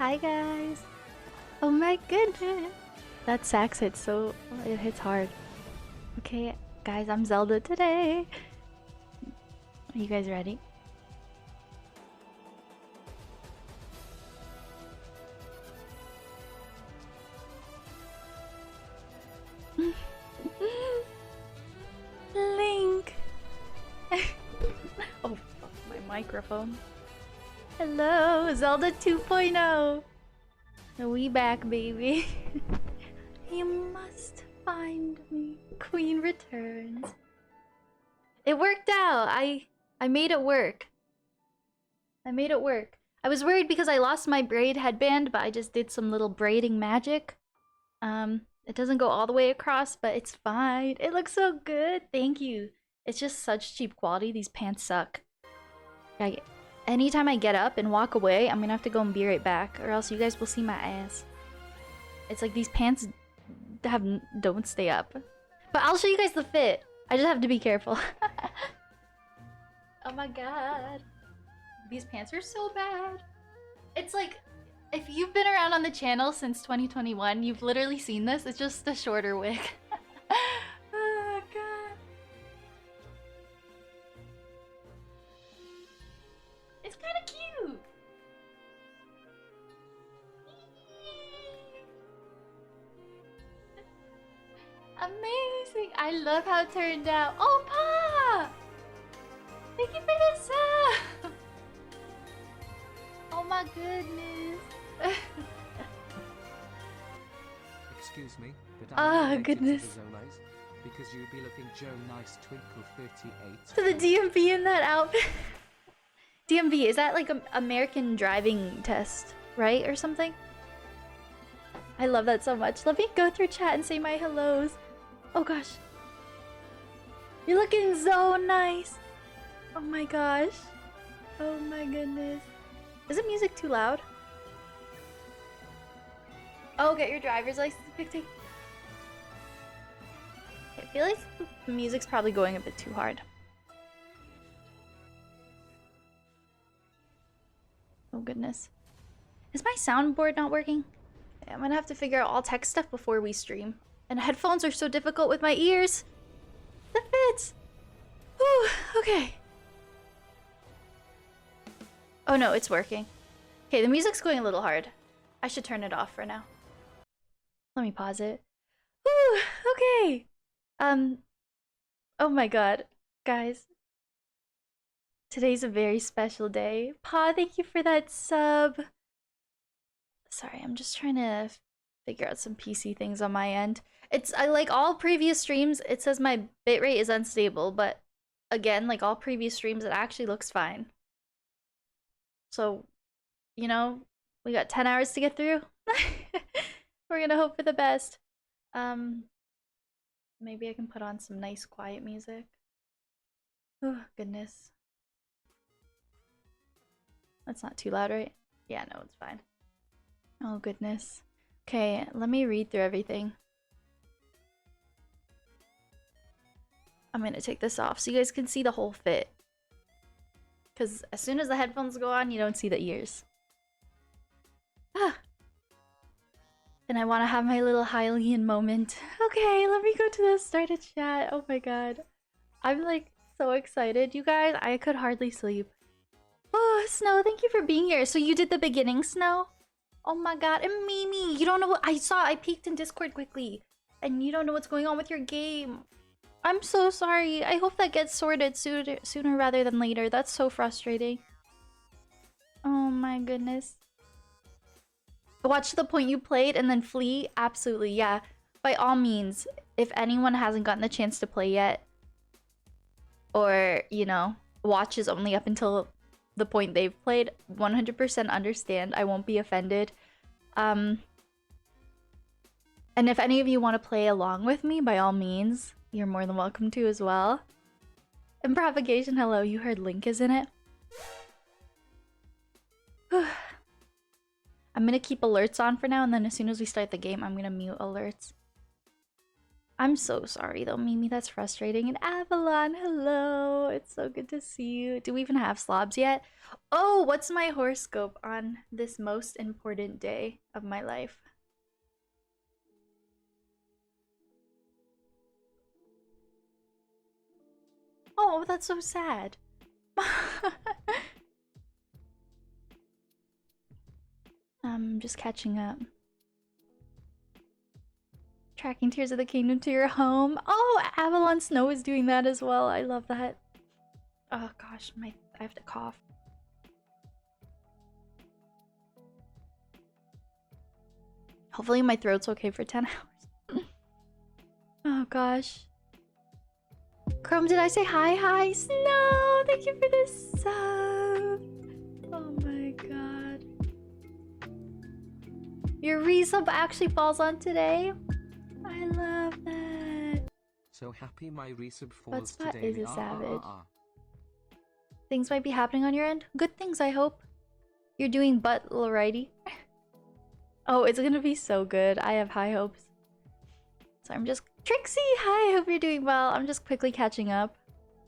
Hi guys. Oh my goodness. That sax hits so it hits hard. Okay, guys, I'm Zelda today. Are you guys ready? Link. Oh, fuck my microphone. Hello, Zelda 2.0. We back, baby. You must find me. Queen returns. It worked out. I made it work. I made it work. I was worried because I lost my braid headband, but I just did some little braiding magic. It doesn't go all the way across, but it's fine. It looks so good. Thank you. It's just such cheap quality. These pants suck. Anytime I get up and walk away, I'm gonna have to go and be right back, or else you guys will see my ass. It's like these pants don't stay up. But I'll show you guys the fit. I just have to be careful. Oh my god. These pants are so bad. It's like, if you've been around on the channel since 2021, you've literally seen this. It's just a shorter wig. Oh god. It's kind of cute. Amazing. I love how it turned out. Oh, Pa! Thank you for the sub. Oh my goodness. Excuse me, but Ah, goodness. to the Zolas, because you'd be looking Joe Nice Twinkle 38. To the DMV in that outfit. DMV, is that like an American driving test, right? Or something? I love that so much. Let me go through chat and say my hellos. Oh gosh. You're looking so nice. Oh my gosh. Oh my goodness. Is the music too loud? Oh, get your driver's license picked. I feel like the music's probably going a bit too hard. Oh goodness. Is my soundboard not working? I'm gonna have to figure out all tech stuff before we stream. And headphones are so difficult with my ears. The fits. Whew, okay. Oh no, it's working. Okay, the music's going a little hard. I should turn it off for now. Let me pause it. Whew, okay. Oh my god. Guys. Today's a very special day. Pa, thank you for that sub. Sorry, I'm just trying to figure out some PC things on my end. I like all previous streams, it says my bitrate is unstable, but again, like all previous streams, it actually looks fine. So, you know, we got 10 hours to get through. We're gonna hope for the best. Maybe I can put on some nice quiet music. Oh, goodness. That's not too loud, right? Yeah, no, it's fine. Oh, goodness. Okay, let me read through everything. I'm gonna take this off so you guys can see the whole fit. Because as soon as the headphones go on, you don't see the ears. Ah! And I want to have my little Hylian moment. Okay, let me go to the started chat. Oh my god. I'm like so excited. You guys, I could hardly sleep. Oh, Snow, thank you for being here. So you did the beginning, Snow? Oh my god. And Mimi, you don't know what I peeked in Discord quickly. And you don't know what's going on with your game. I'm so sorry. I hope that gets sorted sooner rather than later. That's so frustrating. Oh my goodness. Watch the point you played and then flee? Absolutely, yeah. By all means, if anyone hasn't gotten the chance to play yet, or, you know, watches only up until the point they've played, 100% understand. I won't be offended. And if any of you want to play along with me, by all means, you're more than welcome to as well. And Propagation, hello, you heard Link is in it? I'm gonna keep alerts on for now, and then as soon as we start the game, I'm gonna mute alerts. I'm so sorry though, Mimi. That's frustrating. And Avalon, hello. It's so good to see you. Do we even have slobs yet? Oh, what's my horoscope on this most important day of my life? Oh, that's so sad. I'm just catching up. Tracking Tears of the Kingdom to your home. Oh, Avalon Snow is doing that as well. I love that. Oh gosh, I have to cough. Hopefully my throat's okay for 10 hours. Oh gosh. Chrome, did I say hi? Hi, Snow! Thank you for this sub. Oh my god. Your resub actually falls on today? I love that. So happy my resub falls Buttspot today. is a savage. Things might be happening on your end. Good things, I hope. You're doing butt alrighty. Oh, it's gonna be so good. I have high hopes. So I'm just... Trixie, hi, I hope you're doing well. I'm just quickly catching up.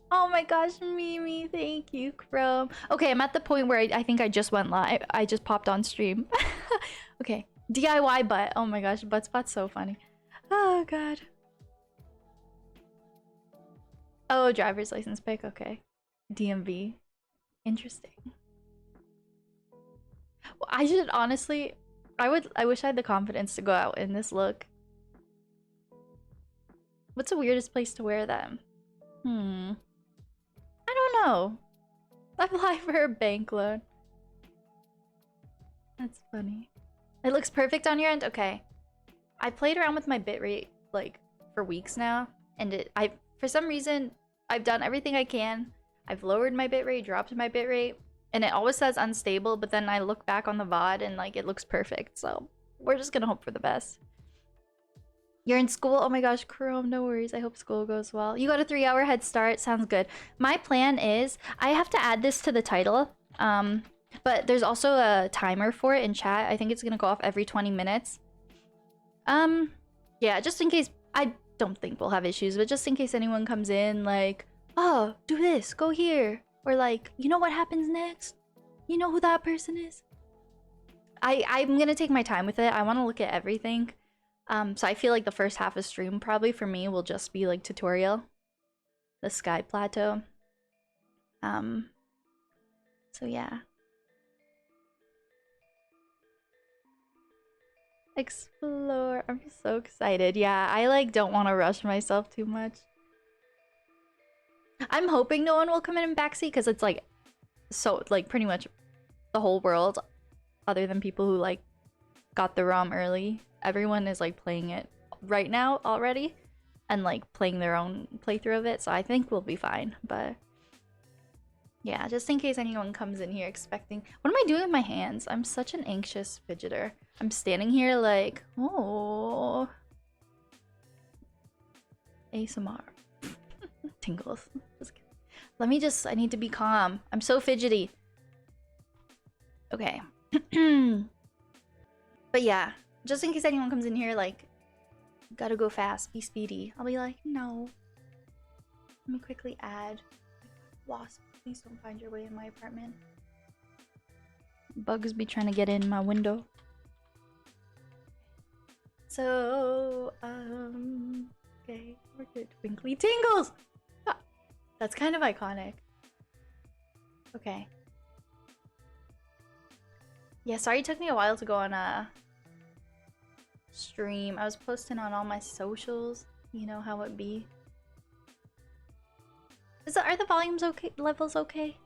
Oh my gosh, Mimi, thank you, Chrome. Okay, I'm at the point where I think I just went live. I just popped on stream. Okay, DIY butt. Oh my gosh, Buttspot's so funny. Oh god. Oh, driver's license pick, okay. DMV. Interesting. Well, I should honestly... I wish I had the confidence to go out in this look. What's the weirdest place to wear them? I don't know. Apply for a bank loan. That's funny. It looks perfect on your end? Okay. I played around with my bitrate like for weeks now, and for some reason I've done everything I can. I've lowered my bitrate, dropped my bitrate, and it always says unstable, but then I look back on the VOD and like it looks perfect. So we're just gonna hope for the best. You're in school? Oh my gosh, Chrome, no worries. I hope school goes well. You got a 3-hour head start. Sounds good. My plan is, I have to add this to the title, but there's also a timer for it in chat. I think it's gonna go off every 20 minutes. Yeah, just in case, I don't think we'll have issues, but just in case anyone comes in like, oh, do this, go here. Or like, you know what happens next? You know who that person is? I'm gonna take my time with it. I wanna look at everything. So I feel like the first half of stream probably for me will just be like tutorial. The Sky Plateau. So yeah. Explore. I'm so excited. Yeah, I like don't want to rush myself too much. I'm hoping no one will come in backseat because it's like so like pretty much the whole world other than people who like got the ROM early. Everyone is like playing it right now already and like playing their own playthrough of it, so I think we'll be fine. But yeah, just in case anyone comes in here expecting... What am I doing with my hands? I'm such an anxious fidgeter. I'm standing here like, oh, ASMR. Tingles. Just kidding. Let me just... I need to be calm. I'm so fidgety. Okay. But yeah, just in case anyone comes in here like, gotta go fast, be speedy. I'll be like, no. Let me quickly add. Wasp, please don't find your way in my apartment. Bugs be trying to get in my window. So, okay, we're good. Twinkly tingles! Ah, that's kind of iconic. Okay. Yeah, sorry it took me a while to go on a stream. I was posting on all my socials. You know how it be. Are the volumes okay? Levels okay?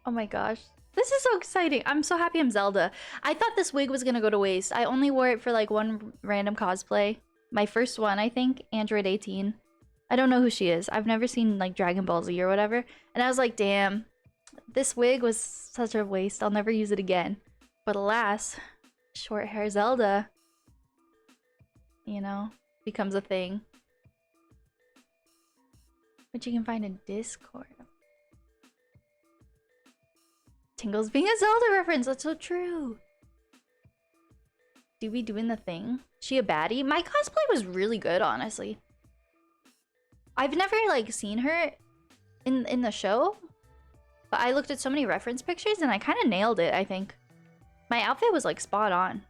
Oh my gosh. This is so exciting. I'm so happy I'm Zelda. I thought this wig was gonna go to waste. I only wore it for like one random cosplay. My first one, I think. Android 18. I don't know who she is. I've never seen like Dragon Ball Z or whatever. And I was like, damn. This wig was such a waste. I'll never use it again. But alas, short hair Zelda, you know, becomes a thing. Which you can find in Discord. Tingles being a Zelda reference, that's so true. Do be doing the thing. She a baddie? My cosplay was really good, honestly. I've never like seen her in the show, but I looked at so many reference pictures and I kind of nailed it, I think. My outfit was like spot on.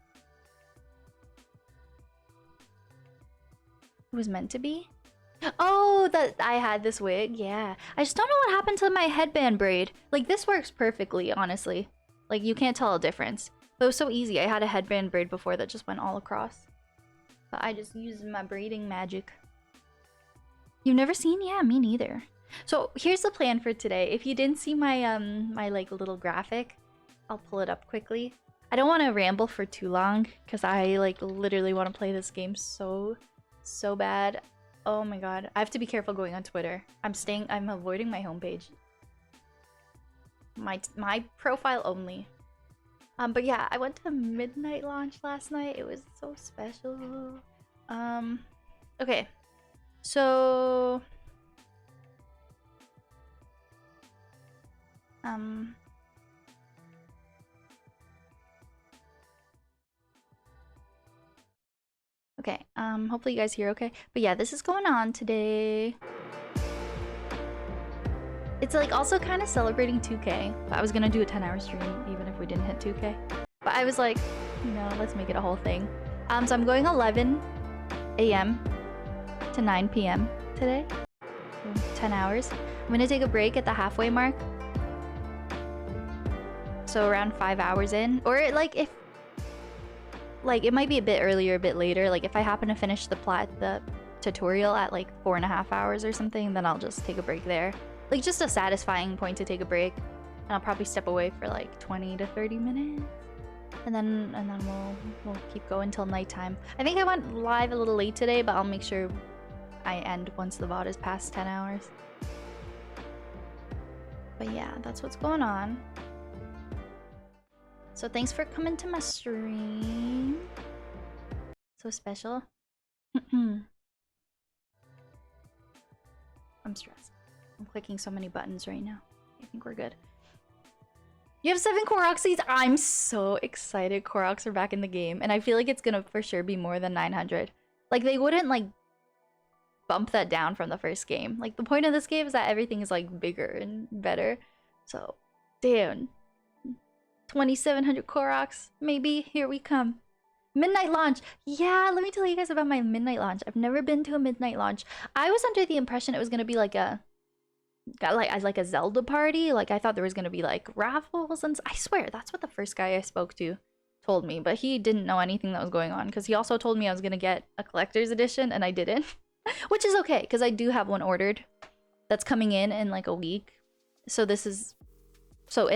It was meant to be? Oh, that I had this wig. Yeah. I just don't know what happened to my headband braid. Like, this works perfectly, honestly. Like, you can't tell a difference. But it was so easy. I had a headband braid before that just went all across. But I just used my braiding magic. You've never seen? Yeah, me neither. So, here's the plan for today. If you didn't see my, my, like, little graphic, I'll pull it up quickly. I don't want to ramble for too long, because I, like, literally want to play this game so bad. Oh my god. I have to be careful going on Twitter. I'm avoiding my homepage. My profile only. But yeah, I went to midnight launch last night. It was so special. Okay. So okay, hopefully you guys hear okay. But yeah, this is going on today. It's like also kind of celebrating 2K. I was gonna do a 10-hour stream even if we didn't hit 2K. But I was like, you know, let's make it a whole thing. So I'm going 11 a.m. to 9 p.m. today. 10 hours. I'm gonna take a break at the halfway mark. So around 5 hours in. Or like if like it might be a bit earlier, a bit later. Like if I happen to finish the tutorial at like 4.5 hours or something, then I'll just take a break there. Like just a satisfying point to take a break. And I'll probably step away for like 20 to 30 minutes. And then we'll keep going till nighttime. I think I went live a little late today, but I'll make sure I end once the VOD is past 10 hours. But yeah, that's what's going on. So thanks for coming to my stream. So special. I'm stressed. I'm clicking so many buttons right now. I think we're good. You have 7 Korok seeds? I'm so excited Koroks are back in the game. And I feel like it's gonna for sure be more than 900. Like, they wouldn't, like, bump that down from the first game. Like, the point of this game is that everything is, like, bigger and better. So, damn. 2,700 Koroks. Maybe. Here we come. Midnight launch. Yeah, let me tell you guys about my midnight launch. I've never been to a midnight launch. I was under the impression it was gonna be like a... like a Zelda party. Like I thought there was gonna be like raffles and I swear that's what the first guy I spoke to told me, but he didn't know anything that was going on because he also told me I was gonna get a collector's edition and I didn't. Which is okay because I do have one ordered that's coming in like a week, so it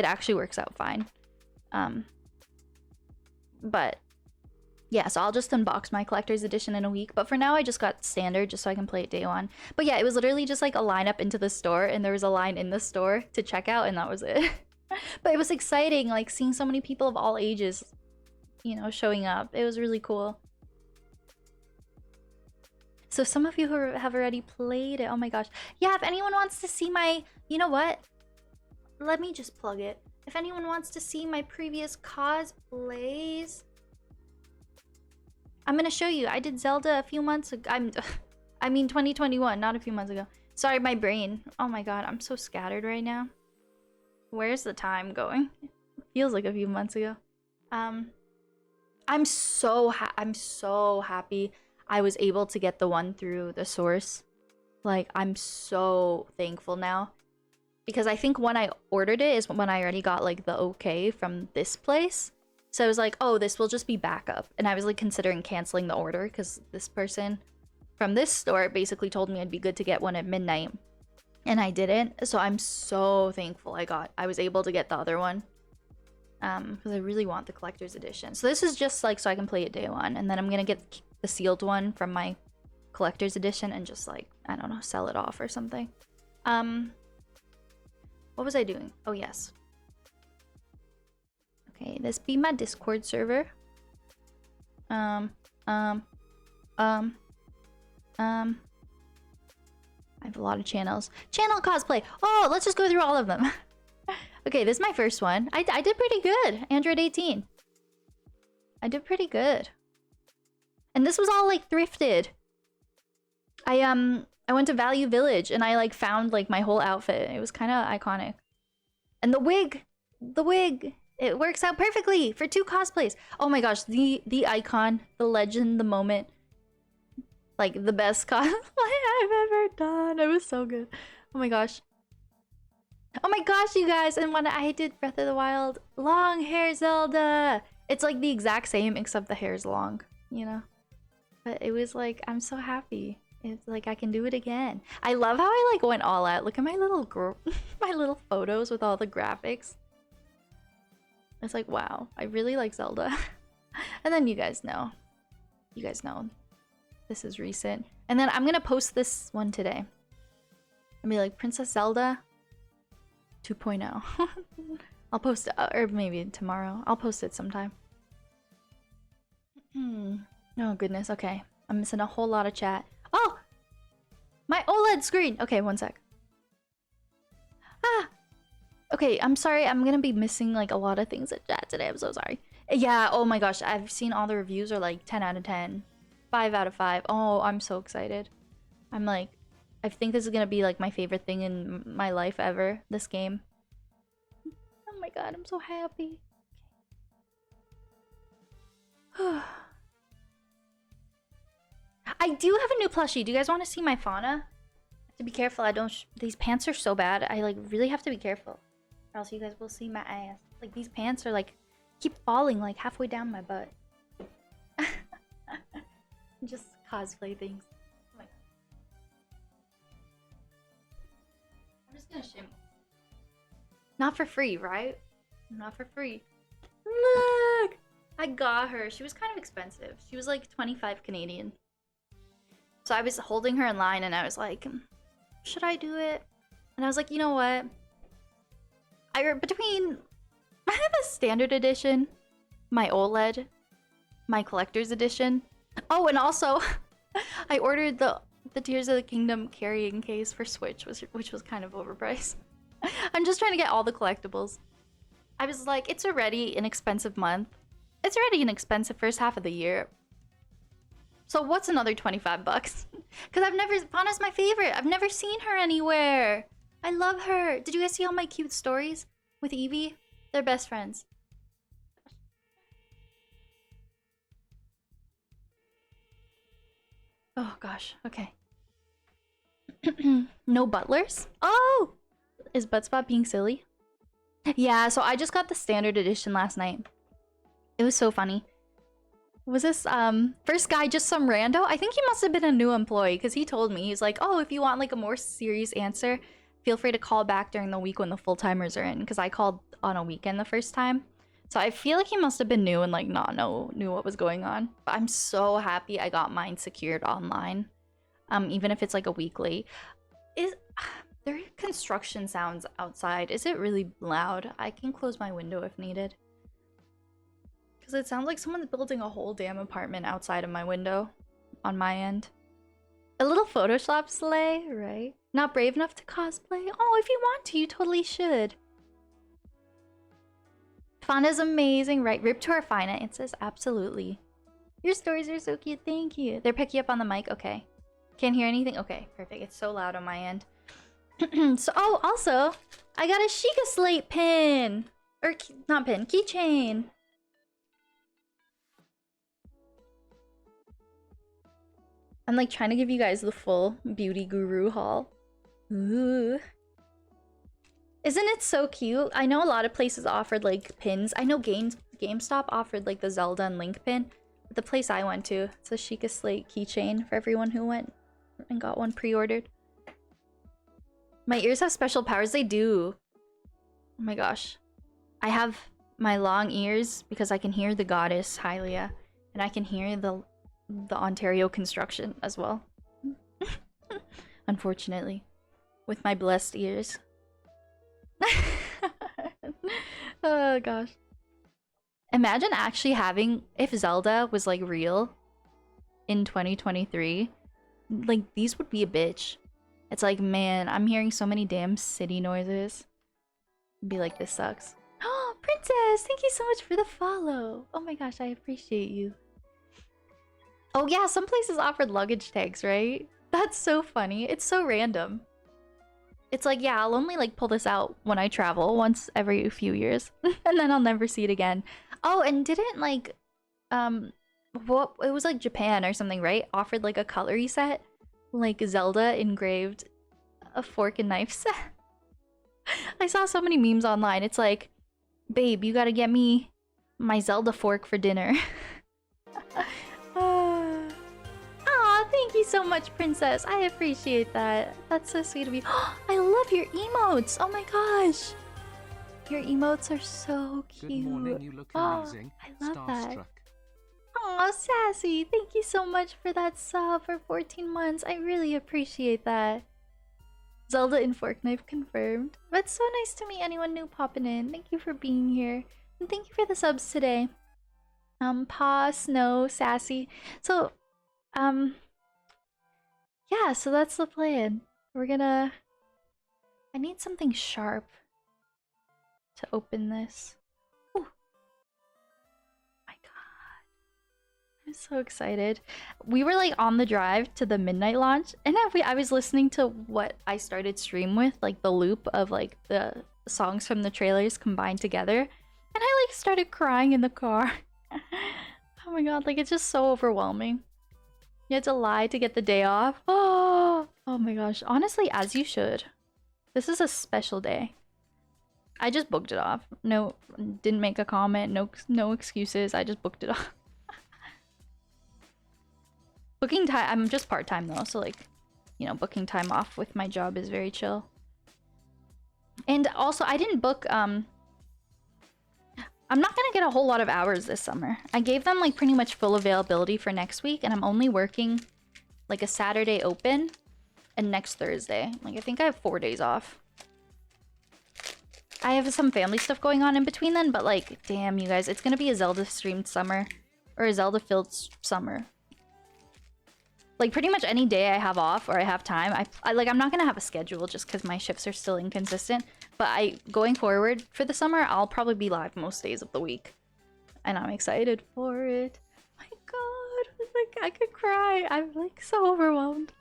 actually works out fine. But yeah, so I'll just unbox my collector's edition in a week. But for now, I just got standard just so I can play it day one. But yeah, it was literally just like a line up into the store and there was a line in the store to check out and that was it. But it was exciting, like seeing so many people of all ages, you know, showing up. It was really cool. So some of you who have already played it, oh my gosh. Yeah, if anyone wants to see my, you know what? Let me just plug it. If anyone wants to see my previous cosplays, I'm gonna show you. I did Zelda a few months ago. I mean 2021, not a few months ago. Sorry, my brain. Oh my god, I'm so scattered right now. Where's the time going? It feels like a few months ago. I'm so happy I was able to get the one through the source. Like, I'm so thankful now. Because I think when I ordered it is when I already got like the okay from this place. So I was like, oh, this will just be backup. And I was like considering canceling the order because this person from this store basically told me I'd be good to get one at midnight. And I didn't. So I'm so thankful I was able to get the other one. Because I really want the collector's edition. So this is just like so I can play it day one. And then I'm going to get the sealed one from my collector's edition and just like, I don't know, sell it off or something. What was I doing? Oh, yes. Okay, this be my Discord server. I have a lot of channels. Channel cosplay. Oh, let's just go through all of them. Okay, this is my first one. I did pretty good. Android 18. I did pretty good. And this was all like thrifted. I went to Value Village and I like found like my whole outfit. It was kind of iconic. And the wig, it works out perfectly for 2 cosplays. Oh my gosh, the icon, the legend, the moment. Like the best cosplay I've ever done. It was so good. Oh my gosh. Oh my gosh, you guys! And when I did Breath of the Wild, long hair Zelda. It's like the exact same except the hair's long, you know. But it was like I'm so happy. It's like I can do it again. I love how I like went all out. Look at my little my little photos with all the graphics. It's like wow, I really like Zelda. And then you guys know. You guys know. This is recent. And then I'm gonna post this one today. I'll be like Princess Zelda 2.0. I'll post it, or maybe tomorrow. I'll post it sometime. Oh goodness, okay. I'm missing a whole lot of chat. Oh! My OLED screen! Okay, one sec. Ah! Okay, I'm sorry. I'm gonna be missing like a lot of things at chat today. I'm so sorry. Yeah, oh my gosh. I've seen all the reviews are like 10 out of 10. 5 out of 5. Oh, I'm so excited. I'm like, I think this is gonna be like my favorite thing in my life ever. This game. Oh my god, I'm so happy. Okay. I do have a new plushie. Do you guys want to see my fauna? I have to be careful. I don't. These pants are so bad. I like really have to be careful, or else you guys will see my ass. Like these pants are like keep falling like halfway down my butt. Just cosplay things. Oh my god. I'm just gonna shimmy. Not for free, right? Not for free. Look! I got her. She was kind of expensive. She was like 25 Canadian. So I was holding her in line and I was like, should I do it? And I was like, you know what? I have a standard edition, my OLED, my collector's edition. Oh, and also I ordered the Tears of the Kingdom carrying case for Switch, which was kind of overpriced. I'm just trying to get all the collectibles. I was like, it's already an expensive month. It's already an expensive first half of the year. So what's another 25 bucks? Because Fauna's my favorite. I've never seen her anywhere. I love her. Did you guys see all my cute stories with Evie? They're best friends. Oh gosh, okay. No butlers? Oh! Is Buttspot being silly? Yeah, so I just got the standard edition last night. It was so funny. Was this first guy just some rando? I think he must have been a new employee because he told me, he's like, oh, if you want like a more serious answer, feel free to call back during the week when the full-timers are in, because I called on a weekend the first time. So I feel like he must have been new and like knew what was going on. But I'm so happy I got mine secured online. Even if it's like a week late. There are construction sounds outside. Is it really loud? I can close my window if needed. Because it sounds like someone's building a whole damn apartment outside of my window. On my end. A little Photoshop slay, right? Not brave enough to cosplay? Oh, if you want to, you totally should. Fauna's amazing, right? Rip to our finances, absolutely. Your stories are so cute, thank you. They're picking up on the mic, okay. Can't hear anything? Okay, perfect. It's so loud on my end. So, oh, also, I got a Sheikah Slate pin. Or, not pin, keychain. I'm like trying to give you guys the full beauty guru haul. Ooh. Isn't it so cute? I know a lot of places offered like pins. I know GameStop offered like the Zelda and Link pin. But the place I went to, it's a Sheikah Slate keychain for everyone who went and got one pre-ordered. My ears have special powers. They do. Oh my gosh. I have my long ears because I can hear the goddess Hylia. And I can hear the Ontario construction as well. Unfortunately. With my blessed ears. Oh gosh. Imagine actually having, if Zelda was like real in 2023, like these would be a bitch. It's like, man, I'm hearing so many damn city noises. I'd be like, this sucks. Oh, Princess, thank you so much for the follow. Oh my gosh, I appreciate you. Oh yeah, some places offered luggage tags, right? That's so funny. It's so random. It's like, yeah, I'll only like pull this out when I travel once every few years, and then I'll never see it again. Oh, and didn't like, what it was like Japan or something, right? Offered like a cutlery set, like Zelda engraved, a fork and knife set. I saw so many memes online. It's like, babe, you gotta get me my Zelda fork for dinner. Aw, thank you so much, Princess. I appreciate that. That's so sweet of you. I love your emotes. Oh my gosh. Your emotes are so cute. Good morning, you look Oh, amazing. I love that. Starstruck. Aw, Sassy. Thank you so much for that sub for 14 months. I really appreciate that. Zelda and Fork Knife confirmed. That's so nice to meet anyone new popping in. Thank you for being here. And thank you for the subs today. Pa, Snow, Sassy. So, yeah, so that's the plan. We're gonna... I need something sharp to open this. Ooh. My god. I'm so excited. We were like on the drive to the midnight launch, and I was listening to what I started stream with, like the loop of like the songs from the trailers combined together, and I like started crying in the car. Oh my god, like it's just so overwhelming. You had to lie to get the day off. Oh my gosh. Honestly, as you should. This is a special day. I just booked it off. No, didn't make a comment. No excuses. I just booked it off. Booking time. I'm just part-time though, so like, you know, booking time off with my job is very chill. And also, I didn't book. I'm not gonna get a whole lot of hours this summer. I gave them like pretty much full availability for next week, and I'm only working like a Saturday open and next Thursday. Like I think I have 4 days off. I have some family stuff going on in between then, but like, damn you guys, it's gonna be a Zelda streamed summer or a Zelda filled summer. Like pretty much any day I have off or I have time, I'm not gonna have a schedule just because my shifts are still inconsistent. But going forward for the summer, I'll probably be live most days of the week, and I'm excited for it. My God, like I could cry. I'm like so overwhelmed.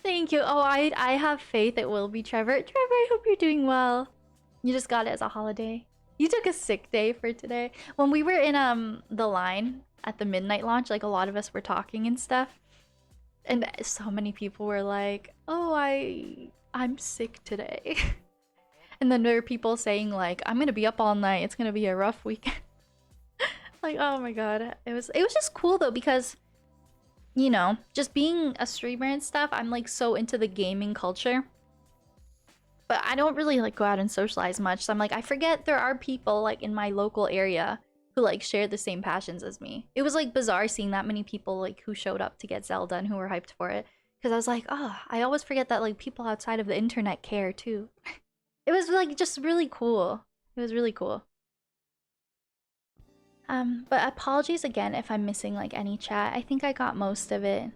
Thank you. Oh, I have faith it will be Trevor. Trevor, I hope you're doing well. You just got it as a holiday. You took a sick day for today. When we were in the line at the midnight launch, like a lot of us were talking and stuff. And so many people were like, "Oh, I'm sick today." And then there were people saying like, "I'm gonna be up all night. It's gonna be a rough weekend." Like, oh my god, it was just cool though because, you know, just being a streamer and stuff, I'm like so into the gaming culture. But I don't really like go out and socialize much. So I'm like, I forget there are people like in my local area who like share the same passions as me. It was like bizarre seeing that many people like who showed up to get Zelda and who were hyped for it. Because I was like, oh, I always forget that like people outside of the internet care too. It was like just really cool. It was really cool. But apologies again if I'm missing like any chat. I think I got most of it.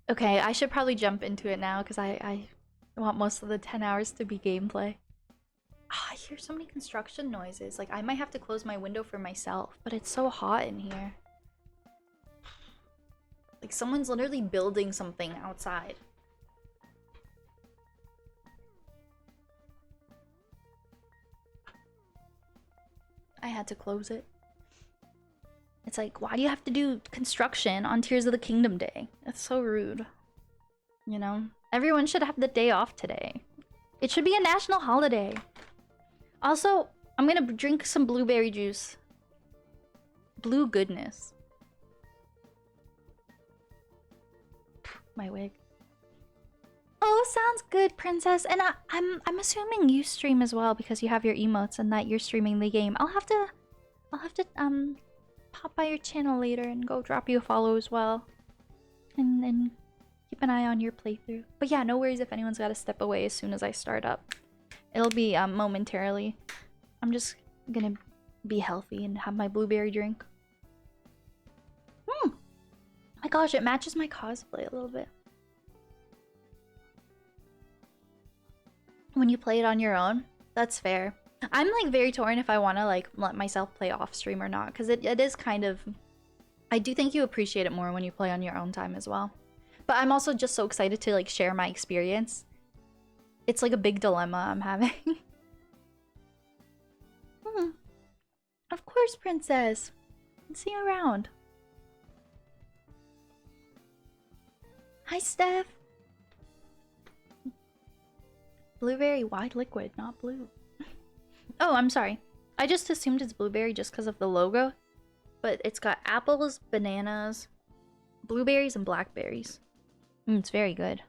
Okay, I should probably jump into it now because I want most of the 10 hours to be gameplay. Oh, I hear so many construction noises. Like, I might have to close my window for myself, but it's so hot in here. Like, someone's literally building something outside. I had to close it. It's like, why do you have to do construction on Tears of the Kingdom Day? That's so rude. You know? Everyone should have the day off today. It should be a national holiday. Also, I'm gonna drink some blueberry juice. Blue goodness. My wig. Oh, sounds good, princess. And I'm assuming you stream as well because you have your emotes and that you're streaming the game. I'll have to pop by your channel later and go drop you a follow as well. And keep an eye on your playthrough. But yeah, no worries if anyone's got to step away as soon as I start up. It'll be momentarily. I'm just gonna be healthy and have my blueberry drink. Oh my gosh, it matches my cosplay a little bit. When you play it on your own, that's fair. I'm like very torn if I want to like let myself play off stream or not, because it is kind of, I do think you appreciate it more when you play on your own time as well. But I'm also just so excited to like share my experience. It's like a big dilemma I'm having. Hmm. Of course, princess. See you around. Hi, Steph. Blueberry wide liquid, not blue. Oh, I'm sorry. I just assumed it's blueberry just because of the logo. But it's got apples, bananas, blueberries, and blackberries. It's very good.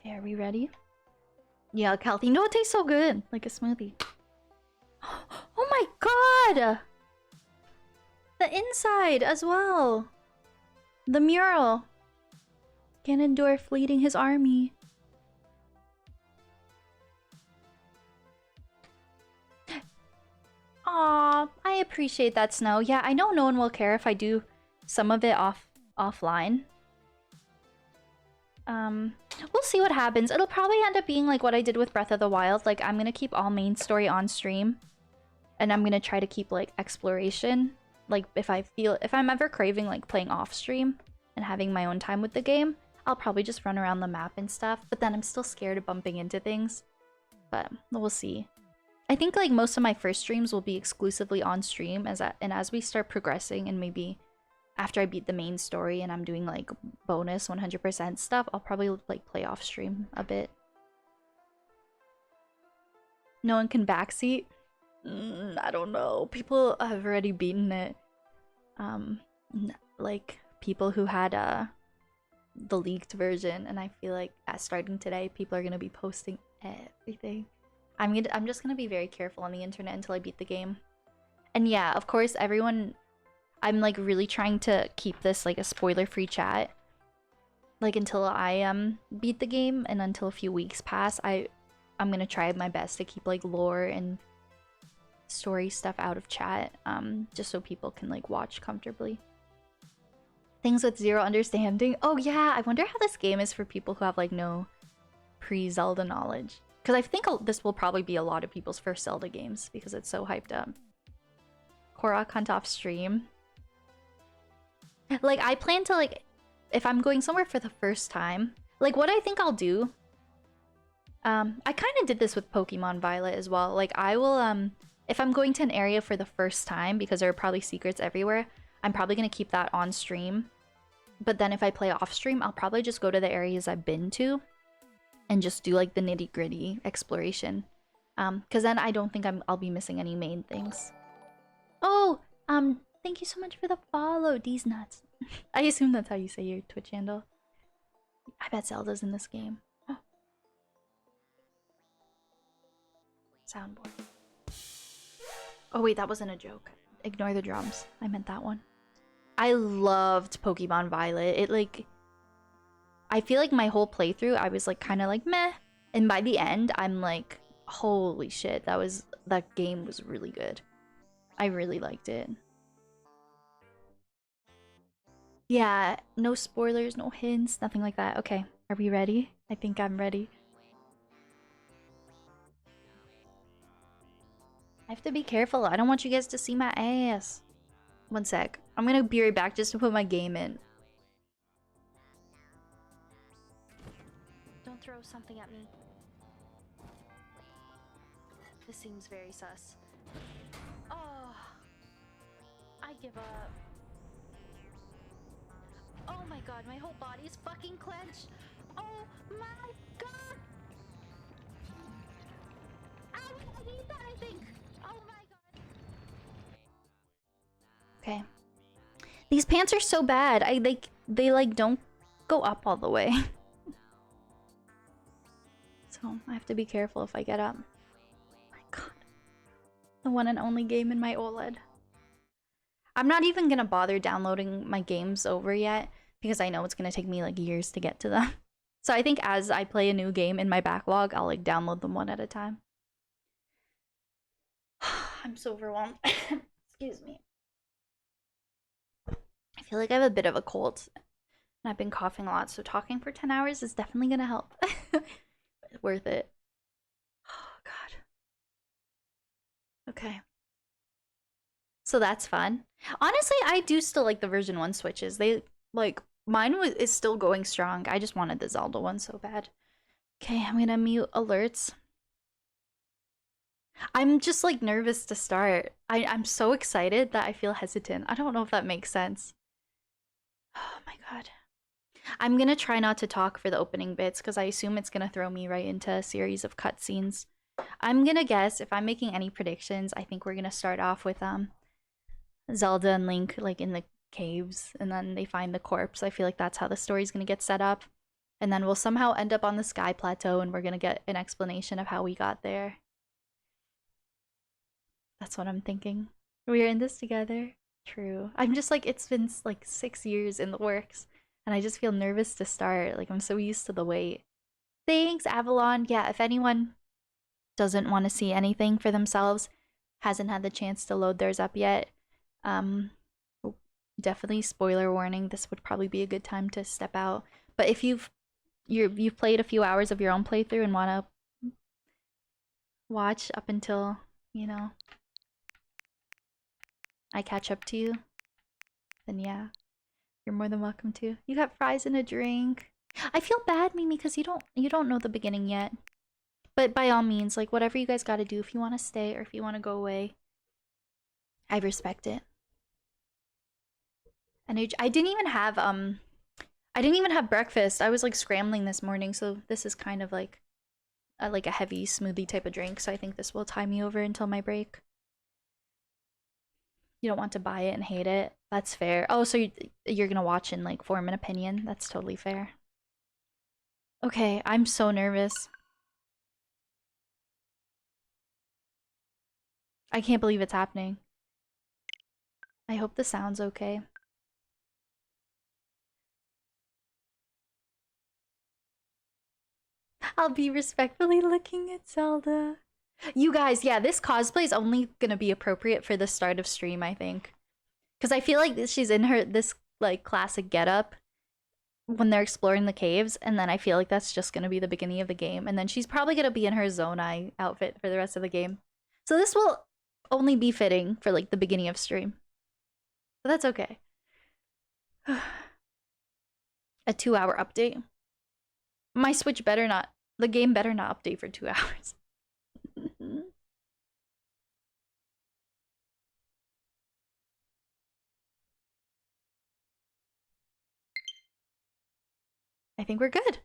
Okay, are we ready? Yeah, Calthy. No, it tastes so good. Like a smoothie. Oh my god! The inside as well. The mural. Ganondorf leading his army. Aw, I appreciate that, Snow. Yeah, I know no one will care if I do some of it offline. We'll see what happens. It'll probably end up being like what I did with Breath of the Wild. Like, I'm gonna keep all main story on stream. And I'm gonna try to keep, like, exploration. Like, if I'm ever craving, like, playing off stream and having my own time with the game, I'll probably just run around the map and stuff. But then I'm still scared of bumping into things. But we'll see. I think, like, most of my first streams will be exclusively on stream. And as we start progressing and maybe after I beat the main story and I'm doing, like, bonus 100% stuff, I'll probably, like, play off stream a bit. No one can backseat? I don't know. People have already beaten it. Like, people who had, the leaked version, and I feel like starting today, people are gonna be posting everything. I'm just gonna be very careful on the internet until I beat the game. And yeah, of course, everyone... I'm, like, really trying to keep this, like, a spoiler-free chat. Like, until I, beat the game, and until a few weeks pass, I'm gonna try my best to keep, like, lore and story stuff out of chat, just so people can, like, watch comfortably. Things with zero understanding. Oh yeah, I wonder how this game is for people who have, like, no pre-Zelda knowledge. Because I think this will probably be a lot of people's first Zelda games, because it's so hyped up. Korok Hunt off stream. Like, I plan to, like, if I'm going somewhere for the first time, like, what I think I'll do, I kind of did this with Pokemon Violet as well. Like, I will, if I'm going to an area for the first time, because there are probably secrets everywhere, I'm probably going to keep that on stream. But then if I play off stream, I'll probably just go to the areas I've been to and just do, like, the nitty-gritty exploration. Because then I don't think I'll be missing any main things. Oh, thank you so much for the follow, D's nuts. I assume that's how you say your Twitch handle. I bet Zelda's in this game. Soundboard. Oh wait, that wasn't a joke. Ignore the drums. I meant that one. I loved Pokemon Violet. It, like... I feel like my whole playthrough, I was, like, kind of like, meh. And by the end, I'm like, holy shit, that game was really good. I really liked it. Yeah, no spoilers, no hints, nothing like that. Okay, are we ready? I think I'm ready. I have to be careful. I don't want you guys to see my ass. One sec. I'm gonna be right back just to put my game in. Don't throw something at me. This seems very sus. Oh, I give up. Oh my god, my whole body is fucking clenched. Oh my god. I need that, I think. Oh my god. Okay. These pants are so bad. They like don't go up all the way. So I have to be careful if I get up. Oh my god. The one and only game in my OLED. I'm not even gonna bother downloading my games over yet because I know it's gonna take me like years to get to them. So I think as I play a new game in my backlog, I'll like download them one at a time. I'm so overwhelmed. Excuse me. I feel like I have a bit of a cold. And I've been coughing a lot, so talking for 10 hours is definitely gonna help. Worth it. Oh, God. Okay. So that's fun. Honestly, I do still like the version 1 switches. They, like, mine is still going strong. I just wanted the Zelda one so bad. Okay, I'm gonna mute alerts. I'm just, like, nervous to start. I'm so excited that I feel hesitant. I don't know if that makes sense. Oh my God. I'm gonna try not to talk for the opening bits because I assume it's gonna throw me right into a series of cutscenes. I'm gonna guess, if I'm making any predictions, I think we're gonna start off with Zelda and Link like in the caves, and then they find the corpse. I feel like that's how the story's gonna get set up. And then we'll somehow end up on the Sky Plateau and we're gonna get an explanation of how we got there. That's what I'm thinking. We're in this together. True. I'm just like, it's been like 6 years in the works, and I just feel nervous to start. Like, I'm so used to the wait. Thanks, Avalon. Yeah, if anyone doesn't want to see anything for themselves, hasn't had the chance to load theirs up yet, um, definitely spoiler warning. This would probably be a good time to step out. But if you've played a few hours of your own playthrough and want to watch up until, you know, I catch up to you, then yeah, you're more than welcome to. You got fries and a drink. I feel bad, Mimi, because you don't know the beginning yet. But by all means, like, whatever you guys got to do, if you want to stay or if you want to go away, I respect it. And I didn't even have breakfast. I was like scrambling this morning, so this is kind of like a heavy smoothie type of drink. So I think this will tie me over until my break. You don't want to buy it and hate it. That's fair. Oh, so you're gonna watch and like form an opinion. That's totally fair. Okay, I'm so nervous. I can't believe it's happening. I hope the sound's okay. I'll be respectfully looking at Zelda. You guys, yeah, this cosplay is only gonna be appropriate for the start of stream, I think. Because I feel like she's in this like classic getup when they're exploring the caves, and then I feel like that's just gonna be the beginning of the game, and then she's probably gonna be in her Zonai outfit for the rest of the game. So this will only be fitting for like the beginning of stream. But that's okay. A 2-hour update. My Switch better not. The game better not update for 2 hours. I think we're good.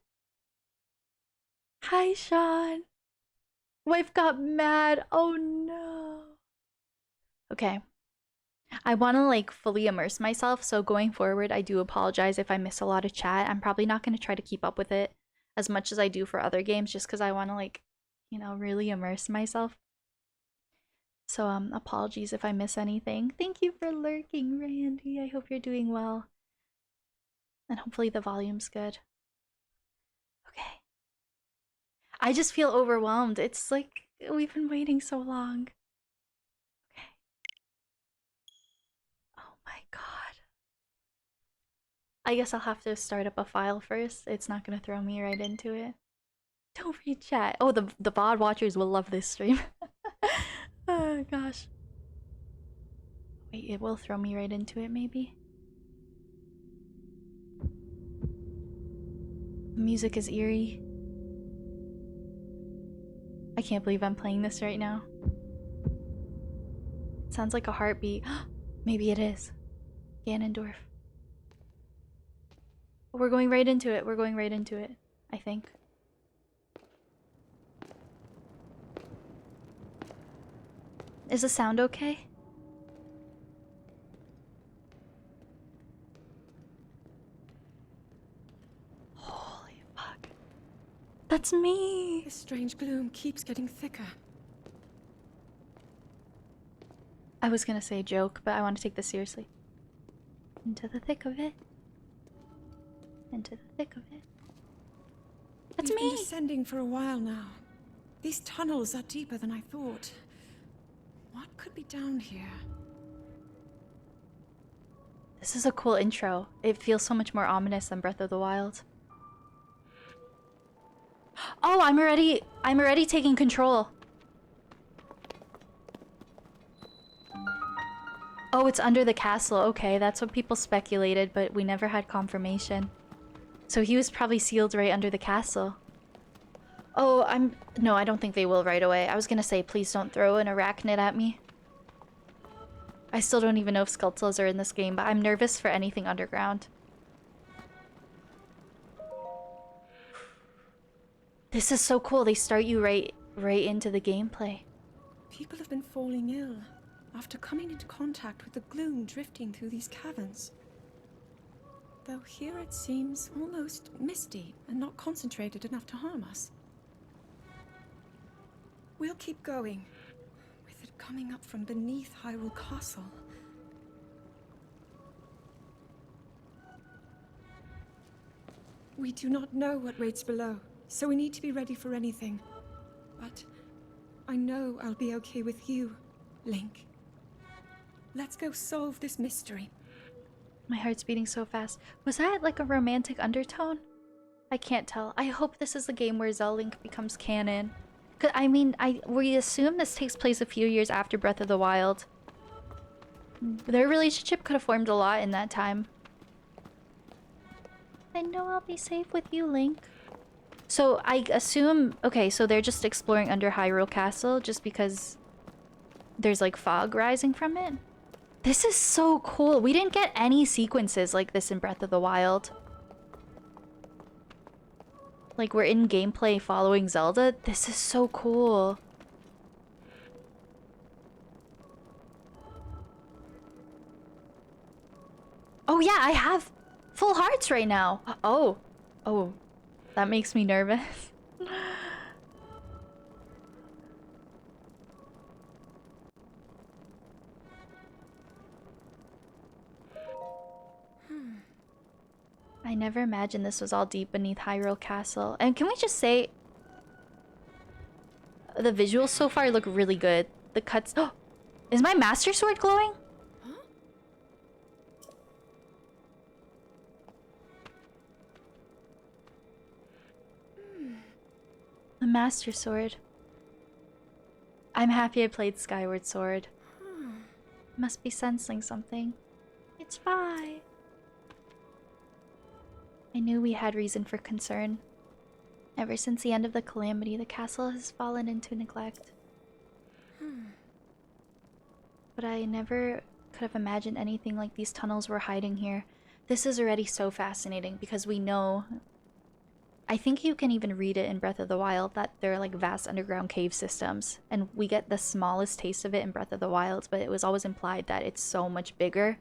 Hi, Sean. Wife got mad. Oh no. Okay. I want to like fully immerse myself, so going forward, I do apologize if I miss a lot of chat. I'm probably not going to try to keep up with it as much as I do for other games, just because I want to like, you know, really immerse myself. So apologies if I miss anything. Thank you for lurking, Randy. I hope you're doing well. And hopefully the volume's good. Okay. I just feel overwhelmed. It's like we've been waiting so long. Okay. Oh my god. I guess I'll have to start up a file first. It's not gonna throw me right into it. Don't read chat. Oh, the VOD watchers will love this stream. Oh gosh. Wait, it will throw me right into it, maybe? The music is eerie. I can't believe I'm playing this right now. It sounds like a heartbeat. Maybe it is. Ganondorf. We're going right into it. We're going right into it, I think. Is the sound okay? Holy fuck. That's me! This strange gloom keeps getting thicker. I was gonna say a joke, but I want to take this seriously. Into the thick of it. Into the thick of it. That's We've me! been descending for a while now. These tunnels are deeper than I thought. What could be down here? This is a cool intro. It feels so much more ominous than Breath of the Wild. Oh, I'm already taking control. Oh, it's under the castle. Okay, that's what people speculated, but we never had confirmation. So he was probably sealed right under the castle. Oh, no, I don't think they will right away. I was gonna say, please don't throw an arachnid at me. I still don't even know if Skulltulas are in this game, but I'm nervous for anything underground. This is so cool. They start you right into the gameplay. People have been falling ill after coming into contact with the gloom drifting through these caverns. Though here it seems almost misty and not concentrated enough to harm us. We'll keep going, with it coming up from beneath Hyrule Castle. We do not know what waits below, so we need to be ready for anything. But I know I'll be okay with you, Link. Let's go solve this mystery. My heart's beating so fast. Was that like a romantic undertone? I can't tell. I hope this is the game where Zelda becomes canon. 'Cause, I mean, we assume this takes place a few years after Breath of the Wild. Their relationship could have formed a lot in that time. I know I'll be safe with you, Link. So I assume... Okay, so they're just exploring under Hyrule Castle just because there's like fog rising from it? This is so cool. We didn't get any sequences like this in Breath of the Wild. Like, we're in gameplay following Zelda. This is so cool. Oh yeah, I have full hearts right now. Oh. Oh. That makes me nervous. I never imagined this was all deep beneath Hyrule Castle. And can we just say... The visuals so far look really good. The cuts... Oh! Is my Master Sword glowing? Huh? The Master Sword. I'm happy I played Skyward Sword. Must be sensing something. It's fine. I knew we had reason for concern. Ever since the end of the calamity, the castle has fallen into neglect. But I never could have imagined anything like these tunnels were hiding here. This is already so fascinating because we know... I think you can even read it in Breath of the Wild that there are like vast underground cave systems. And we get the smallest taste of it in Breath of the Wild, but it was always implied that it's so much bigger.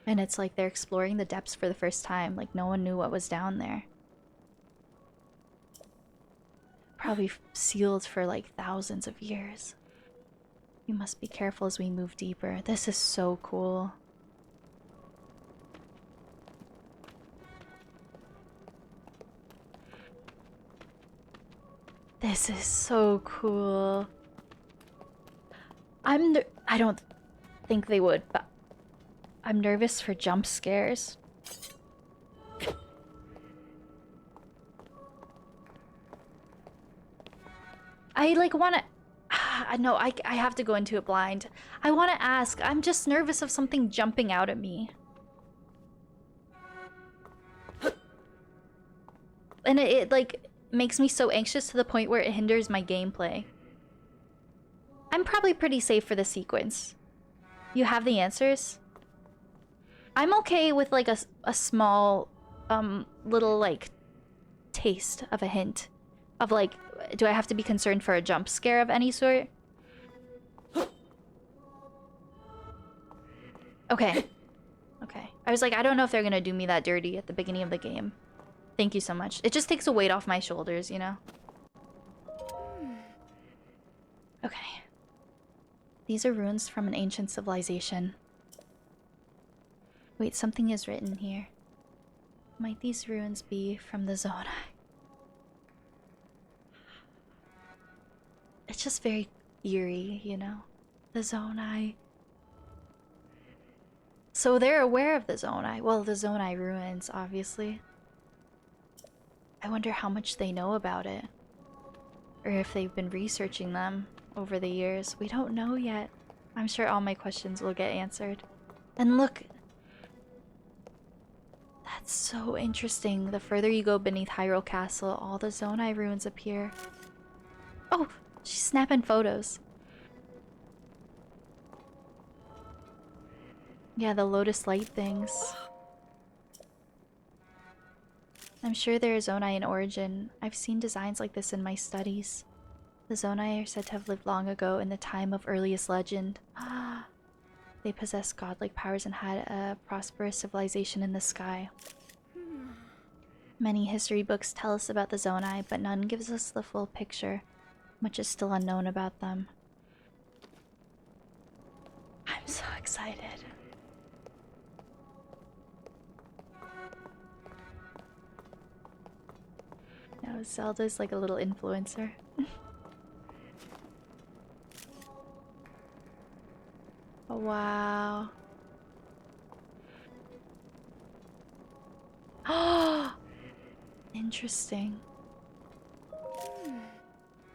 And it's like they're exploring the depths for the first time. Like, no one knew what was down there. Probably sealed for like thousands of years. We must be careful as we move deeper. This is so cool. This is so cool. I don't think they would, but I'm nervous for jump scares. I like wanna... No, I have to go into it blind. I wanna ask. I'm just nervous of something jumping out at me. And it like makes me so anxious to the point where it hinders my gameplay. I'm probably pretty safe for the sequence. You have the answers? I'm okay with like a small little like taste of a hint of like, do I have to be concerned for a jump scare of any sort? Okay. Okay. I was like, I don't know if they're gonna do me that dirty at the beginning of the game. Thank you so much. It just takes a weight off my shoulders, you know? Okay. These are ruins from an ancient civilization. Wait, something is written here. Might these ruins be from the Zonai? It's just very eerie, you know? The Zonai. So they're aware of the Zonai. Well, the Zonai ruins, obviously. I wonder how much they know about it. Or if they've been researching them over the years. We don't know yet. I'm sure all my questions will get answered. And look! That's so interesting. The further you go beneath Hyrule Castle, all the Zonai ruins appear. Oh! She's snapping photos. Yeah, the Lotus Light things. I'm sure there are Zonai in origin. I've seen designs like this in my studies. The Zonai are said to have lived long ago in the time of earliest legend. They possessed godlike powers and had a prosperous civilization in the sky. Many history books tell us about the Zonai, but none gives us the full picture. Much is still unknown about them. I'm so excited. No, Zelda's like a little influencer. Oh, wow. Oh, interesting.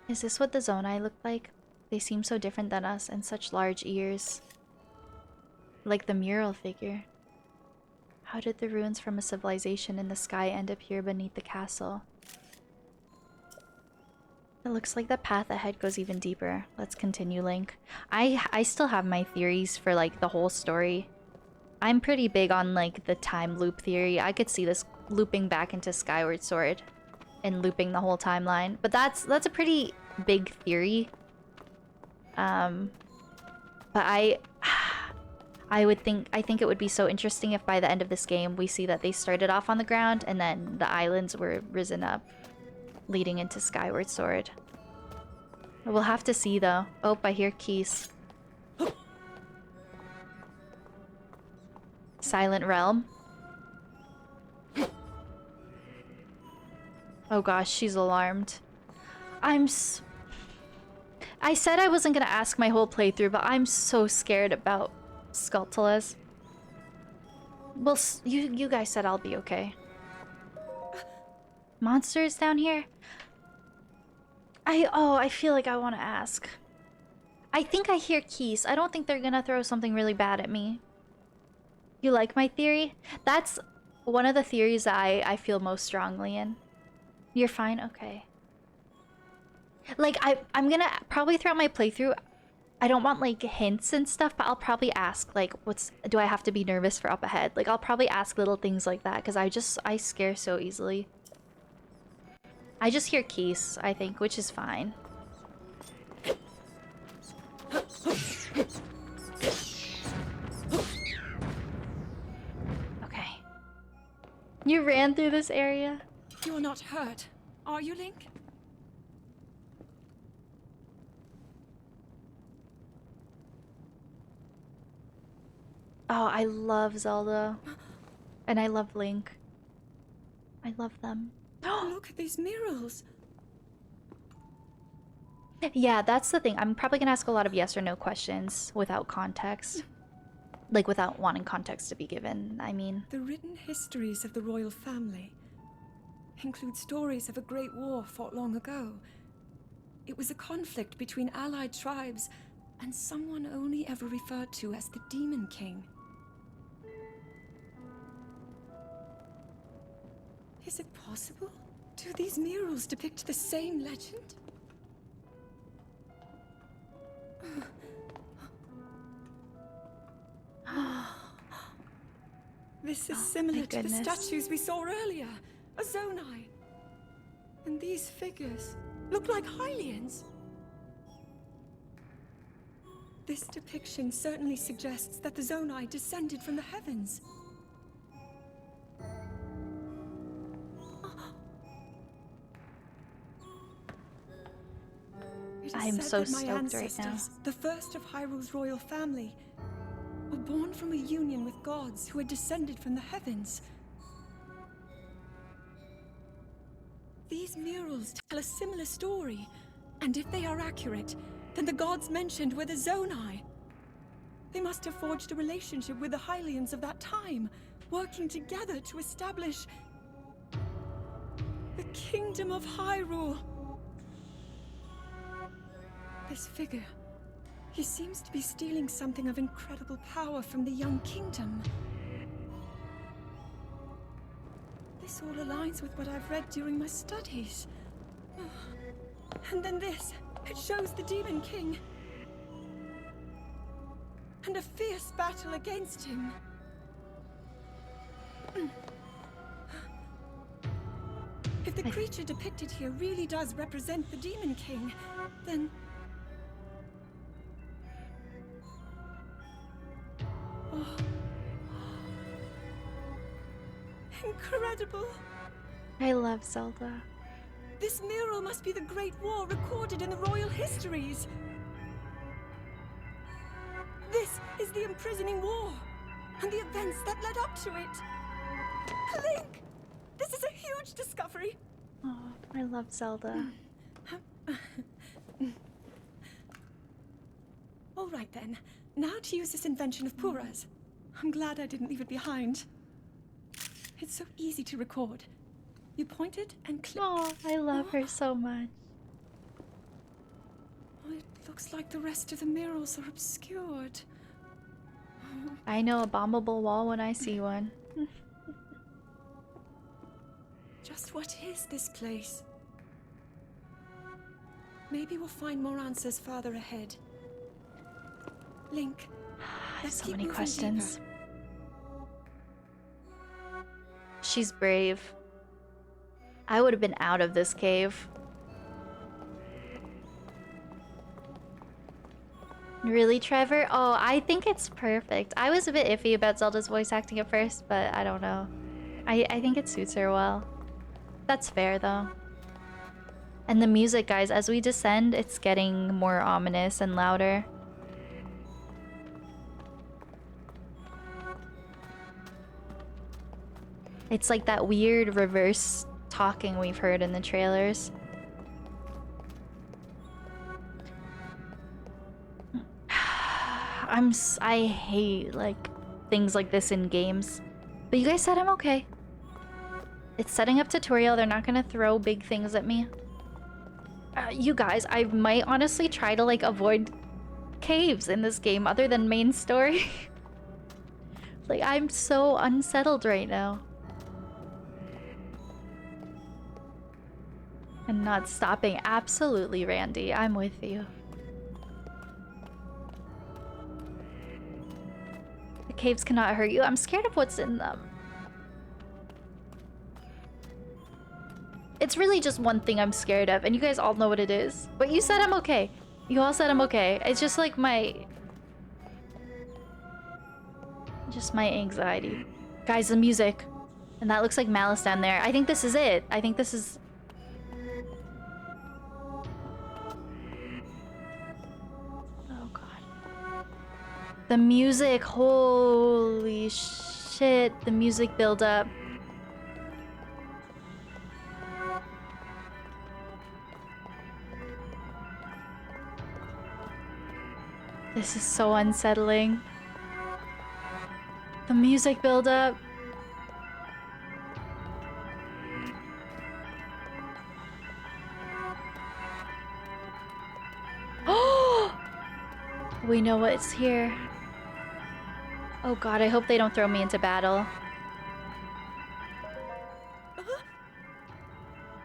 Is this what the Zonai look like? They seem so different than us and such large ears. Like the mural figure. How did the ruins from a civilization in the sky end up here beneath the castle? It looks like the path ahead goes even deeper. Let's continue, Link. I still have my theories for like the whole story. I'm pretty big on like the time loop theory. I could see this looping back into Skyward Sword and looping the whole timeline. But that's a pretty big theory. But I think it would be so interesting if by the end of this game we see that they started off on the ground and then the islands were risen up, leading into Skyward Sword. We'll have to see though. Oh, I hear keys. Silent Realm. Oh gosh, she's alarmed. I said I wasn't gonna ask my whole playthrough, but I'm so scared about Skulltulas. Well, you guys said I'll be okay. Monsters down here? I feel like I want to ask. I think I hear keys. I don't think they're gonna throw something really bad at me. You like my theory? That's one of the theories that I feel most strongly in. You're fine? Okay. Like, I'm gonna probably throughout my playthrough, I don't want like hints and stuff, but I'll probably ask like, do I have to be nervous for up ahead? Like, I'll probably ask little things like that because I scare so easily. I just hear keys, I think, which is fine. Okay. You ran through this area? You're not hurt, are you, Link? Oh, I love Zelda. And I love Link. I love them. Look at these murals. Yeah, that's the thing. I'm probably gonna ask a lot of yes or no questions without context. Like, without wanting context to be given, I mean. The written histories of the royal family include stories of a great war fought long ago. It was a conflict between allied tribes and someone only ever referred to as the Demon King. Is it possible? Do these murals depict the same legend? This is similar to the statues we saw earlier. A Zonai. And these figures look like Hylians. This depiction certainly suggests that the Zonai descended from the heavens. I'm so stoked right now. The first of Hyrule's royal family, were born from a union with gods who had descended from the heavens. These murals tell a similar story, and if they are accurate, then the gods mentioned were the Zonai. They must have forged a relationship with the Hylians of that time, working together to establish the Kingdom of Hyrule. This figure, he seems to be stealing something of incredible power from the young kingdom. This all aligns with what I've read during my studies. And then this, it shows the Demon King. And a fierce battle against him. If the creature depicted here really does represent the Demon King, then... Oh. Incredible! I love Zelda. This mural must be the Great War recorded in the royal histories. This is the imprisoning war, and the events that led up to it. Link! This is a huge discovery! Oh, I love Zelda. All right then, now to use this invention of Pura's. I'm glad I didn't leave it behind. It's so easy to record. You point it and click. Oh, I love her so much. Oh, it looks like the rest of the murals are obscured. I know a bombable wall when I see one. Just what is this place? Maybe we'll find more answers farther ahead. Link, let's So keep many moving questions. deeper. She's brave. I would have been out of this cave. Really, Trevor? Oh, I think it's perfect. I was a bit iffy about Zelda's voice acting at first, but I don't know. I think it suits her well. That's fair, though. And the music, guys, as we descend, it's getting more ominous and louder. It's like that weird reverse talking we've heard in the trailers. I hate like things like this in games. But you guys said I'm okay. It's setting up tutorial. They're not gonna throw big things at me. You guys, I might honestly try to like avoid caves in this game other than main story. Like, I'm so unsettled right now. And not stopping. Absolutely, Randy. I'm with you. The caves cannot hurt you. I'm scared of what's in them. It's really just one thing I'm scared of, and you guys all know what it is. But you said I'm okay. You all said I'm okay. It's just like just my anxiety. Guys, the music. And that looks like Malice down there. I think this is it. I think this is... Oh, God. The music. Holy shit. The music build up. This is so unsettling. The music build up. Oh! We know what's here. Oh god, I hope they don't throw me into battle.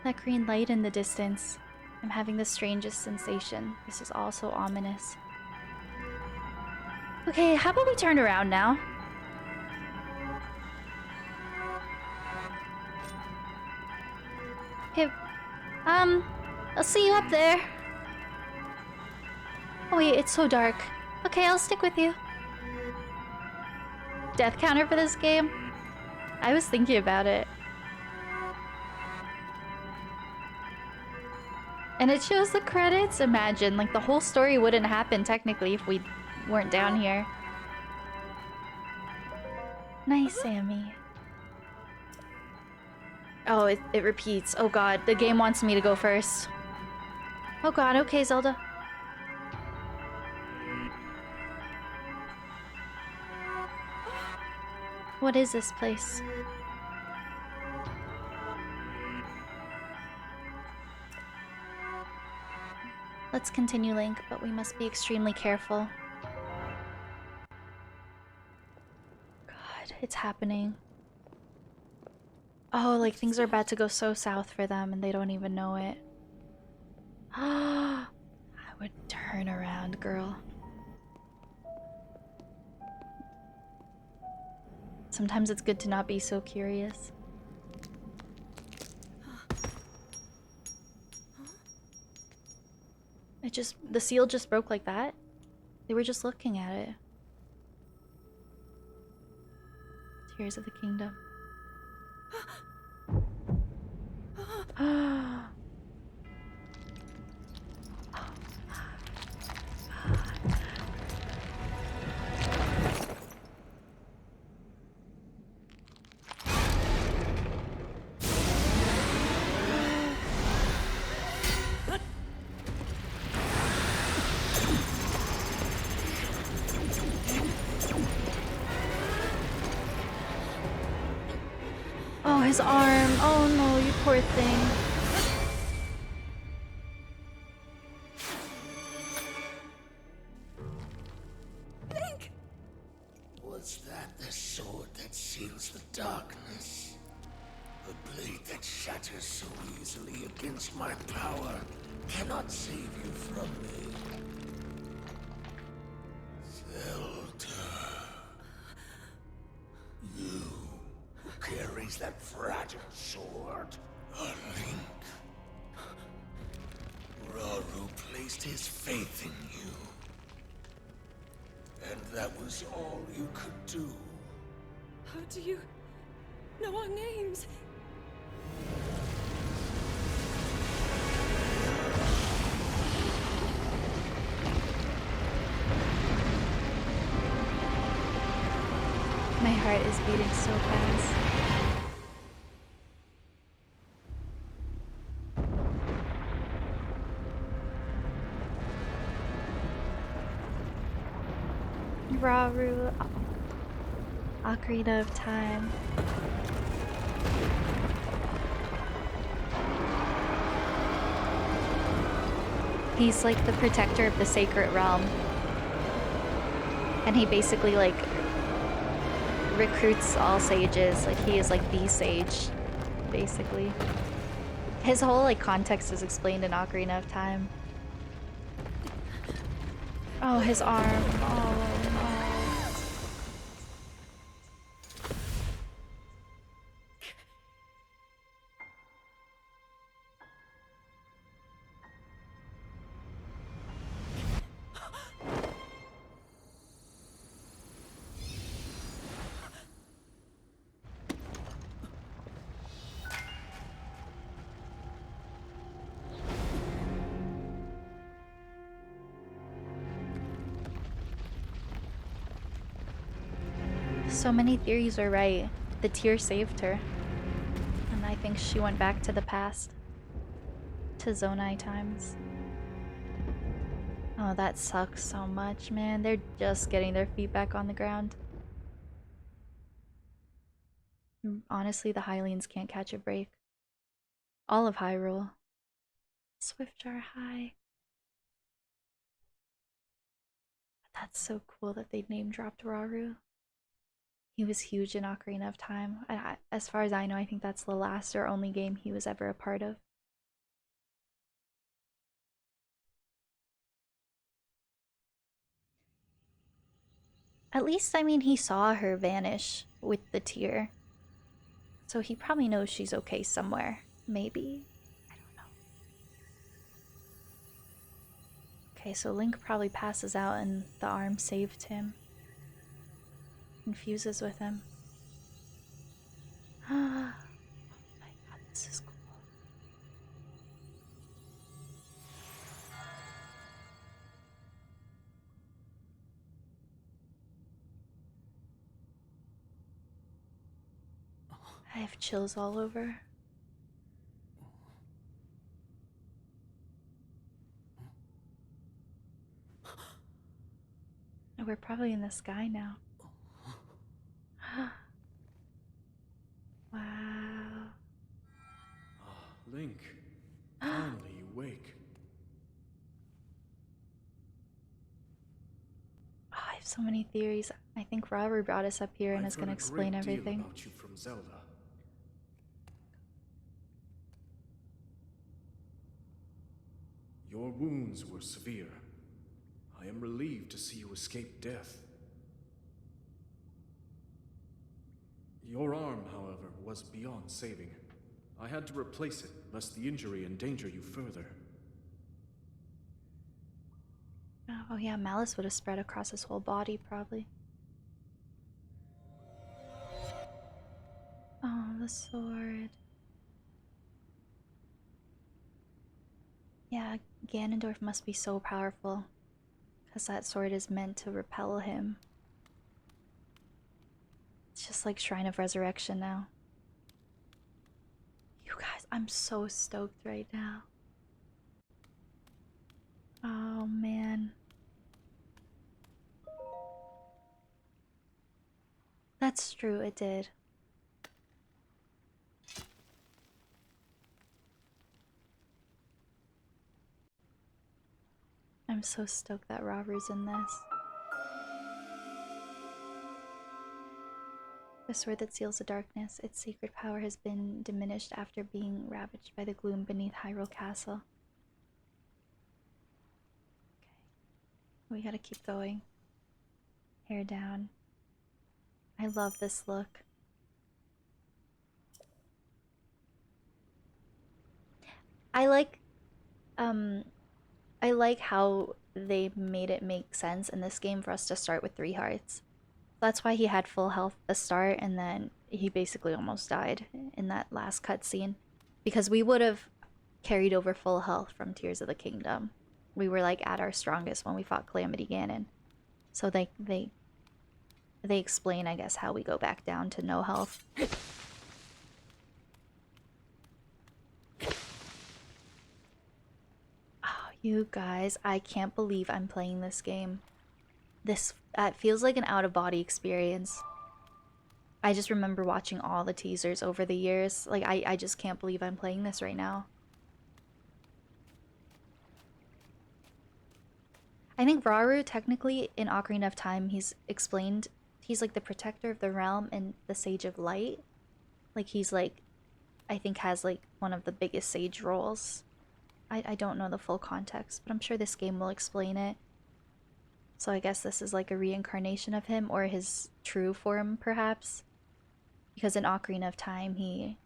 That green light in the distance. I'm having the strangest sensation. This is also ominous. Okay, how about we turn around now? Okay, I'll see you up there. Oh wait, it's so dark. Okay, I'll stick with you. Death counter for this game? I was thinking about it. And it shows the credits? Imagine, like the whole story wouldn't happen technically if we weren't down here. Nice, Sammy. Oh, it repeats. Oh god, the game wants me to go first. Oh god, okay, Zelda. What is this place? Let's continue, Link, but we must be extremely careful. God, it's happening. Oh, like things are about to go so south for them and they don't even know it. I would turn around, girl. Sometimes it's good to not be so curious. The seal just broke like that. They were just looking at it. Tears of the Kingdom. Oh, his arm. Oh no, you poor thing. Link! Was that the sword that seals the darkness? The blade that shatters so easily against my power cannot save you from me. Zelda. You who carries that fragile sword. A Link. Rauru placed his faith in you. And that was all you could do. How do you know our names? My heart is beating so fast. Rauru. Ocarina of Time. He's like the protector of the sacred realm. And he basically like recruits all sages. Like he is like the sage, basically. His whole like context is explained in Ocarina of Time. Oh, his arm. Oh no. So many theories are right. The tear saved her. And I think she went back to the past. To Zonai times. Oh, that sucks so much, man. They're just getting their feet back on the ground. Honestly, the Hylians can't catch a break. All of Hyrule. Swiftjar High. That's so cool that they name dropped Rauru. He was huge in Ocarina of Time. As far as I know, I think that's the last or only game he was ever a part of. At least, I mean, he saw her vanish with the tear. So he probably knows she's okay somewhere. Maybe? I don't know. Okay, so Link probably passes out and the arm saved him. Confuses with him. Oh my god, this is cool. I have chills all over. We're probably in the sky now. Link, finally you wake. Oh, I have so many theories. I think Robert brought us up here and is I've going to heard a explain great deal everything. about you from Zelda. Your wounds were severe. I am relieved to see you escape death. Your arm, however, was beyond saving. I had to replace it, lest the injury endanger you further. Oh yeah, malice would have spread across his whole body, probably. Oh, the sword. Yeah, Ganondorf must be so powerful. Because that sword is meant to repel him. It's just like Shrine of Resurrection now. You guys, I'm so stoked right now. Oh man. That's true, it did. I'm so stoked that Robert's in this. The sword that seals the darkness, its secret power has been diminished after being ravaged by the gloom beneath Hyrule Castle. Okay. We gotta keep going. Hair down. I love this look. I like I like how they made it make sense in this game for us to start with 3 hearts. That's why he had full health at the start, and then he basically almost died in that last cutscene. Because we would have carried over full health from Tears of the Kingdom. We were like at our strongest when we fought Calamity Ganon. So they explain, I guess, how we go back down to no health. Oh, you guys, I can't believe I'm playing this game. This feels like an out-of-body experience. I just remember watching all the teasers over the years. Like, I just can't believe I'm playing this right now. I think Rauru, technically, in Ocarina of Time, he's explained he's like the protector of the realm and the Sage of Light. Like, he's like, I think has like one of the biggest sage roles. I don't know the full context, but I'm sure this game will explain it. So I guess this is like a reincarnation of him, or his true form, perhaps. Because in Ocarina of Time, he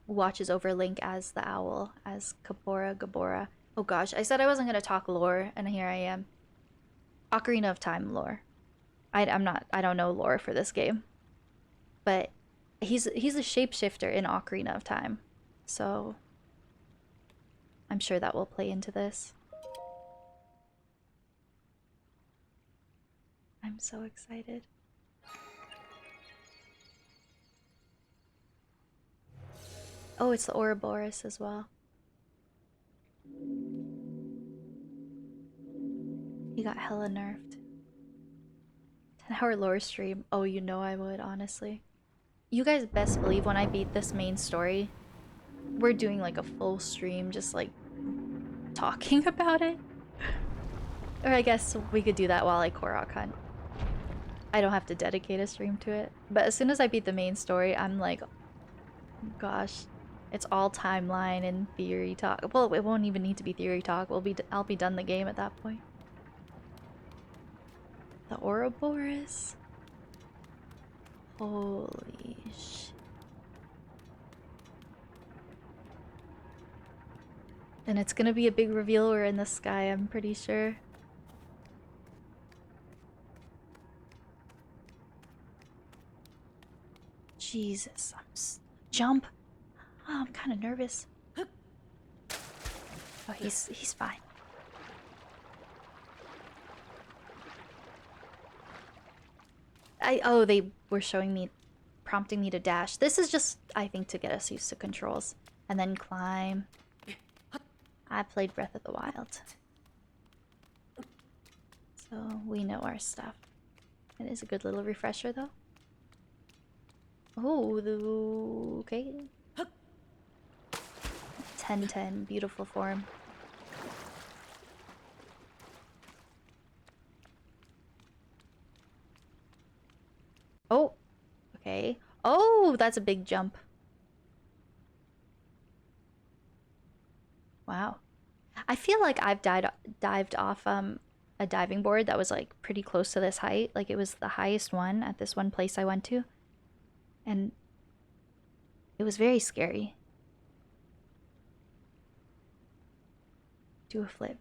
watches over Link as the owl, as Kapora Gabora. Oh gosh, I said I wasn't gonna talk lore, and here I am. Ocarina of Time lore. I don't know lore for this game. But he's a shapeshifter in Ocarina of Time. So I'm sure that will play into this. I'm so excited. Oh, it's the Ouroboros as well. He got hella nerfed. 10-hour lore stream. Oh, you know I would, honestly. You guys best believe when I beat this main story, we're doing like a full stream just like talking about it. Or I guess we could do that while I Korok hunt. I don't have to dedicate a stream to it. But as soon as I beat the main story, I'm like, gosh, it's all timeline and theory talk. Well, it won't even need to be theory talk. I'll be done the game at that point. The Ouroboros. Holy sh. And it's gonna be a big reveal. We're in the sky, I'm pretty sure. Jesus, jump. Oh, I'm kind of nervous. Oh, he's fine. They were showing me, prompting me to dash. This is just, I think, to get us used to controls. And then climb. I played Breath of the Wild. So we know our stuff. It is a good little refresher, though. Oh, okay. 10/10, beautiful form. Oh, okay. Oh, that's a big jump. Wow. I feel like I've dived off a diving board that was like pretty close to this height. Like it was the highest one at this one place I went to. And it was very scary. Do a flip.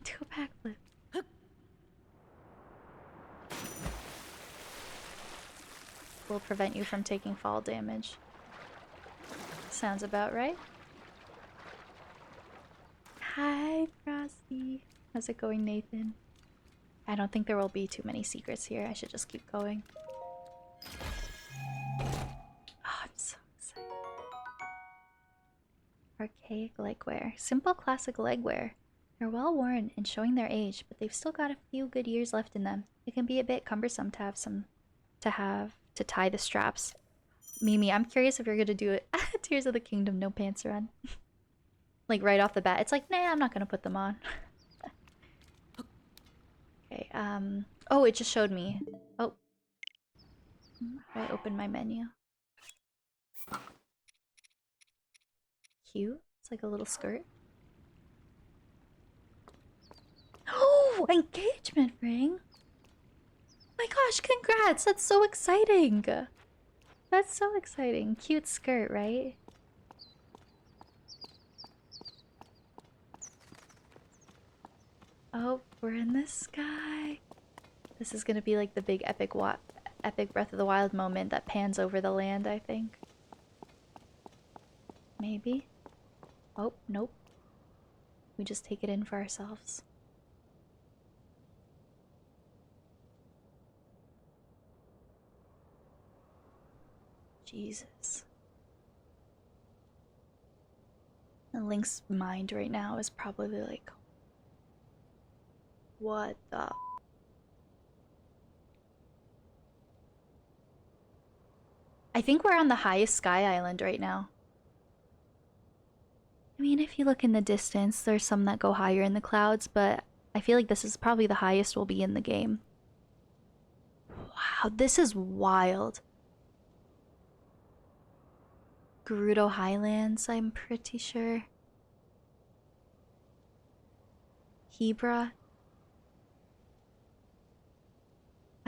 Do a backflip. Will prevent you from taking fall damage. Sounds about right. Hi, Frosty. How's it going, Nathan? I don't think there will be too many secrets here. I should just keep going. Oh, I'm so excited. Archaic legwear. Simple classic legwear. They're well worn and showing their age, but they've still got a few good years left in them. It can be a bit cumbersome to tie the straps. Mimi, I'm curious if you're gonna do it. Tears of the Kingdom, no pants run. Like right off the bat, it's like, nah, I'm not gonna put them on. Okay, oh, it just showed me. Oh. I opened my menu. Cute. It's like a little skirt. Oh, engagement ring! My gosh, congrats! That's so exciting! That's so exciting. Cute skirt, right? Oh, we're in the sky. This is gonna be like the big epic Breath of the Wild moment that pans over the land, I think. Maybe? Oh, nope. We just take it in for ourselves. Jesus. And Link's mind right now is probably like, what the? I think we're on the highest sky island right now. I mean, if you look in the distance, there's some that go higher in the clouds, but I feel like this is probably the highest we'll be in the game. Wow, this is wild. Gerudo Highlands, I'm pretty sure. Hebra.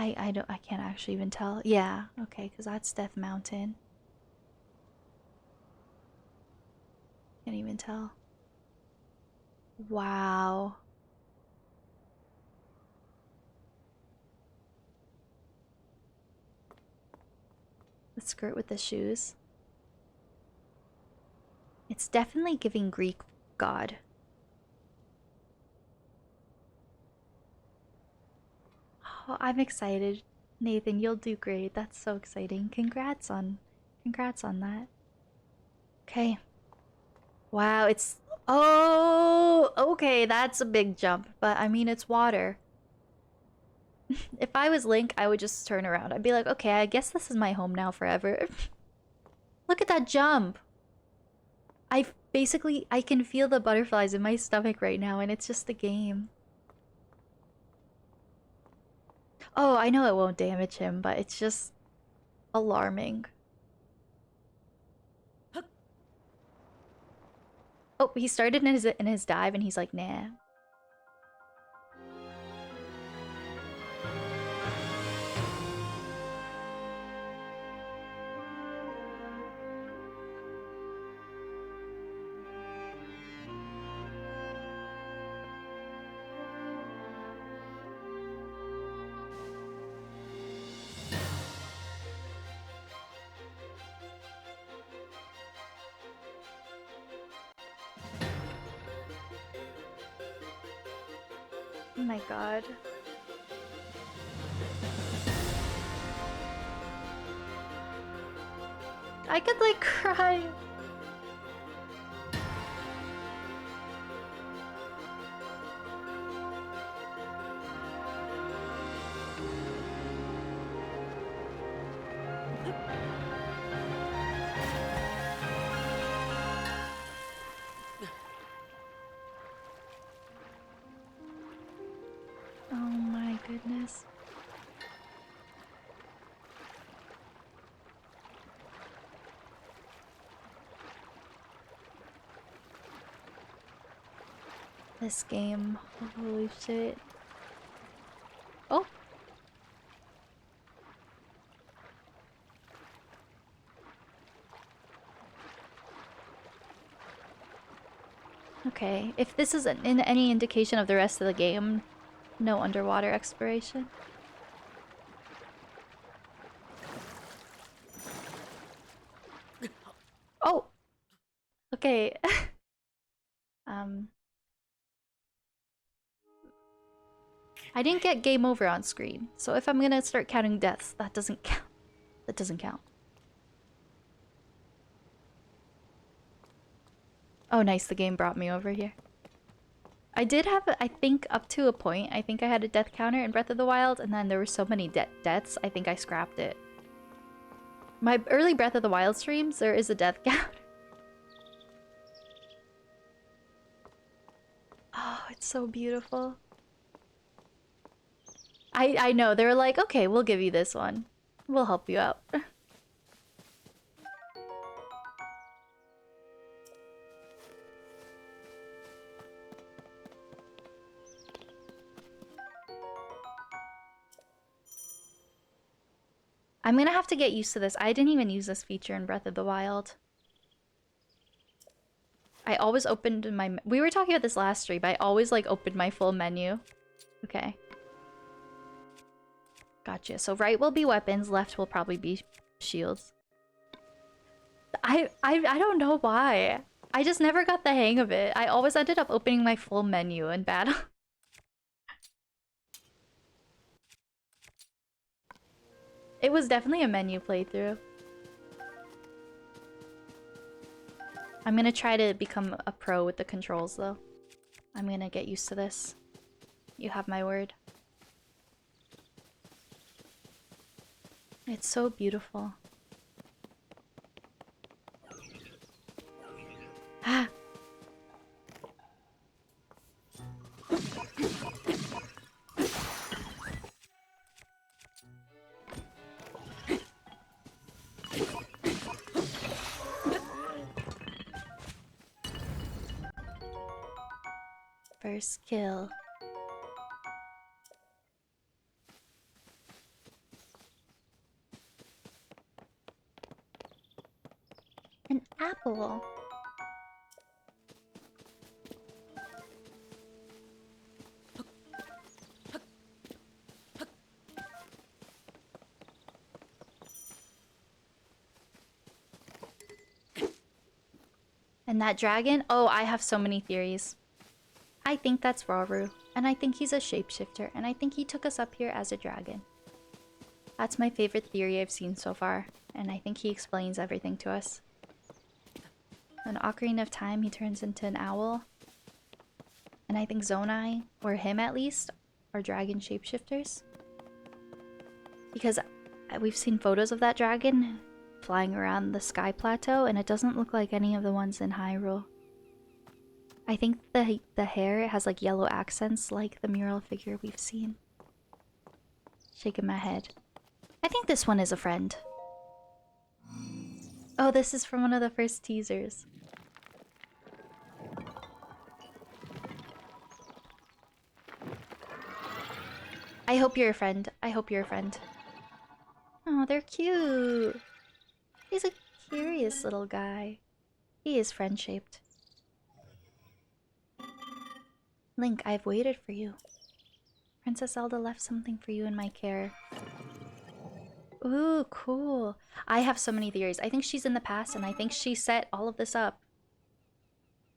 I can't actually even tell. Yeah, okay, because that's Death Mountain. Can't even tell. Wow. The skirt with the shoes. It's definitely giving Greek god. Oh, I'm excited. Nathan, you'll do great. That's so exciting. Congrats on that. Okay. Wow, it's... Oh, okay, that's a big jump. But, I mean, it's water. If I was Link, I would just turn around. I'd be like, okay, I guess this is my home now forever. Look at that jump! I can feel the butterflies in my stomach right now, and it's just a game. Oh, I know it won't damage him, but it's just alarming. Oh, he started in his dive, and he's like, nah. Oh my god. I could like cry. This game. Holy shit. Oh! Okay, if this is in any indication of the rest of the game, no underwater exploration. Oh! Okay. I didn't get game over on screen, so if I'm gonna start counting deaths, that doesn't count. That doesn't count. Oh nice, the game brought me over here. I did have, I think, up to a point, I think I had a death counter in Breath of the Wild, and then there were so many deaths, I think I scrapped it. My early Breath of the Wild streams, there is a death counter. Oh, it's so beautiful. I know, they were like, okay, we'll give you this one. We'll help you out. I'm gonna have to get used to this. I didn't even use this feature in Breath of the Wild. I always opened my... We were talking about this last stream, but I always, like, opened my full menu. Okay. Gotcha. So right will be weapons, left will probably be shields. I don't know why. I just never got the hang of it. I always ended up opening my full menu in battle. It was definitely a menu playthrough. I'm gonna try to become a pro with the controls, though. I'm gonna get used to this. You have my word. It's so beautiful. Ah! First kill. An apple. And that dragon? Oh, I have so many theories. I think that's Rauru, and I think he's a shapeshifter, and I think he took us up here as a dragon. That's my favorite theory I've seen so far, and I think he explains everything to us. An Ocarina of Time, he turns into an owl. And I think Zonai, or him at least, are dragon shapeshifters. Because we've seen photos of that dragon flying around the Sky Plateau, and it doesn't look like any of the ones in Hyrule. I think the hair has like yellow accents like the mural figure we've seen. Shaking my head. I think this one is a friend. Oh, this is from one of the first teasers. I hope you're a friend. I hope you're a friend. Oh, they're cute. He's a curious little guy. He is friend-shaped. Link, I've waited for you. Princess Zelda left something for you in my care. Ooh, cool. I have so many theories. I think she's in the past, and I think she set all of this up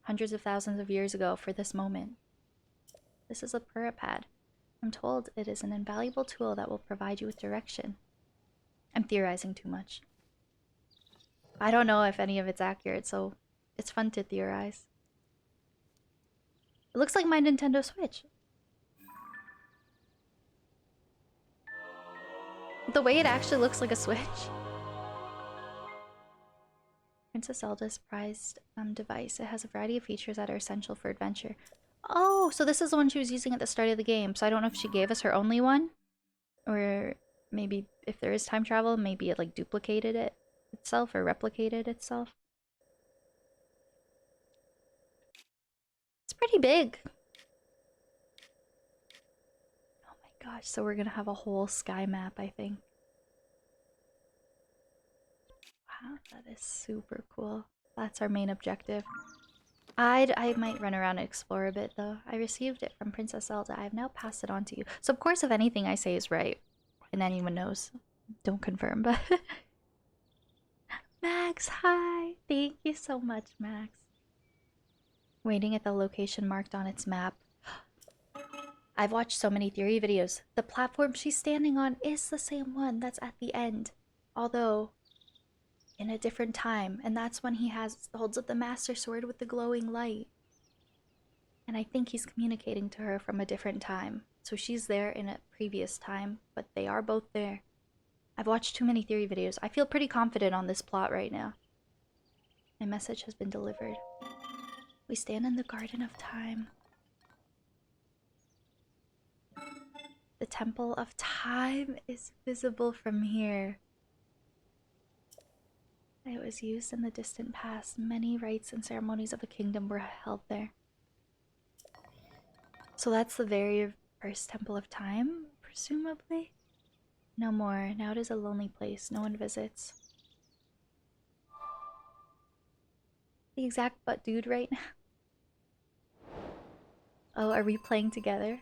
hundreds of thousands of years ago for this moment. This is a Purapad. I'm told it is an invaluable tool that will provide you with direction. I'm theorizing too much. I don't know if any of it's accurate, so it's fun to theorize. It looks like my Nintendo Switch. The way it actually looks like a Switch. Princess Zelda's prized device. It has a variety of features that are essential for adventure. Oh, so this is the one she was using at the start of the game. So I don't know if she gave us her only one. Or maybe if there is time travel, maybe it like duplicated it itself or replicated itself. It's pretty big. gosh, so we're gonna have a whole sky map, I think. Wow, that is super cool. That's our main objective. I might run around and explore a bit, though. I received it from Princess Zelda. I have now passed it on to you. So, of course, if anything I say is right, and anyone knows, don't confirm, but... Max, hi! Thank you so much, Max. Waiting at the location marked on its map. I've watched so many theory videos. The platform she's standing on is the same one that's at the end. Although, in a different time. And that's when he holds up the Master Sword with the glowing light. And I think he's communicating to her from a different time. So she's there in a previous time, but they are both there. I've watched too many theory videos. I feel pretty confident on this plot right now. My message has been delivered. We stand in the Garden of Time. The Temple of Time is visible from here. It was used in the distant past. Many rites and ceremonies of the kingdom were held there. So that's the very first Temple of Time, presumably? No more. Now it is a lonely place. No one visits. The exact butt dude right now. Oh, are we playing together?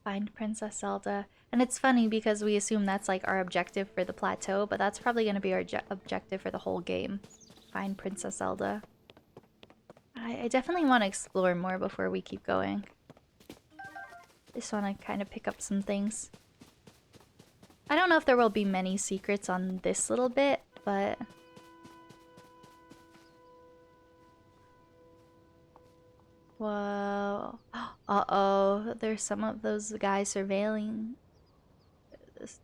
Find Princess Zelda. And it's funny because we assume that's like our objective for the plateau, but that's probably going to be our objective for the whole game. Find Princess Zelda. I definitely want to explore more before we keep going. Just want to kind of pick up some things. I don't know if there will be many secrets on this little bit, but... Whoa. Uh-oh. There's some of those guys surveilling.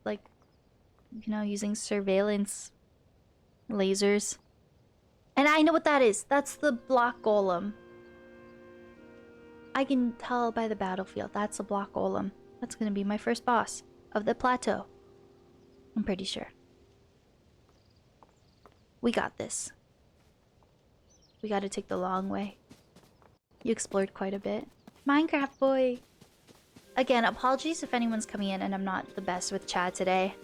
Like, you know, using surveillance lasers. And I know what that is. That's the block golem. I can tell by the battlefield. That's a block golem. That's gonna be my first boss of the plateau. I'm pretty sure. We got this. We gotta take the long way. You explored quite a bit. Minecraft boy! Again, apologies if anyone's coming in and I'm not the best with chat today.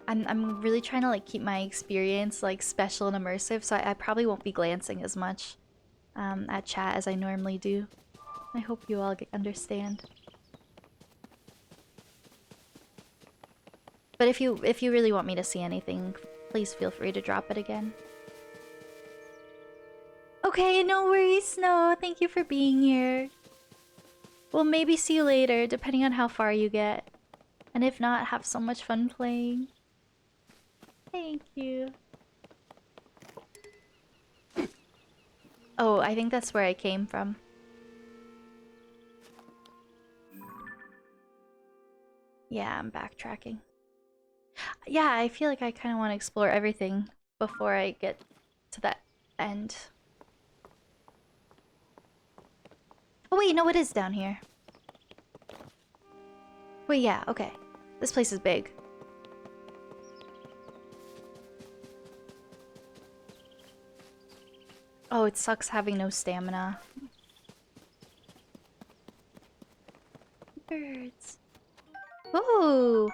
I'm really trying to like keep my experience like special and immersive, so I probably won't be glancing as much at chat as I normally do. I hope you all understand. But if you really want me to see anything, please feel free to drop it again. Okay, no worries, Snow. Thank you for being here. We'll maybe see you later, depending on how far you get. And if not, have so much fun playing. Thank you. Oh, I think that's where I came from. Yeah, I'm backtracking. Yeah, I feel like I kind of want to explore everything before I get to that end. Oh wait, no, it is down here. Wait, yeah, okay. This place is big. Oh, it sucks having no stamina. Birds. Ooh!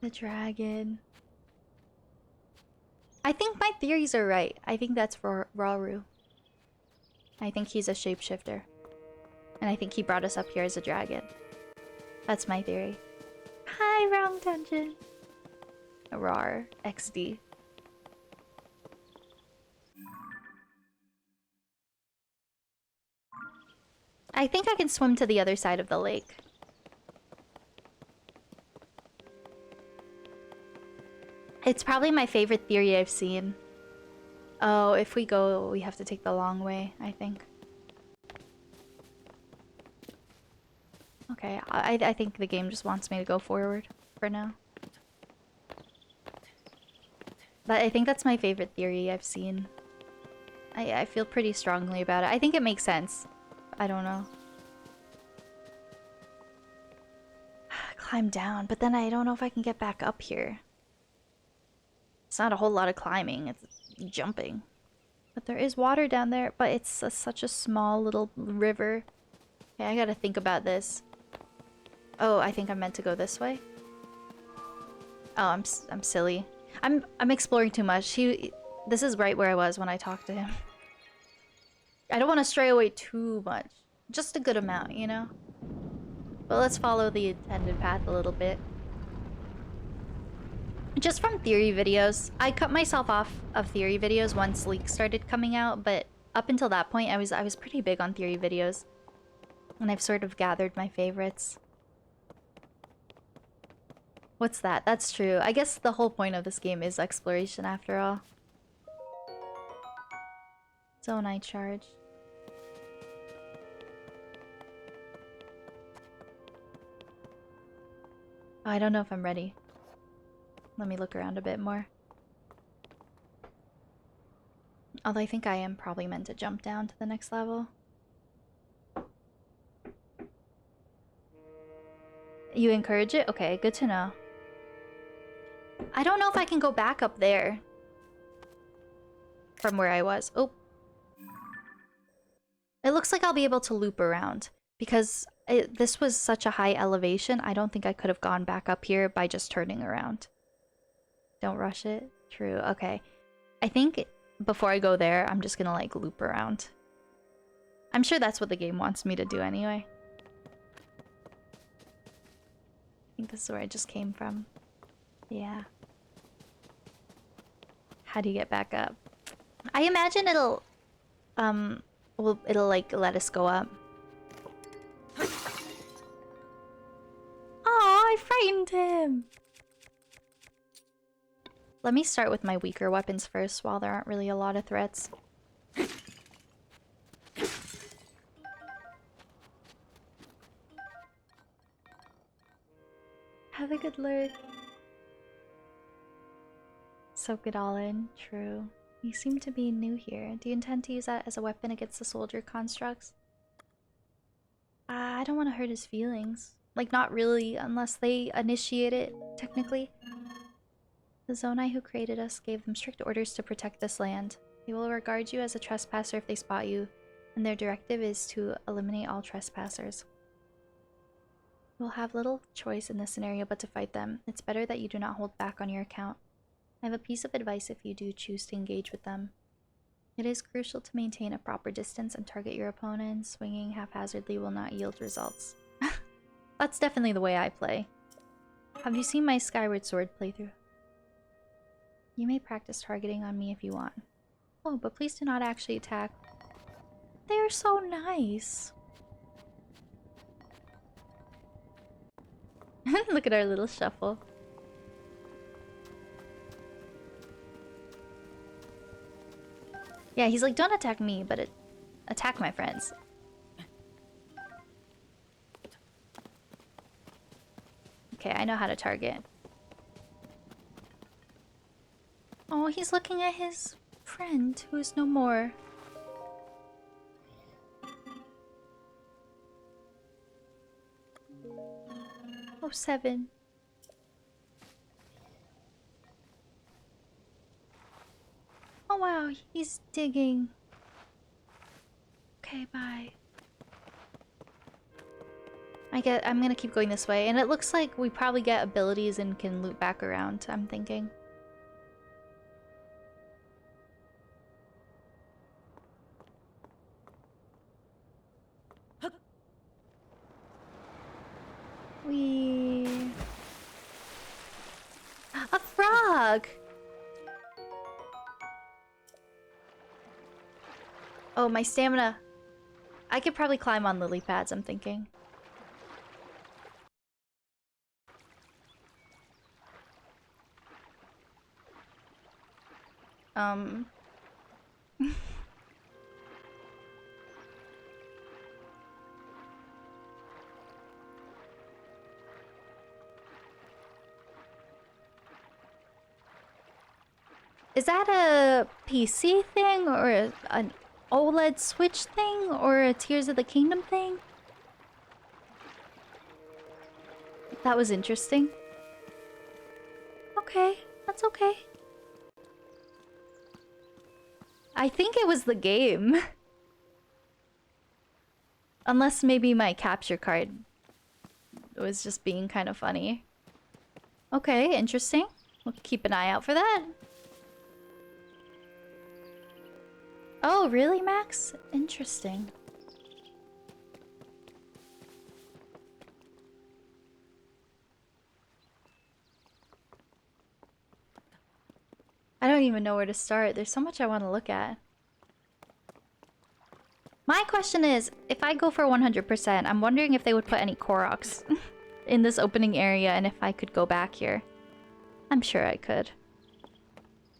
The dragon. I think my theories are right. I think that's for Rauru. I think he's a shapeshifter. And I think he brought us up here as a dragon. That's my theory. Hi, wrong dungeon. Rar. XD. I think I can swim to the other side of the lake. It's probably my favorite theory I've seen. Oh, if we go, we have to take the long way, I think. Okay, I think the game just wants me to go forward for now. But I think that's my favorite theory I've seen. I feel pretty strongly about it. I think it makes sense. I don't know. climb down, but then I don't know if I can get back up here. It's not a whole lot of climbing, it's jumping. But there is water down there, but it's such a small little river. Okay, I gotta think about this. Oh, I think I'm meant to go this way. Oh, I'm silly. I'm exploring too much. This is right where I was when I talked to him. I don't want to stray away too much. Just a good amount, you know? But let's follow the intended path a little bit. Just from theory videos. I cut myself off of theory videos once leaks started coming out, but up until that point I was pretty big on theory videos. And I've sort of gathered my favorites. What's that? That's true. I guess the whole point of this game is exploration after all. Zonai charge. Oh, I don't know if I'm ready. Let me look around a bit more. Although I think I am probably meant to jump down to the next level. You encourage it? Okay, good to know. I don't know if I can go back up there. From where I was. Oh. It looks like I'll be able to loop around. Because this was such a high elevation, I don't think I could have gone back up here by just turning around. Don't rush it. True. Okay. I think before I go there, I'm just gonna like loop around. I'm sure that's what the game wants me to do anyway. I think this is where I just came from. Yeah. How do you get back up? I imagine it'll like let us go up. Oh, I frightened him. Let me start with my weaker weapons first while there aren't really a lot of threats. Have a good lurk. Soak it all in. True. You seem to be new here. Do you intend to use that as a weapon against the soldier constructs? I don't want to hurt his feelings. Like, not really, unless they initiate it, technically. The Zonai who created us gave them strict orders to protect this land. They will regard you as a trespasser if they spot you, and their directive is to eliminate all trespassers. You will have little choice in this scenario but to fight them. It's better that you do not hold back on your account. I have a piece of advice if you do choose to engage with them. It is crucial to maintain a proper distance and target your opponent. Swinging haphazardly will not yield results. That's definitely the way I play. Have you seen my Skyward Sword playthrough? You may practice targeting on me if you want. Oh, but please do not actually attack. They are so nice. Look at our little shuffle. Yeah, he's like, don't attack me, but attack my friends. Okay, I know how to target. Oh, he's looking at his friend who is no more. Oh, 7. Oh wow, he's digging. Okay, bye. I'm gonna keep going this way, and it looks like we probably get abilities and can loop back around, I'm thinking. A frog! Oh, my stamina. I could probably climb on lily pads, I'm thinking. Is that a PC thing or an OLED Switch thing or a Tears of the Kingdom thing? That was interesting. Okay, that's okay. I think it was the game. Unless maybe my capture card was just being kind of funny. Okay, interesting. We'll keep an eye out for that. Oh, really, Max? Interesting. I don't even know where to start. There's so much I want to look at. My question is, if I go for 100%, I'm wondering if they would put any Koroks in this opening area and if I could go back here. I'm sure I could.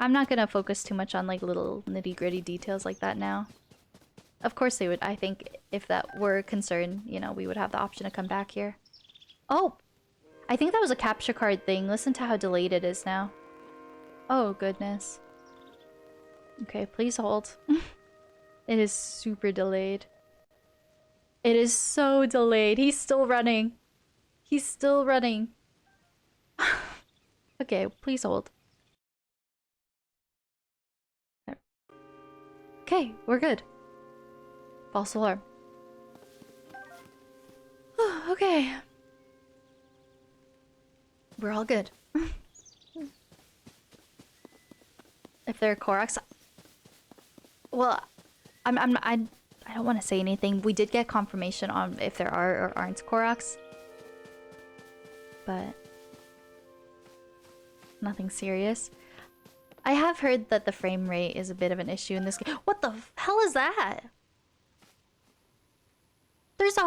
I'm not gonna focus too much on like little nitty-gritty details like that now. Of course they would. I think if that were a concern, you know, we would have the option to come back here. Oh! I think that was a capture card thing. Listen to how delayed it is now. Oh, goodness. Okay, please hold. It is super delayed. It is so delayed. He's still running. He's still running. Okay, please hold. Okay, we're good. False alarm. Okay. We're all good. If there are Koroks... Well, I don't want to say anything. We did get confirmation on if there are or aren't Koroks. But... nothing serious. I have heard that the frame rate is a bit of an issue in this game. What the hell is that? There's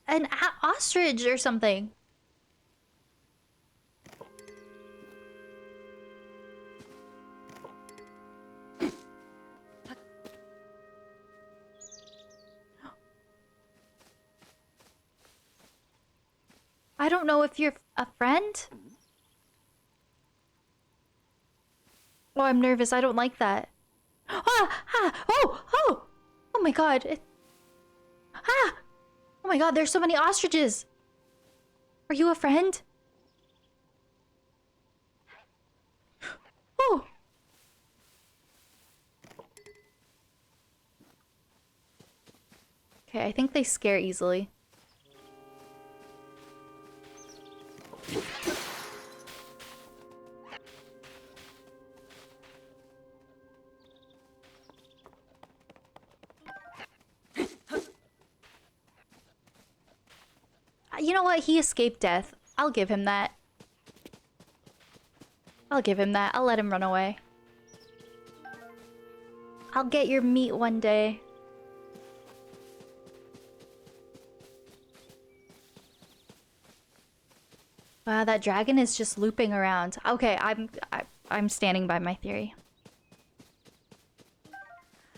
an ostrich or something. I don't know if you're a friend. Oh, I'm nervous. I don't like that. Ah! Ah! Oh! Oh! Oh my god. Ah! Oh my god, there's so many ostriches! Are you a friend? Oh! Okay, I think they scare easily. You know what? He escaped death. I'll give him that. I'll give him that. I'll let him run away. I'll get your meat one day. Wow, that dragon is just looping around. Okay, I'm standing by my theory.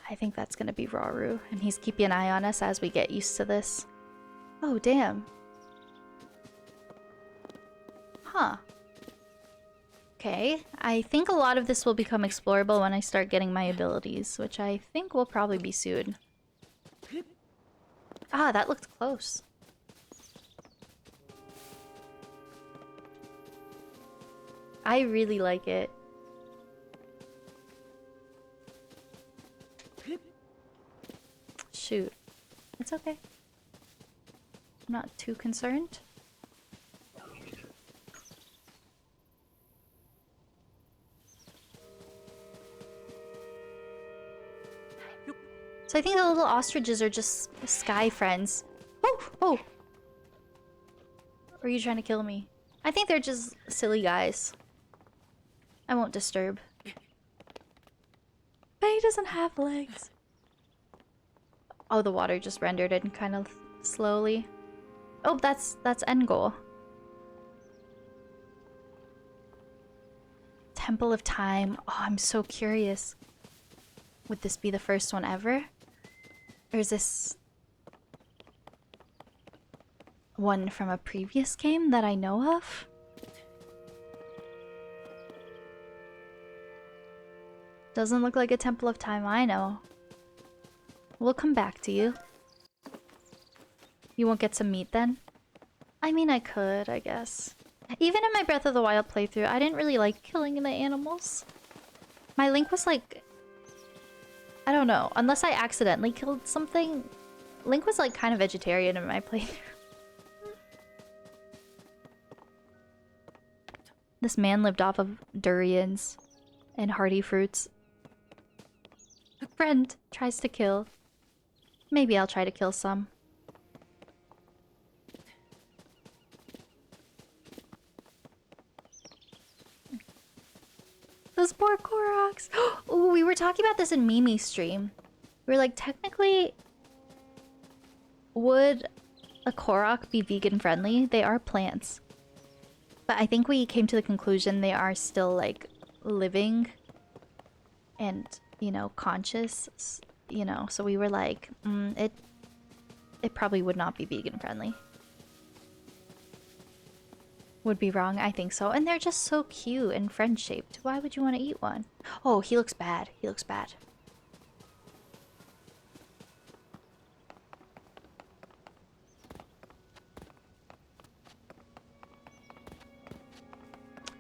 I think that's gonna be Rauru, and he's keeping an eye on us as we get used to this. Oh, damn. Huh. Okay, I think a lot of this will become explorable when I start getting my abilities, which I think will probably be soon. Ah, that looked close. I really like it. Shoot. It's okay. I'm not too concerned. So I think the little ostriches are just sky friends. Oh! Oh! Or are you trying to kill me? I think they're just silly guys. I won't disturb. But he doesn't have legs. Oh, the water just rendered in kind of slowly. Oh, that's end goal. Temple of Time. Oh, I'm so curious. Would this be the first one ever? Or is this one from a previous game that I know of? Doesn't look like a Temple of Time I know. We'll come back to you. You won't get some meat then? I mean, I could, I guess. Even in my Breath of the Wild playthrough, I didn't really like killing the animals. My Link was like... I don't know. Unless I accidentally killed something, Link was like kind of vegetarian in my playthrough. This man lived off of durians and hardy fruits. A friend tries to kill. Maybe I'll try to kill some. Those poor Koroks. Ooh, we were talking about this in Mimi's stream. We were like, technically, would a Korok be vegan friendly? They are plants. But I think we came to the conclusion they are still like living and, you know, conscious, you know, so we were like, it probably would not be vegan friendly. Would be wrong, I think so. And they're just so cute and friend-shaped. Why would you want to eat one? Oh, he looks bad. He looks bad.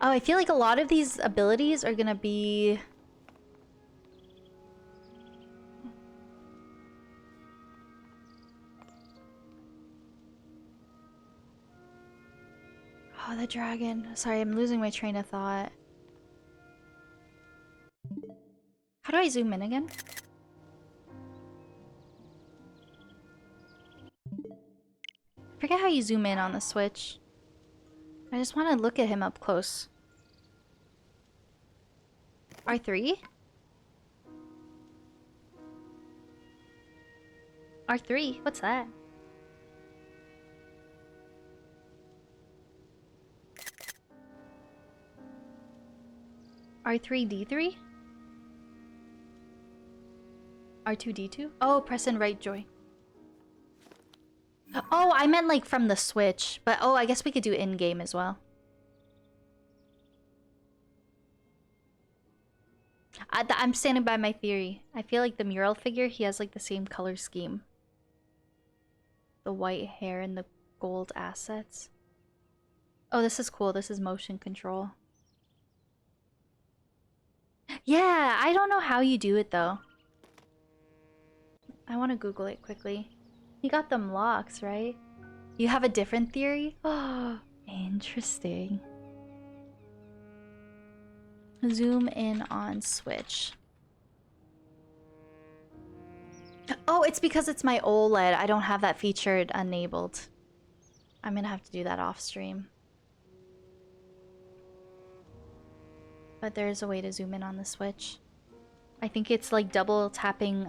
Oh, I feel like a lot of these abilities are gonna be... Oh, the dragon. Sorry, I'm losing my train of thought. How do I zoom in again? Forget how you zoom in on the Switch. I just want to look at him up close. R3? R3? What's that? R3D3? R2D2? Oh, press and right joy. Oh, I meant like from the Switch. But oh, I guess we could do in-game as well. I'm standing by my theory. I feel like the mural figure, he has like the same color scheme. The white hair and the gold assets. Oh, this is cool. This is motion control. Yeah, I don't know how you do it though. I want to Google it quickly. You got them locks, right? You have a different theory? Oh, interesting. Zoom in on Switch. Oh, it's because it's my OLED. I don't have that feature enabled. I'm gonna have to do that off stream. But there is a way to zoom in on the Switch. I think it's like double tapping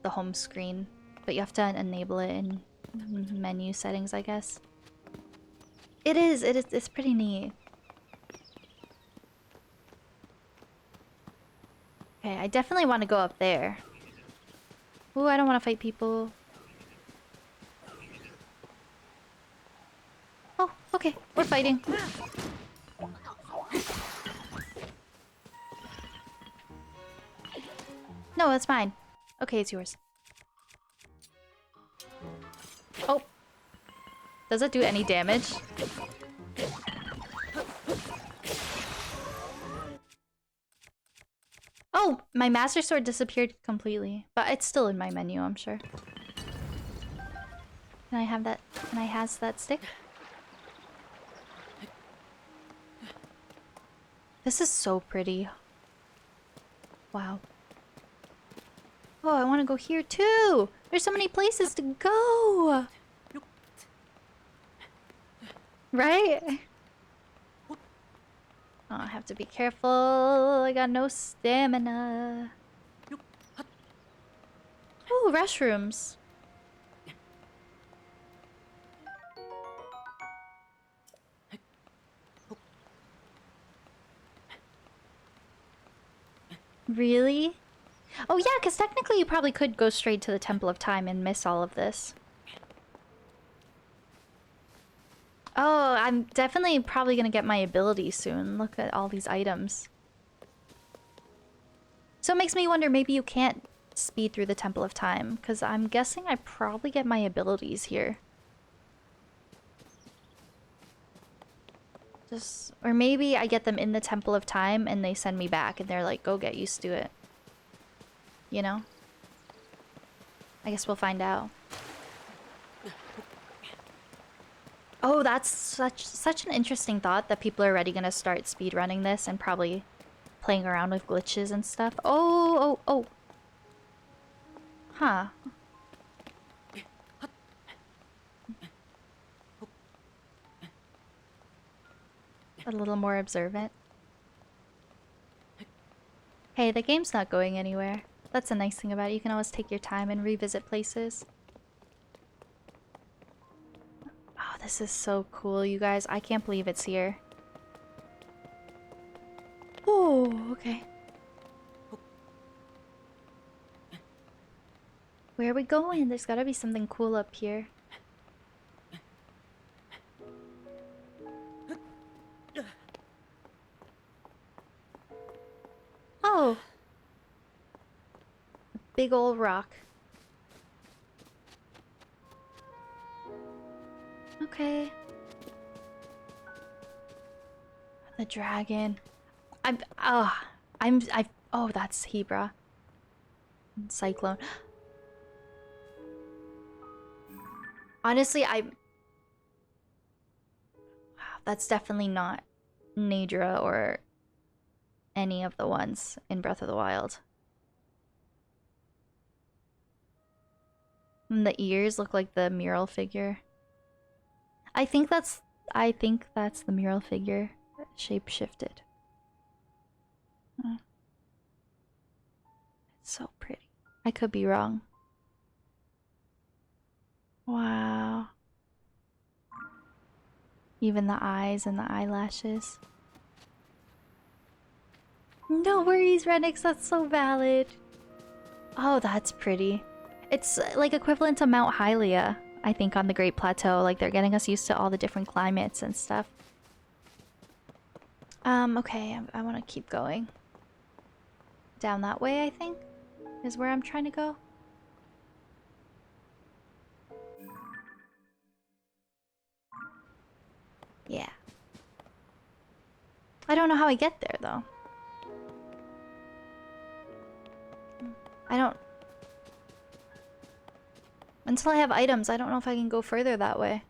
the home screen. But you have to enable it in menu settings, I guess. It's pretty neat. Okay, I definitely want to go up there. Ooh, I don't want to fight people. Oh, okay, we're fighting. No, it's mine. Okay, it's yours. Oh. Does it do any damage? Oh, my Master Sword disappeared completely. But it's still in my menu, I'm sure. Can I have that? Can I has that stick? This is so pretty. Wow. Oh, I want to go here too! There's so many places to go! Right? Oh, I have to be careful. I got no stamina. Ooh, restrooms. Really? Oh yeah, because technically you probably could go straight to the Temple of Time and miss all of this. Oh, I'm definitely probably gonna get my ability soon. Look at all these items. So it makes me wonder, maybe you can't speed through the Temple of Time, because I'm guessing I probably get my abilities here. Just, or maybe I get them in the Temple of Time and they send me back and they're like, go get used to it. You know? I guess we'll find out. Oh, that's such an interesting thought that people are already gonna start speedrunning this and probably playing around with glitches and stuff. Oh. Huh. A little more observant. Hey, the game's not going anywhere. That's a nice thing about it. You can always take your time and revisit places. Oh, this is so cool, you guys. I can't believe it's here. Oh, okay. Where are we going? There's gotta be something cool up here. Oh! A big old rock. Okay. The dragon. Oh, that's Hebra. And Cyclone. Honestly, wow, that's definitely not Nadra or any of the ones in Breath of the Wild. And the ears look like the mural figure. I think that's the mural figure shape shifted. It's so pretty. I could be wrong. Wow. Even the eyes and the eyelashes. No worries, Renix, that's so valid. Oh, that's pretty. It's like equivalent to Mount Hylia, I think, on the Great Plateau. Like, they're getting us used to all the different climates and stuff. Okay, I want to keep going. Down that way, I think, is where I'm trying to go. Yeah. I don't know how I get there, though. I don't... Until I have items, I don't know if I can go further that way.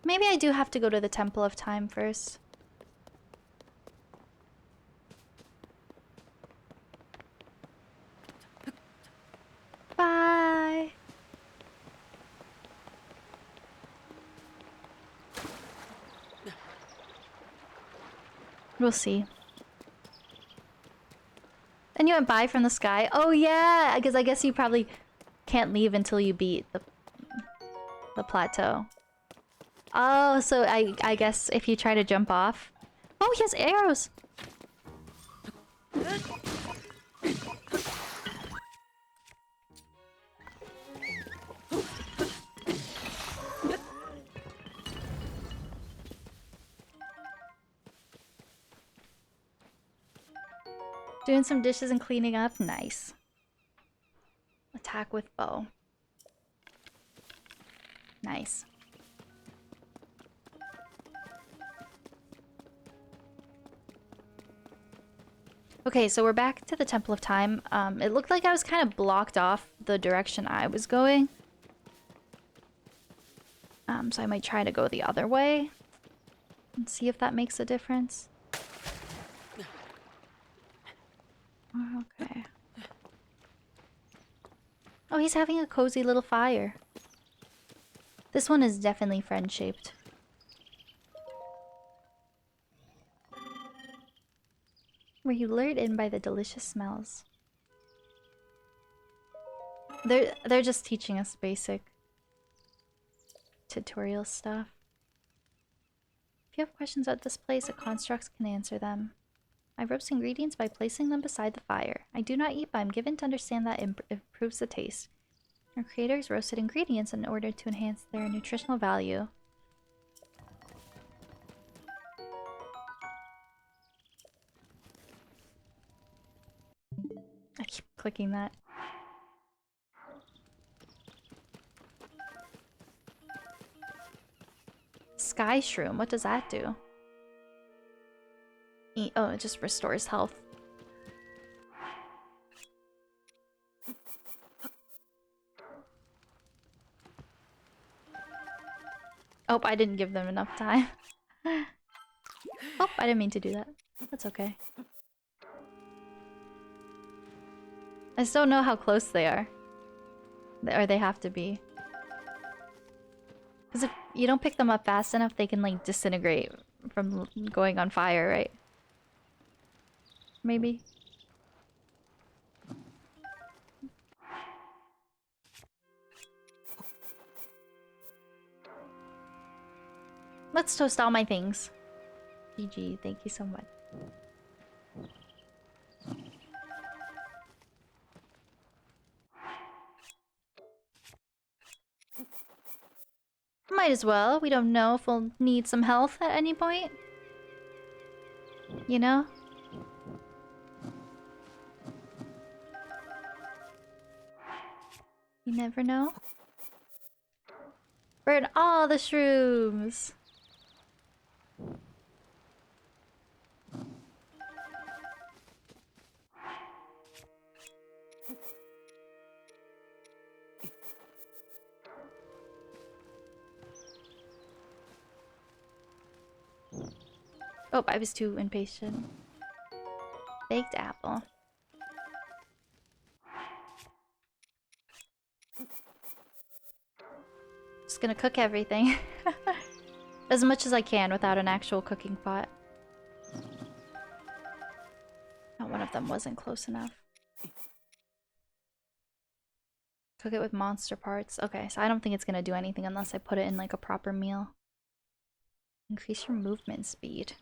Maybe I do have to go to the Temple of Time first. Bye! We'll see. And you went by from the sky? Oh yeah! Because I guess you probably can't leave until you beat the plateau. Oh, so I guess if you try to jump off... Oh, he has arrows! Doing some dishes and cleaning up? Nice. Attack with bow. Nice. Okay, so we're back to the Temple of Time. It looked like I was kind of blocked off the direction I was going. So I might try to go the other way and see if that makes a difference. Okay. Oh, he's having a cozy little fire. This one is definitely friend-shaped. Were you lured in by the delicious smells? They're just teaching us basic tutorial stuff. If you have questions about this place, a construct can answer them. I roast ingredients by placing them beside the fire. I do not eat, but I'm given to understand that it improves the taste. Our creators roasted ingredients in order to enhance their nutritional value. I keep clicking that. Sky Shroom, what does that do? Oh, it just restores health. Oh, I didn't give them enough time. Oh, I didn't mean to do that. That's okay. I just don't know how close they are. Or they have to be. Because if you don't pick them up fast enough, they can like disintegrate from going on fire, right? Maybe? Let's toast all my things. GG, thank you so much. Might as well. We don't know if we'll need some health at any point. You know? You never know. Burn all the shrooms! Oh, I was too impatient. Baked apple. Just gonna cook everything. As much as I can without an actual cooking pot. Not one of them wasn't close enough. Cook it with monster parts. Okay, so I don't think it's gonna do anything unless I put it in like a proper meal. Increase your movement speed.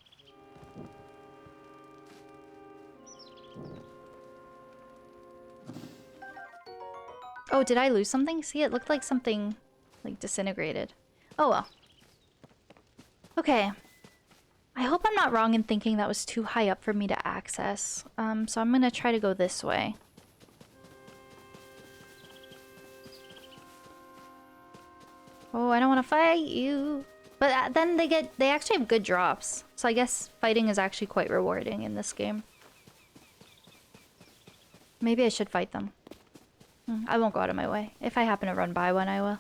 Oh, did I lose something? See, it looked like something like disintegrated. Oh well. Okay. I hope I'm not wrong in thinking that was too high up for me to access. So I'm gonna try to go this way. Oh, I don't want to fight you. But then they actually have good drops. So I guess fighting is actually quite rewarding in this game. Maybe I should fight them. I won't go out of my way. If I happen to run by one, I will.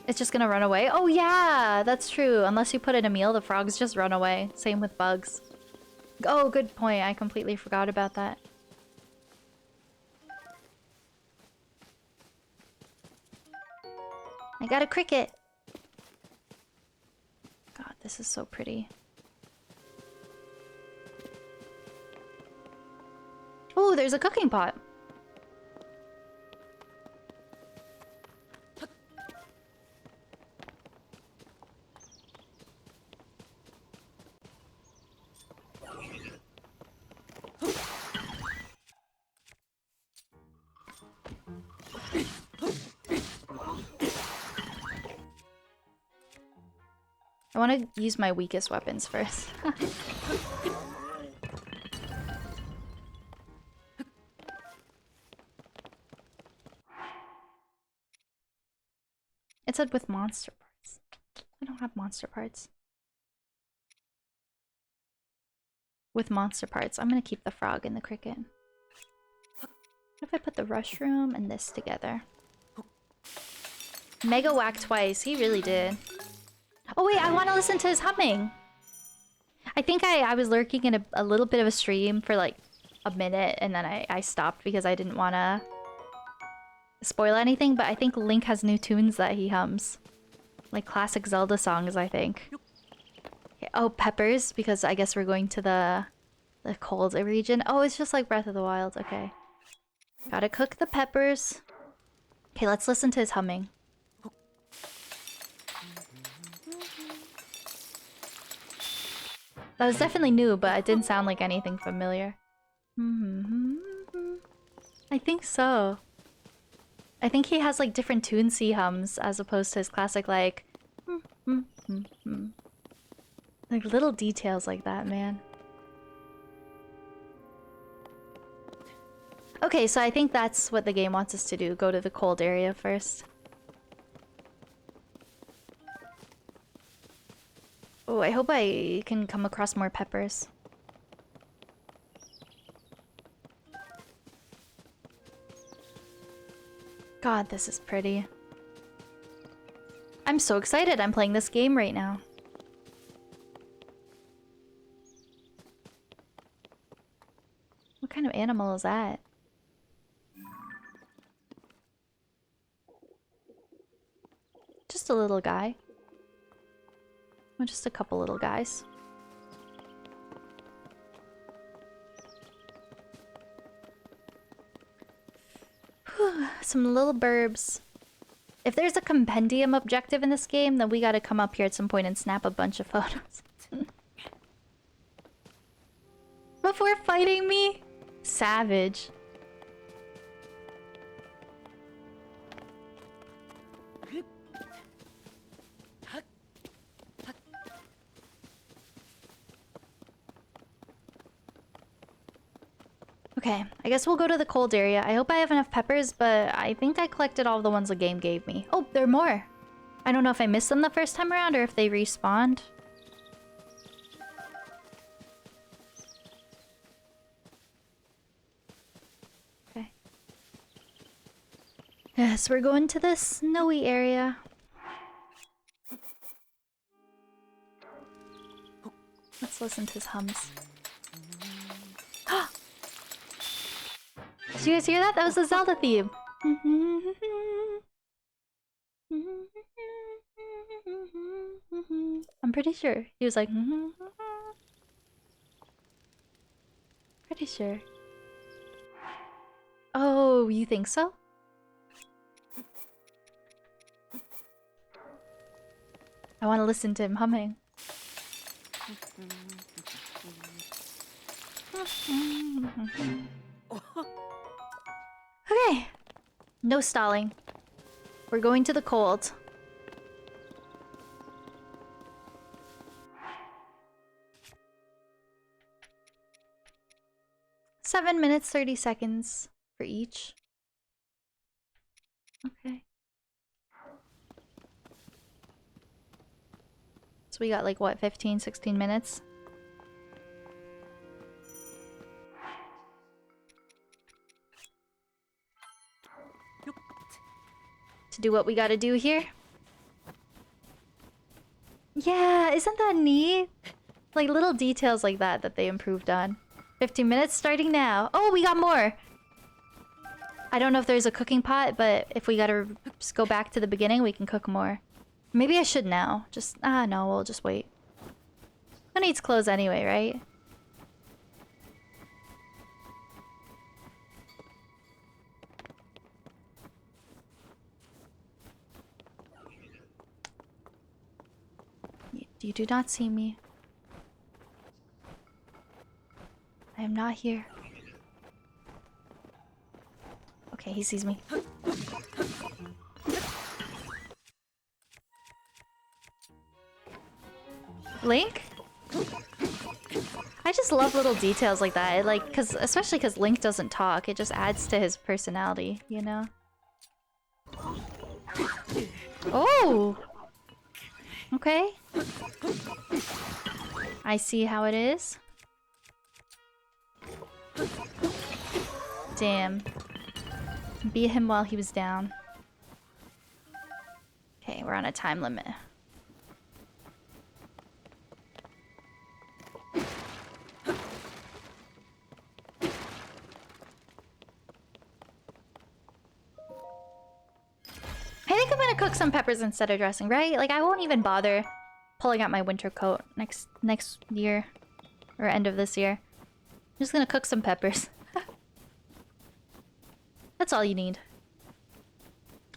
It's just gonna run away? Oh yeah, that's true. Unless you put in a meal, the frogs just run away. Same with bugs. Oh, good point. I completely forgot about that. I got a cricket. God, this is so pretty. Oh, there's a cooking pot. I want to use my weakest weapons first. It said with monster parts. I don't have monster parts. With monster parts. I'm gonna keep the frog and the cricket. What if I put the mushroom and this together? Mega whack twice. He really did. Oh wait, I want to listen to his humming. I think I was lurking in a little bit of a stream for like a minute and then I stopped because I didn't want to spoil anything, but I think Link has new tunes that he hums. Like classic Zelda songs, I think. Okay. Oh, peppers, because I guess we're going to the cold region. Oh, it's just like Breath of the Wild. Okay. Gotta cook the peppers. Okay, let's listen to his humming. That was definitely new, but it didn't sound like anything familiar. I think so. I think he has like different tunes he hums as opposed to his classic like like little details like that, man. Okay, so I think that's what the game wants us to do. Go to the cold area first. Oh, I hope I can come across more peppers. God, this is pretty. I'm so excited I'm playing this game right now. What kind of animal is that? Just a little guy. Well, just a couple little guys. Whew, some little burbs. If there's a compendium objective in this game, then we gotta come up here at some point and snap a bunch of photos. Before fighting me? Savage. Okay, I guess we'll go to the cold area. I hope I have enough peppers, but I think I collected all the ones the game gave me. Oh, there are more! I don't know if I missed them the first time around or if they respawned. Okay. Yes, we're going to the snowy area. Let's listen to his hums. Did you guys hear that? That was the Zelda theme. I'm pretty sure. He was like... Pretty sure. Oh, you think so? I want to listen to him humming. Okay. No stalling. We're going to the cold. Seven minutes, 30 seconds for each. Okay. So we got like, what, 15, 16 minutes? To do what we gotta do here. Yeah, isn't that neat? Like little details like that that they improved on. 15 minutes starting now. Oh, we got more! I don't know if there's a cooking pot, but if we gotta just go back to the beginning, we can cook more. Maybe I should now. Just, no, we'll just wait. Who needs clothes anyway, right? You do not see me. I am not here. Okay, he sees me. Link? I just love little details like that. Especially because Link doesn't talk. It just adds to his personality, you know? Oh! Okay. I see how it is. Damn. Beat him while he was down. Okay, we're on a time limit. I think I'm gonna cook some peppers instead of dressing, right? Like, I won't even bother pulling out my winter coat next year. Or end of this year. I'm just gonna cook some peppers. That's all you need.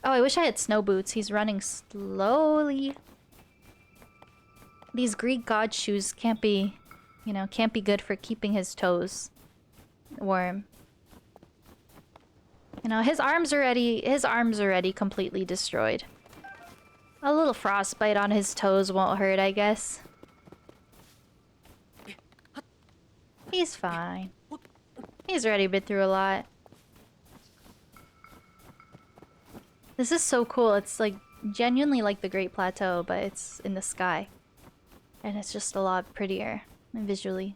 Oh, I wish I had snow boots. He's running slowly. These Greek god shoes can't be, you know, can't be good for keeping his toes warm. You know, his arms are already completely destroyed. A little frostbite on his toes won't hurt, I guess. He's fine. He's already been through a lot. This is so cool. It's like genuinely like the Great Plateau, but it's in the sky. And it's just a lot prettier visually.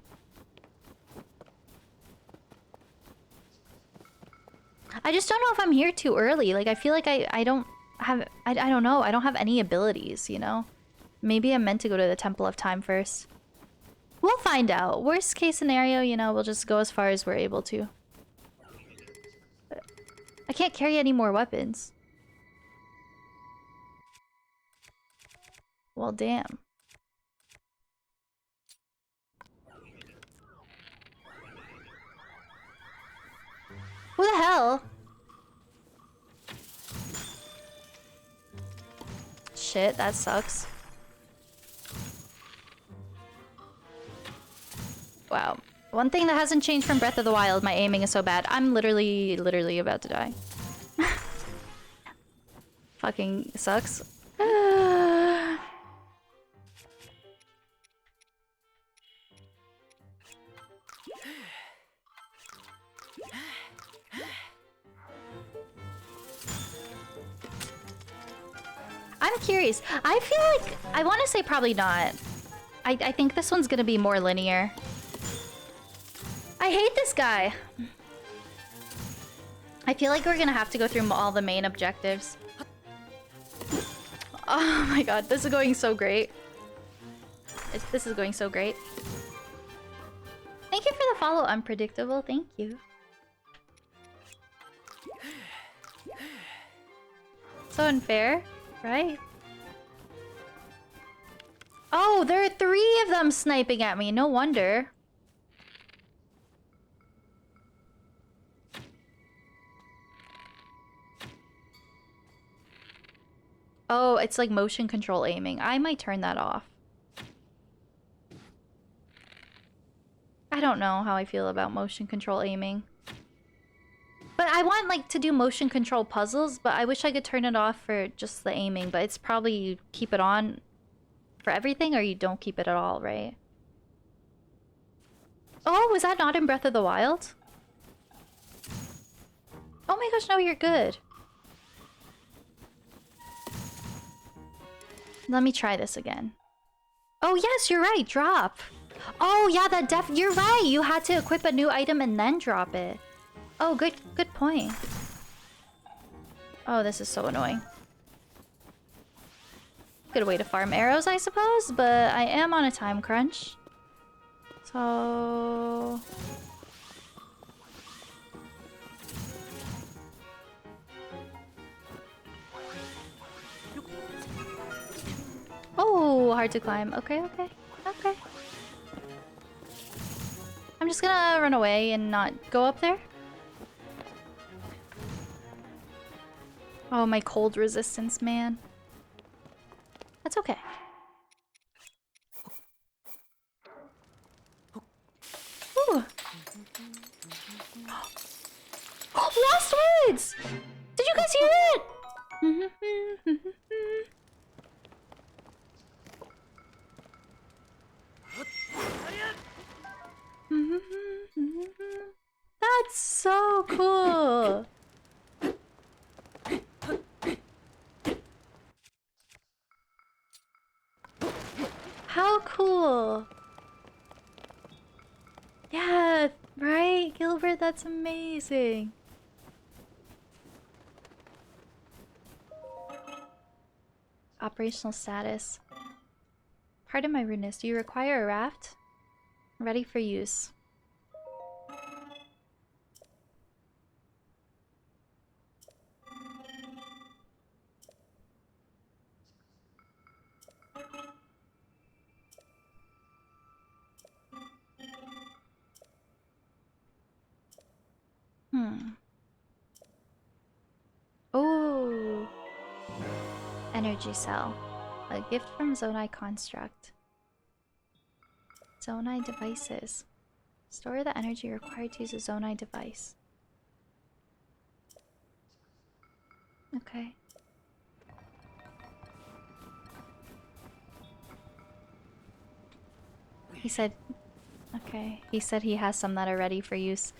I just don't know if I'm here too early. Like I feel like I don't have I don't know. I don't have any abilities, you know? Maybe I'm meant to go to the Temple of Time first. We'll find out. Worst case scenario, you know, we'll just go as far as we're able to. I can't carry any more weapons. Well, damn. Who the hell? Shit, that sucks. Wow. One thing that hasn't changed from Breath of the Wild, my aiming is so bad. I'm literally about to die. Fucking sucks. I'm curious. I feel like... I want to say probably not. I think this one's gonna be more linear. I hate this guy. I feel like we're gonna have to go through all the main objectives. Oh my god, this is going so great. This is going so great. Thank you for the follow, Unpredictable. Thank you. So unfair, right? Oh, there are 3 of them sniping at me. No wonder. Oh, it's like motion control aiming. I might turn that off. I don't know how I feel about motion control aiming. But I want like to do motion control puzzles, but I wish I could turn it off for just the aiming, but it's probably you keep it on for everything or you don't keep it at all, right? Oh, was that not in Breath of the Wild? Oh my gosh, no, you're good. Let me try this again. Oh yes, you're right, drop. Oh yeah, you're right. You had to equip a new item and then drop it. Oh, good point. Oh, this is so annoying. Good way to farm arrows, I suppose, but I am on a time crunch. So... Oh, hard to climb. Okay. I'm just gonna run away and not go up there. Oh, my cold resistance, man. That's okay. Ooh. Last words! Did you guys hear it? That's so cool. How cool. Yeah, right, Gilbert, that's amazing. Operational status. Pardon my rudeness. Do you require a raft? Ready for use. Oh. Energy cell. A gift from Zonai Construct. Zonai devices. Store the energy required to use a Zonai device. Okay. He said... Okay. He said he has some that are ready for use.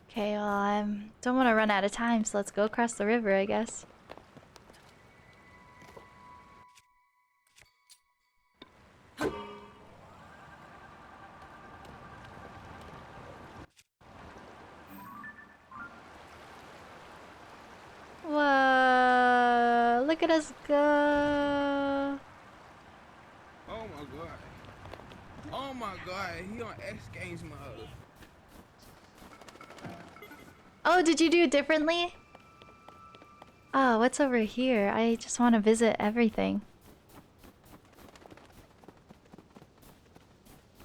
Okay, well, I don't want to run out of time, so let's go across the river, I guess. at us go. Oh my god. Oh my god, he on X Games mode. Oh, did you do it differently? Oh, what's over here? I just want to visit everything.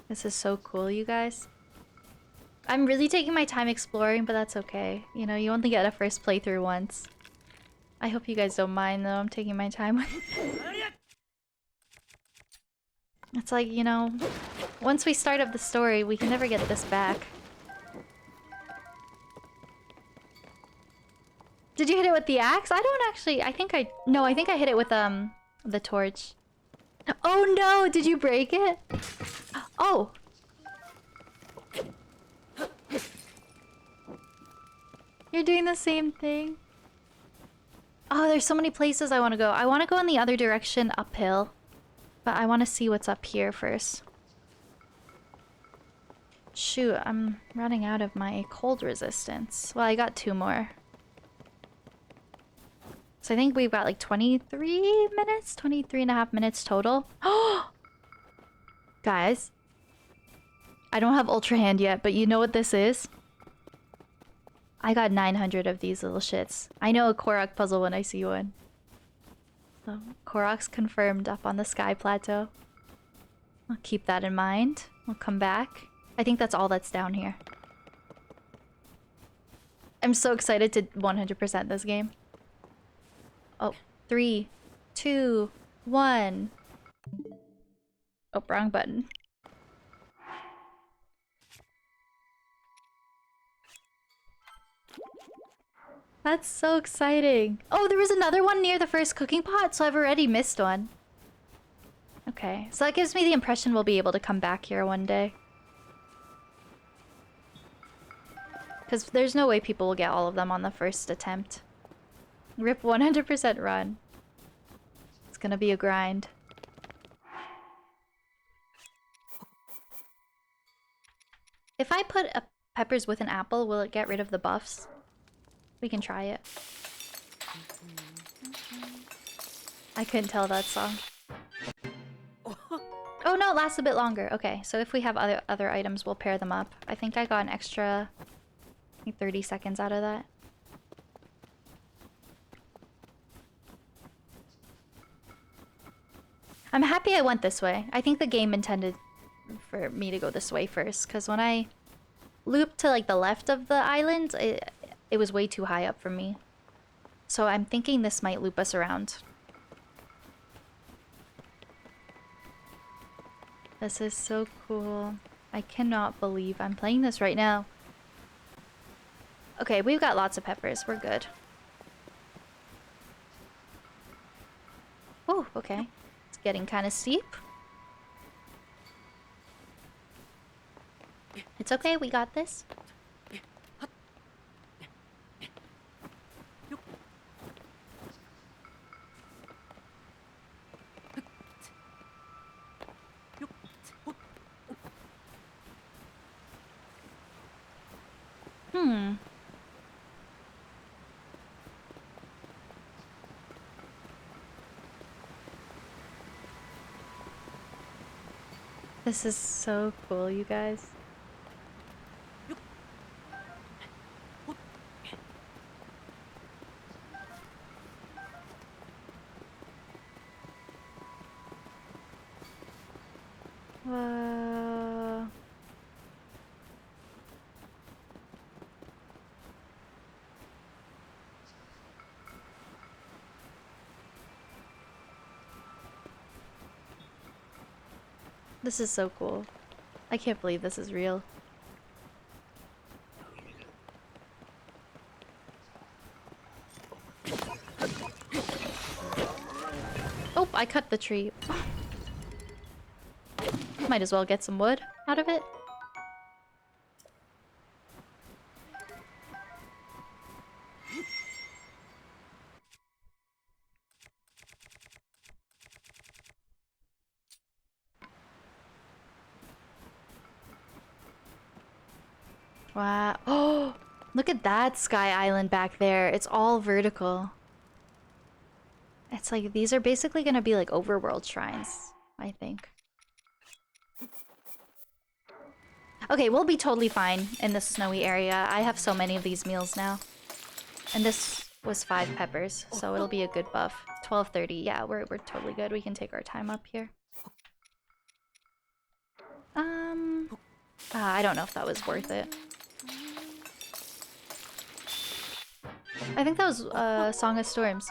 This is so cool, you guys. I'm really taking my time exploring, but that's okay. You know, you only get a first playthrough once. I hope you guys don't mind, though. I'm taking my time with it. It's like, you know, once we start up the story, we can never get this back. Did you hit it with the axe? I don't actually... No, I think I hit it with, the torch. Oh no! Did you break it? Oh! You're doing the same thing. Oh, there's so many places I want to go. I want to go in the other direction uphill. But I want to see what's up here first. Shoot, I'm running out of my cold resistance. Well, I got 2 more. So I think we've got like 23 minutes? 23 and a half minutes total. Oh! Guys. I don't have Ultra Hand yet, but you know what this is? I got 900 of these little shits. I know a Korok puzzle when I see one. So, Korok's confirmed up on the Sky Plateau. I'll keep that in mind. We'll come back. I think that's all that's down here. I'm so excited to 100% this game. Oh, 3, 2, 1. Oh, wrong button. That's so exciting. Oh, there was another one near the first cooking pot, so I've already missed one. Okay, so that gives me the impression we'll be able to come back here one day. Because there's no way people will get all of them on the first attempt. Rip 100% run. It's gonna be a grind. If I put peppers with an apple, will it get rid of the buffs? We can try it. I couldn't tell that song. Oh no, it lasts a bit longer. Okay, so if we have other items, we'll pair them up. I think I got an extra, I think 30 seconds out of that. I'm happy I went this way. I think the game intended for me to go this way first, because when I looped to like the left of the island, it was way too high up for me. So I'm thinking this might loop us around. This is so cool. I cannot believe I'm playing this right now. Okay, we've got lots of peppers. We're good. Oh, okay. It's getting kind of steep. It's okay, we got this. This is so cool, you guys. This is so cool. I can't believe this is real. Oh, I cut the tree. Might as well get some wood out of it. Wow. Oh, look at that sky island back there. It's all vertical. It's like these are basically gonna be like overworld shrines, I think. Okay, we'll be totally fine in this snowy area. I have so many of these meals now. And this was 5 peppers, so it'll be a good buff. 12:30, yeah, we're totally good. We can take our time up here. I don't know if that was worth it. I think that was Song of Storms.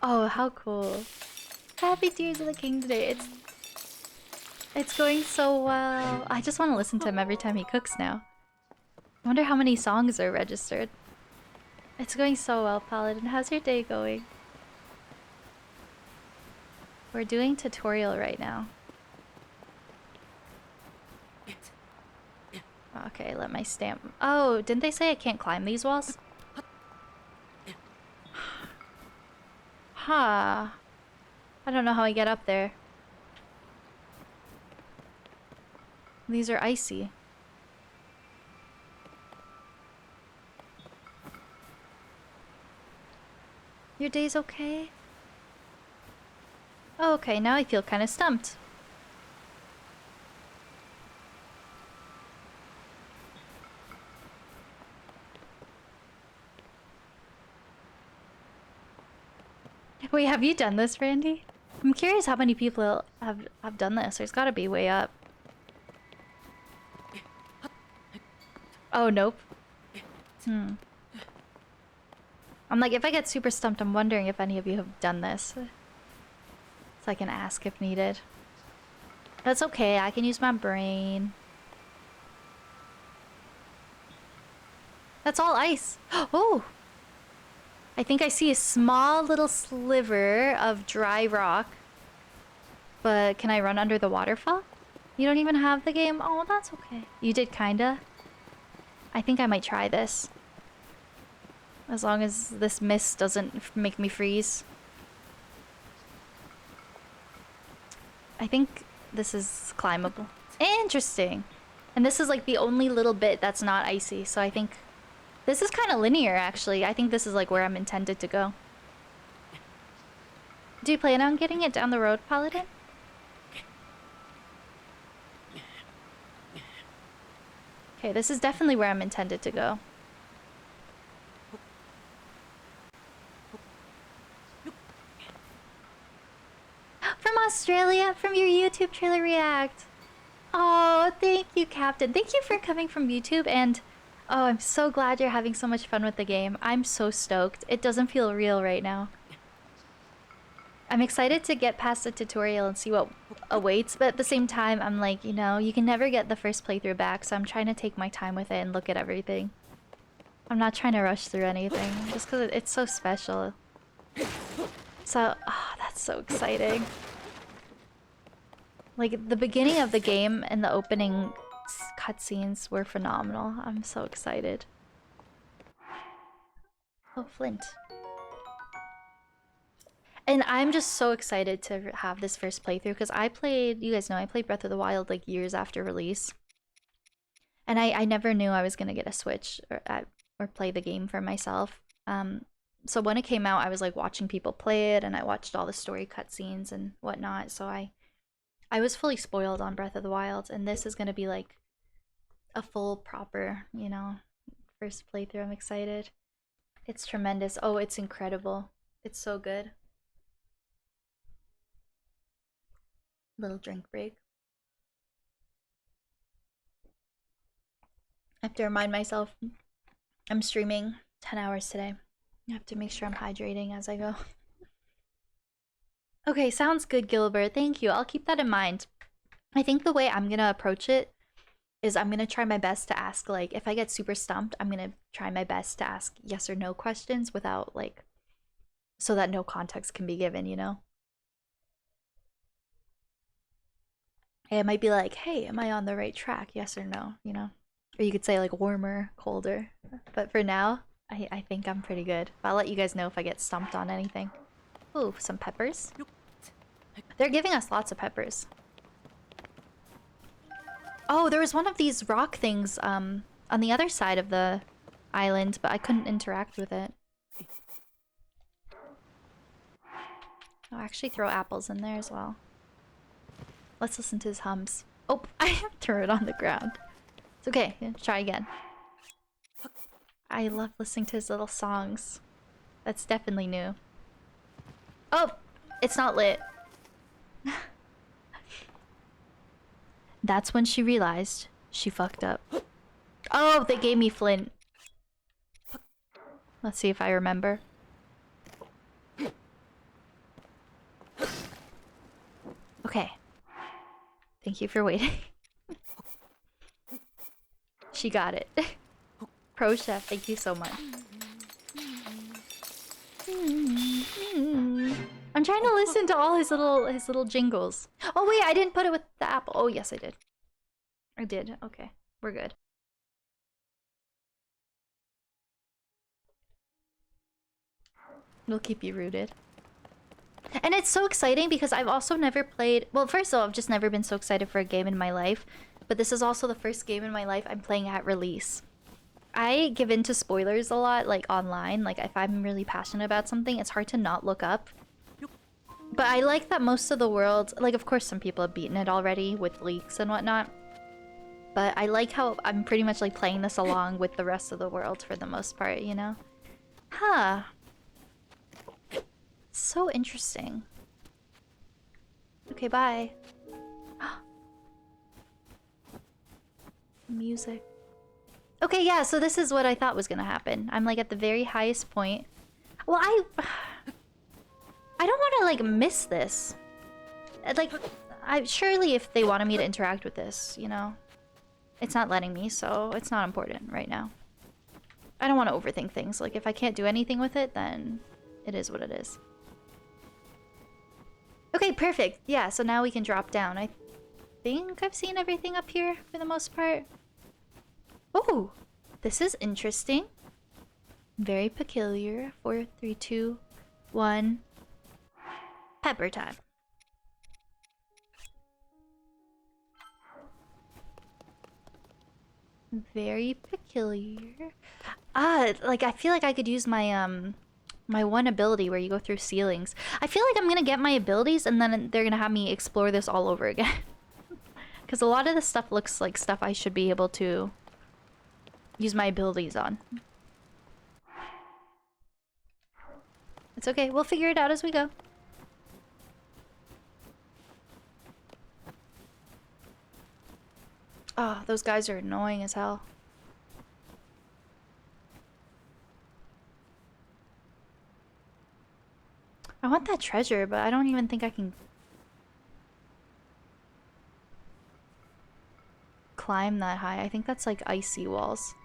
Oh, how cool. Happy Tears of the King today. It's going so well. I just want to listen to him every time he cooks now. I wonder how many songs are registered. It's going so well, Paladin. How's your day going? We're doing tutorial right now. Okay, let my stamp... Oh, didn't they say I can't climb these walls? Huh. I don't know how I get up there. These are icy. Your day's okay? Oh, okay, now I feel kind of stumped. Wait, have you done this, Randy? I'm curious how many people have done this. There's gotta be way up. Oh, nope. I'm like, if I get super stumped, I'm wondering if any of you have done this. So I can ask if needed. That's okay, I can use my brain. That's all ice. Oh! I think I see a small little sliver of dry rock. But can I run under the waterfall? You don't even have the game? Oh, that's okay. You did kinda. I think I might try this. As long as this mist doesn't make me freeze. I think this is climbable. Interesting. And this is like the only little bit that's not icy, so I think this is kind of linear, actually. I think this is like where I'm intended to go. Do you plan on getting it down the road, Paladin? Okay, this is definitely where I'm intended to go. From Australia, from your YouTube trailer react. Oh, thank you, Captain. Thank you for coming from YouTube, and oh, I'm so glad you're having so much fun with the game. I'm so stoked. It doesn't feel real right now. I'm excited to get past the tutorial and see what awaits, but at the same time, I'm like, you know, you can never get the first playthrough back, so I'm trying to take my time with it and look at everything. I'm not trying to rush through anything, just because it's so special. So, oh, that's so exciting. Like, the beginning of the game and the opening cutscenes were phenomenal. I'm so excited. Oh, Flint. And I'm just so excited to have this first playthrough because I played, you guys know, I played Breath of the Wild like years after release. And I never knew I was going to get a Switch or play the game for myself. So when it came out, I was like watching people play it and I watched all the story cutscenes and whatnot. So I was fully spoiled on Breath of the Wild, and this is going to be like a full proper, you know, first playthrough. I'm excited. It's tremendous. Oh, it's incredible. It's so good. Little drink break. I have to remind myself I'm streaming 10 hours today. I have to make sure I'm hydrating as I go. Okay, sounds good, Gilbert. Thank you. I'll keep that in mind. I think the way I'm gonna approach it is I'm gonna try my best to ask, like, if I get super stumped, I'm gonna try my best to ask yes or no questions without, like, so that no context can be given, you know? It might be like, hey, am I on the right track? Yes or no, you know? Or you could say, like, warmer, colder. But for now, I think I'm pretty good. But I'll let you guys know if I get stumped on anything. Ooh, some peppers. They're giving us lots of peppers. Oh, there was one of these rock things on the other side of the island, but I couldn't interact with it. I'll actually throw apples in there as well. Let's listen to his hums. Oh, I threw it on the ground. It's okay. Try again. I love listening to his little songs. That's definitely new. Oh, it's not lit. That's when she realized she fucked up. Oh, they gave me flint. Let's see if I remember. Okay. Thank you for waiting. She got it. Pro chef, thank you so much. I'm trying to listen to all his little jingles. Oh wait, I didn't put it with the apple. Oh yes, I did. I did. Okay, we're good. We'll keep you rooted. And it's so exciting because I've also never played... Well, first of all, I've just never been so excited for a game in my life. But this is also the first game in my life I'm playing at release. I give in to spoilers a lot, like online. Like if I'm really passionate about something, it's hard to not look up. But I like that most of the world... Like, of course, some people have beaten it already with leaks and whatnot. But I like how I'm pretty much like playing this along with the rest of the world for the most part, you know? Huh. So interesting. Okay, bye. Music. Okay, yeah, so this is what I thought was gonna happen. I'm like at the very highest point. Well, I don't want to like miss this. Like, surely if they wanted me to interact with this, you know, it's not letting me, so it's not important right now. I don't want to overthink things. Like, if I can't do anything with it, then it is what it is. Okay, perfect. Yeah, so now we can drop down. I think I've seen everything up here for the most part. Oh, this is interesting. Very peculiar. 4, 3, 2, 1. Pepper time. Very peculiar. Like I feel like I could use my my one ability where you go through ceilings. I feel like I'm gonna get my abilities and then they're gonna have me explore this all over again. Because a lot of this stuff looks like stuff I should be able to use my abilities on. It's okay, we'll figure it out as we go. Oh, those guys are annoying as hell. I want that treasure, but I don't even think I can climb that high. I think that's like icy walls.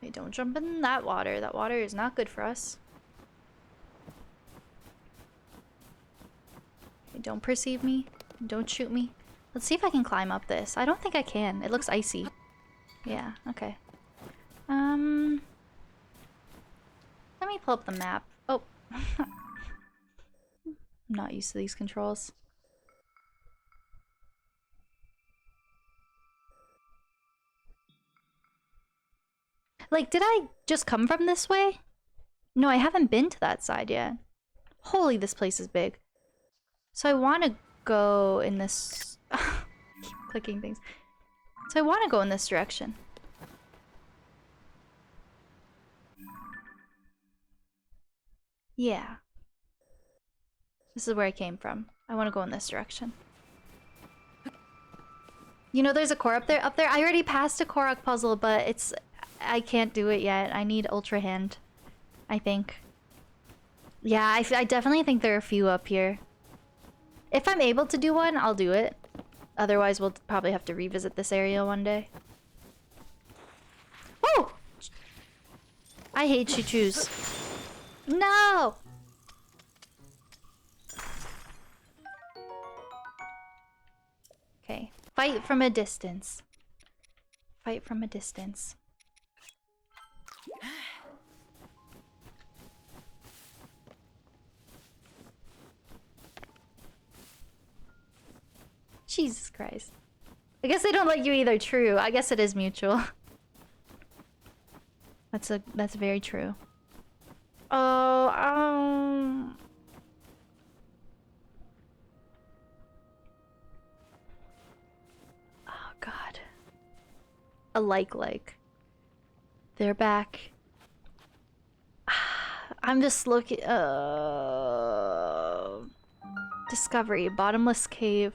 Hey, don't jump in that water. That water is not good for us. Hey, don't perceive me. Don't shoot me. Let's see if I can climb up this. I don't think I can. It looks icy. Yeah, okay. Let me pull up the map. Oh. I'm not used to these controls. Like, did I just come from this way? No, I haven't been to that side yet. Holy, this place is big. So I want to go in this... Keep clicking things. So I want to go in this direction. Yeah. This is where I came from. I want to go in this direction. You know there's a core up there? Up there? I already passed a Korok puzzle, but it's... I can't do it yet. I need Ultra Hand, I think. Yeah, I definitely think there are a few up here. If I'm able to do one, I'll do it. Otherwise, we'll probably have to revisit this area one day. Oh! I hate choo-choos. No! Okay. Fight from a distance. Fight from a distance. Jesus Christ. I guess they don't like you either. True. I guess it is mutual. That's very true. Oh, oh God. A like. They're back. I'm just looking. Discovery, bottomless cave.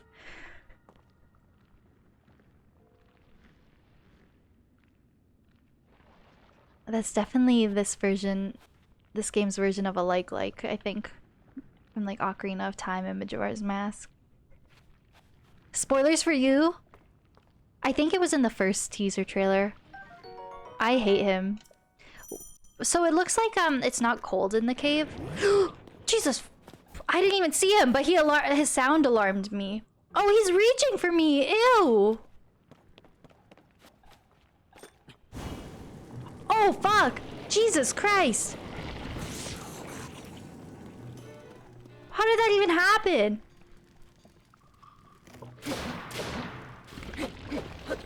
That's definitely this game's version of a like, I think. From like Ocarina of Time and Majora's Mask. Spoilers for you? I think it was in the first teaser trailer. I hate him. So it looks like it's not cold in the cave. Jesus! I didn't even see him, but his sound alarmed me. Oh, he's reaching for me! Ew! Oh, fuck! Jesus Christ! How did that even happen?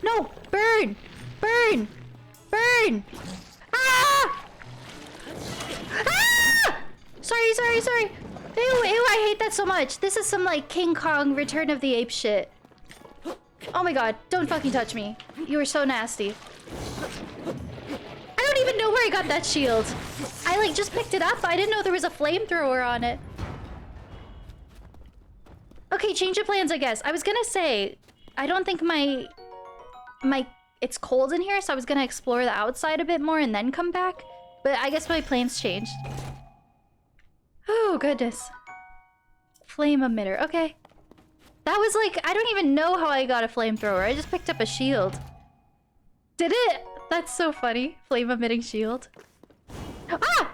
No! Burn! Burn! Burn! Ah! Ah! Sorry. Ew, I hate that so much. This is some like King Kong Return of the Apes shit. Oh my god, don't fucking touch me. You are so nasty. I don't even know where I got that shield. I like just picked it up. I didn't know there was a flamethrower on it. Okay, change of plans, I guess. I was gonna say, I don't think it's cold in here, so I was gonna explore the outside a bit more and then come back. But I guess my plans changed. Oh, goodness. Flame emitter. Okay. That was like, I don't even know how I got a flamethrower. I just picked up a shield. Did it? That's so funny. Flame emitting shield. Ah!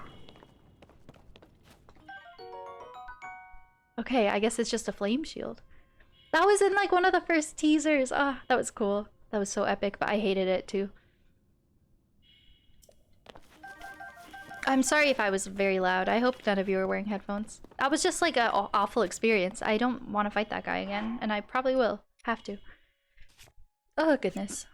Okay, I guess it's just a flame shield. That was in like one of the first teasers. Ah, that was cool. That was so epic, but I hated it too. I'm sorry if I was very loud. I hope none of you are wearing headphones. That was just like an awful experience. I don't want to fight that guy again, and I probably will. Have to. Oh, goodness.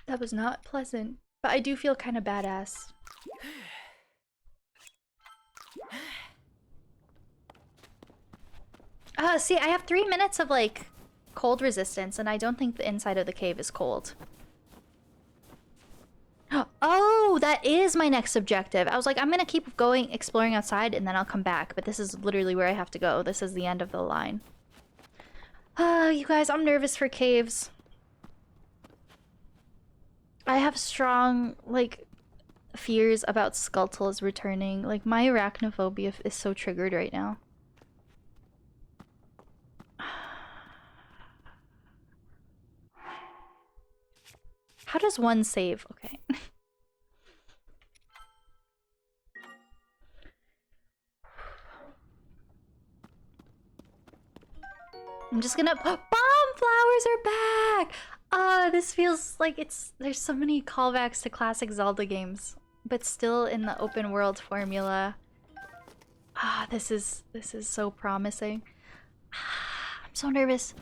That was not pleasant, but I do feel kind of badass. See, I have 3 minutes of like cold resistance, and I don't think the inside of the cave is cold. Oh, that is my next objective. I was like, I'm gonna keep going, exploring outside, and then I'll come back. But this is literally where I have to go. This is the end of the line. You guys, I'm nervous for caves. I have strong, like, fears about Skulltulas returning. Like, my arachnophobia is so triggered right now. How does one save? Okay. I'm just gonna... Bomb flowers are back! This feels like there's so many callbacks to classic Zelda games, but still in the open world formula. This is so promising. I'm so nervous.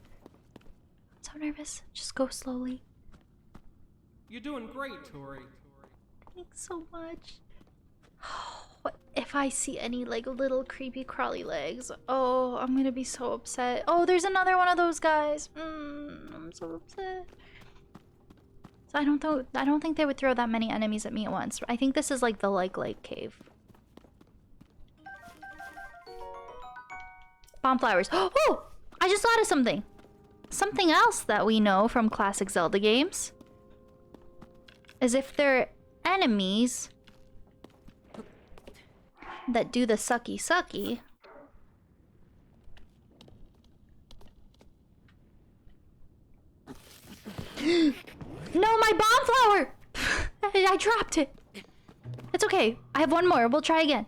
Just go slowly. You're doing great, Tori. Thanks so much. What if I see any like little creepy crawly legs? Oh, I'm gonna be so upset. Oh, there's another one of those guys. I'm so upset. So I don't think they would throw that many enemies at me at once. I think this is like the like cave. Bomb flowers. Oh! I just thought of something. Something else that we know from classic Zelda games is if they're enemies that do the sucky. No, my bomb flower! I dropped it. It's okay. I have one more. We'll try again.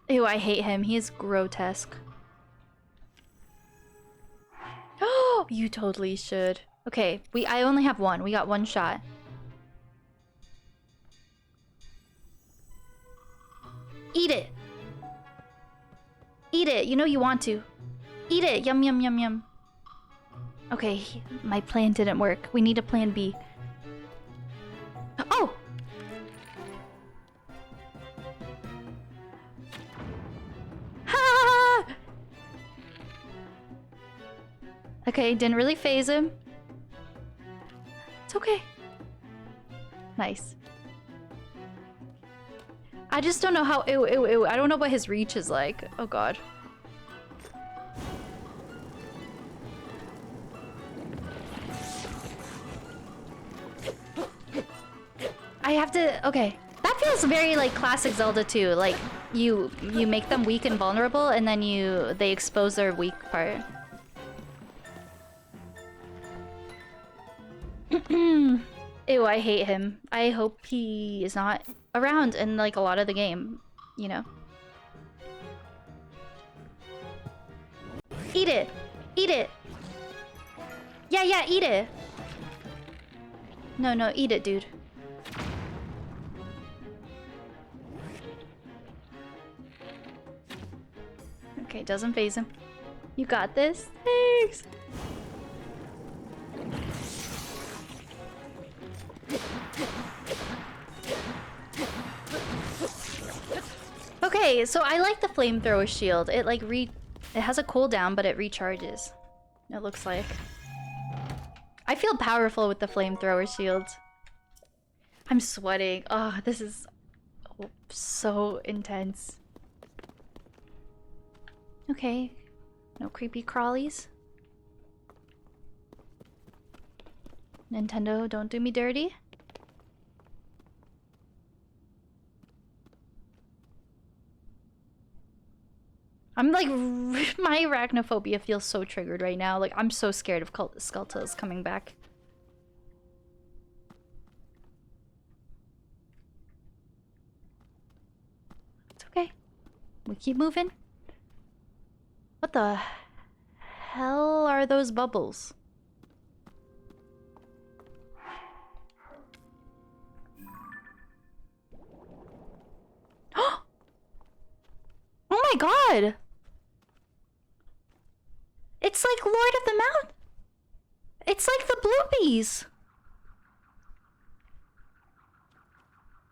Ew, I hate him. He is grotesque. Oh, you totally should. Okay, I only have one. We got one shot. Eat it. Eat it. You know you want to. Eat it. Yum, yum, yum, yum. Okay, my plan didn't work. We need a plan B. Oh! Ha! Okay, didn't really phase him. It's okay. Nice. I just don't know how. Ew, ew, ew. I don't know what his reach is like. Oh god. I have to. Okay, that feels very like classic Zelda too. Like you make them weak and vulnerable, and then they expose their weak part. Ew, I hate him. I hope he is not around in like a lot of the game, you know. Eat it. Eat it. Yeah, yeah, eat it. No, no, eat it, dude. Okay, doesn't phase him. You got this. Thanks. Okay, so I like the flamethrower shield. It like it has a cooldown, but it recharges. It looks like. I feel powerful with the flamethrower shield. I'm sweating. Oh, this is so intense. Okay, no creepy crawlies. Nintendo, don't do me dirty. I'm like, my arachnophobia feels so triggered right now. Like, I'm so scared of Skulltulas coming back. It's okay. We keep moving. What the hell are those bubbles? Oh my god! It's like Lord of the Mount. It's like the Bloopies.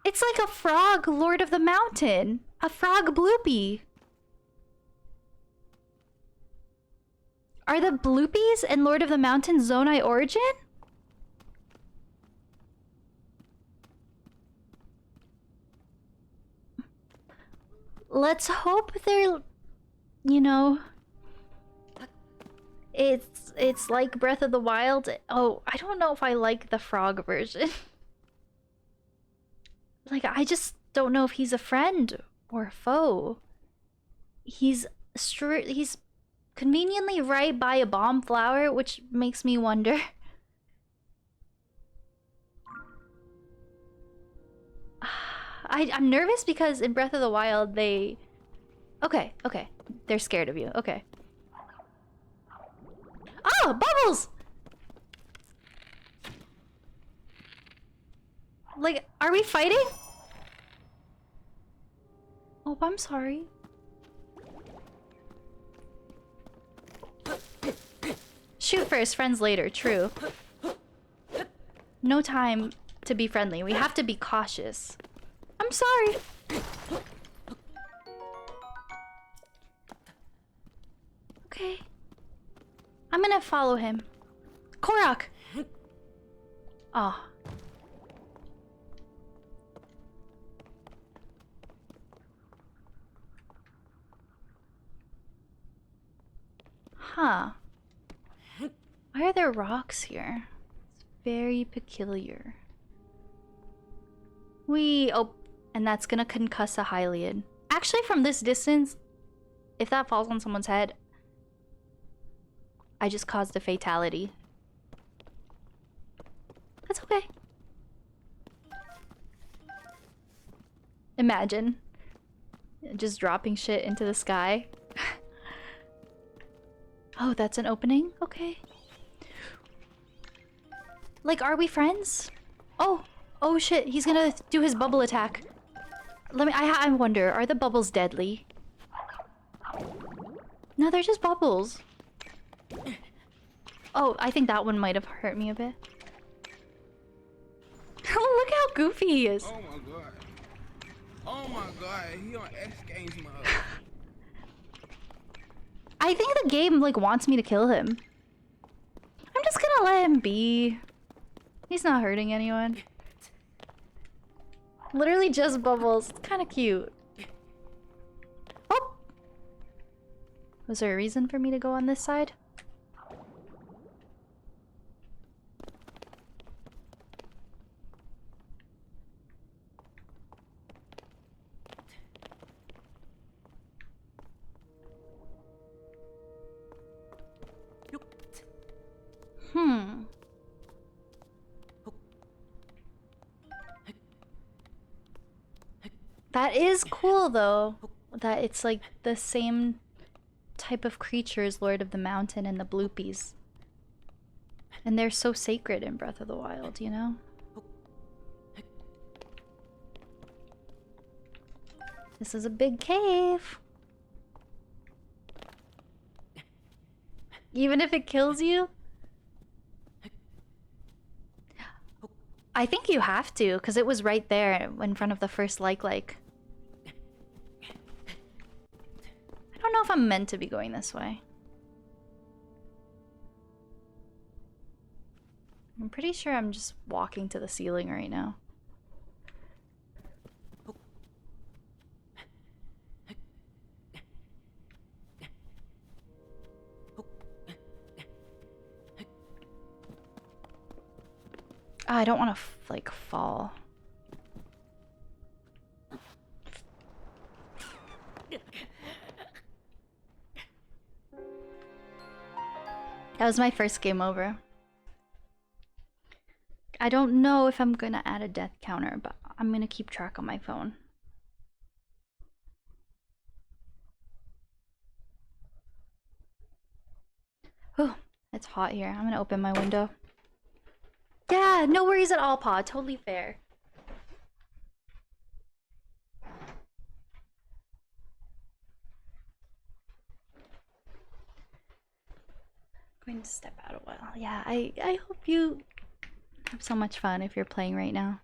It's like a frog Lord of the Mountain. A frog Bloopy. Are the Bloopies and Lord of the Mountain Zonai origin? Let's hope they're, you know, it's like Breath of the Wild. Oh, I don't know if I like the frog version. Like, I just don't know if he's a friend or a foe. He's conveniently right by a bomb flower, which makes me wonder. I'm nervous because in Breath of the Wild they... Okay, okay. They're scared of you. Okay. Oh, bubbles! Like, are we fighting? Oh, I'm sorry. Shoot first, friends later. True. No time to be friendly. We have to be cautious. I'm sorry. Okay. I'm gonna follow him. Korok! Oh. Huh. Why are there rocks here? It's very peculiar. Oh, and that's gonna concuss a Hylian. Actually, from this distance, if that falls on someone's head, I just caused a fatality. That's okay. Imagine just dropping shit into the sky. Oh, that's an opening? Okay. Like, are we friends? Oh, oh shit, he's gonna do his bubble attack. Let me. I wonder. Are the bubbles deadly? No, they're just bubbles. Oh, I think that one might have hurt me a bit. Oh, look how goofy he is. Oh my god. Oh my god, he on X Games mode. I think the game like wants me to kill him. I'm just gonna let him be. He's not hurting anyone. Literally just bubbles. It's kind of cute. Oh! Was there a reason for me to go on this side? Hmm. That is cool though. That it's like the same type of creature as Lord of the Mountain and the Bloopies. And they're so sacred in Breath of the Wild, you know? This is a big cave. Even if it kills you? I think you have to, because it was right there in front of the first like. I don't know if I'm meant to be going this way. I'm pretty sure I'm just walking to the ceiling right now. Oh, I don't want to like fall. That was my first game over. I don't know if I'm gonna add a death counter, but I'm gonna keep track on my phone. Oh, it's hot here. I'm gonna open my window. Yeah, no worries at all, Pa. Totally fair. Going to step out a while. Yeah, I hope you have so much fun if you're playing right now.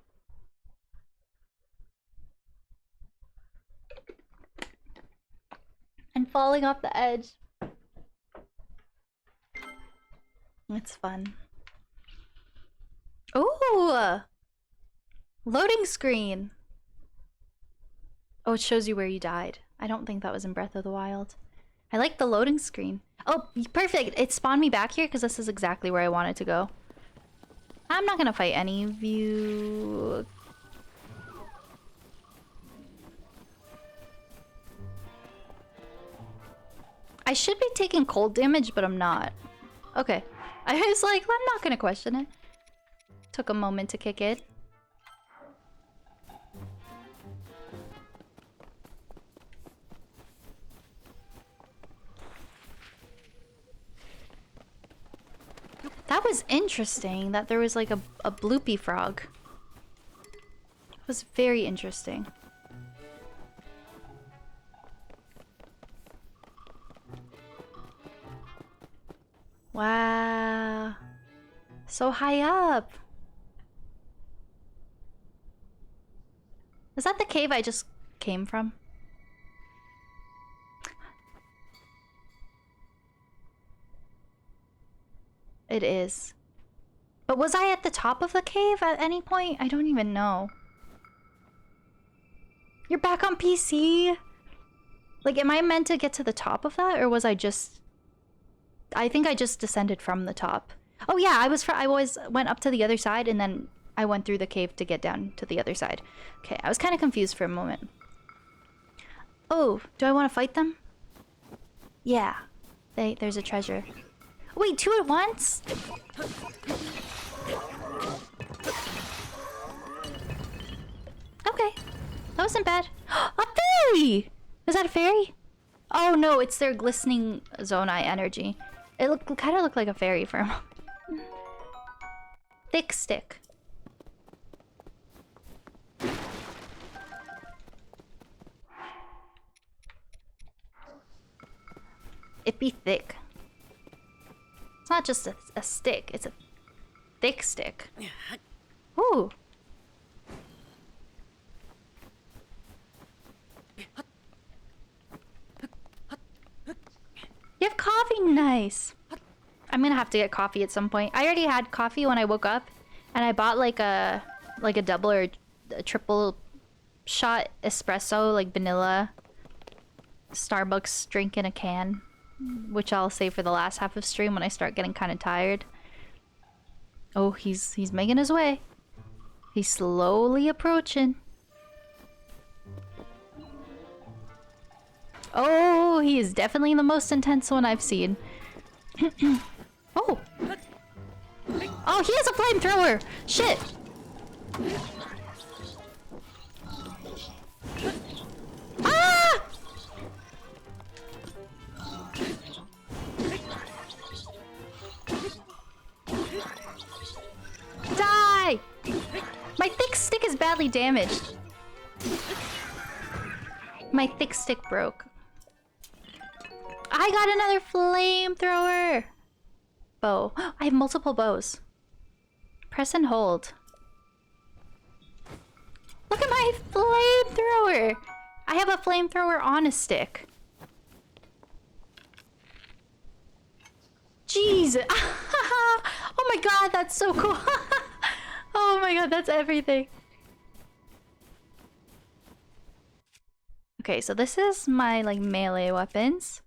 And falling off the edge. It's fun. Ooh! Loading screen! Oh, it shows you where you died. I don't think that was in Breath of the Wild. I like the loading screen. Oh, perfect! It spawned me back here because this is exactly where I wanted to go. I'm not gonna fight any of you. I should be taking cold damage, but I'm not. Okay. I was like, I'm not gonna question it. Took a moment to kick it. That was interesting that there was like a bloopy frog. It was very interesting. Wow. So high up. Is that the cave I just came from? It is. But was I at the top of the cave at any point? I don't even know. You're back on PC? Like, am I meant to get to the top of that? Or was I just... I think I just descended from the top. Oh yeah, I went up to the other side and then I went through the cave to get down to the other side. Okay, I was kind of confused for a moment. Oh, do I want to fight them? Yeah. There's a treasure. Wait, two at once? Okay. That wasn't bad. A fairy! Is that a fairy? Oh no, it's their glistening Zonai energy. It kind of looked like a fairy for a moment. Thick stick. It be thick. It's not just a stick, it's a thick stick. Ooh. You have coffee? Nice. I'm gonna have to get coffee at some point. I already had coffee when I woke up, and I bought like a double or a triple shot espresso, like vanilla Starbucks drink in a can, which I'll save for the last half of stream when I start getting kind of tired. Oh, he's making his way. He's slowly approaching. Oh, he is definitely the most intense one I've seen. Oh! Oh, he has a flamethrower! Shit! Ah! Die! My thick stick is badly damaged. My thick stick broke. I got another flamethrower! Bow. I have multiple bows. Press and hold. Look at my flamethrower! I have a flamethrower on a stick. Jeez! Oh my god, that's so cool! Oh my god, that's everything. Okay, so this is my like melee weapons.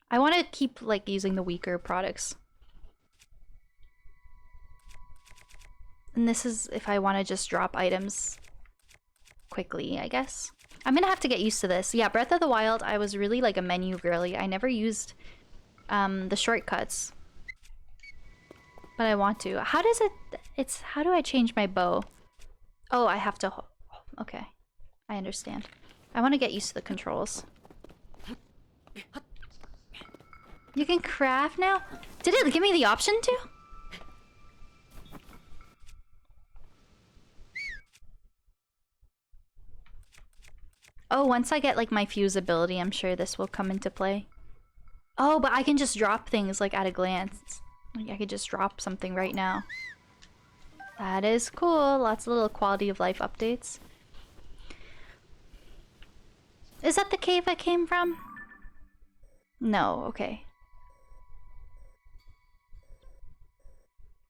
I want to keep like using the weaker products. And this is if I want to just drop items quickly, I guess. I'm gonna have to get used to this. Yeah, Breath of the Wild, I was really like a menu girly. I never used the shortcuts. But I want to. How does it... How do I change my bow? Oh, I have to... Okay. I understand. I want to get used to the controls. You can craft now? Did it give me the option to? Oh, once I get like my fuse ability, I'm sure this will come into play. Oh, but I can just drop things like at a glance. Like I could just drop something right now. That is cool. Lots of little quality of life updates. Is that the cave I came from? No, okay.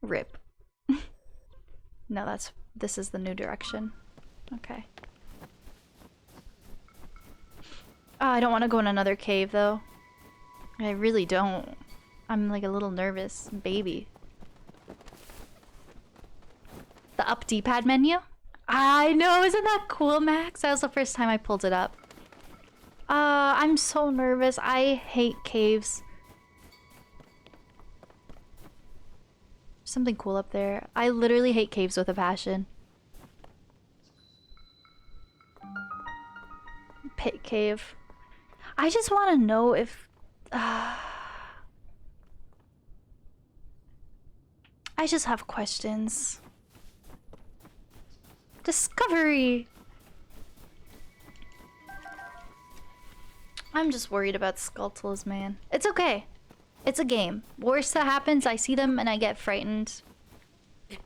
Rip. No, this is the new direction. Okay. Oh, I don't want to go in another cave though. I really don't. I'm like a little nervous baby. The up D-pad menu? I know, isn't that cool, Max? That was the first time I pulled it up. I'm so nervous. I hate caves. Something cool up there. I literally hate caves with a passion. Pit cave. I just want to know if... I just have questions. Discovery! I'm just worried about Skulltulas, man. It's okay. It's a game. Worst that happens, I see them and I get frightened.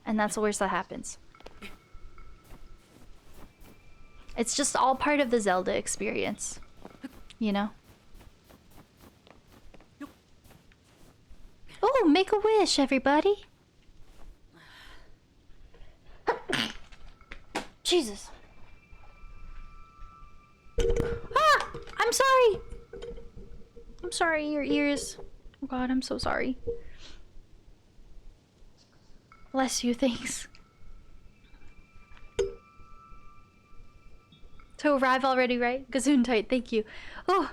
And that's the worst that happens. It's just all part of the Zelda experience. You know? Oh, make a wish, everybody! Jesus. Ah! I'm sorry! I'm sorry, your ears. Oh god, I'm so sorry. Bless you, thanks. To arrive already, right? Gazoon-tight, thank you. Oh!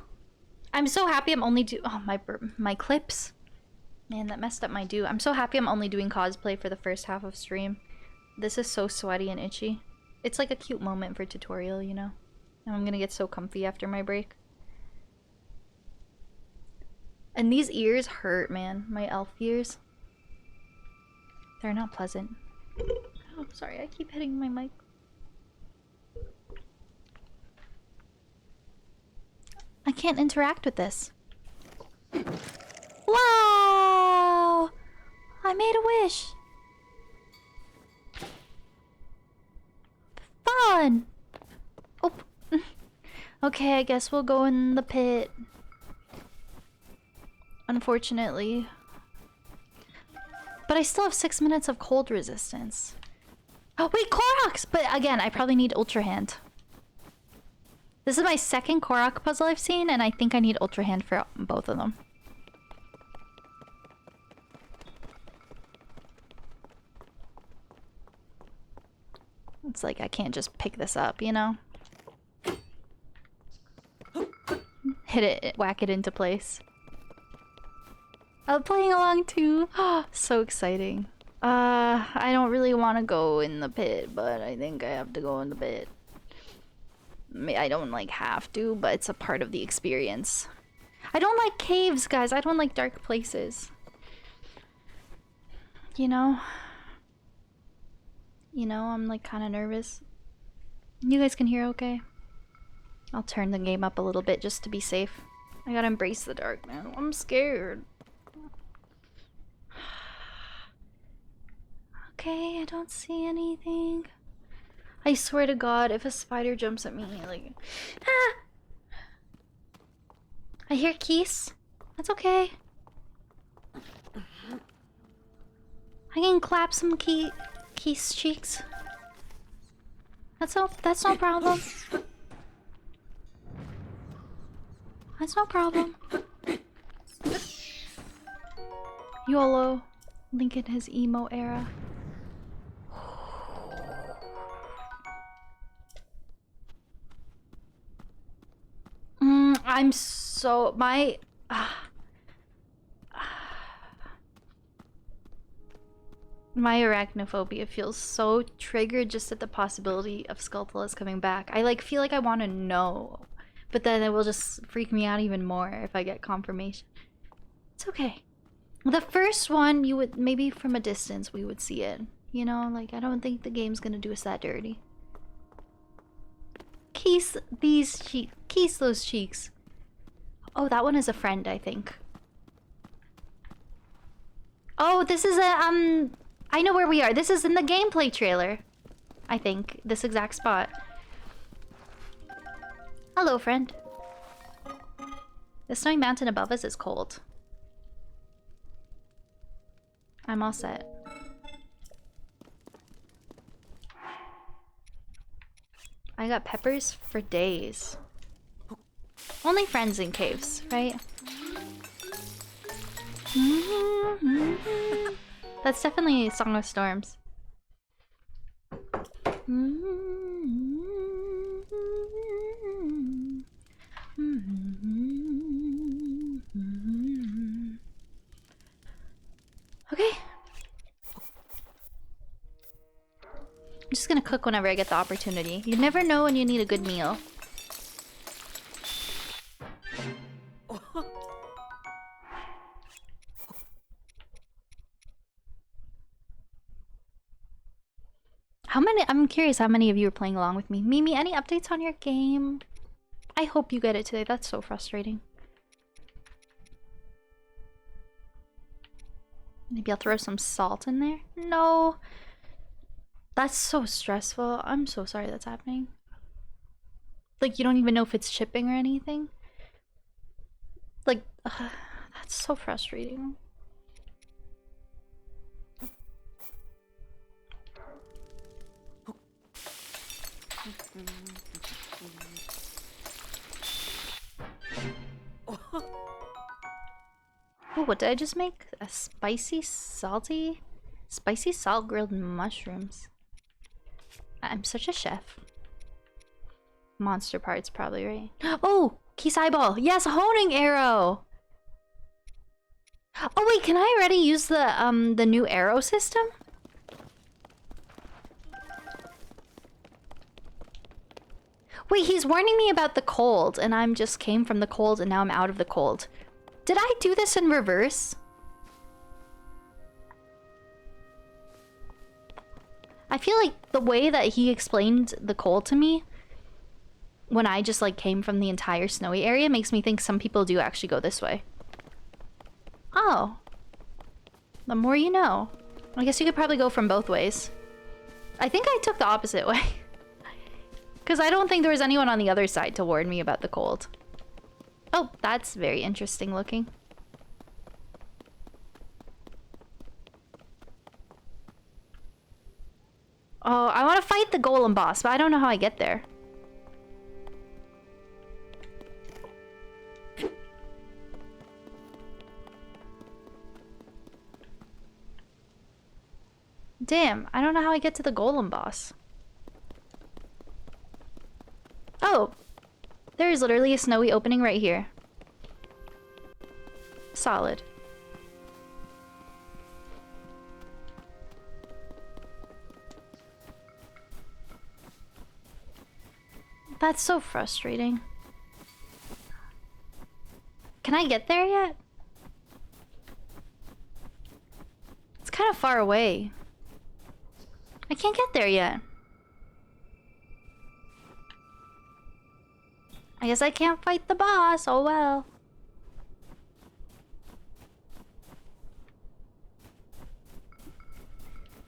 I'm so happy I'm only oh, my clips. Man, that messed up my do. I'm so happy I'm only doing cosplay for the first half of stream. This is so sweaty and itchy. It's like a cute moment for tutorial, you know? And I'm gonna get so comfy after my break. And these ears hurt, man. My elf ears. They're not pleasant. Oh, sorry, I keep hitting my mic. I can't interact with this. Wow! I made a wish. Fun! Oh. Okay, I guess we'll go in the pit. Unfortunately. But I still have 6 minutes of cold resistance. Oh, wait, Koroks! But again, I probably need Ultra Hand. This is my second Korok puzzle I've seen, and I think I need Ultra Hand for both of them. It's like I can't just pick this up, you know? Hit it, whack it into place. I'm playing along too. So exciting. I don't really want to go in the pit, but I think I have to go in the pit. I don't like have to, but it's a part of the experience. I don't like caves, guys. I don't like dark places. You know? I'm like kind of nervous. You guys can hear okay? I'll turn the game up a little bit just to be safe. I gotta embrace the dark, man. I'm scared. Okay, I don't see anything. I swear to God, if a spider jumps at me, like... Ah! I hear Keese. That's okay. I can clap some Keese cheeks. That's no problem. That's no problem. YOLO. Link in his emo era. I'm so... My arachnophobia feels so triggered just at the possibility of Skulltulas coming back. I like feel like I want to know, but then it will just freak me out even more if I get confirmation. It's okay. The first one, you would maybe from a distance we would see it. You know, like I don't think the game's gonna do us that dirty. Kiss these cheeks. Kiss those cheeks. Oh, that one is a friend, I think. Oh, this is a I know where we are. This is in the gameplay trailer. I think this exact spot. Hello, friend. The snowy mountain above us is cold. I'm all set. I got peppers for days. Only friends in caves, right? That's definitely Song of Storms. Okay. I'm just gonna cook whenever I get the opportunity. You never know when you need a good meal. I'm curious how many of you are playing along with me. Mimi, any updates on your game? I hope you get it today. That's so frustrating. Maybe I'll throw some salt in there? No. That's so stressful. I'm so sorry that's happening. Like, you don't even know if it's chipping or anything. Like, that's so frustrating. Oh, what did I just make? A spicy salt grilled mushrooms. I'm such a chef. Monster parts probably, right? Oh, Keese eyeball. Yes, honing arrow. Oh wait, can I already use the new arrow system? Wait, he's warning me about the cold, and I'm just came from the cold, and now I'm out of the cold. Did I do this in reverse? I feel like the way that he explained the cold to me when I just like came from the entire snowy area makes me think some people do actually go this way. Oh. The more you know. I guess you could probably go from both ways. I think I took the opposite way. Because I don't think there was anyone on the other side to warn me about the cold. Oh, that's very interesting looking. Oh, I want to fight the golem boss, but I don't know how I get there. Damn, I don't know how I get to the golem boss. Oh, there is literally a snowy opening right here. Solid. That's so frustrating. Can I get there yet? It's kind of far away. I can't get there yet. I guess I can't fight the boss. Oh well.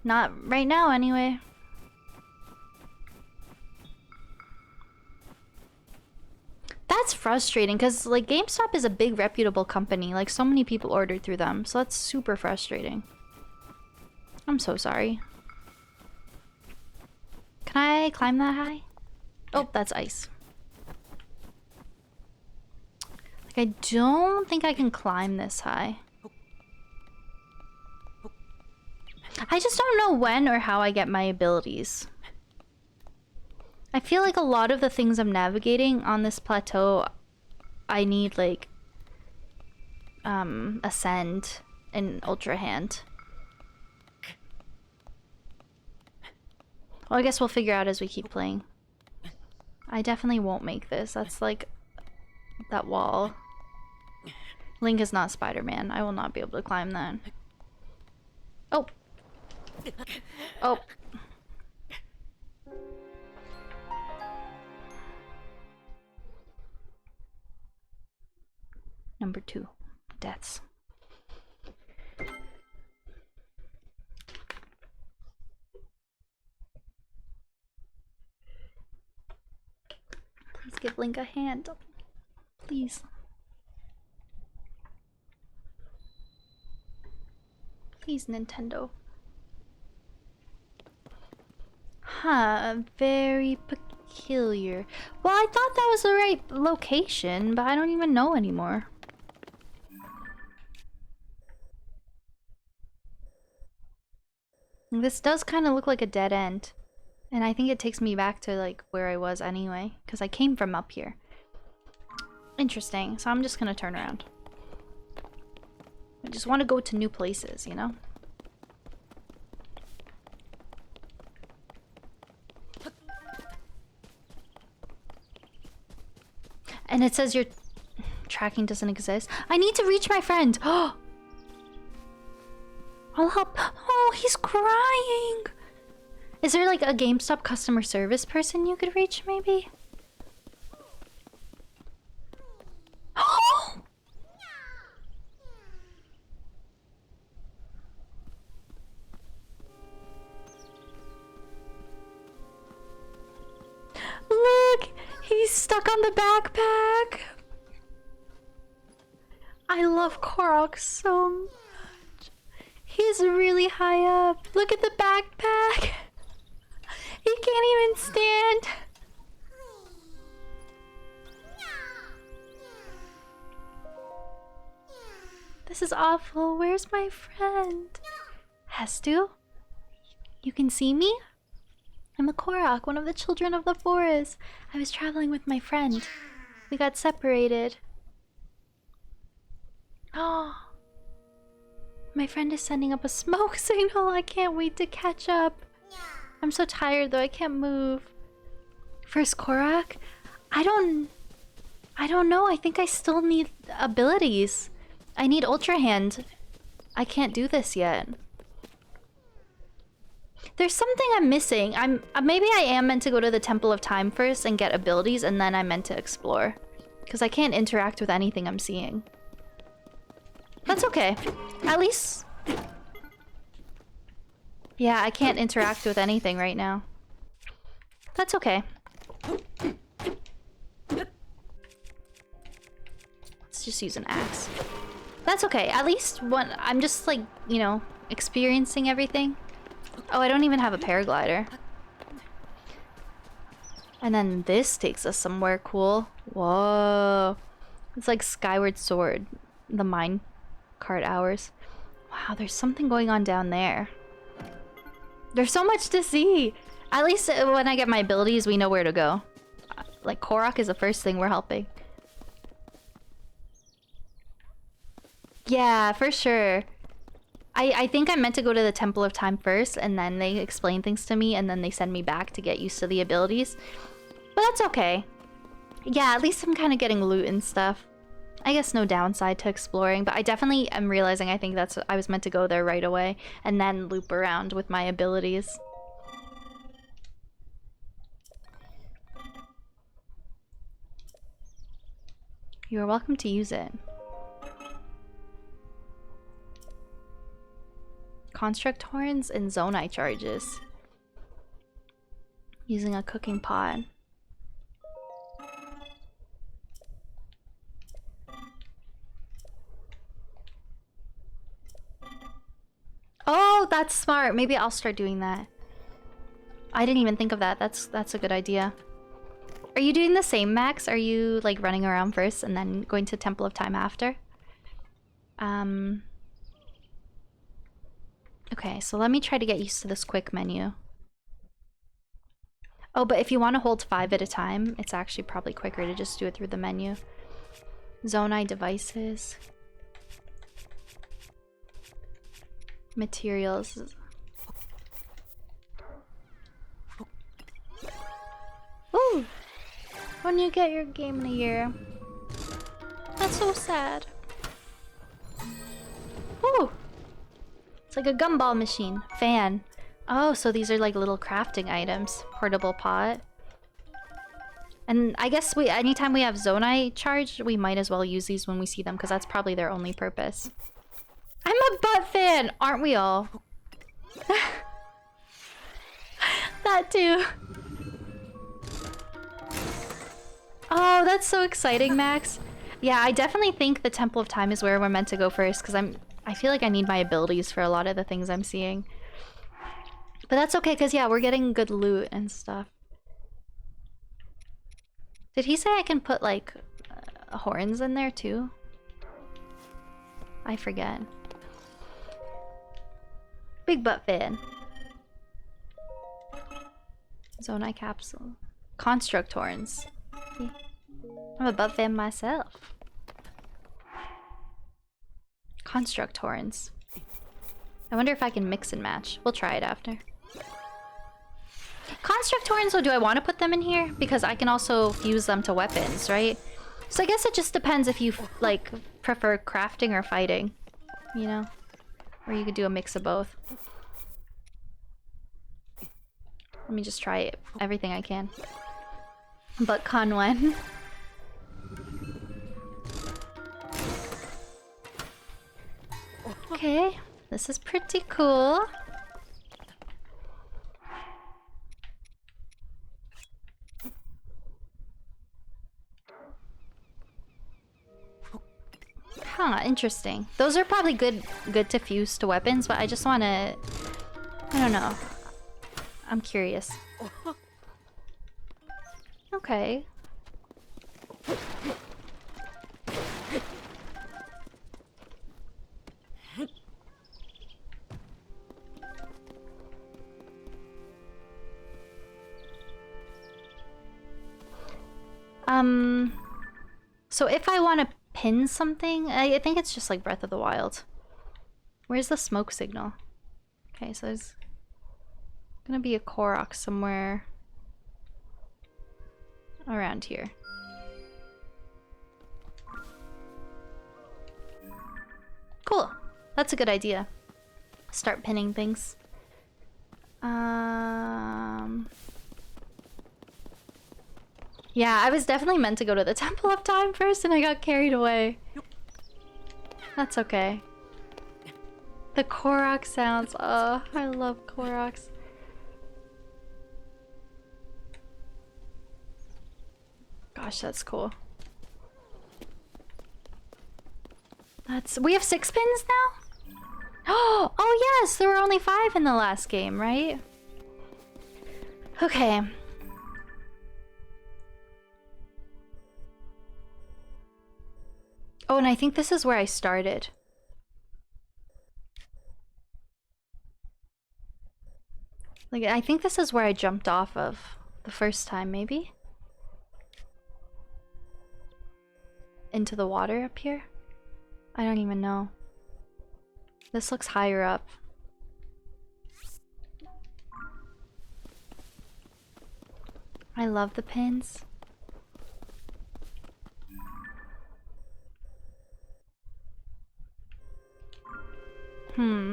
Not right now, anyway. That's frustrating because, like, GameStop is a big reputable company. Like, so many people ordered through them, so that's super frustrating. I'm so sorry. Can I climb that high? Oh, that's ice. Like, I don't think I can climb this high. I just don't know when or how I get my abilities. I feel like a lot of the things I'm navigating on this plateau, I need, like, Ascend and Ultra Hand. Well, I guess we'll figure out as we keep playing. I definitely won't make this. That's like that wall. Link is not Spider-Man. I will not be able to climb that. Oh. Oh. Number 2. Deaths. Please give Link a hand. Please. Please, Nintendo. Huh, very peculiar. Well, I thought that was the right location, but I don't even know anymore. This does kind of look like a dead end. And I think it takes me back to, like, where I was anyway. Because I came from up here. Interesting. So I'm just gonna turn around. I just want to go to new places, you know? And it says your tracking doesn't exist. I need to reach my friend. Oh! I'll help. Oh, he's crying. Is there like a GameStop customer service person you could reach, maybe? Oh! Look, he's stuck on the backpack. I love Korok so much. He's really high up. Look at the backpack. He can't even stand. This is awful. Where's my friend? Hestu? You can see me? I'm a Korok, one of the children of the forest. I was traveling with my friend. We got separated. Oh. My friend is sending up a smoke signal. I can't wait to catch up. I'm so tired though, I can't move. First Korok? I don't know. I think I still need abilities. I need Ultra Hand. I can't do this yet. There's something I'm missing. Maybe I am meant to go to the Temple of Time first and get abilities, and then I'm meant to explore. Because I can't interact with anything I'm seeing. That's okay. At least... Yeah, I can't interact with anything right now. That's okay. Let's just use an axe. That's okay. At least one... I'm just like, you know, experiencing everything. Oh, I don't even have a paraglider. And then this takes us somewhere cool. Whoa. It's like Skyward Sword. The mine cart hours. Wow, there's something going on down there. There's so much to see. At least when I get my abilities, we know where to go. Like, Korok is the first thing we're helping. Yeah, for sure. I think I meant to go to the Temple of Time first, and then they explain things to me, and then they send me back to get used to the abilities. But that's okay. Yeah, at least I'm kind of getting loot and stuff. I guess no downside to exploring, but I definitely am realizing I think that's I was meant to go there right away and then loop around with my abilities. You are welcome to use it. Construct horns and zonai charges. Using a cooking pot. Oh, that's smart. Maybe I'll start doing that. I didn't even think of that. That's a good idea. Are you doing the same, Max? Are you like running around first and then going to Temple of Time after? Okay, so let me try to get used to this quick menu. Oh, but if you want to hold 5 at a time, it's actually probably quicker to just do it through the menu. Zonai devices. Materials. Ooh! When you get your game of the year. That's so sad. Ooh! It's like a gumball machine. Fan. Oh, so these are like little crafting items. Portable pot. And I guess anytime we have Zonai charged, we might as well use these when we see them, because that's probably their only purpose. I'm a butt fan! Aren't we all? That too. Oh, that's so exciting, Max. Yeah, I definitely think the Temple of Time is where we're meant to go first, because I feel like I need my abilities for a lot of the things I'm seeing. But that's okay, because yeah, we're getting good loot and stuff. Did he say I can put, like, horns in there, too? I forget. Big butt fan. Zonai capsule. Construct horns. I'm a butt fan myself. Construct horns. I wonder if I can mix and match. We'll try it after. Construct horns, so do I want to put them in here? Because I can also fuse them to weapons, right? So I guess it just depends if you, like, prefer crafting or fighting. You know? Or you could do a mix of both. Let me just try everything I can. But Conwen. Okay, this is pretty cool. Huh, interesting. Those are probably good to fuse to weapons, but I just want to... I don't know. I'm curious. Okay. So if I want to pin something, I think it's just like Breath of the Wild. Where's the smoke signal? Okay, so there's gonna be a Korok somewhere around here. Cool. That's a good idea. Start pinning things. Yeah, I was definitely meant to go to the Temple of Time first and I got carried away. That's okay. The Korok sounds. Oh, I love Koroks. Gosh, that's cool. We have 6 pins now? Oh yes, there were only 5 in the last game, right? Okay. Oh, and I think this is where I started. Like, I think this is where I jumped off of the first time, maybe? Into the water up here? I don't even know. This looks higher up. I love the pins.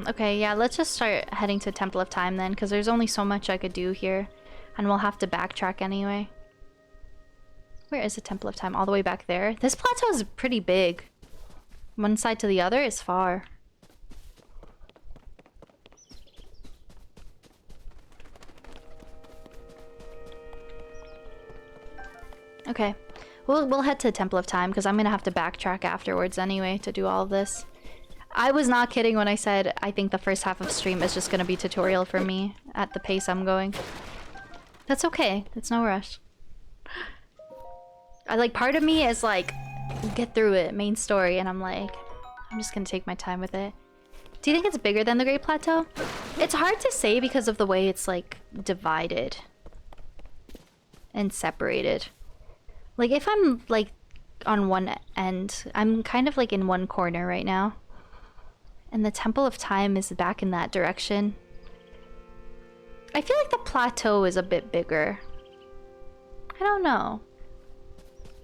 Okay, yeah, let's just start heading to Temple of Time then, because there's only so much I could do here, and we'll have to backtrack anyway. Where is the Temple of Time? All the way back there? This plateau is pretty big. One side to the other is far. Okay, we'll head to Temple of Time, because I'm gonna have to backtrack afterwards anyway to do all of this. I was not kidding when I said I think the first half of stream is just gonna be tutorial for me at the pace I'm going. That's okay. It's no rush. Part of me is like, get through it, main story, and I'm like, I'm just gonna take my time with it. Do you think it's bigger than the Great Plateau? It's hard to say because of the way it's like divided and separated. Like if I'm like on one end, I'm kind of like in one corner right now. And the Temple of Time is back in that direction. I feel like the plateau is a bit bigger. I don't know.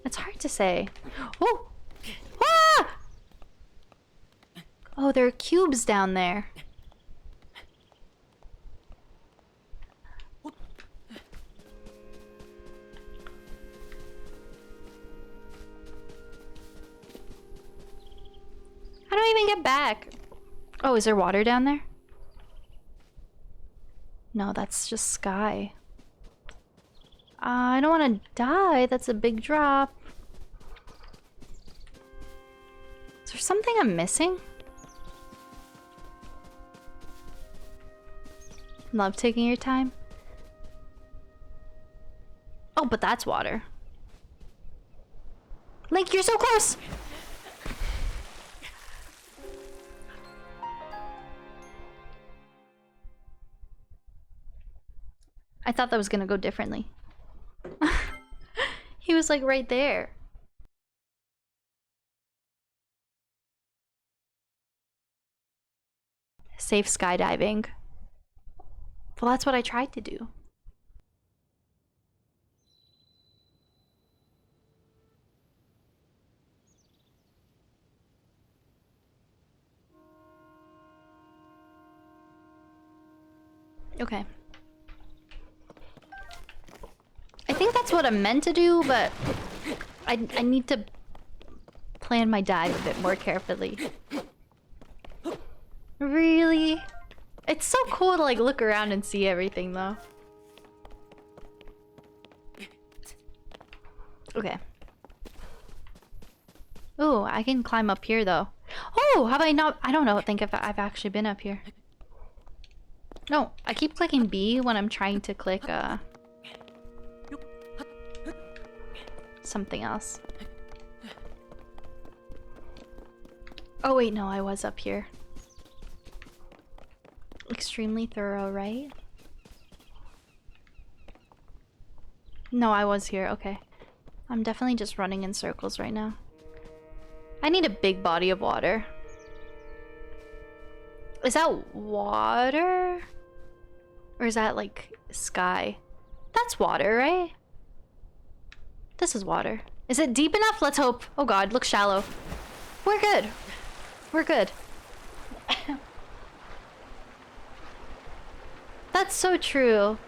It's hard to say. Oh! Ah! Oh, there are cubes down there. How do I even get back? Oh, is there water down there? No, that's just sky. I don't want to die. That's a big drop. Is there something I'm missing? Love taking your time. Oh, but that's water. Link, you're so close! I thought that was gonna go differently. He was like right there. Safe skydiving. Well, that's what I tried to do. Okay. I think that's what I'm meant to do, but I need to plan my dive a bit more carefully. Really? It's so cool to like look around and see everything though. Okay. Ooh, I can climb up here though. Oh, have I not? I don't know. Think if I've actually been up here. No, I keep clicking B when I'm trying to click something else. Oh wait, no, I was up here. Extremely thorough, right? No, I was here. Okay. I'm definitely just running in circles right now. I need a big body of water. Is that water? Or is that like sky? That's water, right? This is water. Is it deep enough? Let's hope. Oh god, looks shallow. We're good. We're good. That's so true.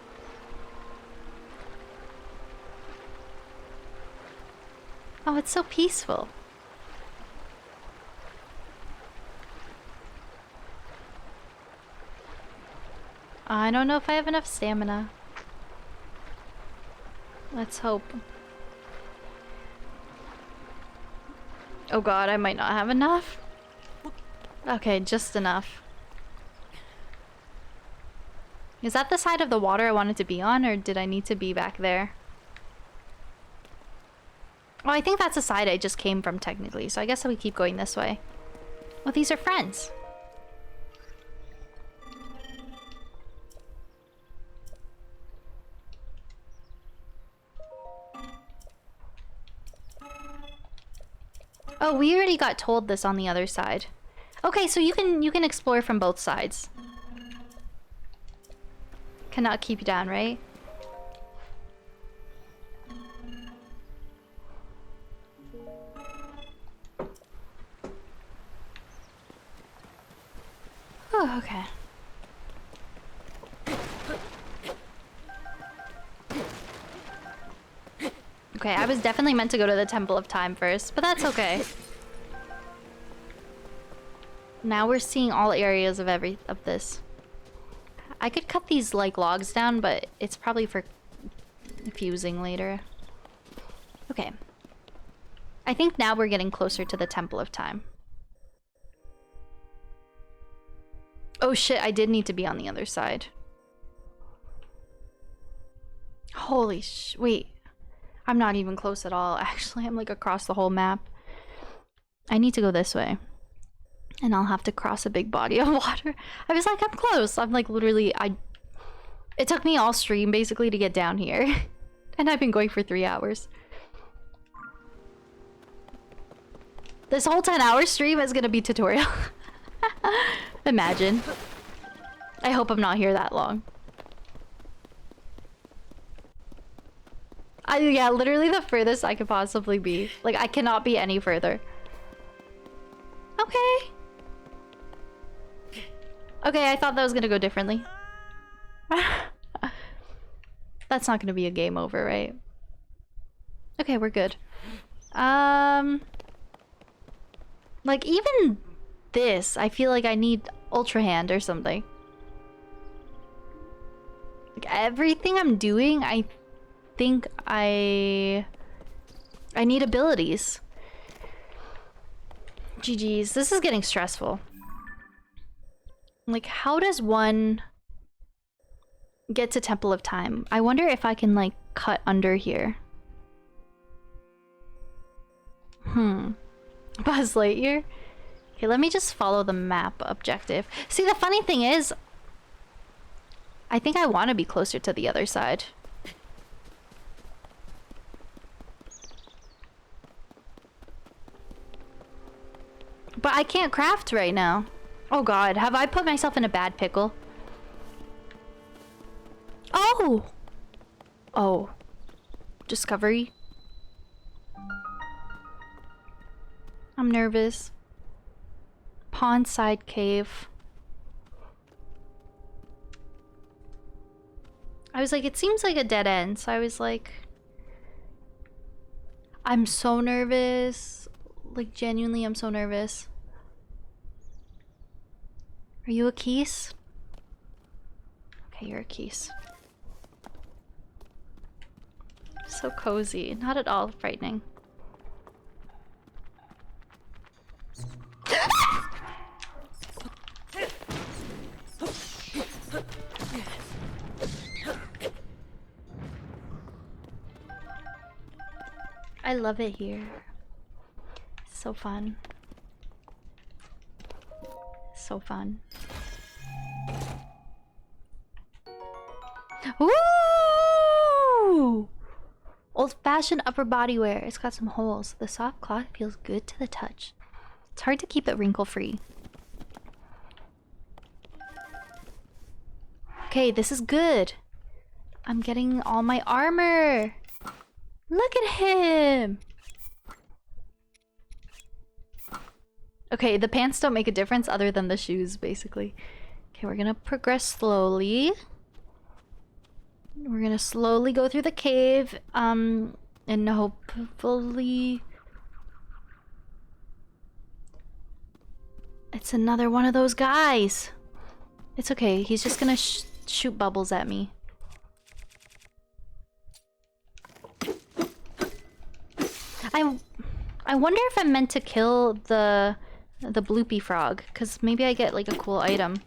Oh, it's so peaceful. I don't know if I have enough stamina. Let's hope. Oh god, I might not have enough. Okay, just enough. Is that the side of the water I wanted to be on, or did I need to be back there? Oh, I think that's the side I just came from technically, so I guess we keep going this way. Oh, these are friends. Oh, we already got told this on the other side. Okay, so you can explore from both sides. Cannot keep you down, right? Oh, okay. Okay, I was definitely meant to go to the Temple of Time first, but that's okay. Now we're seeing all areas of this. I could cut these like logs down, but it's probably for fusing later. Okay. I think now we're getting closer to the Temple of Time. Oh shit, I did need to be on the other side. Holy wait. I'm not even close at all. Actually, I'm like across the whole map. I need to go this way. And I'll have to cross a big body of water. I was like, I'm close. I'm like literally, it took me all stream basically to get down here. And I've been going for 3 hours. This whole 10-hour stream is gonna be tutorial. Imagine. I hope I'm not here that long. Yeah, literally the furthest I could possibly be. Like, I cannot be any further. Okay. Okay, I thought that was gonna go differently. That's not gonna be a game over, right? Okay, we're good. Like, even this, I feel like I need Ultra Hand or something. Like, everything I'm doing, I think I need abilities. GG's. This is getting stressful. Like, how does one get to Temple of Time? I wonder if I can, like, cut under here. Buzz Lightyear? Okay, let me just follow the map objective. See, the funny thing is, I think I want to be closer to the other side. But I can't craft right now. Oh god, have I put myself in a bad pickle? Oh! Oh. Discovery. I'm nervous. Pond side cave. I was like, it seems like a dead end, so I was like... I'm so nervous. Like, genuinely, I'm so nervous. Are you a Keese? Okay, you're a Keese. So cozy. Not at all frightening. I love it here. So fun. So fun. Ooh! Old-fashioned upper body wear. It's got some holes. The soft cloth feels good to the touch. It's hard to keep it wrinkle-free. Okay, this is good. I'm getting all my armor. Look at him. Okay, the pants don't make a difference other than the shoes, basically. Okay, we're gonna progress slowly. We're gonna slowly go through the cave, and hopefully... It's another one of those guys! It's okay, he's just gonna shoot bubbles at me. I wonder if I'm meant to kill the bloopy frog, because maybe I get like a cool item.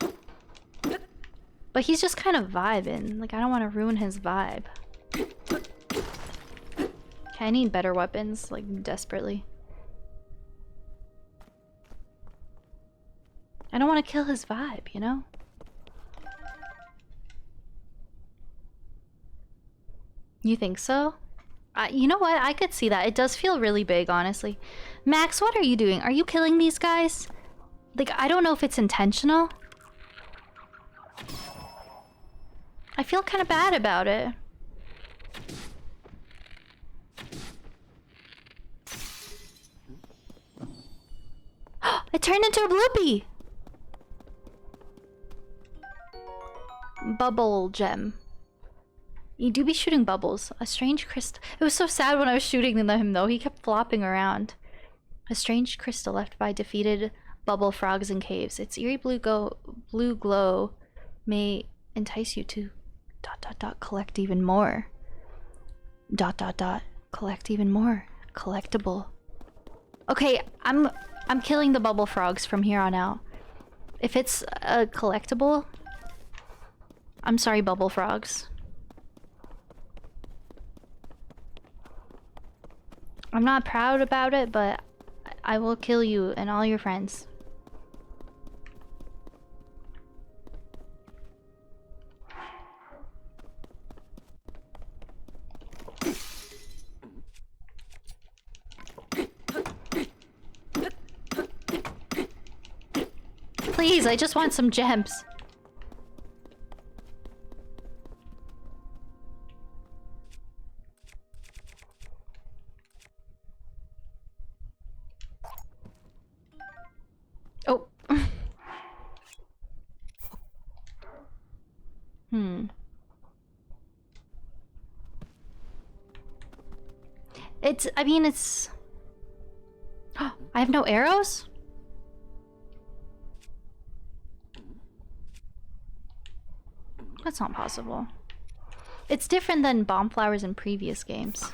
But he's just kind of vibing. Like, I don't want to ruin his vibe. Okay, I need better weapons, like, desperately. I don't want to kill his vibe, you know? You think so? You know what? I could see that. It does feel really big, honestly. Max, what are you doing? Are you killing these guys? Like, I don't know if it's intentional. I feel kind of bad about it. It turned into a bloopy! Bubble gem. You do be shooting bubbles. A strange crystal. It was so sad when I was shooting him though. He kept flopping around. A strange crystal left by defeated bubble frogs in caves. Its eerie blue glow may entice you to ... collect even more. ... collect even more. Collectible. Okay, I'm killing the bubble frogs from here on out. If it's a collectible, I'm sorry, bubble frogs. I'm not proud about it, but I will kill you and all your friends. Please, I just want some gems. Oh. I mean, it's... I have no arrows? That's not possible. It's different than bomb flowers in previous games,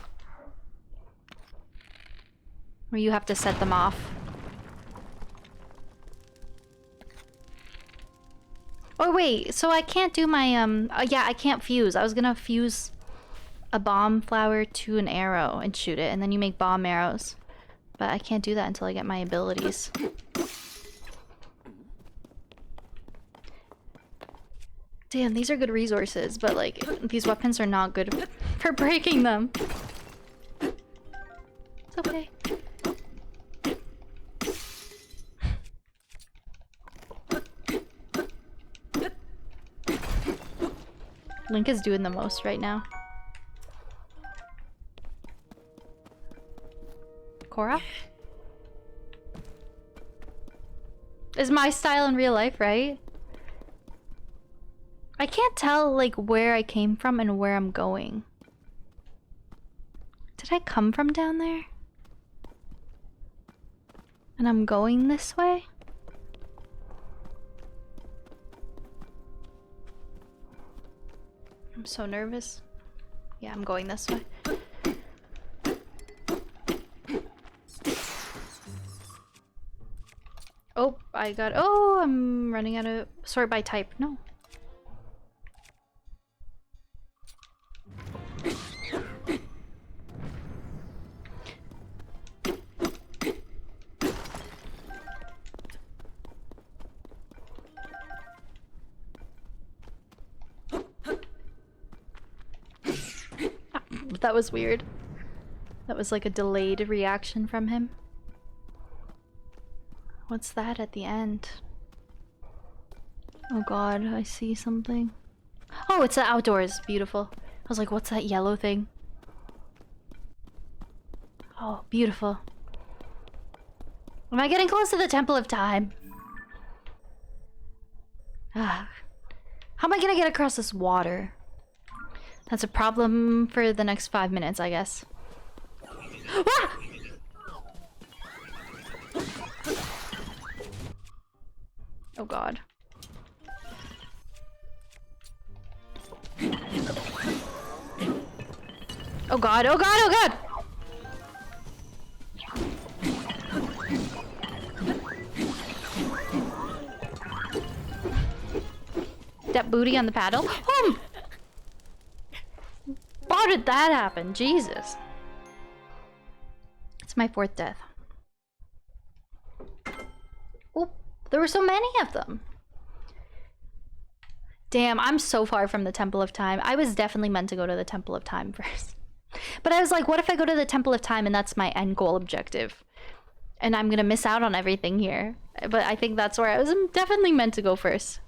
where you have to set them off. Oh wait, so I can't do my yeah, I can't fuse. I was gonna fuse a bomb flower to an arrow and shoot it, and then you make bomb arrows. But I can't do that until I get my abilities. Damn, these are good resources, but like, these weapons are not good for breaking them. It's okay. Link is doing the most right now. Cora? Is my style in real life, right? I can't tell, like, where I came from and where I'm going. Did I come from down there? And I'm going this way? I'm so nervous. Yeah, I'm going this way. Oh, oh, I'm running out of... Sort by type. No. That was weird. That was like a delayed reaction from him. What's that at the end? Oh god, I see something. Oh, it's the outdoors. Beautiful. I was like, what's that yellow thing? Oh, beautiful. Am I getting close to the Temple of Time? Ah. How am I gonna get across this water? That's a problem for the next 5 minutes, I guess. Ah! Oh god. Oh god, oh god, oh god! That booty on the paddle? How did that happen? Jesus. It's my 4th death. Oh, there were so many of them. Damn, I'm so far from the Temple of Time. I was definitely meant to go to the Temple of Time first. But I was like, what if I go to the Temple of Time and that's my end goal objective? And I'm gonna miss out on everything here. But I think that's where I was definitely meant to go first.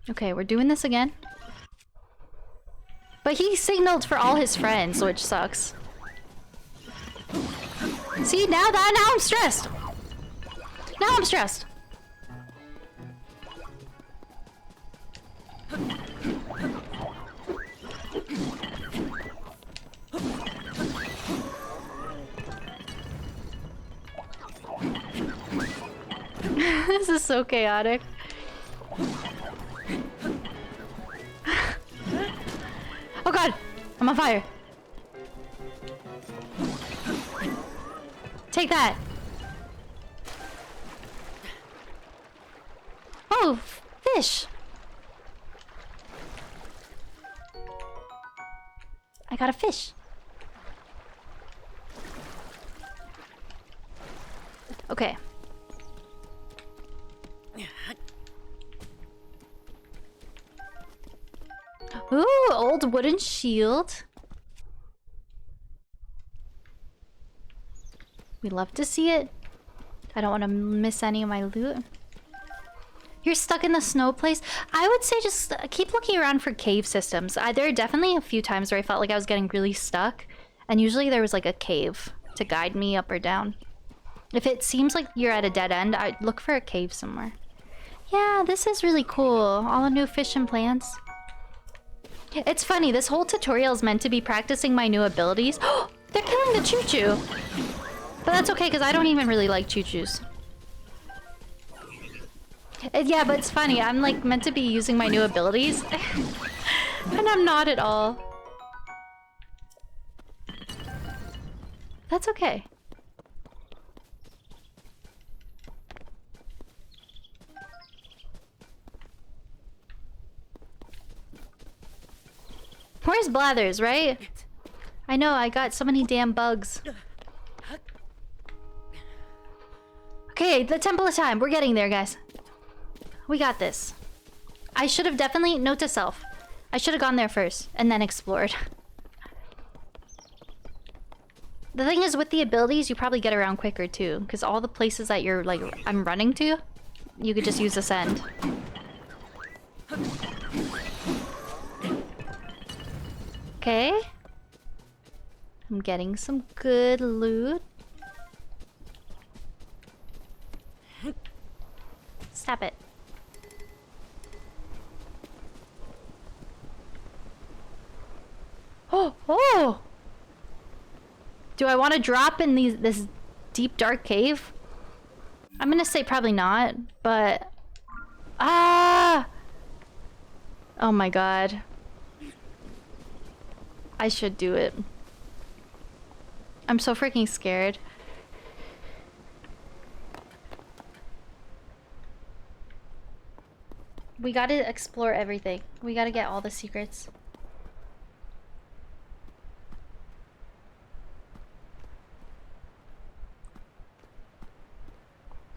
Okay, we're doing this again. But he signaled for all his friends, which sucks. See, now I'm stressed. Now I'm stressed. This is so chaotic. Oh god! I'm on fire! Take that! Oh! Fish! I got a fish! Okay. Ooh, old wooden shield. We love to see it. I don't want to miss any of my loot. You're stuck in the snow place? I would say just keep looking around for cave systems. There are definitely a few times where I felt like I was getting really stuck. And usually there was like a cave to guide me up or down. If it seems like you're at a dead end, I'd look for a cave somewhere. Yeah, this is really cool. All the new fish and plants. It's funny, this whole tutorial is meant to be practicing my new abilities. Oh, they're killing the choo-choo! But that's okay, because I don't even really like choo-choos. Yeah, but it's funny, I'm like meant to be using my new abilities. And I'm not at all. That's okay. Where's Blathers, right? I know, I got so many damn bugs. Okay, the Temple of Time. We're getting there, guys. We got this. I should have definitely... Note to self. I should have gone there first and then explored. The thing is, with the abilities, you probably get around quicker, too. Because all the places that you're, like, I'm running to, you could just use Ascend. Okay. I'm getting some good loot. Stop it. Oh, oh! Do I want to drop in this deep dark cave? I'm gonna say probably not, but... Ah! Oh my god. I should do it. I'm so freaking scared. We gotta explore everything. We gotta get all the secrets.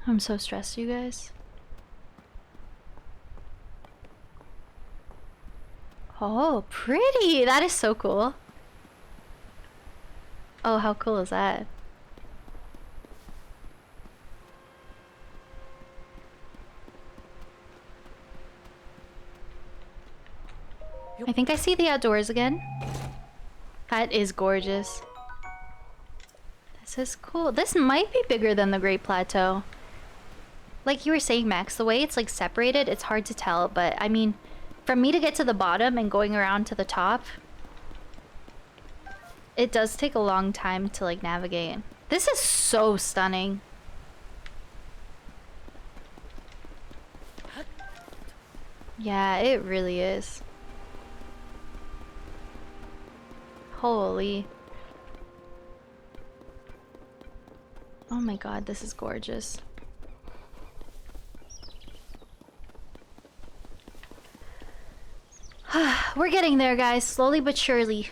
I'm so stressed, you guys. Oh, pretty! That is so cool. Oh, how cool is that? I think I see the outdoors again. That is gorgeous. This is cool. This might be bigger than the Great Plateau. Like you were saying, Max, the way it's like separated, it's hard to tell, but I mean, for me to get to the bottom and going around to the top, it does take a long time to like navigate. This is so stunning. Yeah, it really is. Holy. Oh my god, this is gorgeous. We're getting there, guys, slowly but surely.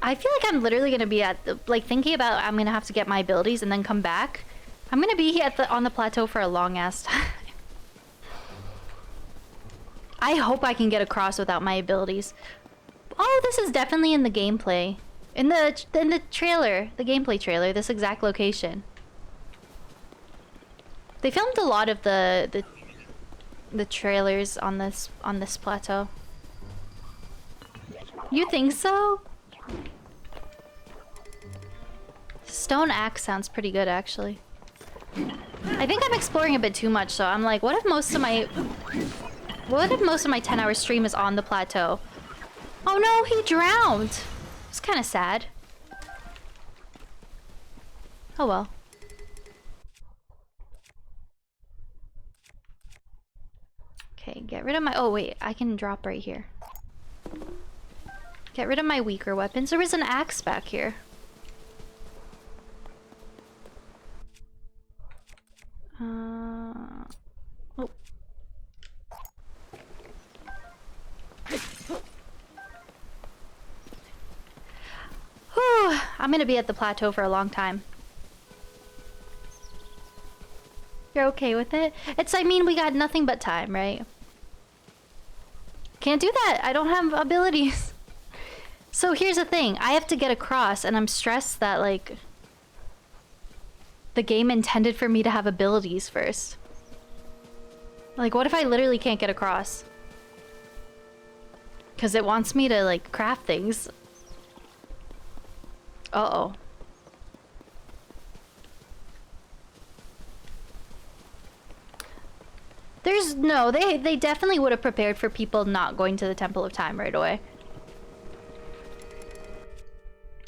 I feel like I'm literally gonna be at the, like, thinking about I'm gonna have to get my abilities and then come back. I'm gonna be at the on the plateau for a long ass time. I hope I can get across without my abilities. Oh, this is definitely in the gameplay. In the trailer, the gameplay trailer, this exact location. They filmed a lot of the trailers on this plateau. You think so? Stone axe sounds pretty good, actually. I think I'm exploring a bit too much, so I'm like, what if most of my 10-hour stream is on the plateau? Oh no, he drowned. It's kind of sad. Oh well. Okay, get rid of my... Oh wait, I can drop right here. Get rid of my weaker weapons. There is an axe back here. Oh. Whew, I'm gonna be at the plateau for a long time. You're okay with it? I mean, we got nothing but time, right? Can't do that. I don't have abilities. So here's the thing. I have to get across, and I'm stressed that, like, the game intended for me to have abilities first. Like, what if I literally can't get across? Because it wants me to, like, craft things. Uh-oh. There's no, they definitely would have prepared for people not going to the Temple of Time right away.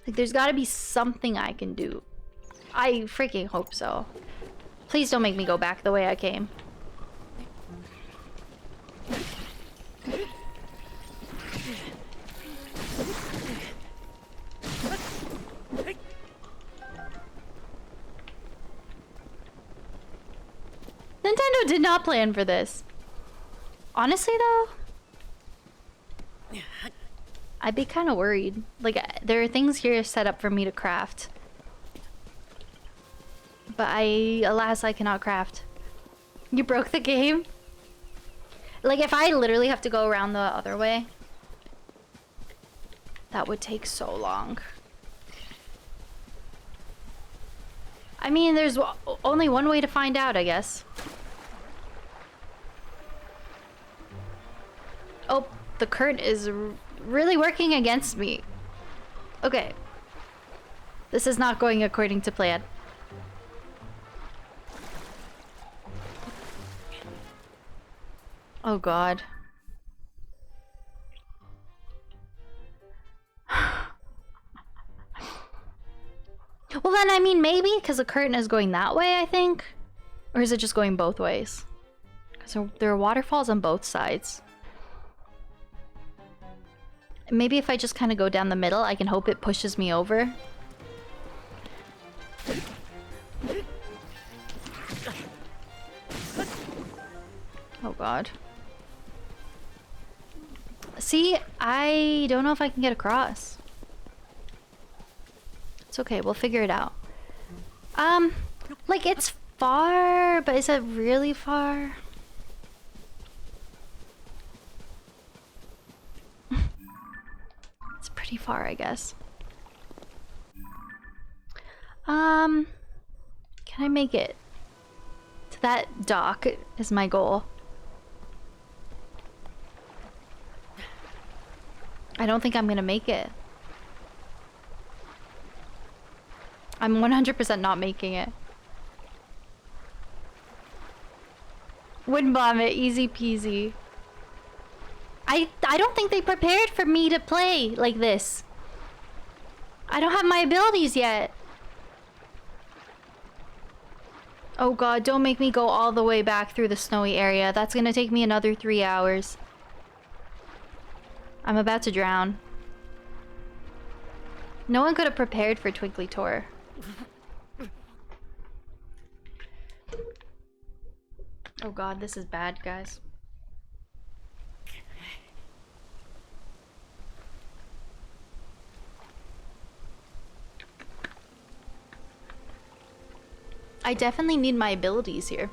Like, there's gotta be something I can do. I freaking hope so. Please don't make me go back the way I came. Nintendo did not plan for this. Honestly, though, I'd be kind of worried. Like, there are things here set up for me to craft. But alas, I cannot craft. You broke the game? Like, if I literally have to go around the other way, that would take so long. I mean, there's only one way to find out, I guess. Oh, the current is really working against me. Okay. This is not going according to plan. Oh god. Well then, I mean, maybe, because the curtain is going that way, I think? Or is it just going both ways? Because there are waterfalls on both sides. Maybe if I just kind of go down the middle, I can hope it pushes me over. Oh god. See, I don't know if I can get across. It's okay, we'll figure it out. Like, it's far, but is it really far? It's pretty far, I guess. Can I make it to that dock is my goal. I don't think I'm gonna make it. I'm 100% not making it. Wind bomb it, easy peasy. I don't think they prepared for me to play like this. I don't have my abilities yet. Oh god, don't make me go all the way back through the snowy area. That's gonna take me another 3 hours. I'm about to drown. No one could have prepared for TwinklyTor. Oh god, this is bad, guys. I definitely need my abilities here.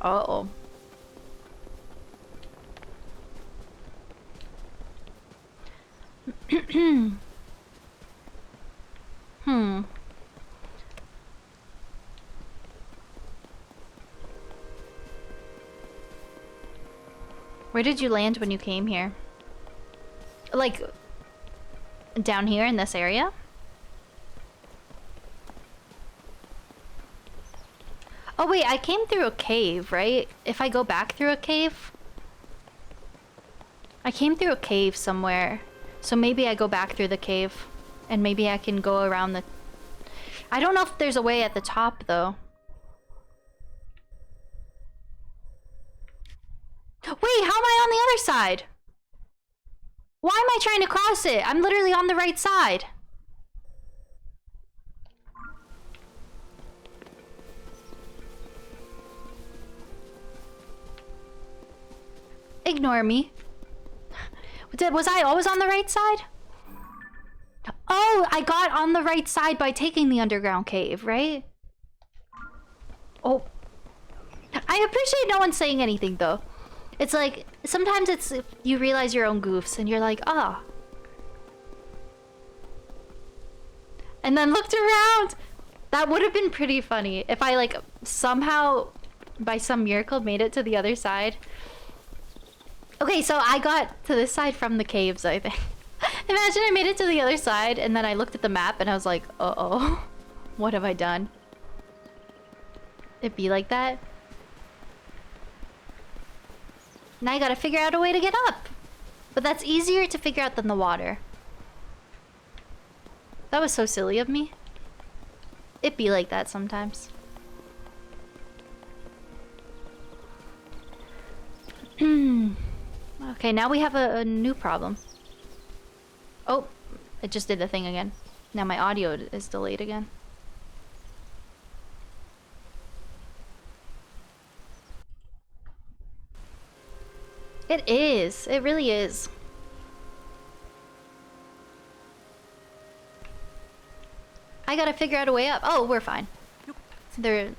Uh-oh. Hmm. Where did you land when you came here? Like, down here in this area? Oh wait, I came through a cave, right? If I go back through a cave? I came through a cave somewhere. So maybe I go back through the cave. And maybe I can go around the... I don't know if there's a way at the top, though. Wait, how am I on the other side? Why am I trying to cross it? I'm literally on the right side. Ignore me. Was I always on the right side? Oh, I got on the right side by taking the underground cave, right? Oh. I appreciate no one saying anything, though. It's like, sometimes it's you realize your own goofs and you're like, ah. And then looked around. That would have been pretty funny if I like somehow, by some miracle, made it to the other side. Okay, so I got to this side from the caves, I think. Imagine I made it to the other side and then I looked at the map and I was like, uh-oh. What have I done? It'd be like that. Now I gotta figure out a way to get up. But that's easier to figure out than the water. That was so silly of me. It'd be like that sometimes. Okay, now we have a new problem. Oh, it just did the thing again. Now my audio is delayed again. It is. It really is. I gotta figure out a way up. Oh, we're fine. There.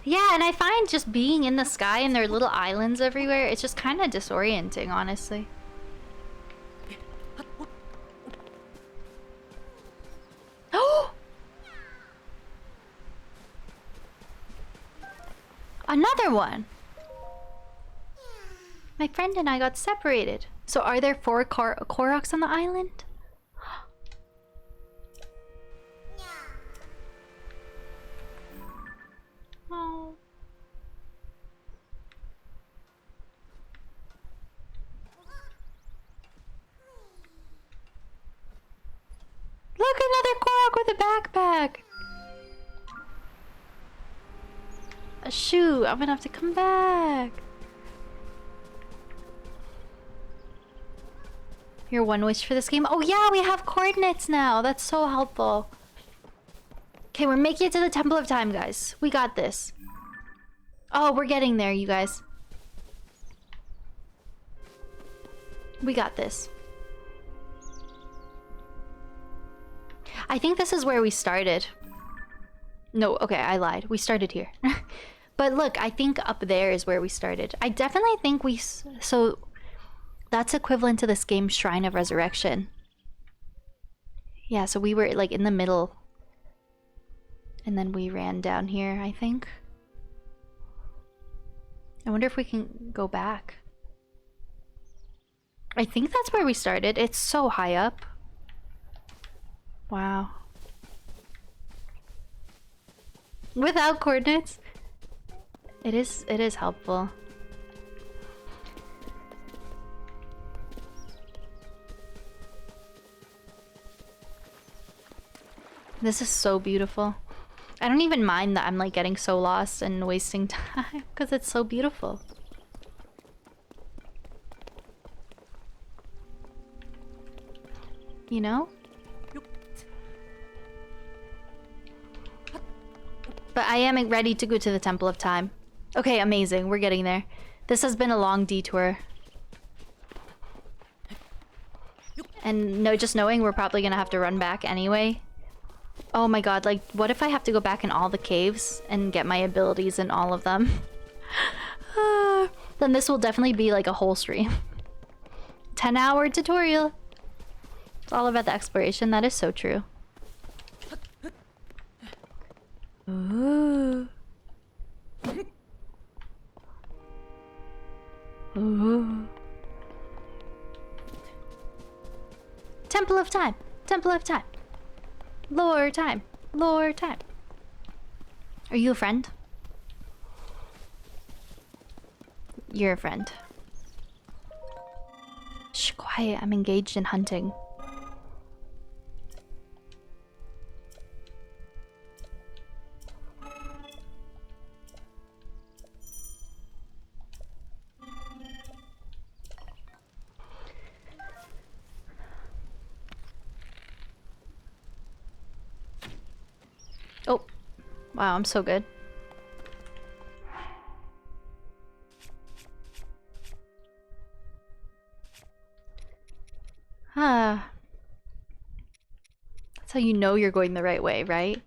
Yeah, and I find just being in the sky and there are little islands everywhere, it's just kind of disorienting, honestly. Oh! Another one! My friend and I got separated. So are there 4 Koroks on the island? Oh. Look, another Korok with a backpack! Shoot, I'm gonna have to come back. Your one wish for this game? Oh yeah, we have coordinates now. That's so helpful. Okay, we're making it to the Temple of Time, guys. We got this. Oh, we're getting there, you guys. We got this. I think this is where we started. No, okay, I lied. We started here. But look, I think up there is where we started. I definitely think we... So, that's equivalent to this game's Shrine of Resurrection. Yeah, so we were, like, in the middle. And then we ran down here, I think. I wonder if we can go back. I think that's where we started. It's so high up. Wow. Without coordinates? It is helpful. This is so beautiful. I don't even mind that I'm like getting so lost and wasting time because it's so beautiful. You know? But I am ready to go to the Temple of Time. Okay, amazing. We're getting there. This has been a long detour. And no, just knowing we're probably gonna have to run back anyway. Oh my god, like, what if I have to go back in all the caves and get my abilities in all of them? Then this will definitely be like a whole stream. 10-hour tutorial. It's all about the exploration. That is so true. Ooh. Ooh. Temple of Time. Temple of Time. Lore time. Lore time. Are you a friend? You're a friend. Shh, quiet. I'm engaged in hunting. Oh. Wow, I'm so good. Ah. That's how you know you're going the right way, right?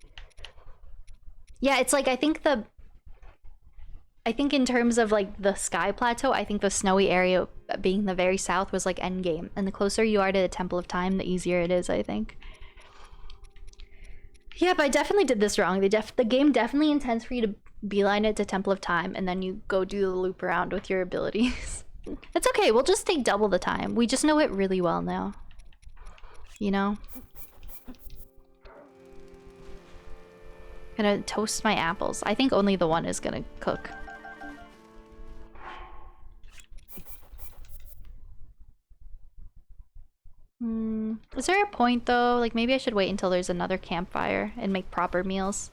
Yeah, it's like I think in terms of like the sky plateau, I think the snowy area being the very south was like endgame. And the closer you are to the Temple of Time, the easier it is, I think. Yep, I definitely did this wrong. The game definitely intends for you to beeline it to Temple of Time and then you go do the loop around with your abilities. It's okay, we'll just take double the time. We just know it really well now. You know? Gonna toast my apples. I think only the one is gonna cook. Is there a point though? Like maybe I should wait until there's another campfire and make proper meals.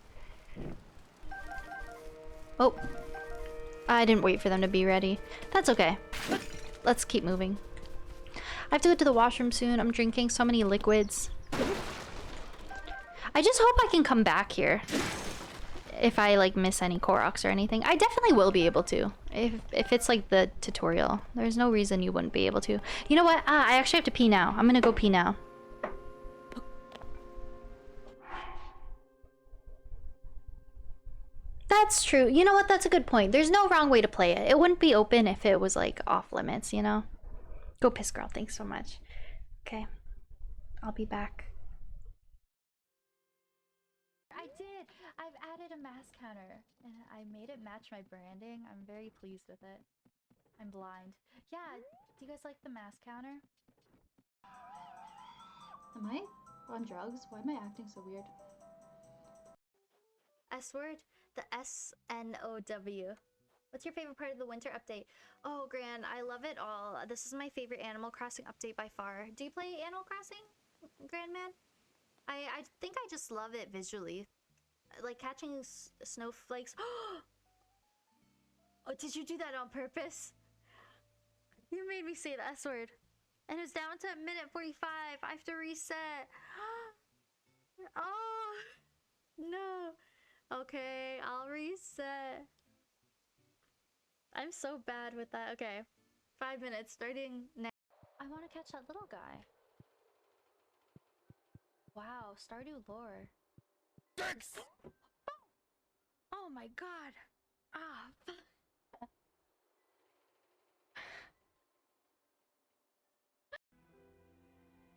Oh. I didn't wait for them to be ready. That's okay. Let's keep moving. I have to go to the washroom soon. I'm drinking so many liquids. I just hope I can come back here. If I like miss any Koroks or anything. I definitely will be able to. If it's like the tutorial. There's no reason you wouldn't be able to. You know what? I actually have to pee now. I'm gonna go pee now. That's true. You know what? That's a good point. There's no wrong way to play it. It wouldn't be open if it was like off limits, you know? Go piss, girl. Thanks so much. Okay. I'll be back. I did. I've added a mask counter and I made it match my branding. I'm very pleased with it. I'm blind. Yeah, do you guys like the mask counter? Am I on drugs? Why am I acting so weird? S word? The SNOW. What's your favorite part of the winter update? Oh, Gran, I love it all. This is my favorite Animal Crossing update by far. Do you play Animal Crossing, Grandman? I think I just love it visually. Like catching snowflakes. Oh, did you do that on purpose? You made me say the S word. And it's down to minute 45. I have to reset. Oh, no. Okay, I'll reset. I'm so bad with that. Okay, 5 minutes starting now. I want to catch that little guy. Wow, Stardew lore. Oh my god. Ah.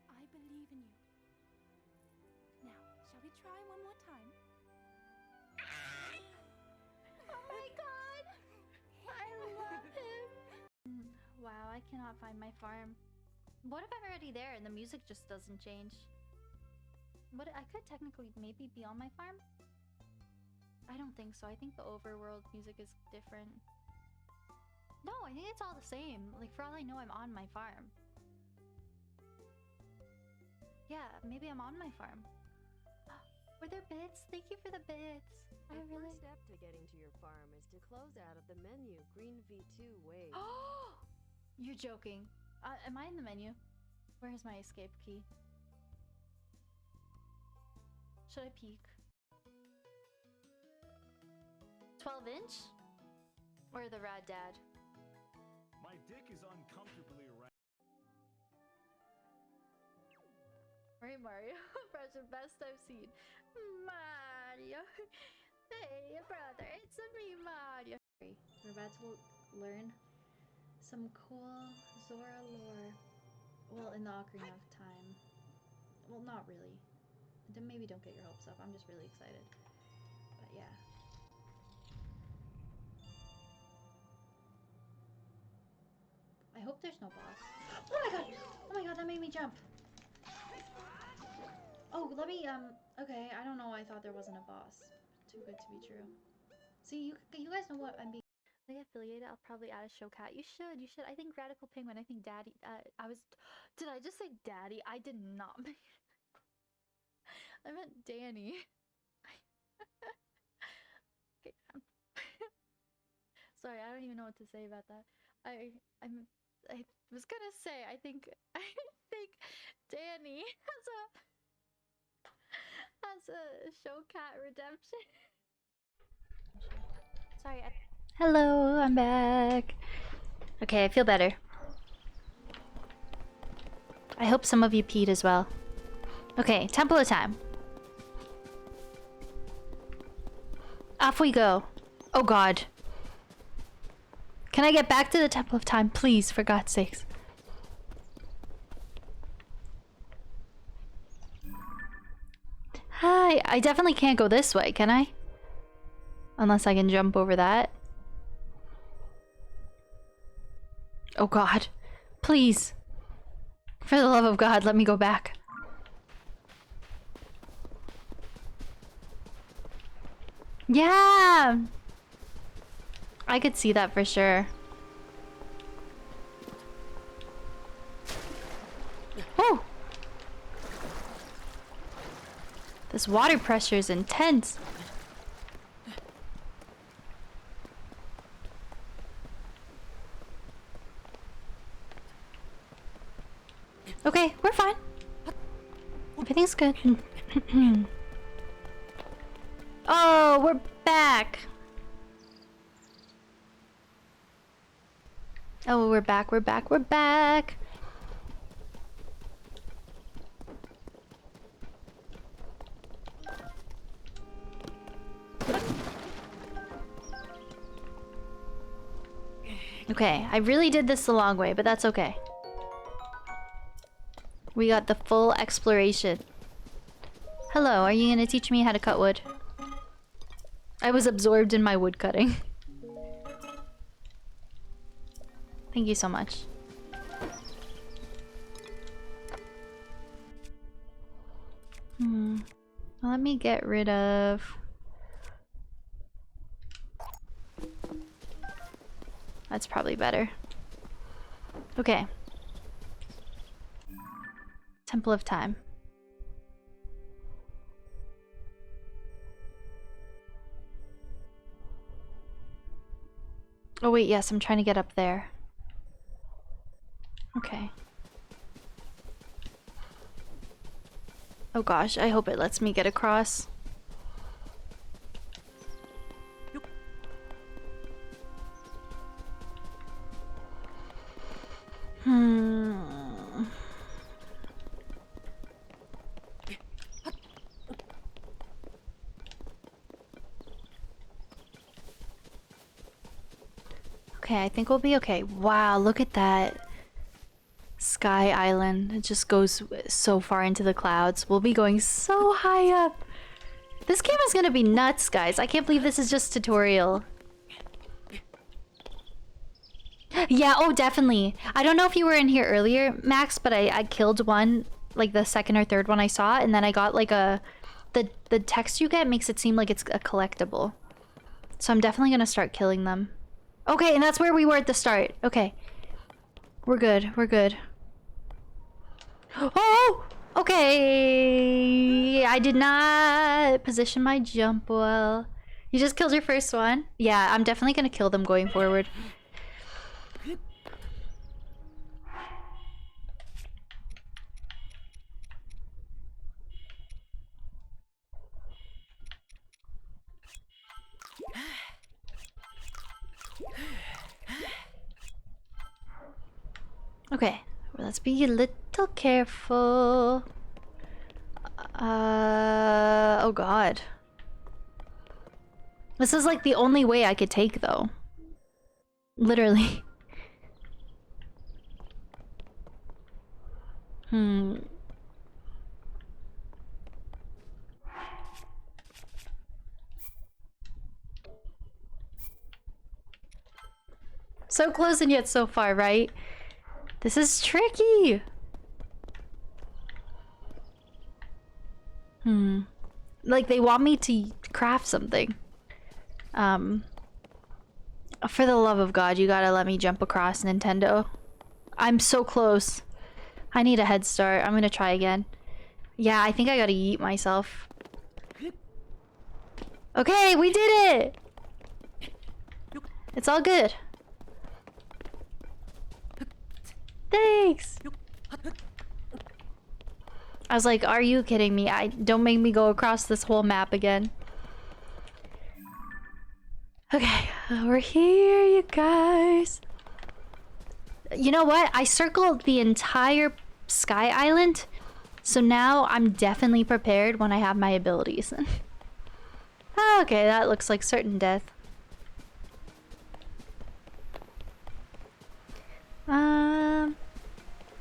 I believe in you. Now, shall we try one more time? Oh my god. I love him. Wow, I cannot find my farm. What if I'm already there and the music just doesn't change? But I could technically maybe be on my farm? I don't think so. I think the overworld music is different. No, I think it's all the same. Like, for all I know, I'm on my farm. Yeah, maybe I'm on my farm. Were there bits? Thank you for the bits. I The really. first step to getting to your farm is to close out of the menu Green V2 Wave. Oh, you're joking. Am I in the menu? Where's my escape key? Should I peek? 12-inch? Or the Rad Dad? My dick is uncomfortably around. Right, Mario. Impression best I've seen. Mario. Hey, brother, it's me, Mario. We're about to learn some cool Zora lore. Well, in the Ocarina of Time. Well, not really. Then maybe don't get your hopes up. I'm just really excited. But yeah. I hope there's no boss. Oh my god! Oh my god, that made me jump! Oh, let me, okay, I don't know why I thought there wasn't a boss. Too good to be true. See, you guys know what I'm being... They affiliated, I'll probably add a show cat. You should. I think Radical Penguin, I think Daddy, did I just say Daddy? I did not mean... I meant Danny. Okay. Sorry, I don't even know what to say about that. I was gonna say, I think Danny has a show cat redemption. Sorry. Hello, I'm back. Okay, I feel better. I hope some of you peed as well. Okay, Temple of Time. Off we go. Oh god. Can I get back to the Temple of Time, please, for God's sakes? Hi, I definitely can't go this way, can I? Unless I can jump over that. Oh god. Please. For the love of God, let me go back. Yeah! I could see that for sure. Oh! This water pressure is intense. Okay, we're fine. Everything's good. Oh, we're back. Oh, we're back. Okay, I really did this the long way, but that's okay. We got the full exploration. Hello, are you gonna teach me how to cut wood? I was absorbed in my wood cutting. Thank you so much. Let me get rid of... That's probably better. Okay. Temple of Time. Oh wait, yes, I'm trying to get up there. Okay. Oh gosh, I hope it lets me get across. Okay, I think we'll be okay. Wow, look at that. Sky Island. It just goes so far into the clouds. We'll be going so high up. This game is gonna be nuts, guys. I can't believe this is just tutorial. Yeah, oh, definitely. I don't know if you were in here earlier, Max, but I killed one, like the second or third one I saw, and then I got like a... The text you get makes it seem like it's a collectible. So I'm definitely gonna start killing them. Okay, and that's where we were at the start. Okay. We're good, we're good. Oh! Okay, I did not position my jump well. You just killed your first one? Yeah, I'm definitely gonna kill them going forward. Okay, well, let's be a little careful. Oh god. This is like the only way I could take, though. Literally. Hmm. So close and yet so far, right? This is tricky! Like, they want me to craft something. For the love of God, you gotta let me jump across Nintendo. I'm so close. I need a head start. I'm gonna try again. Yeah, I think I gotta yeet myself. Okay, we did it! It's all good. Thanks! I was like, are you kidding me? Don't make me go across this whole map again. Okay, we're here, you guys. You know what? I circled the entire Sky Island, so now I'm definitely prepared when I have my abilities. Okay, that looks like certain death.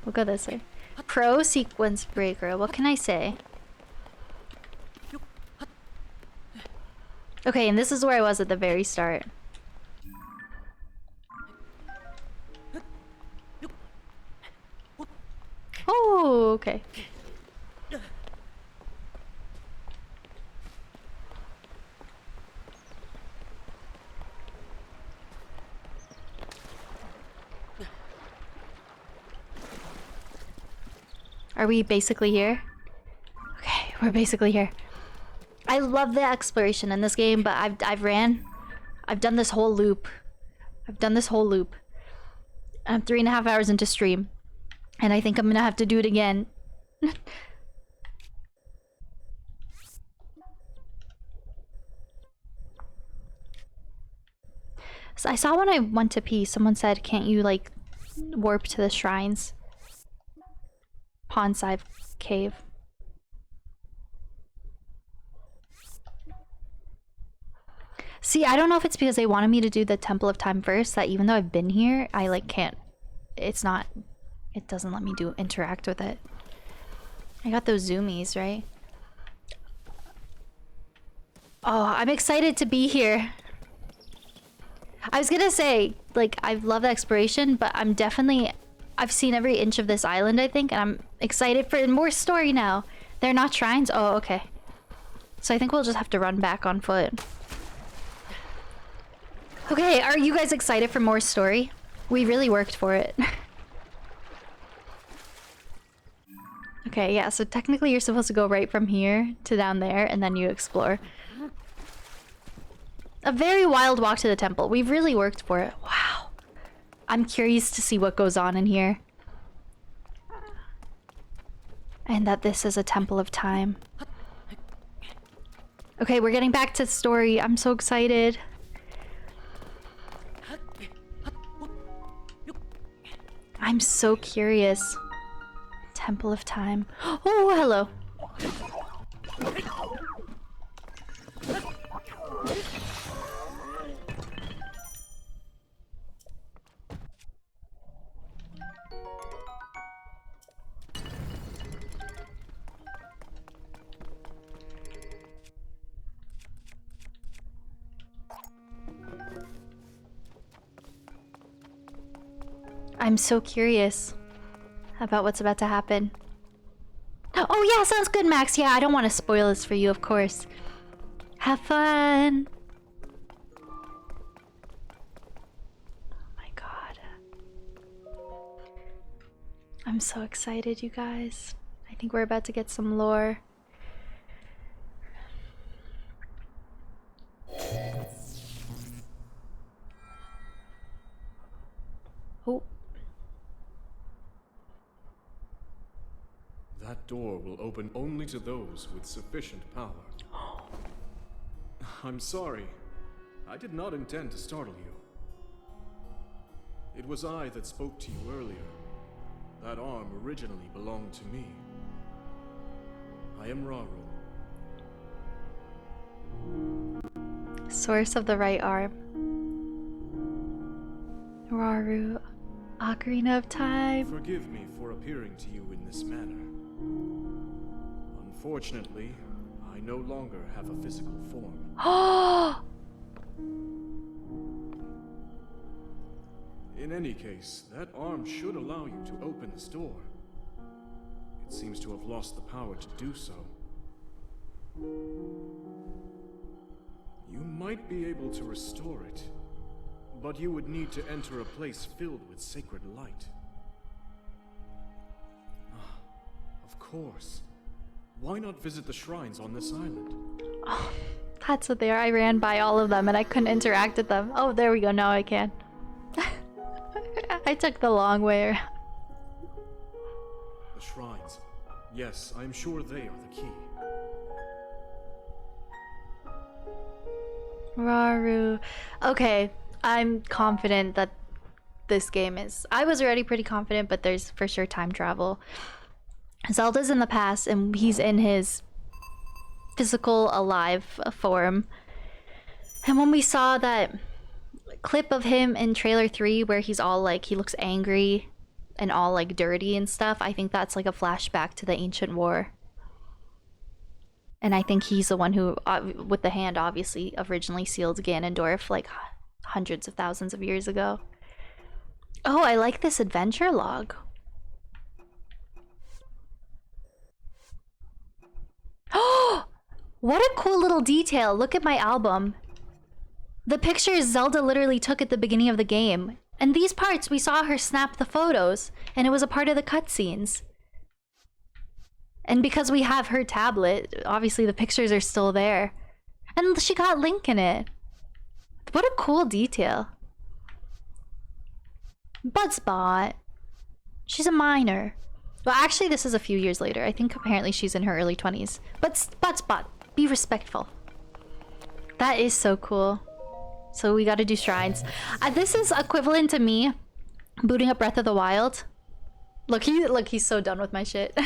We'll go this way. Pro sequence breaker. What can I say? Okay, and this is where I was at the very start. Oh, okay. Are we basically here? Okay, we're basically here. I love the exploration in this game, but I've done this whole loop. I'm 3.5 hours into stream, and I think I'm gonna have to do it again. So I saw when I went to pee, someone said, can't you like warp to the shrines? Pondside Cave. See, I don't know if it's because they wanted me to do the Temple of Time first, that even though I've been here, I like can't. It doesn't let me interact with it. I got those zoomies, right? Oh, I'm excited to be here. I was gonna say, like, I love the exploration, but I've seen every inch of this island, I think, and I'm excited for more story now. They're not shrines? Oh, okay. So I think we'll just have to run back on foot. Okay, are you guys excited for more story? We really worked for it. Okay, yeah, so technically you're supposed to go right from here to down there, and then you explore. A very wild walk to the temple. We've really worked for it. Wow. I'm curious to see what goes on in here. And that this is a temple of time. Okay, we're getting back to the story. I'm so excited. I'm so curious. Temple of Time. Oh, hello. I'm so curious about what's about to happen. Oh yeah, sounds good, Max. Yeah, I don't want to spoil this for you, of course. Have fun. Oh my god. I'm so excited, you guys. I think we're about to get some lore. Oh. That door will open only to those with sufficient power. I'm sorry. I did not intend to startle you. It was I that spoke to you earlier. That arm originally belonged to me. I am Raru. Source of the right arm. Raru, Ocarina of Time. Forgive me for appearing to you in this manner. Unfortunately, I no longer have a physical form. In any case, that arm should allow you to open this door. It seems to have lost the power to do so. You might be able to restore it, but you would need to enter a place filled with sacred light. Of course. Why not visit the shrines on this island? Oh, that's what they are. I ran by all of them and I couldn't interact with them. Oh, there we go. Now I can. I took the long way around. The shrines. Yes, I am sure they are the key. Raru. Okay, I'm confident that this game is... I was already pretty confident, but there's for sure time travel. Zelda's in the past, and he's in his physical, alive form. And when we saw that clip of him in trailer 3 where he's all like, he looks angry and all like dirty and stuff, I think that's like a flashback to the ancient war. And I think he's the one who, with the hand, obviously, originally sealed Ganondorf like hundreds of thousands of years ago. Oh, I like this adventure log. Oh, what a cool little detail. Look at my album. The pictures Zelda literally took at the beginning of the game. And these parts, we saw her snap the photos, and it was a part of the cutscenes. And because we have her tablet, obviously the pictures are still there. And she got Link in it. What a cool detail. Budspot. She's a minor. Well, actually, this is a few years later. I think apparently she's in her early 20s. But Budspot, be respectful. That is so cool. So we gotta do shrines. This is equivalent to me booting up Breath of the Wild. Look, he's so done with my shit.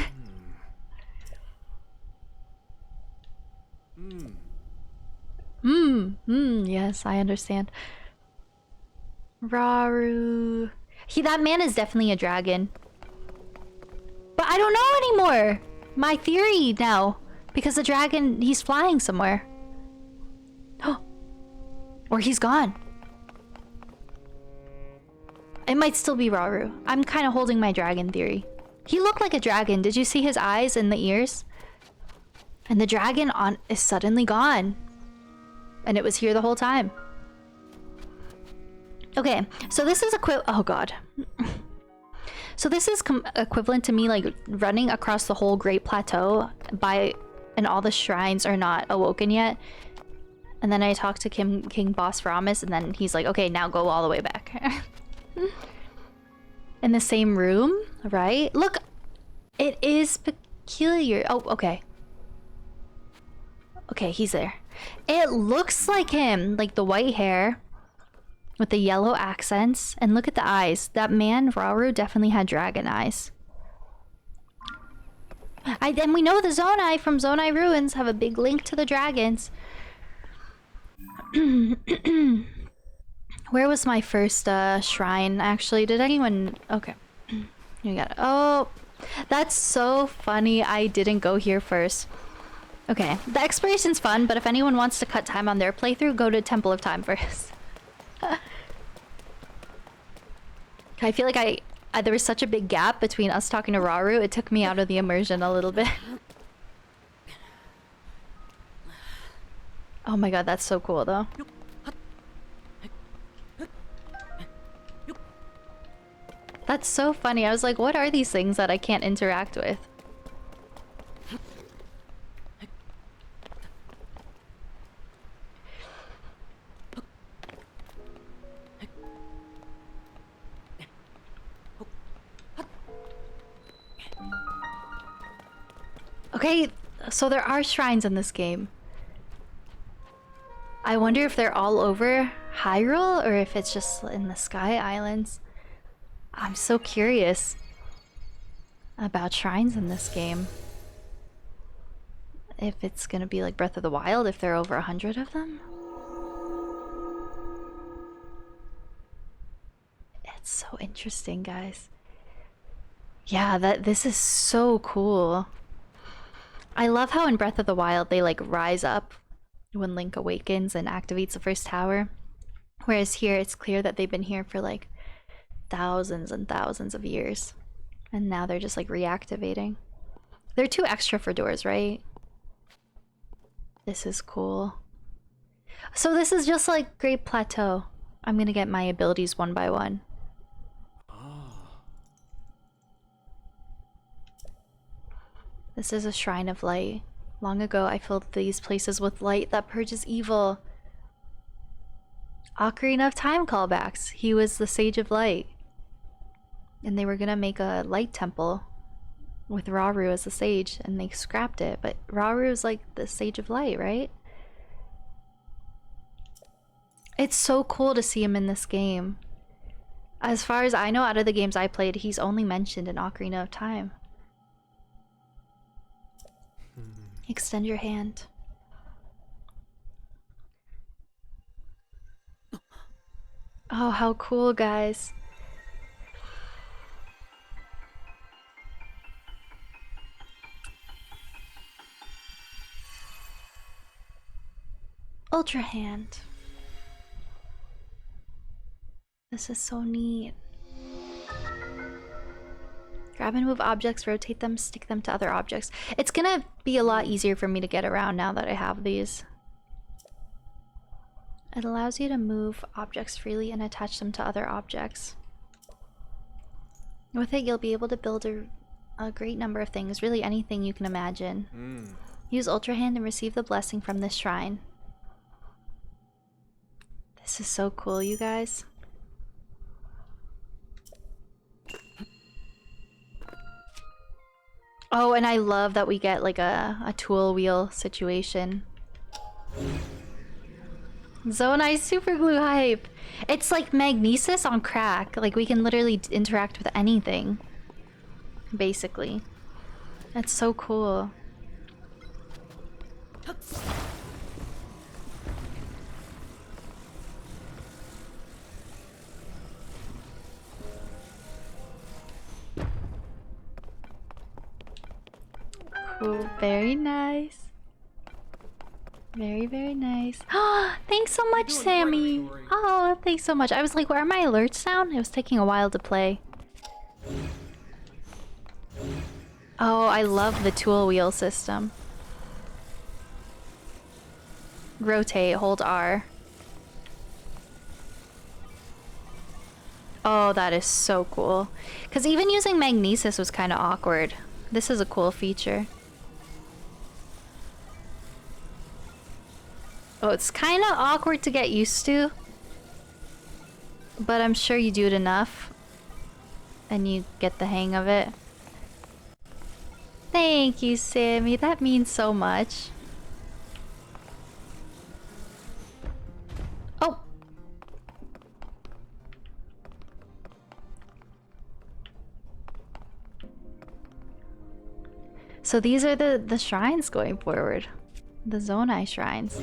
Yes, I understand. Raru. That man is definitely a dragon. But I don't know anymore. My theory now. Because the dragon, he's flying somewhere. Or he's gone. It might still be Raru. I'm kind of holding my dragon theory. He looked like a dragon. Did you see his eyes and the ears? And the dragon is suddenly gone. And it was here the whole time. Okay, so this is oh god. So this is equivalent to me like running across the whole Great Plateau and all the shrines are not awoken yet. And then I talked to King Boss Ramus, and then he's like, okay, now go all the way back. In the same room, right? Look, it is peculiar. Oh, okay. Okay, he's there. It looks like him, like the white hair with the yellow accents. And look at the eyes. That man, Rauru, definitely had dragon eyes. And we know the Zonai from Zonai Ruins have a big link to the dragons. Where was my first shrine, actually? Did anyone... Okay. You got it. Oh, that's so funny. I didn't go here first. Okay. The exploration's fun, but if anyone wants to cut time on their playthrough, go to Temple of Time first. I feel like there was such a big gap between us talking to Rauru, it took me out of the immersion a little bit. Oh my god, that's so cool though. That's so funny. I was like, what are these things that I can't interact with? Okay, so there are shrines in this game. I wonder if they're all over Hyrule or if it's just in the Sky Islands. I'm so curious about shrines in this game. If it's gonna be like Breath of the Wild, if there are over 100 of them. It's so interesting, guys. Yeah, this is so cool. I love how in Breath of the Wild they like rise up when Link awakens and activates the first tower. Whereas here it's clear that they've been here for like thousands and thousands of years. And now they're just like reactivating. There are 2 extra for doors, right? This is cool. So this is just like Great Plateau. I'm gonna get my abilities one by one. This is a shrine of light. Long ago, I filled these places with light that purges evil. Ocarina of Time callbacks. He was the Sage of Light. And they were gonna make a light temple with Rauru as the sage, and they scrapped it. But Rauru is like the Sage of Light, right? It's so cool to see him in this game. As far as I know, out of the games I played, he's only mentioned in Ocarina of Time. Extend your hand. Oh, how cool, guys. Ultra hand. This is so neat. Grab and move objects, rotate them, stick them to other objects. It's gonna be a lot easier for me to get around now that I have these. It allows you to move objects freely and attach them to other objects. With it, you'll be able to build a great number of things, really anything you can imagine. Use Ultra Hand and receive the blessing from this shrine. This is so cool, you guys. Oh, and I love that we get like a tool wheel situation. Zonai super glue hype. It's like magnesis on crack. Like we can literally interact with anything. Basically. That's so cool. Cool. Very nice. Very, very nice. Thanks so much, Sammy. Oh, thanks so much. I was like, where are my alerts down? It was taking a while to play. Oh, I love the tool wheel system. Rotate, hold R. Oh, that is so cool. Because even using magnesis was kind of awkward. This is a cool feature. Oh, it's kind of awkward to get used to. But I'm sure you do it enough. And you get the hang of it. Thank you, Sammy. That means so much. Oh! So these are the shrines going forward. The Zonai shrines.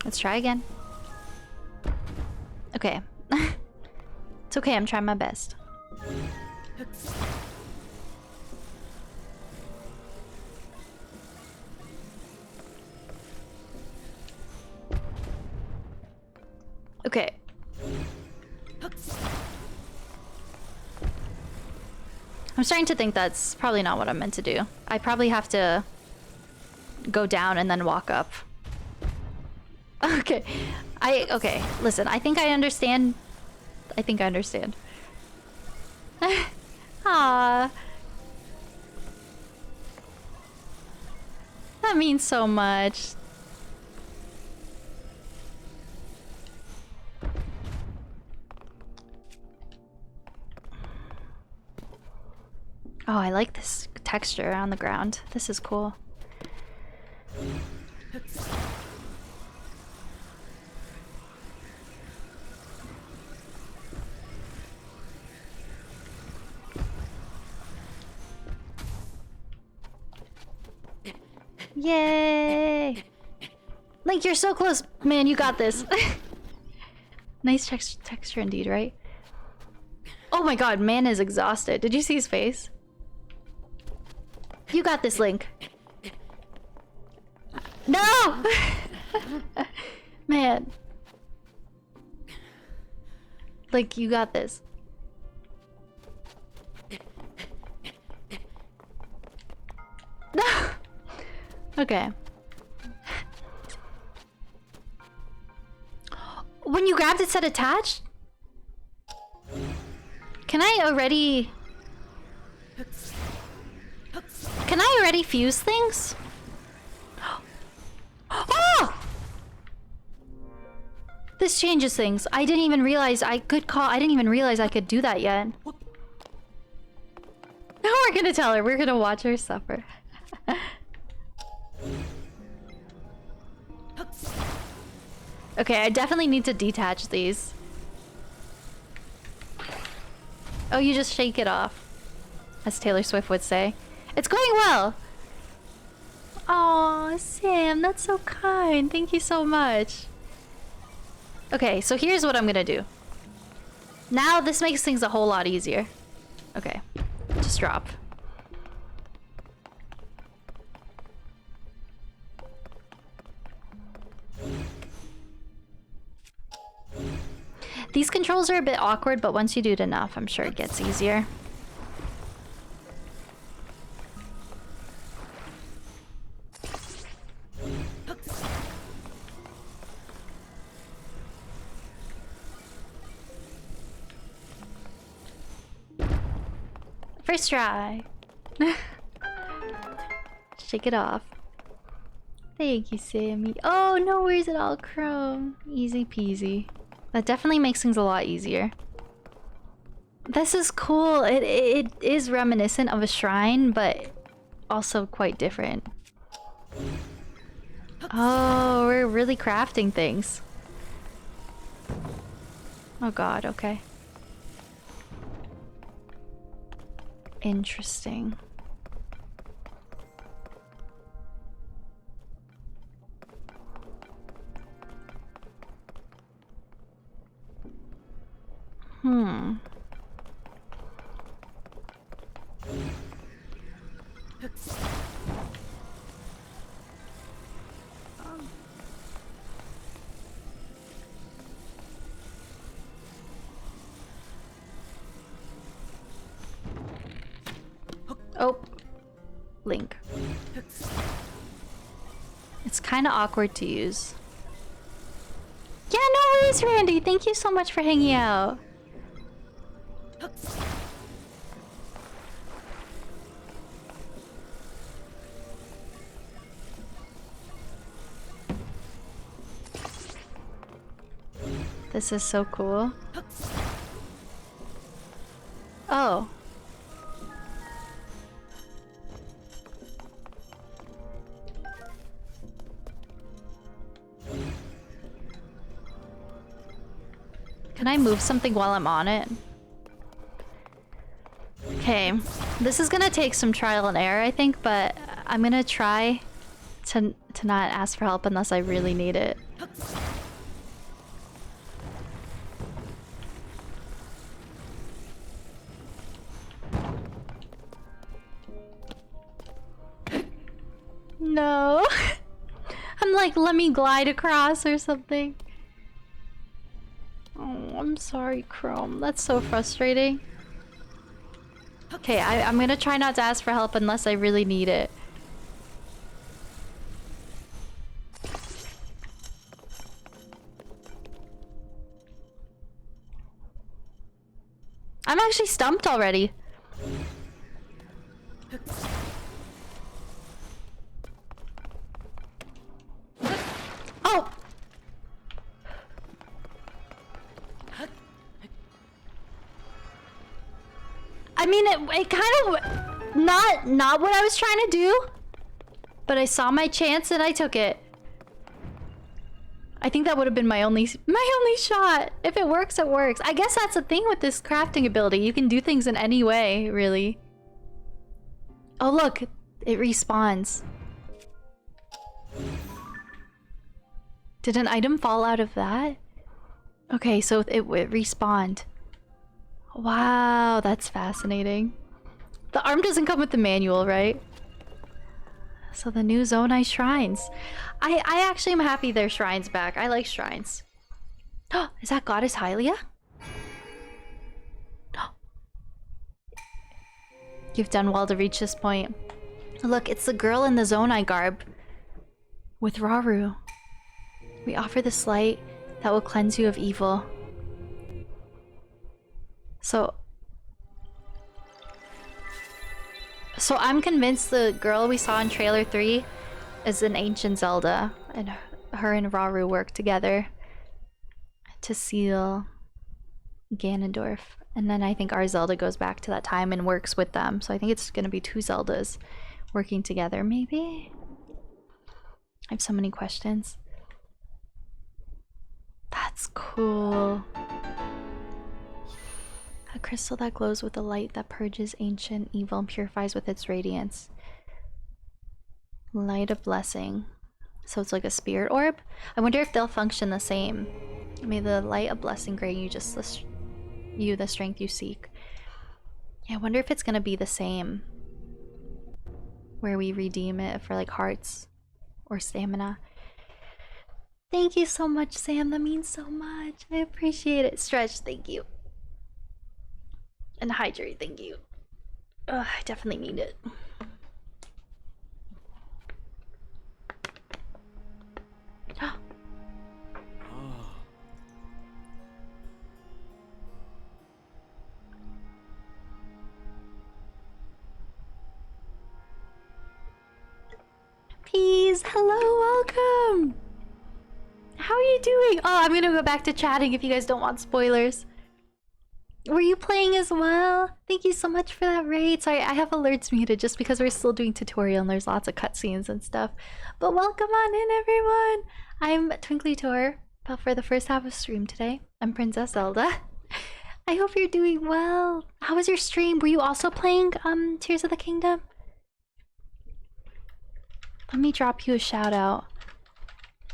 Let's try again. Okay. It's okay, I'm trying my best. Okay. I'm starting to think that's probably not what I'm meant to do. I probably have to go down and then walk up. Okay. Okay, listen, I think I understand. I think I understand. Ah. That means so much. Oh, I like this texture on the ground. This is cool. Yay! Link, you're so close! Man, you got this. Nice texture indeed, right? Oh my god, man is exhausted. Did you see his face? You got this, Link. No! Man. Link, you got this. No! Okay. When you grabbed it said attached? Can I already... Can I already fuse things? Oh! This changes things. I didn't even realize I could call... I didn't even realize I could do that yet. Now we're gonna tell her. We're gonna watch her suffer. Okay, I definitely need to detach these. Oh, you just shake it off. As Taylor Swift would say. It's going well! Aw, Sam, that's so kind. Thank you so much. Okay, so here's what I'm gonna do. Now this makes things a whole lot easier. Okay, just drop. These controls are a bit awkward, but once you do it enough, I'm sure it gets easier. First try. Shake it off. Thank you, Sammy. Oh, no worries at all, Chrome. Easy peasy. That definitely makes things a lot easier. This is cool. It is reminiscent of a shrine, but also quite different. Oh, we're really crafting things. Oh god, okay. Interesting. Oh, Link. It's kind of awkward to use. Yeah, no worries, Randy. Thank you so much for hanging out. This is so cool. Oh. Can I move something while I'm on it? Okay, this is gonna take some trial and error, I think, but I'm gonna try to not ask for help unless I really need it. No. I'm like, let me glide across or something. Oh, I'm sorry, Chrome. That's so frustrating. Okay, I'm gonna try not to ask for help unless I really need it. I'm actually stumped already. Oh! I mean, it kind of... Not what I was trying to do. But I saw my chance and I took it. I think that would have been my only shot. If it works, it works. I guess that's the thing with this crafting ability. You can do things in any way, really. Oh look, it respawns. Did an item fall out of that? Okay, so it respawned. Wow, that's fascinating. The arm doesn't come with the manual, right? So the new Zonai shrines. I actually am happy there's shrines back. I like shrines. Is that Goddess Hylia? You've done well to reach this point. Look, it's the girl in the Zonai garb. With Rauru. We offer this light that will cleanse you of evil. So I'm convinced the girl we saw in trailer 3 is an ancient Zelda, and her and Rauru work together to seal Ganondorf. And then I think our Zelda goes back to that time and works with them. So I think it's gonna be 2 Zeldas working together, maybe? I have so many questions. That's cool. A crystal that glows with a light that purges ancient evil and purifies with its radiance. Light of blessing. So it's like a spirit orb? I wonder if they'll function the same. May the light of blessing grant you the strength you seek. Yeah, I wonder if it's gonna be the same. Where we redeem it for like hearts or stamina. Thank you so much, Sam. That means so much. I appreciate it. Stretch, thank you. And hydrate, thank you. Ugh, I definitely need it. Peas, hello, welcome. How are you doing? Oh, I'm gonna go back to chatting if you guys don't want spoilers. Were you playing as well? Thank you so much for that raid. Sorry, I have alerts muted just because we're still doing tutorial and there's lots of cutscenes and stuff. But welcome on in, everyone. I'm TwinklyTor for the first half of stream today. I'm Princess Zelda. I hope you're doing well. How was your stream? Were you also playing Tears of the Kingdom? Let me drop you a shout out.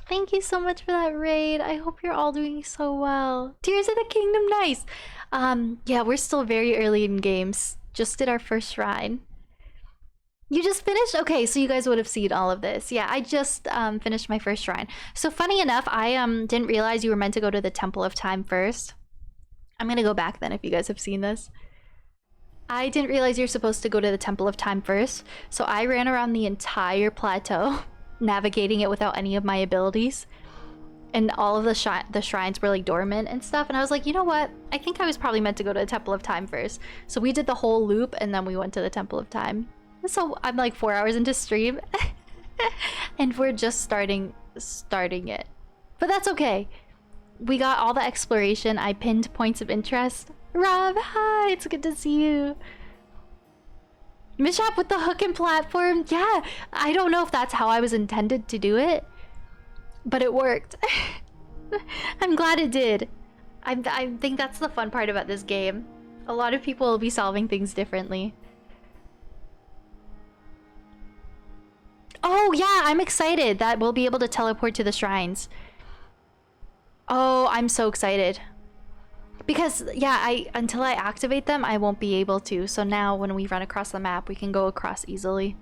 Thank you so much for that raid. I hope you're all doing so well. Tears of the Kingdom, nice. Yeah, we're still very early in games. Just did our first shrine. You just finished? Okay, so you guys would have seen all of this. Yeah, I just finished my first shrine. So funny enough, I didn't realize you were meant to go to the Temple of Time first. I'm gonna go back then if you guys have seen this. I didn't realize you're supposed to go to the Temple of Time first, so I ran around the entire plateau, navigating it without any of my abilities. And all of the shrines were like dormant and stuff, and I was like, you know what? I think I was probably meant to go to the Temple of Time first. So we did the whole loop, and then we went to the Temple of Time. So I'm like 4 hours into stream, and we're just starting it. But that's okay. We got all the exploration. I pinned points of interest. Rob, hi, it's good to see you. Mishap with the hook and platform. Yeah, I don't know if that's how I was intended to do it, but it worked. I'm glad it did. I think that's the fun part about this game. A lot of people will be solving things differently. Oh yeah, I'm excited that we'll be able to teleport to the shrines. Oh, I'm so excited. Because, yeah, until I activate them, I won't be able to. So now when we run across the map, we can go across easily.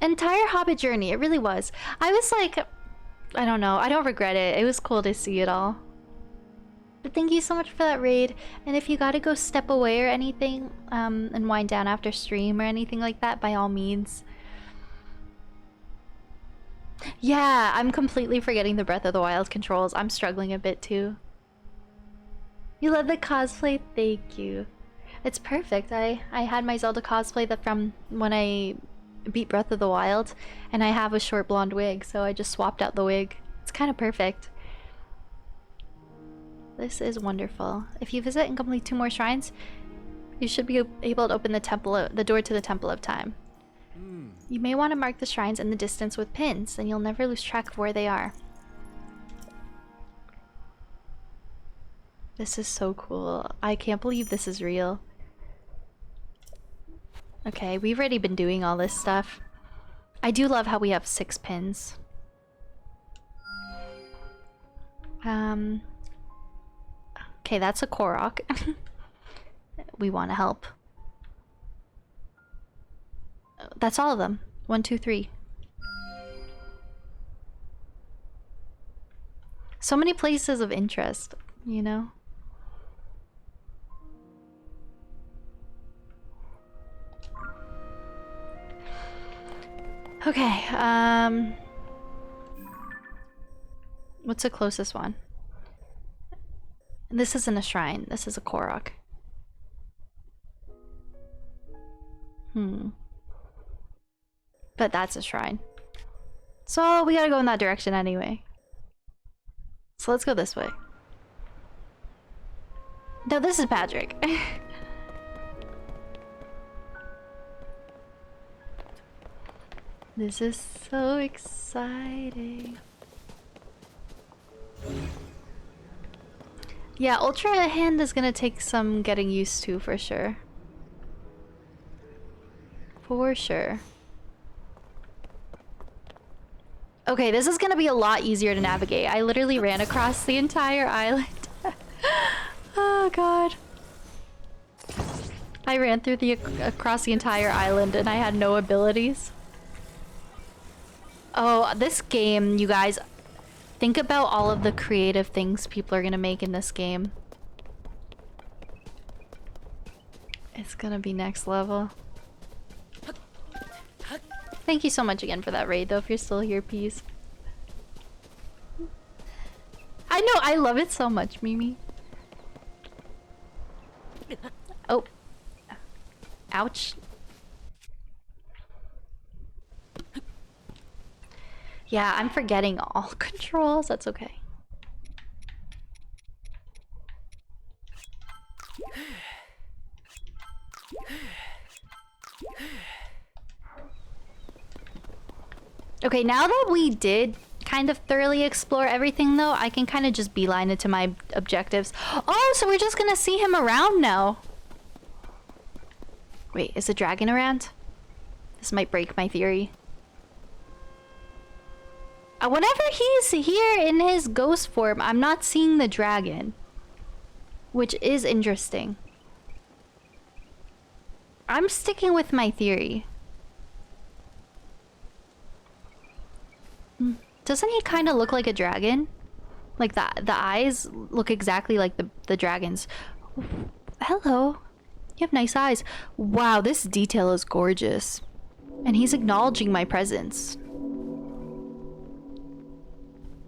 Entire Hobbit journey, it really was. I was like, I don't know, I don't regret it. It was cool to see it all. But thank you so much for that raid. And if you gotta go step away or anything, and wind down after stream or anything like that, by all means. Yeah, I'm completely forgetting the Breath of the Wild controls. I'm struggling a bit too. You love the cosplay? Thank you. It's perfect. I had my Zelda cosplay from when I beat Breath of the Wild, and I have a short blonde wig, so I just swapped out the wig. It's kind of perfect. This is wonderful. If you visit and complete 2 more shrines, You should be able to open the door to the Temple of Time. You may want to mark the shrines in the distance with pins, and you'll never lose track of where they are. This is so cool. I can't believe this is real. Okay, we've already been doing all this stuff. I do love how we have 6 pins. Okay, that's a Korok. We want to help. That's all of them. 1, 2, 3. So many places of interest, you know? Okay, what's the closest one? This isn't a shrine, this is a Korok. But that's a shrine. So we gotta go in that direction anyway. So let's go this way. No, this is Patrick. This is so exciting. Yeah, Ultra Hand is gonna take some getting used to for sure. For sure. Okay, this is gonna be a lot easier to navigate. I literally ran across the entire island. Oh god. I ran through across the entire island and I had no abilities. Oh, this game, you guys, think about all of the creative things people are gonna make in this game. It's gonna be next level. Thank you so much again for that raid, though, if you're still here, peace. I know, I love it so much, Mimi. Oh. Ouch. Yeah, I'm forgetting all controls. That's okay. Okay, now that we did kind of thoroughly explore everything, though, I can kind of just beeline it to my objectives. Oh, so we're just gonna see him around now. Wait, is the dragon around? This might break my theory. Whenever he's here in his ghost form, I'm not seeing the dragon. Which is interesting. I'm sticking with my theory. Doesn't he kind of look like a dragon? Like the eyes look exactly like the dragon's. Hello. You have nice eyes. Wow, this detail is gorgeous. And he's acknowledging my presence.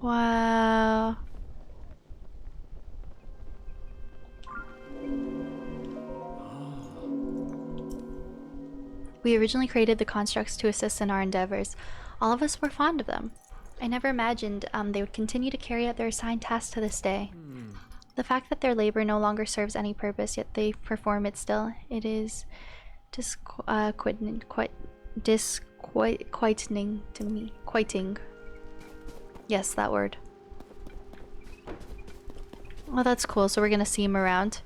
Wow. We originally created the constructs to assist in our endeavors. All of us were fond of them. I never imagined they would continue to carry out their assigned tasks to this day. The fact that their labor no longer serves any purpose, yet they perform it still, it is disquieting to me. Quieting. Yes, that word. Well, that's cool. So we're gonna see him around.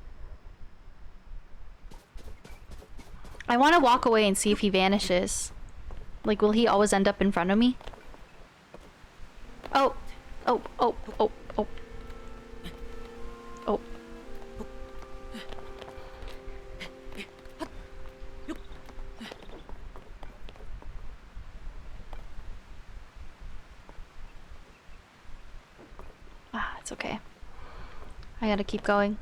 I want to walk away and see if he vanishes. Like, will he always end up in front of me? Oh. Oh, oh, oh, oh. Oh. Ah, it's okay. I gotta keep going.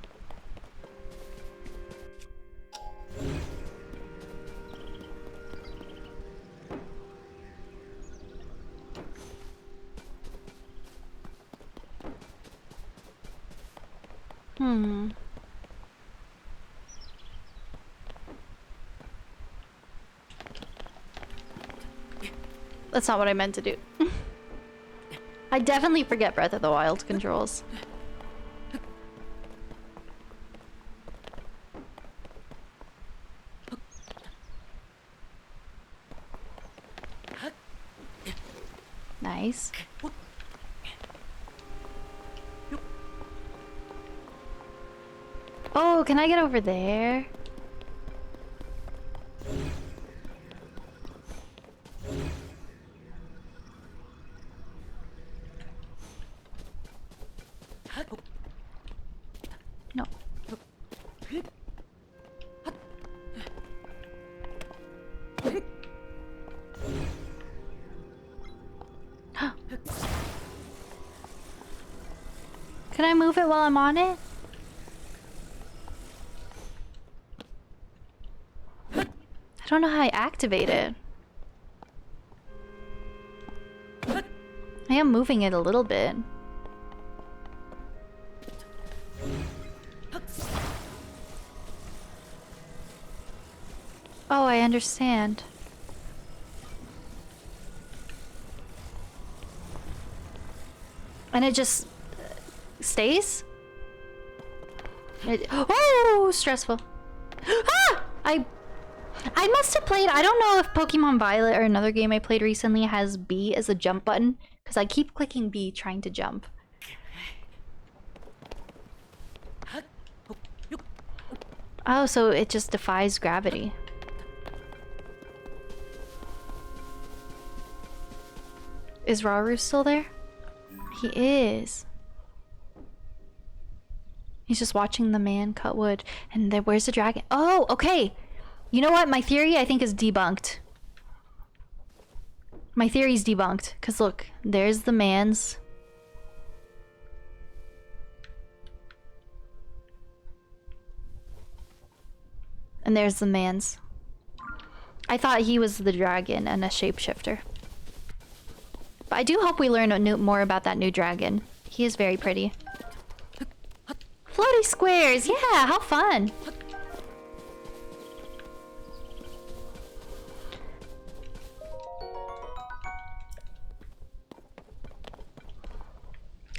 That's not what I meant to do. I definitely forget Breath of the Wild controls. Nice. Oh, can I get over there? No. Can I move it while I'm on it? I don't know how I activate it. I am moving it a little bit. Oh, I understand. And it just stays? Oh, stressful. Ah! I must have played, I don't know if Pokemon Violet or another game I played recently has B as a jump button, because I keep clicking B trying to jump. Oh, so it just defies gravity. Is Rauru still there? He is. He's just watching the man cut wood. And there, where's the dragon? Oh, okay. You know what? My theory, I think, is debunked. My theory's debunked. Because look, there's the man's. And there's the man's. I thought he was the dragon and a shapeshifter. But I do hope we learn more about that new dragon. He is very pretty. Floaty squares! Yeah, how fun!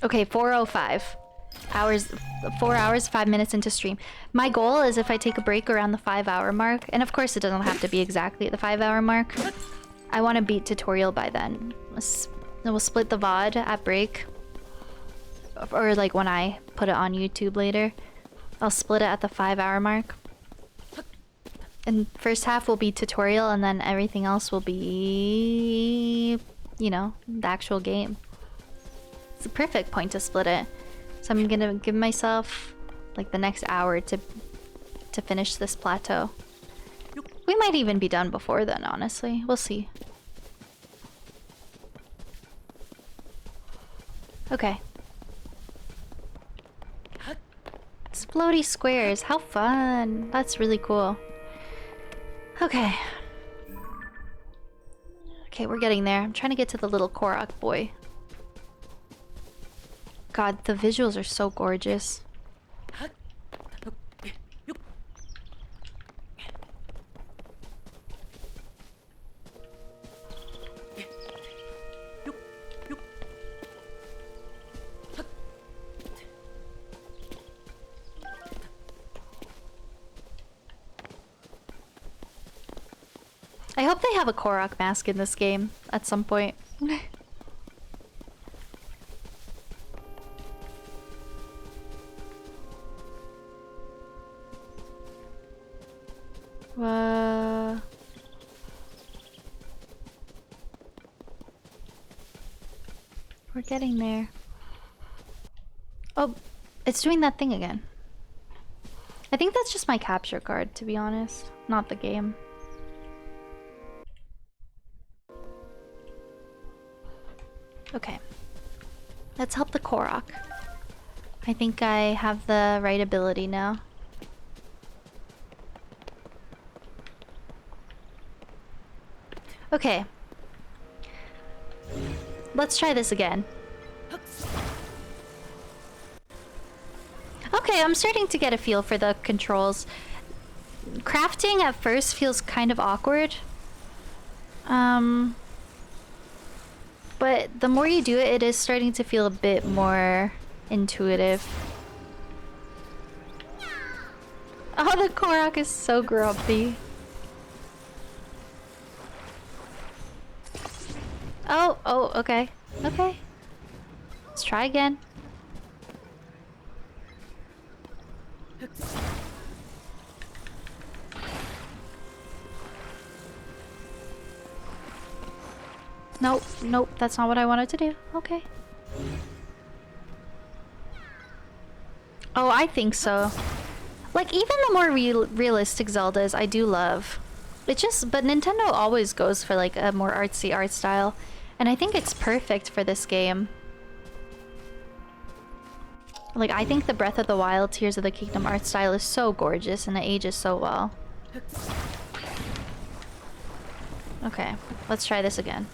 Okay, 4:05. 4 hours, 5 minutes into stream. My goal is if I take a break around the 5-hour mark, and of course it doesn't have to be exactly at the 5-hour mark. I want to beat tutorial by then. We'll split the VOD at break. Or like when I put it on YouTube later. I'll split it at the 5-hour mark. And first half will be tutorial and then everything else will be, you know, the actual game. It's a perfect point to split it. So I'm gonna give myself like the next hour to finish this plateau. We might even be done before then, honestly. We'll see. Okay. Floaty squares, how fun! That's really cool. Okay. Okay, we're getting there. I'm trying to get to the little Korok boy. God, the visuals are so gorgeous. I hope they have a Korok mask in this game at some point. We're getting there. Oh, it's doing that thing again. I think that's just my capture card, to be honest, not the game. Okay. Let's help the Korok. I think I have the right ability now. Okay. Let's try this again. Okay, I'm starting to get a feel for the controls. Crafting at first feels kind of awkward. But the more you do it, it is starting to feel a bit more intuitive. Oh, the Korok is so grumpy. Oh, okay. Okay. Let's try again. Nope, nope, that's not what I wanted to do. Okay. Oh, I think so. Like, even the more realistic Zeldas, I do love. It just, but Nintendo always goes for like a more artsy art style. And I think it's perfect for this game. Like, I think the Breath of the Wild Tears of the Kingdom art style is so gorgeous and it ages so well. Okay, let's try this again.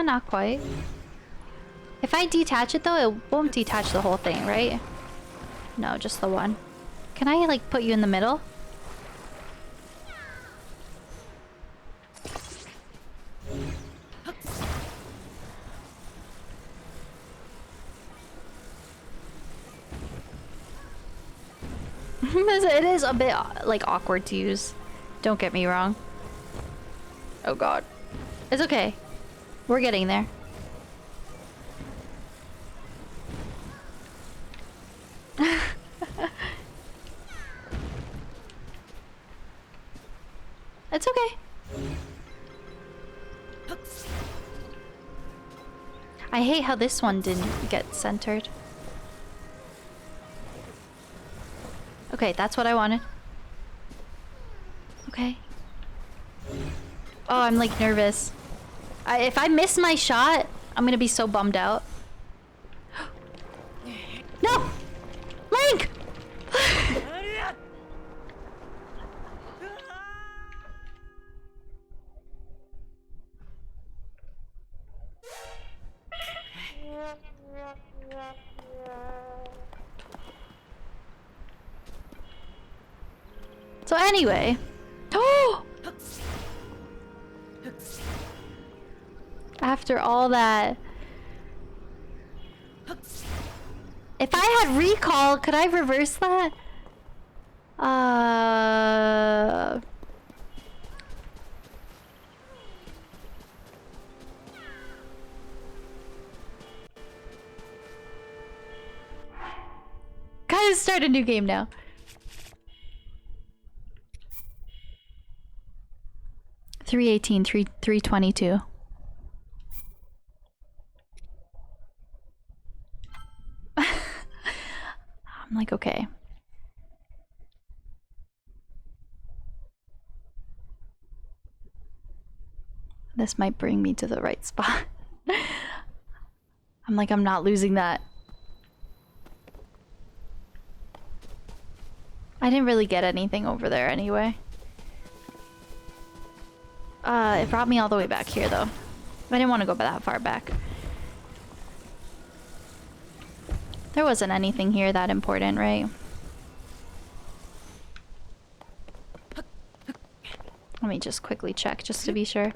Not quite. If I detach it though, it won't detach the whole thing, right? No, just the one. Can I like put you in the middle? It is a bit like awkward to use. Don't get me wrong. Oh god. It's okay. We're getting there. It's okay. I hate how this one didn't get centered. Okay, that's what I wanted. Okay. Oh, I'm like nervous. If I miss my shot, I'm gonna be so bummed out. No! Link! So anyway. Oh! After all that. If I had recall, could I reverse that? Gotta start a new game now. $318, 322. I'm like, okay. This might bring me to the right spot. I'm like, I'm not losing that. I didn't really get anything over there anyway. It brought me all the way back here though. I didn't want to go that far back. There wasn't anything here that important, right? Let me just quickly check just to be sure.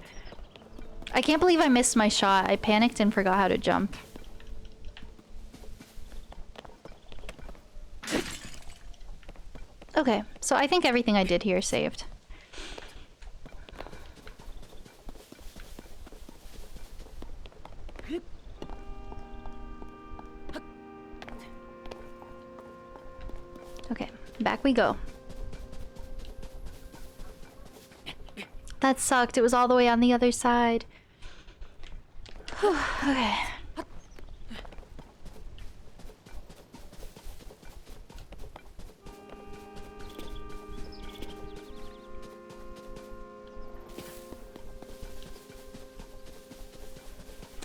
I can't believe I missed my shot. I panicked and forgot how to jump. Okay, so I think everything I did here saved. Okay, back we go. That sucked. It was all the way on the other side. Okay.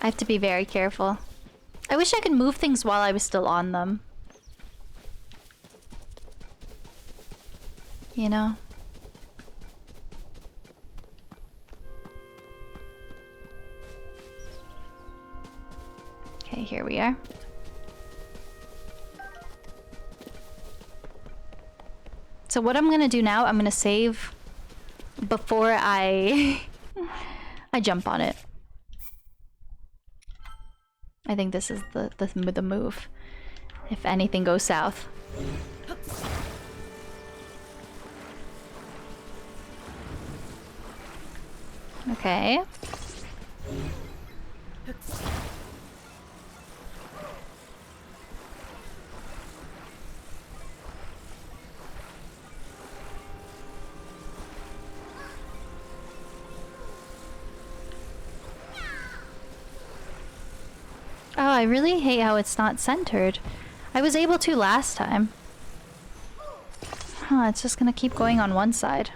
I have to be very careful. I wish I could move things while I was still on them. You know? Okay, here we are. So what I'm gonna do now, I'm gonna save before I I jump on it. I think this is the move. If anything goes south. Okay. Oh, I really hate how it's not centered. I was able to last time. Huh, it's just gonna keep going on one side.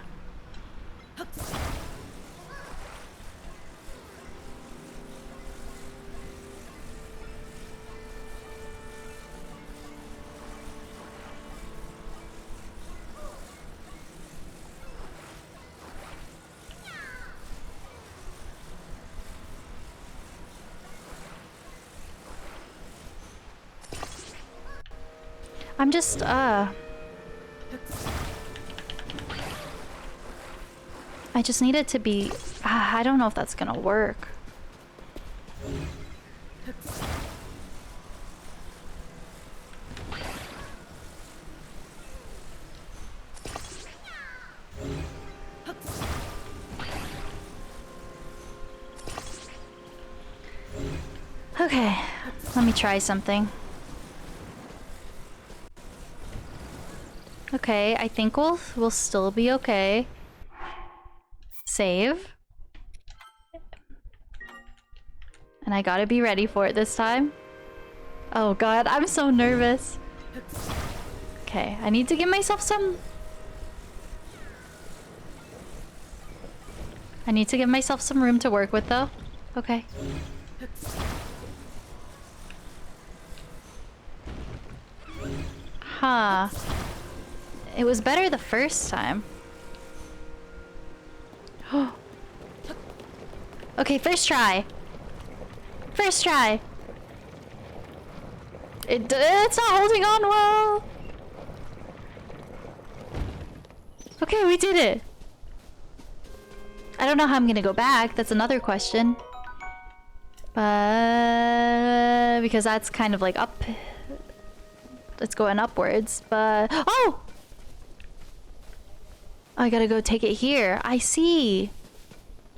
I'm just, I just need it to be... I don't know if that's gonna work. Okay, let me try something. Okay, I think we'll still be okay. Save. And I gotta be ready for it this time. Oh god, I'm so nervous. Okay, I need to give myself some... I need to give myself some room to work with though. Okay. Huh. It was better the first time. Okay, first try. First try. It's not holding on well. Okay, we did it. I don't know how I'm gonna go back. That's another question. But because that's kind of like up. It's going upwards, but oh! I gotta go take it here. I see.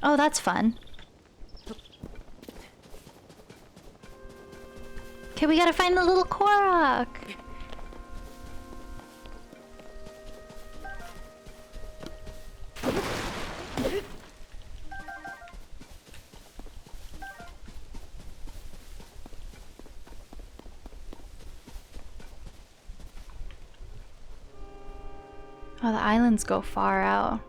Oh, that's fun. Okay, we gotta find the little Korok. Oh, the islands go far out.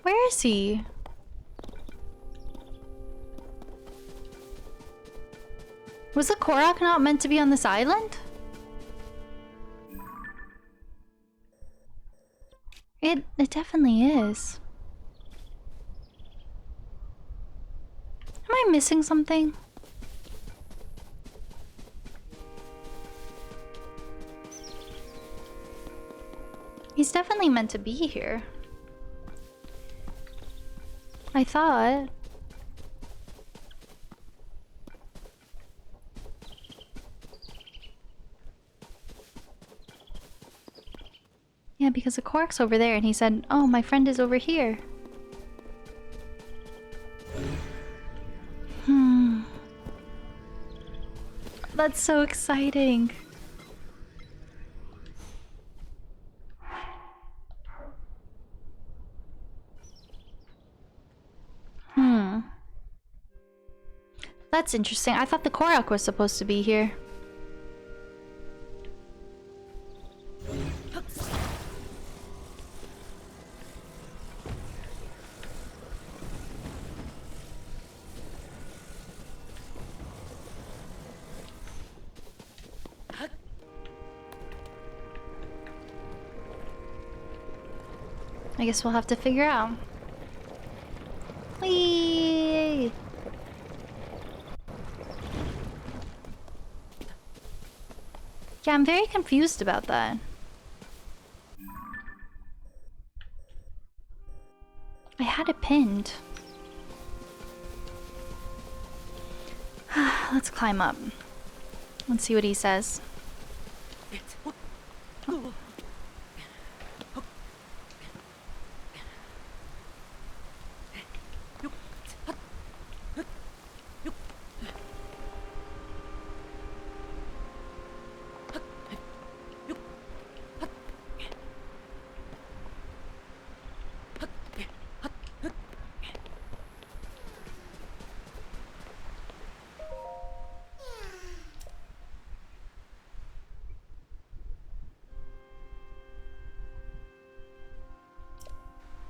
Where is he? Was the Korok not meant to be on this island? It definitely is. Am I missing something? He's definitely meant to be here. I thought. Yeah, because the Korok's over there and he said, "Oh, my friend is over here." That's so exciting. That's interesting. I thought the Korok was supposed to be here. I guess we'll have to figure out. Whee! Yeah, I'm very confused about that. I had it pinned. Let's climb up. Let's see what he says.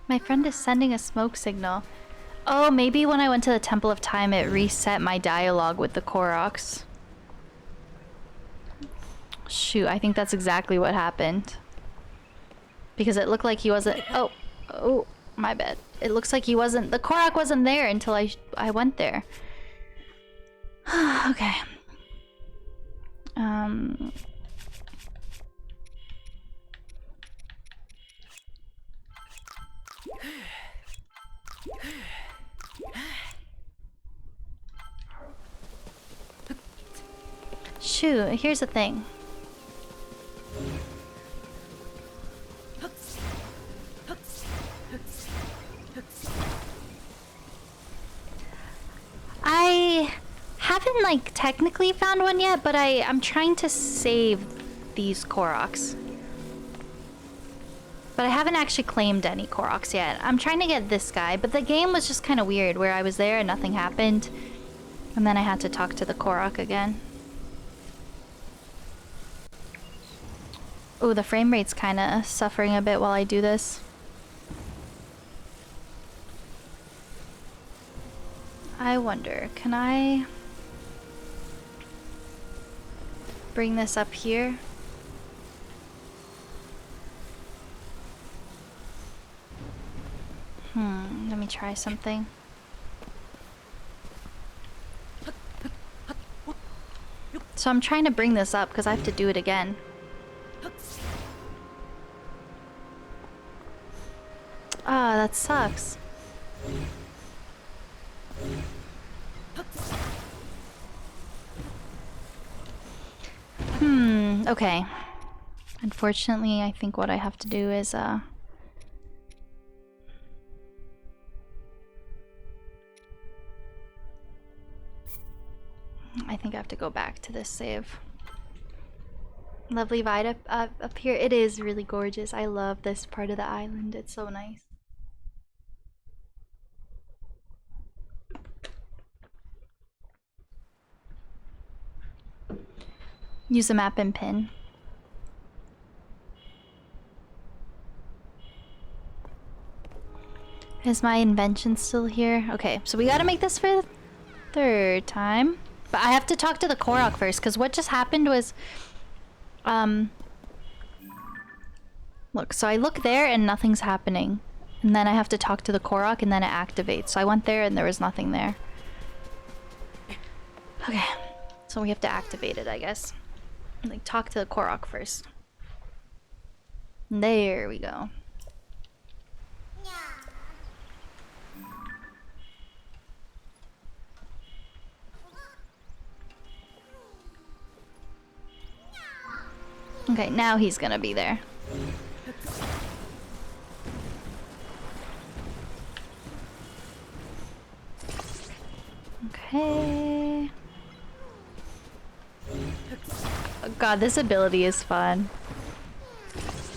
My friend is sending a smoke signal. Oh, maybe when I went to the Temple of Time, it reset my dialogue with the Koroks. Shoot, I think that's exactly what happened. Because it looked like he wasn't... Oh, my bad. It looks like he wasn't... The Korok wasn't there until I went there. Okay. Shoot, here's the thing. I haven't like technically found one yet, but I'm trying to save these Koroks. But I haven't actually claimed any Koroks yet. I'm trying to get this guy, but the game was just kind of weird where I was there and nothing happened. And then I had to talk to the Korok again. Oh, the frame rate's kind of suffering a bit while I do this. I wonder, can I bring this up here? Let me try something. So I'm trying to bring this up because I have to do it again. Ah, that sucks. Okay. Unfortunately, I think what I have to do is, I think I have to go back to this save. Lovely vibe up here. It is really gorgeous. I love this part of the island. It's so nice. Use the map and pin. Is my invention still here? Okay, so we gotta make this for the third time. But I have to talk to the Korok first, because what just happened was... Look, so I look there and nothing's happening. And then I have to talk to the Korok and then it activates. So I went there and there was nothing there. Okay, so we have to activate it, I guess. Like, talk to the Korok first. There we go. Okay, now he's gonna be there. Okay. Oh god, this ability is fun.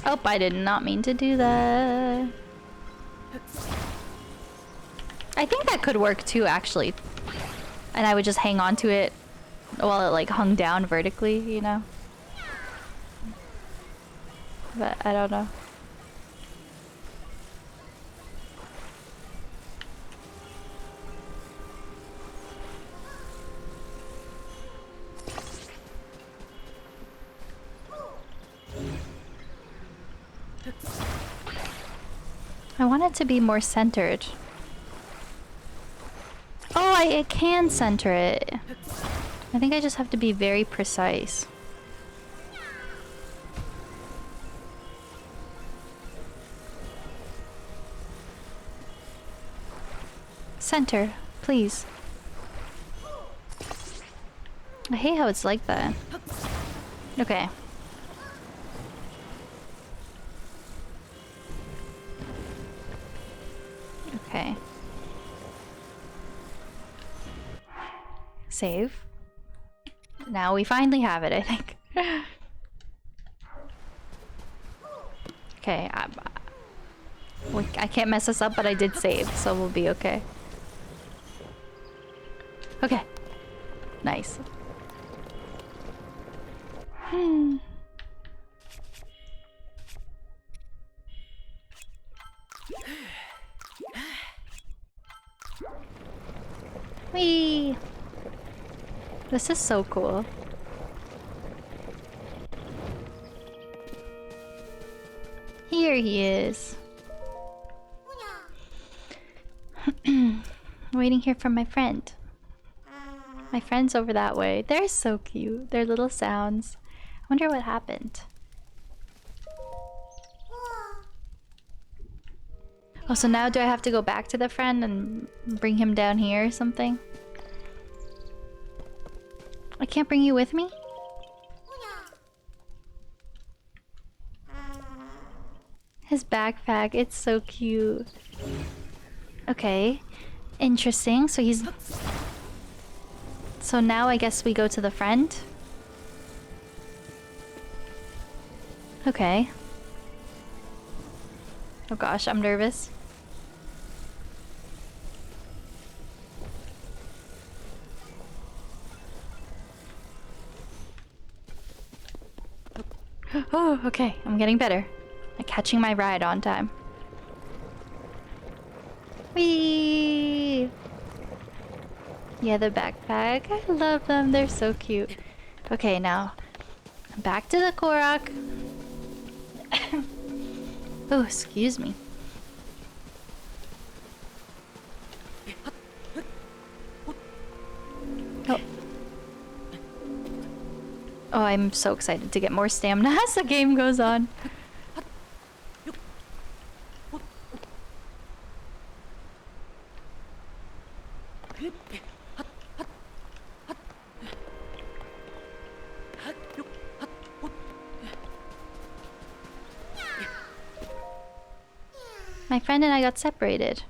Oh, I did not mean to do that. I think that could work too, actually. And I would just hang on to it while it like hung down vertically, you know? But I don't know. I want it to be more centered. Oh, I can center it. I think I just have to be very precise. Center, please. I hate how it's like that. Okay. Okay. Save. Now we finally have it, I think. Okay, I can't mess this up, but I did save, so we'll be okay. Okay. Nice. Whee! This is so cool. Here he is. Waiting here for my friend. My friend's over that way. They're so cute. Their little sounds. I wonder what happened. Oh, so now do I have to go back to the friend and bring him down here or something? I can't bring you with me? His backpack, it's so cute. Okay. Interesting. So he's... So now I guess we go to the friend? Okay. Oh gosh, I'm nervous. Oh, okay. I'm getting better. I'm catching my ride on time. Whee! Yeah, the backpack. I love them. They're so cute. Okay, now back to the Korok. Oh, excuse me. Oh. Oh, I'm so excited to get more stamina as the game goes on. My friend and I got separated.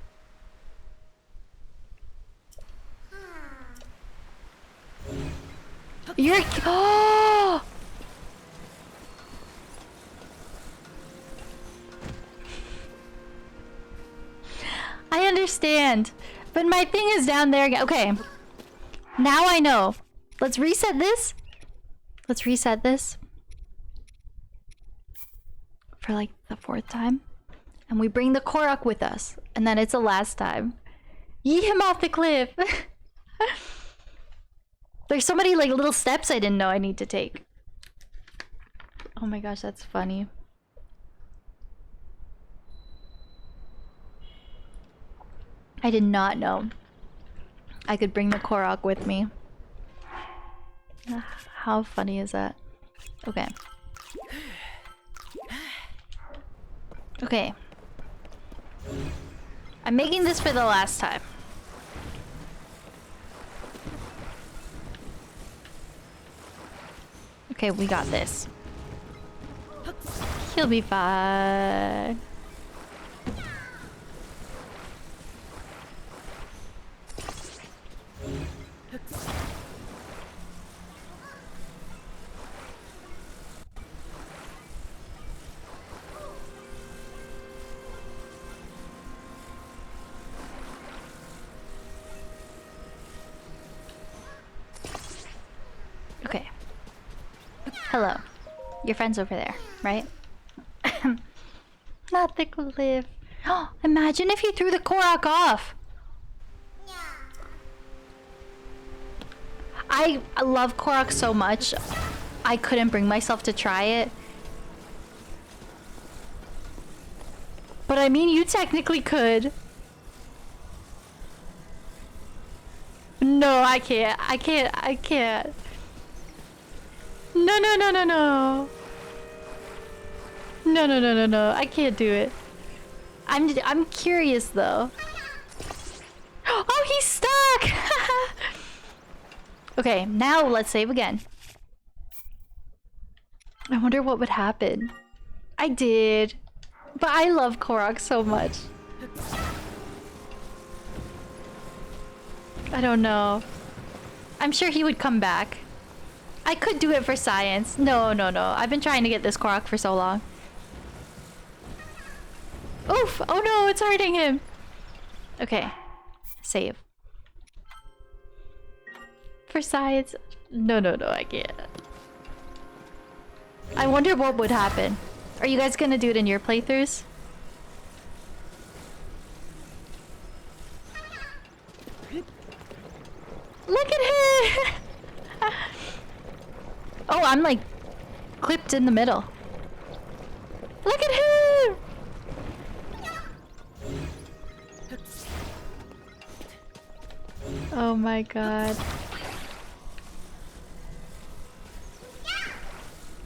You're... Oh! I understand. But my thing is down there again. Okay. Now I know. Let's reset this. Let's reset this. For like the 4th time. And we bring the Korok with us. And then it's the last time. Yeet him off the cliff. There's so many like little steps I didn't know I need to take. Oh my gosh, that's funny. I did not know I could bring the Korok with me. How funny is that? Okay. Okay. I'm making this for the last time. Okay, we got this. He'll be fine. Okay. Hello. Your friend's over there, right? Not the cliff. Oh, imagine if you threw the Korok off. I love Korok so much. I couldn't bring myself to try it. But I mean, you technically could. No, I can't. I can't. I can't. No, no, no, no, no. No, no, no, no, no. I can't do it. I'm curious though. Oh, he's stuck! Okay, now let's save again. I wonder what would happen. I did. But I love Korok so much. I don't know. I'm sure he would come back. I could do it for science. No, no, no. I've been trying to get this Korok for so long. Oof! Oh no, it's hurting him! Okay. Save. For science. No, no, no, I can't. I wonder what would happen. Are you guys gonna do it in your playthroughs? Look at him! Oh, I'm like clipped in the middle. Look at him! Oh my god.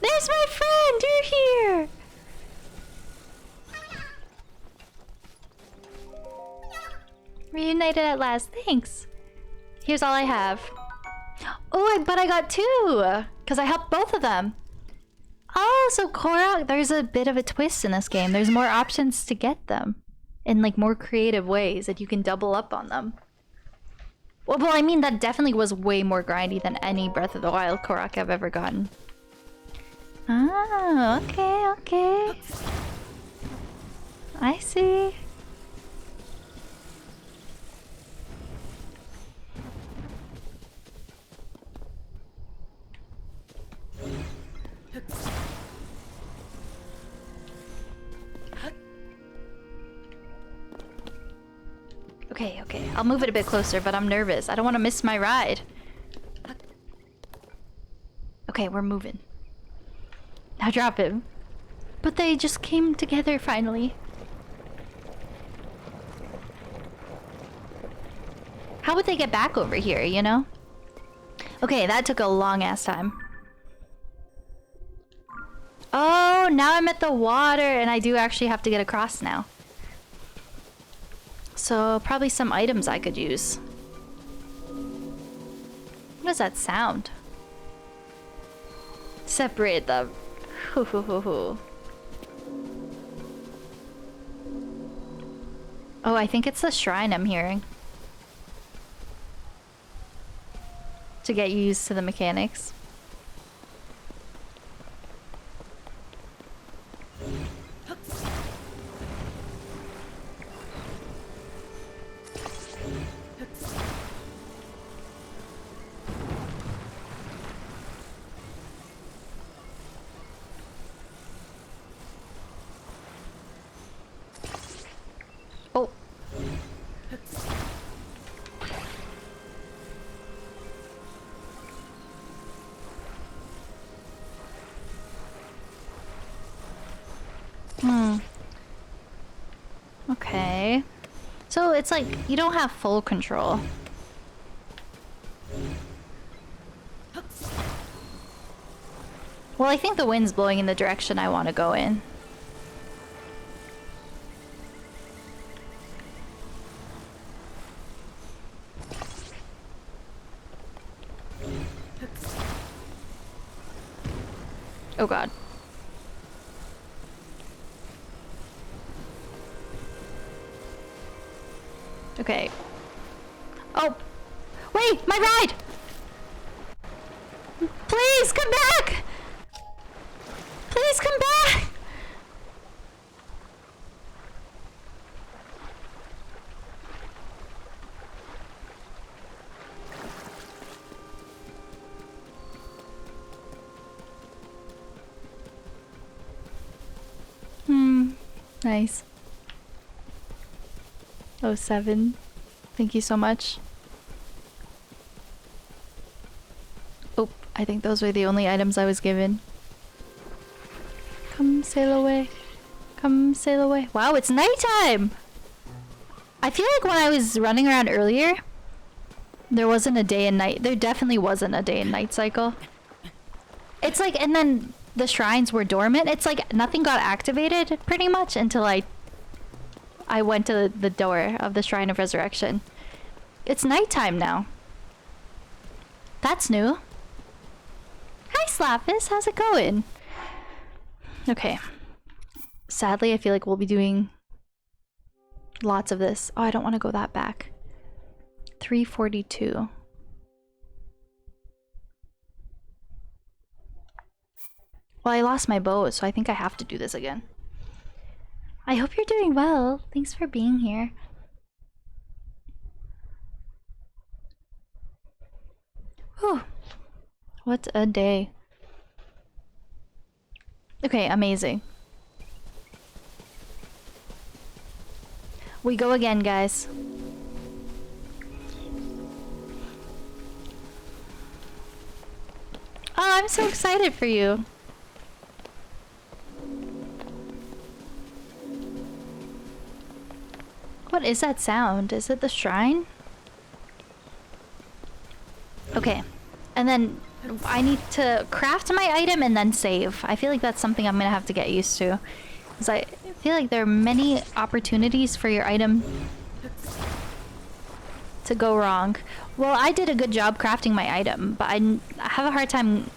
There's my friend! You're here! Reunited at last. Thanks. Here's all I have. Oh, but I got two! Because I helped both of them. Oh, so Korok, there's a bit of a twist in this game. There's more options to get them. In like more creative ways that you can double up on them. Well, I mean, that definitely was way more grindy than any Breath of the Wild Korok I've ever gotten. Ah, okay, okay. I see. Okay, okay. I'll move it a bit closer, but I'm nervous. I don't want to miss my ride. Okay, we're moving. Now drop him. But they just came together finally. How would they get back over here, you know? Okay, that took a long ass time. Oh, now I'm at the water and I do actually have to get across now. So probably some items I could use. What does that sound? Separate them. Hoo hoo hoo hoo. Oh, I think it's the shrine I'm hearing. To get you used to the mechanics. Oh. Okay. So it's like you don't have full control. Well, I think the wind's blowing in the direction I want to go in. Oh god. Okay. Oh! Wait! My ride! Please come back! Please come back! Nice. 07. Thank you so much. Oh, I think those were the only items I was given. Come sail away. Come sail away. Wow, it's nighttime! I feel like when I was running around earlier, there wasn't a day and night. There definitely wasn't a day and night cycle. It's like, and then the shrines were dormant. It's like nothing got activated pretty much until I went to the door of the Shrine of Resurrection. It's nighttime now. That's new. Hi, Slappus. How's it going? Okay. Sadly, I feel like we'll be doing lots of this. Oh, I don't want to go that back. 342. Well, I lost my bow, so I think I have to do this again. I hope you're doing well. Thanks for being here. Whew. What a day. Okay, amazing. We go again, guys. Oh, I'm so excited for you. What is that sound? Is it the shrine? Okay. And then I need to craft my item and then save. I feel like that's something I'm gonna have to get used to. Because I feel like there are many opportunities for your item to go wrong. Well, I did a good job crafting my item, but I have a hard time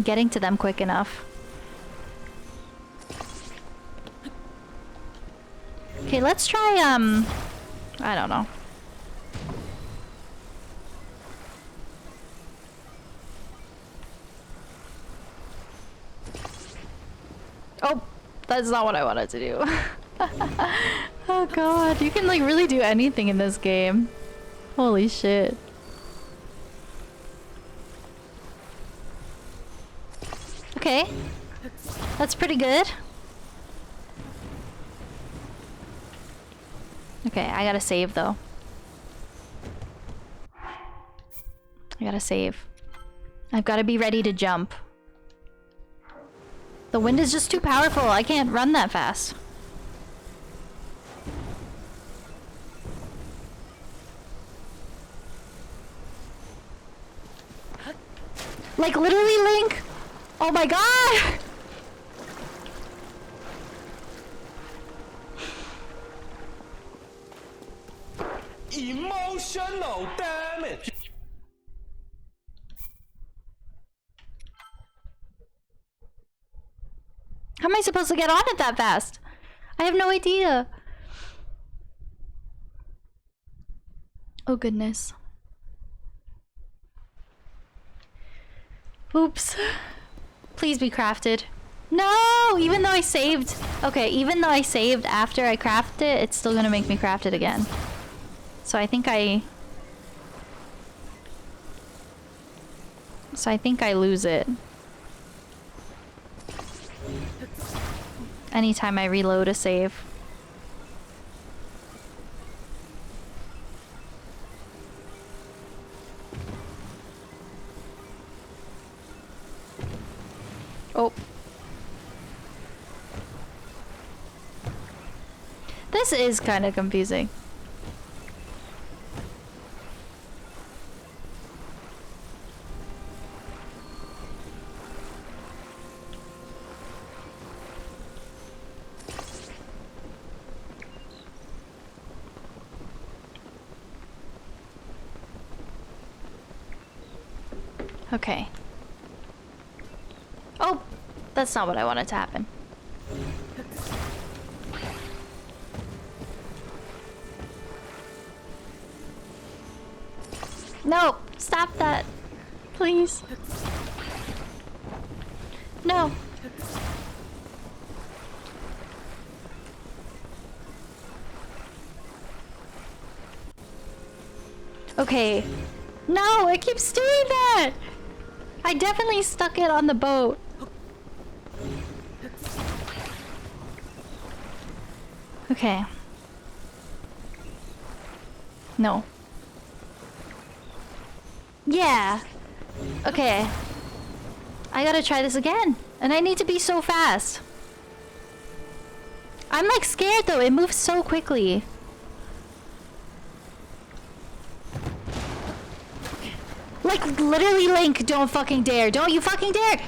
getting to them quick enough. Okay, let's try, I don't know. Oh, that's not what I wanted to do. Oh god, you can like really do anything in this game. Holy shit. Okay. That's pretty good. Okay, I gotta save though. I gotta save. I've gotta be ready to jump. The wind is just too powerful. I can't run that fast. Like literally, Link? Oh my god! Emotional damage. How am I supposed to get on it that fast? I have no idea. Oh goodness. Oops. Please be crafted. No! Even though I saved... Okay, even though I saved after I crafted it, it's still gonna make me craft it again. So I think I lose it. Anytime I reload a save. Oh. This is kind of confusing. Okay. Oh, that's not what I wanted to happen. No, stop that. Please. No. Okay. No, it keeps doing that. I definitely stuck it on the boat. Okay. No. Yeah. Okay. I gotta try this again. And I need to be so fast. I'm like scared though, it moves so quickly. Like literally Link, don't fucking dare. Don't you fucking dare!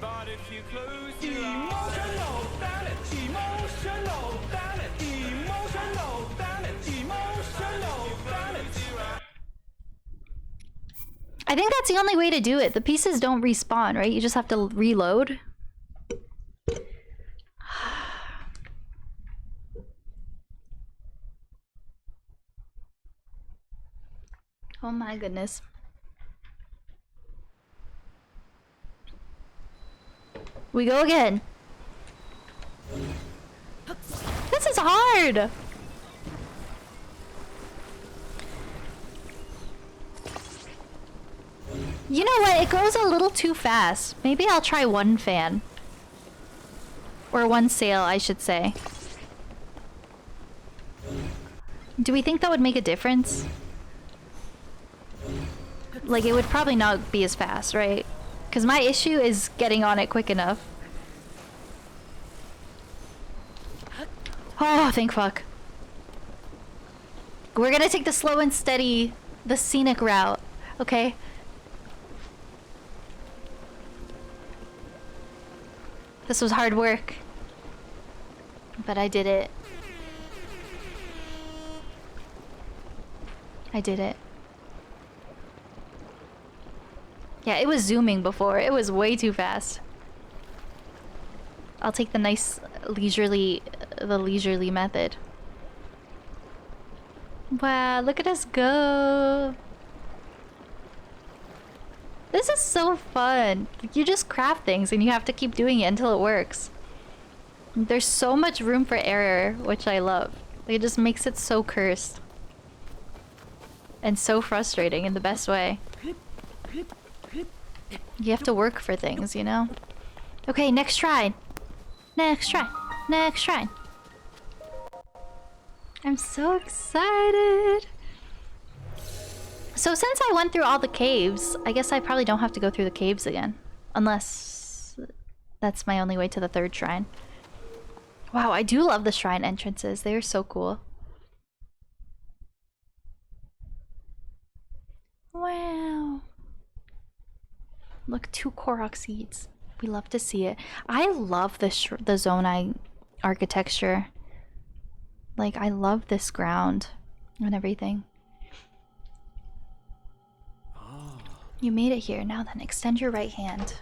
But if you close your emotional damage, emotional damage, emotional damage, emotional damage. I think that's the only way to do it. The pieces don't respawn, right? You just have to reload. Oh my goodness. We go again. This is hard. You know what? It goes a little too fast. Maybe I'll try one fan. Or one sail, I should say. Do we think that would make a difference? Like, it would probably not be as fast, right? Because my issue is getting on it quick enough. Oh, thank fuck. We're gonna take the slow and steady, the scenic route, okay? This was hard work. But I did it. I did it. Yeah, it was zooming before. It was way too fast. I'll take the nice leisurely method. Wow, look at us go. This is so fun. You just craft things and you have to keep doing it until it works. There's so much room for error, which I love. It just makes it so cursed. And so frustrating in the best way. You have to work for things, you know? Okay, next try. Next try. Next try. I'm so excited. So since I went through all the caves, I guess I probably don't have to go through the caves again. Unless that's my only way to the third shrine. Wow, I do love the shrine entrances. They are so cool. Wow. Look, 2 Korok seeds. We love to see it. I love the Zonai architecture. Like, I love this ground and everything. You made it here. Now then, extend your right hand.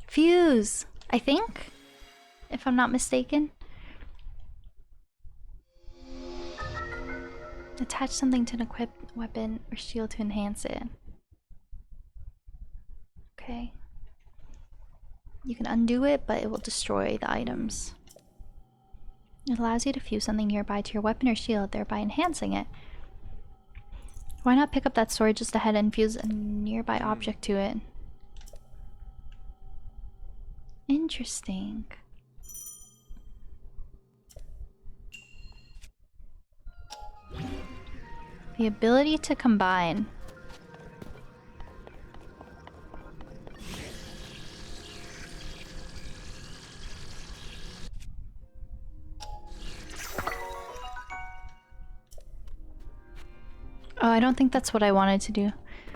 Fuse, I think, if I'm not mistaken. Attach something to an equipped weapon or shield to enhance it. Okay. You can undo it, but it will destroy the items. It allows you to fuse something nearby to your weapon or shield, thereby enhancing it. Why not pick up that sword just ahead and fuse a nearby object to it? Interesting. The ability to combine. Oh, I don't think that's what I wanted to do.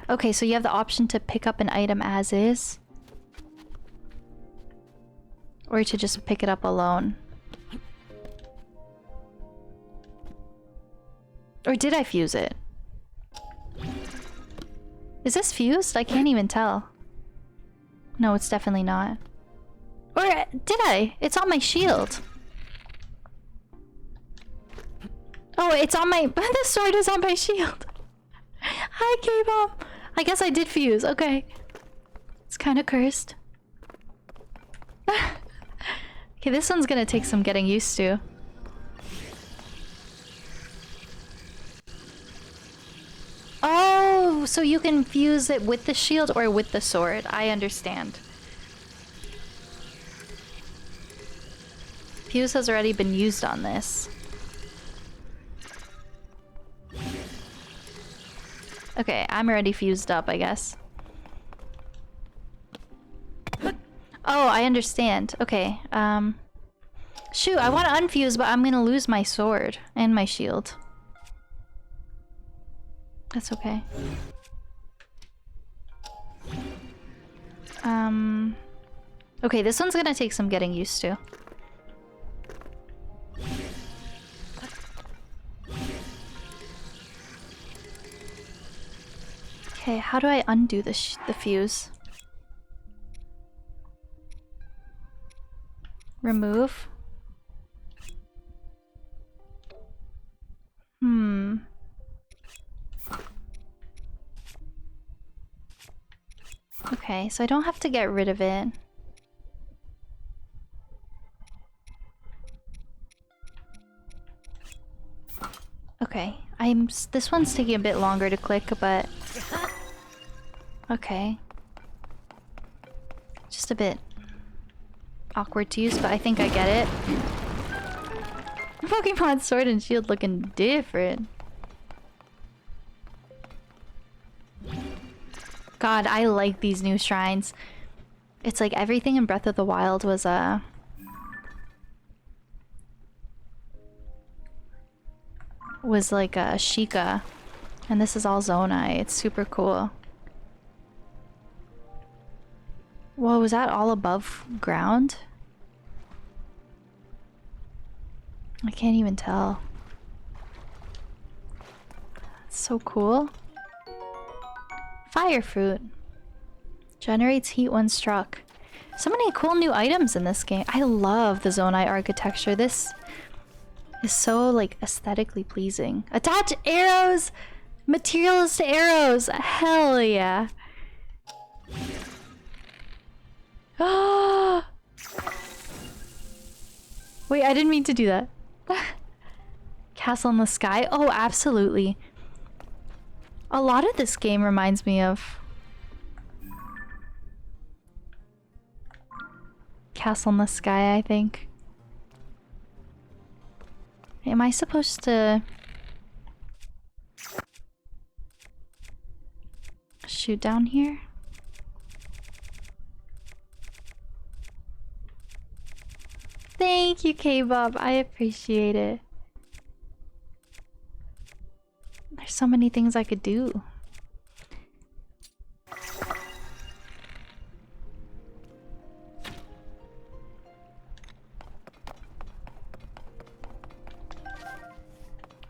Okay, so you have the option to pick up an item as is. Or to just pick it up alone. Or did I fuse it? Is this fused? I can't even tell. No, it's definitely not. Or did I? It's on my shield. Oh, it's on my... The sword is on my shield. Hi, K-Bomb. I guess I did fuse. Okay. It's kind of cursed. Okay, this one's gonna take some getting used to. Oh, Oh, so you can fuse it with the shield or with the sword. I understand. Fuse has already been used on this. Okay, I'm already fused up, I guess. Oh, I understand. Okay, shoot, I want to unfuse, but I'm gonna lose my sword and my shield. That's okay. Okay, this one's gonna take some getting used to. Okay, how do I undo the fuse? Remove. Okay, so I don't have to get rid of it. Okay, this one's taking a bit longer to click, but okay. Just a bit awkward to use, but I think I get it. Pokemon Sword and Shield looking different. God, I like these new shrines. It's like everything in Breath of the Wild was like a Sheikah, and this is all Zonai. It's super cool. Whoa, was that all above ground? I can't even tell. That's so cool. Fire fruit. Generates heat when struck. So many cool new items in this game. I love the Zonai architecture. This is so like aesthetically pleasing. Attach arrows! Materials to arrows! Hell yeah. Ah! Wait, I didn't mean to do that. Castle in the sky? Oh, absolutely. A lot of this game reminds me of Castle in the Sky, I think. Am I supposed to shoot down here? Thank you, K-Bob. I appreciate it. There's so many things I could do.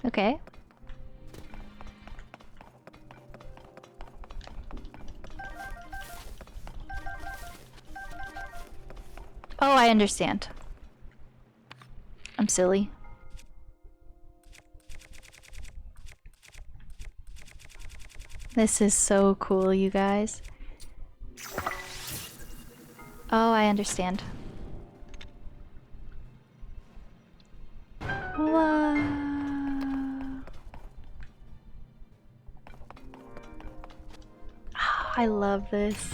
Okay. Oh, I understand. I'm silly. This is so cool, you guys. Oh, I understand. Whoa. Oh, I love this.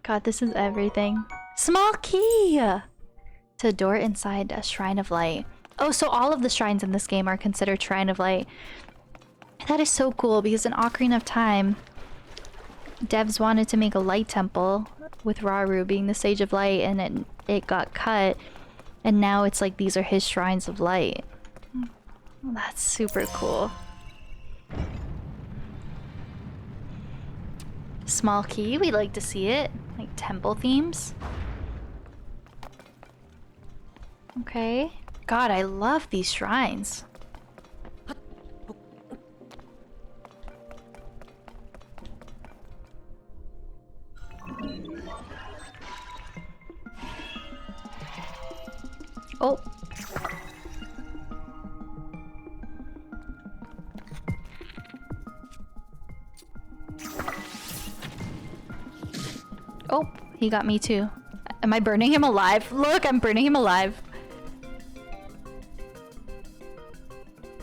God, this is everything. Small key! To a door inside a Shrine of Light. Oh, so all of the shrines in this game are considered Shrine of Light. That is so cool because in Ocarina of Time, devs wanted to make a light temple with Rauru being the Sage of Light, and it got cut, and now it's like these are his Shrines of Light. That's super cool. Small key, we'd like to see it. Like temple themes. Okay. God, I love these shrines. Oh. Oh, he got me too. Am I burning him alive? Look, I'm burning him alive.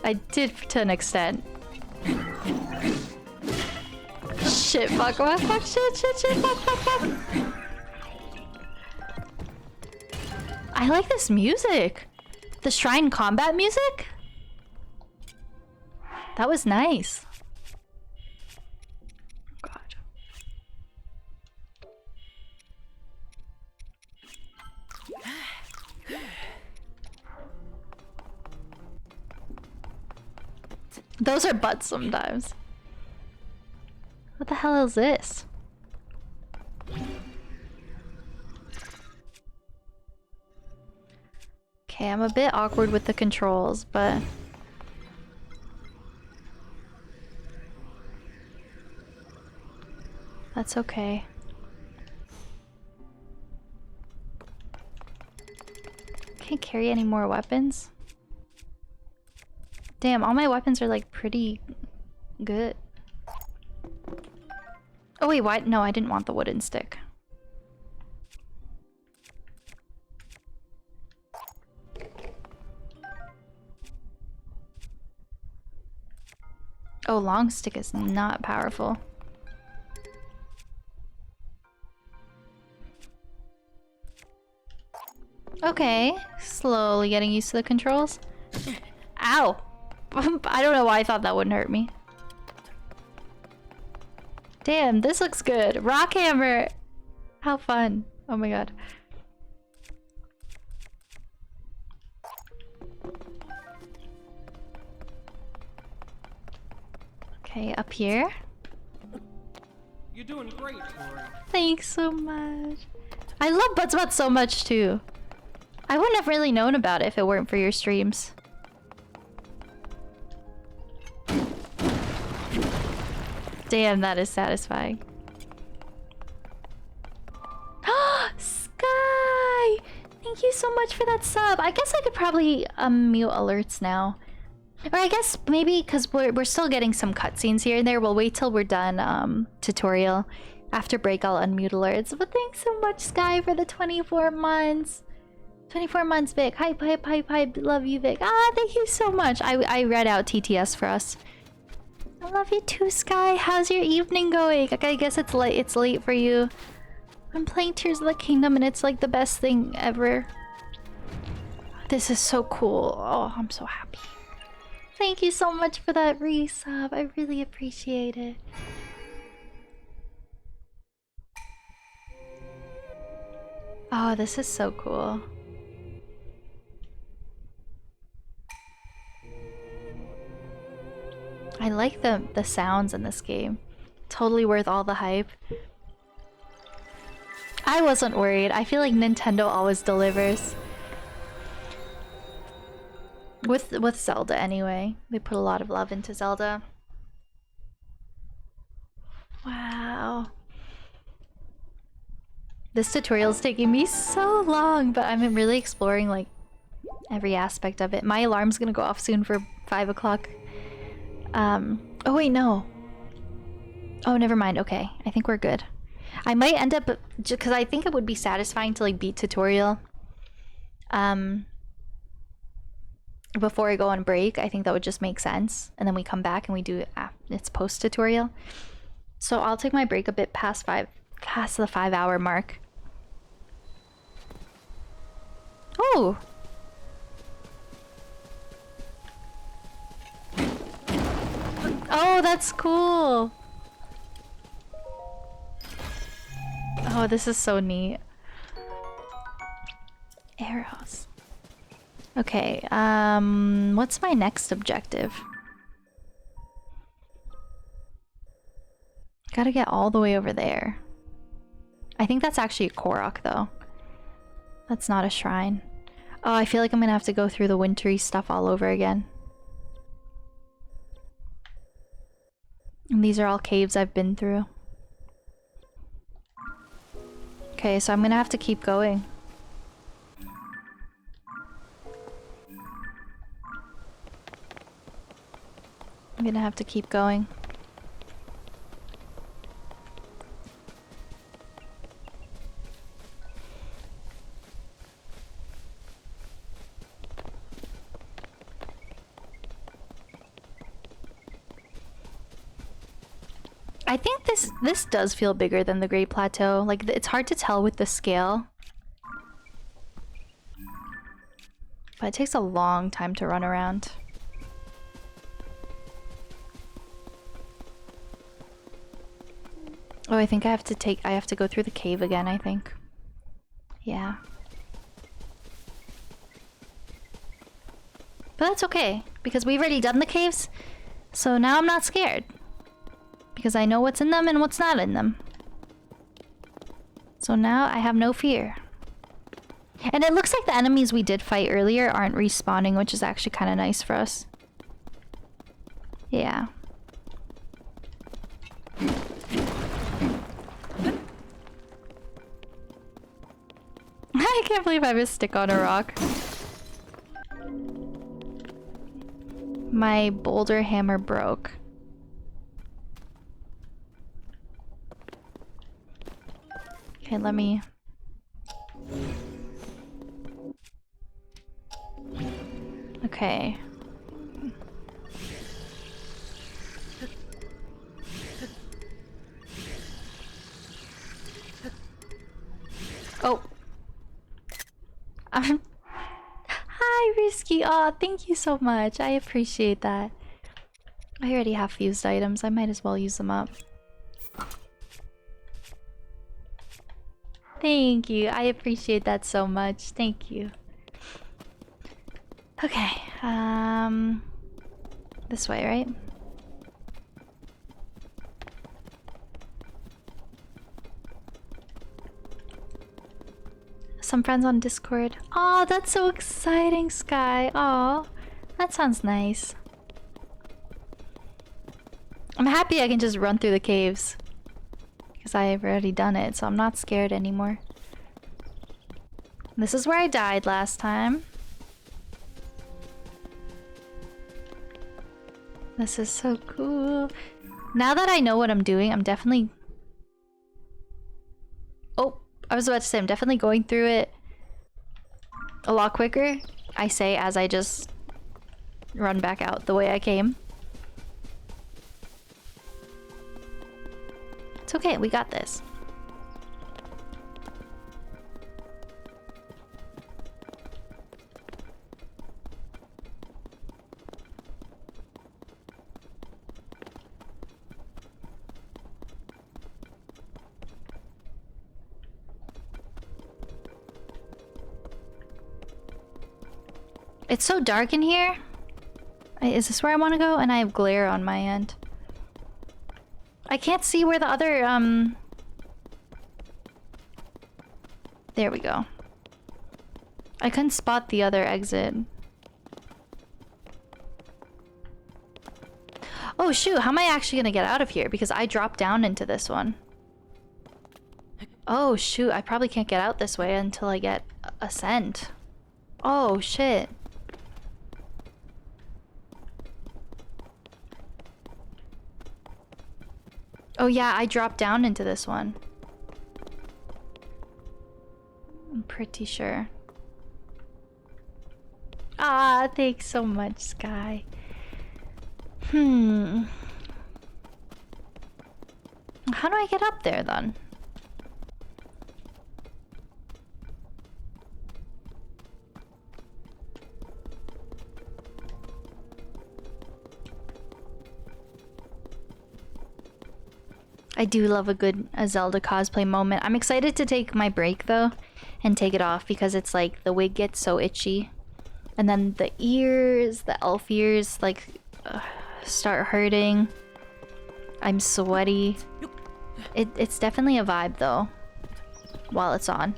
I did to an extent. Shit, fuck, shit, fuck. I like this music. The shrine combat music? That was nice. God. Those are butts sometimes. What the hell is this? Okay, I'm a bit awkward with the controls, but... that's okay. Can't carry any more weapons. Damn, all my weapons are like pretty good. Oh wait, why? No, I didn't want the wooden stick. Oh, long stick is not powerful. Okay, slowly getting used to the controls. Ow! I don't know why I thought that wouldn't hurt me. Damn, this looks good. Rock hammer! How fun. Oh my god. Okay, up here. You're doing great, Tori. Thanks so much. I love Buttsbot so much too. I wouldn't have really known about it if it weren't for your streams. Damn, that is satisfying. Sky! Thank you so much for that sub. I guess I could probably mute alerts now. Or I guess maybe because we're still getting some cutscenes here and there. We'll wait till we're done tutorial. After break, I'll unmute alerts. But thanks so much, Sky, for the 24 months. 24 months, Vic. Hype, hype, hype, hype. Love you, Vic. Ah, thank you so much. I read out TTS for us. I love you too, Sky. How's your evening going? I guess it's late. It's late for you. I'm playing Tears of the Kingdom, and it's like the best thing ever. This is so cool. Oh, I'm so happy. Thank you so much for that resub. I really appreciate it. Oh, this is so cool. I like the sounds in this game. Totally worth all the hype. I wasn't worried. I feel like Nintendo always delivers. With Zelda anyway. They put a lot of love into Zelda. Wow. This tutorial is taking me so long, but I'm really exploring like every aspect of it. My alarm's gonna go off soon for 5 o'clock. Oh wait, no. Oh, never mind. Okay, I think we're good. I might end up, because I think it would be satisfying to like beat tutorial. Before I go on break, I think that would just make sense. And then we come back and we do it's post tutorial. So I'll take my break a bit past the 5-hour mark. Oh! Oh, that's cool! Oh, this is so neat. Arrows. Okay, what's my next objective? Gotta get all the way over there. I think that's actually a Korok, though. That's not a shrine. Oh, I feel like I'm gonna have to go through the wintry stuff all over again. And these are all caves I've been through. Okay, so I'm gonna have to keep going. I'm gonna have to keep going. I think this does feel bigger than the Great Plateau. Like, it's hard to tell with the scale. But it takes a long time to run around. Oh, I think I have to go through the cave again, I think. Yeah. But that's okay, because we've already done the caves, so now I'm not scared. Because I know what's in them and what's not in them. So now I have no fear. And it looks like the enemies we did fight earlier aren't respawning, which is actually kind of nice for us. Yeah. I can't believe I have a stick on a rock. My boulder hammer broke. Okay, let me... Okay. Oh. Hi, Risky. Aw, thank you so much. I appreciate that. I already have fused items. I might as well use them up. Thank you. I appreciate that so much. Thank you. Okay. This way, right? Some friends on Discord. Oh, that's so exciting, Sky. Oh, that sounds nice. I'm happy I can just run through the caves. Because I've already done it, so I'm not scared anymore. This is where I died last time. This is so cool. Now that I know what I'm doing, I'm definitely... Oh, I was about to say, I'm definitely going through it a lot quicker. I say as I just run back out the way I came. It's okay, we got this. It's so dark in here. Is this where I want to go? And I have glare on my end. I can't see where the other, There we go. I couldn't spot the other exit. Oh shoot, how am I actually gonna get out of here? Because I dropped down into this one. Oh shoot, I probably can't get out this way until I get Ascent. Oh shit. Oh yeah, I dropped down into this one. I'm pretty sure. Ah, thanks so much, Sky. How do I get up there then? I do love a good Zelda cosplay moment. I'm excited to take my break though and take it off because it's like the wig gets so itchy. And then the ears, the elf ears, like start hurting. I'm sweaty. It's definitely a vibe though while it's on.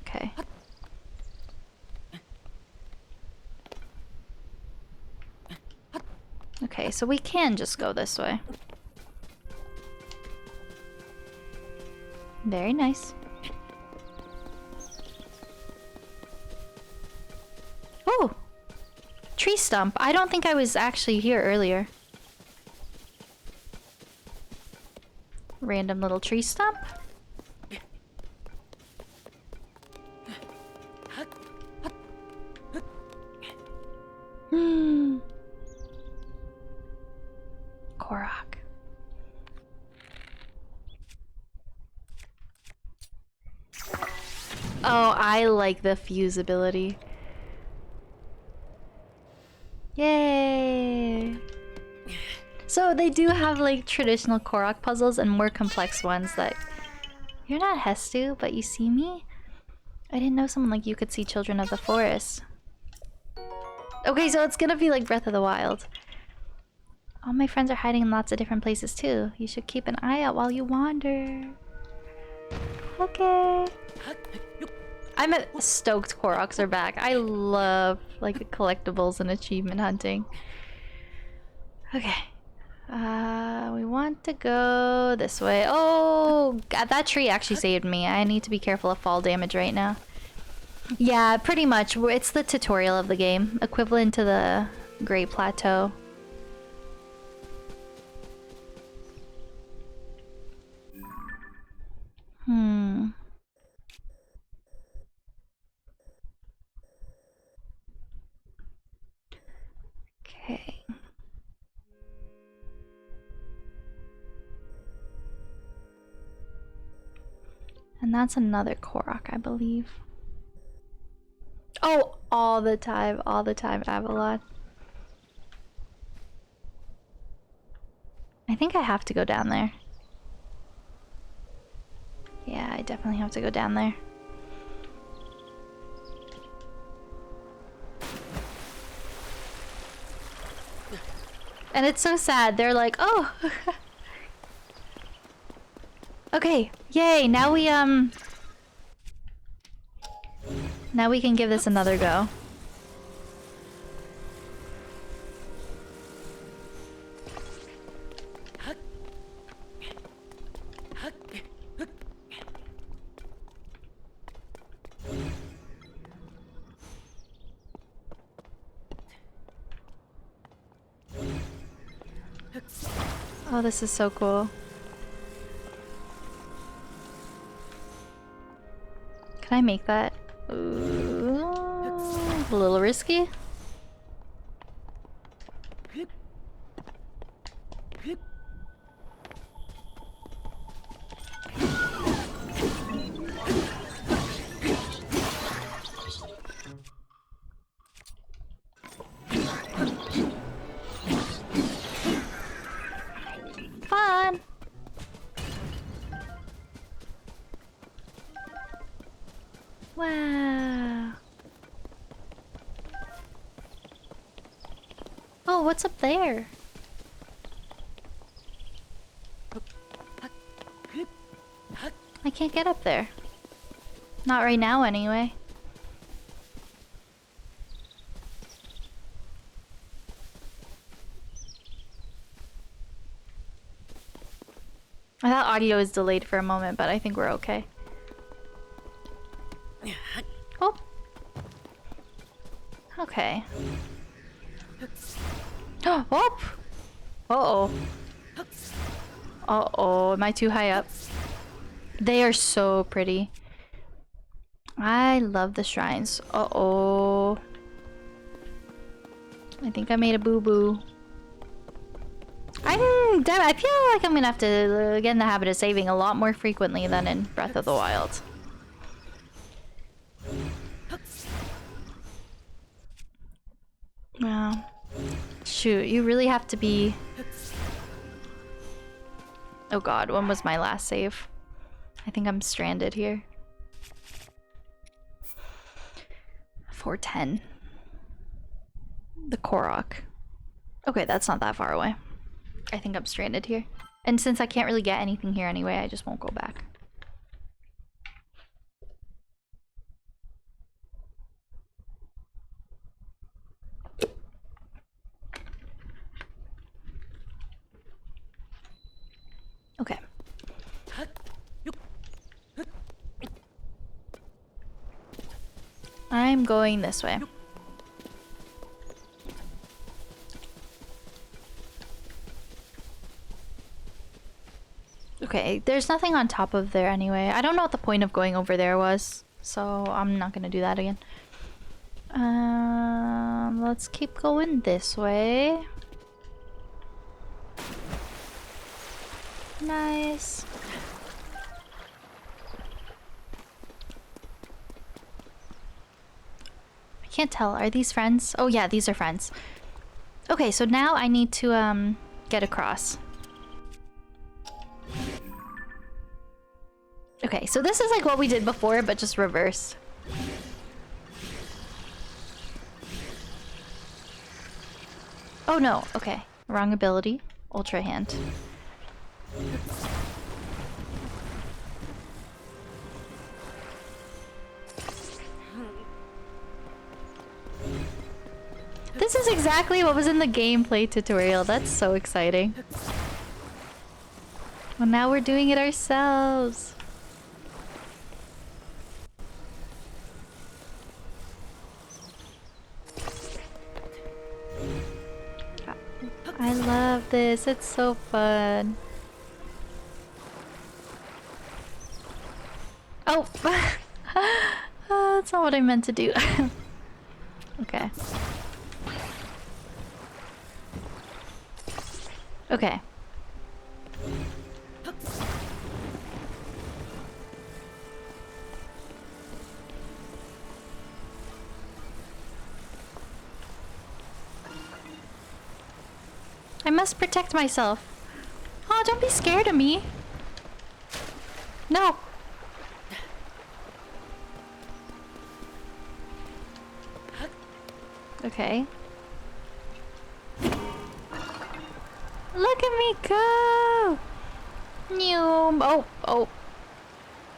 Okay. Okay, so we can just go this way. Very nice. Oh! Tree stump. I don't think I was actually here earlier. Random little tree stump. Oh, I like the fuse ability. Yay! So they do have like traditional Korok puzzles and more complex ones that... You're not Hestu, but you see me? I didn't know someone like you could see Children of the Forest. Okay, so it's gonna be like Breath of the Wild. All my friends are hiding in lots of different places too. You should keep an eye out while you wander. Okay. I'm stoked Koroks are back. I love like collectibles and achievement hunting. Okay. We want to go this way. Oh, God, that tree actually saved me. I need to be careful of fall damage right now. Yeah, pretty much. It's the tutorial of the game, equivalent to the Great Plateau. Okay. And that's another Korok, I believe. Oh, all the time, Avalon. I think I have to go down there. Yeah, I definitely have to go down there. And it's so sad. They're like, oh. Okay, yay. Now we can give this another go. Oh, this is so cool. Can I make that? Ooh, a little risky. Fun. Wow. Oh, what's up there? I can't get up there. Not right now, anyway. I thought audio was delayed for a moment, but I think we're okay. Oh. Okay. Oh! Uh-oh. Uh-oh, am I too high up? They are so pretty. I love the shrines. Uh-oh. I think I made a boo-boo. I feel like I'm gonna have to get in the habit of saving a lot more frequently than in Breath of the Wild. Wow. Shoot, you really have to be... Oh god, when was my last save? I think I'm stranded here. 410. The Korok. Okay, that's not that far away. I think I'm stranded here. And since I can't really get anything here anyway, I just won't go back. Okay. I'm going this way. Okay, there's nothing on top of there anyway. I don't know what the point of going over there was, so I'm not gonna do that again. Let's keep going this way. Nice. can't tell. Are these friends? Oh yeah, these are friends. Okay, so now I need to get across. Okay, so this is like what we did before, but just reversed. Oh no, okay. Wrong ability. Ultra hand. This is exactly what was in the gameplay tutorial. That's so exciting. Well, now we're doing it ourselves. I love this. It's so fun. Oh! That's not what I meant to do. Okay. Okay. I must protect myself. Oh, don't be scared of me. No. Okay. Look at me go! Noom. Oh, oh.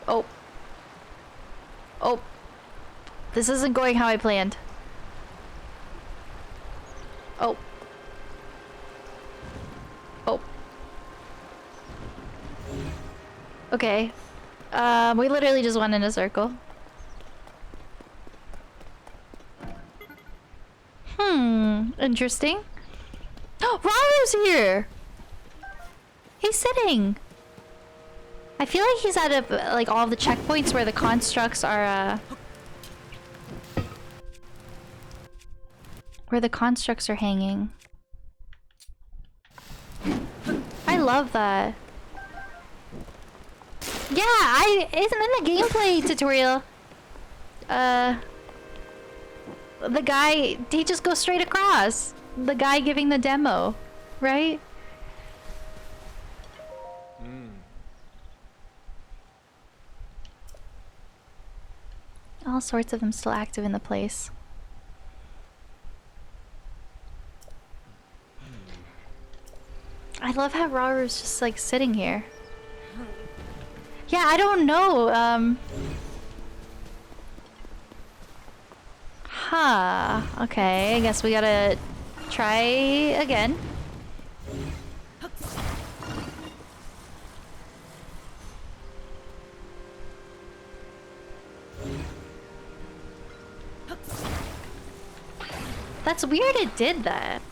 Oh. Oh. This isn't going how I planned. Oh. Oh. Okay. We literally just went in a circle. Interesting. Oh, Raru's here! He's sitting! I feel like he's out of, like, all the checkpoints where the constructs are, where the constructs are hanging. I love that. Yeah, isn't in the gameplay tutorial. The guy, he just goes straight across. The guy giving the demo, right? All sorts of them still active in the place. I love how Raru's just like sitting here. Yeah, I don't know. Huh. Okay, I guess we gotta try again. That's weird it did that.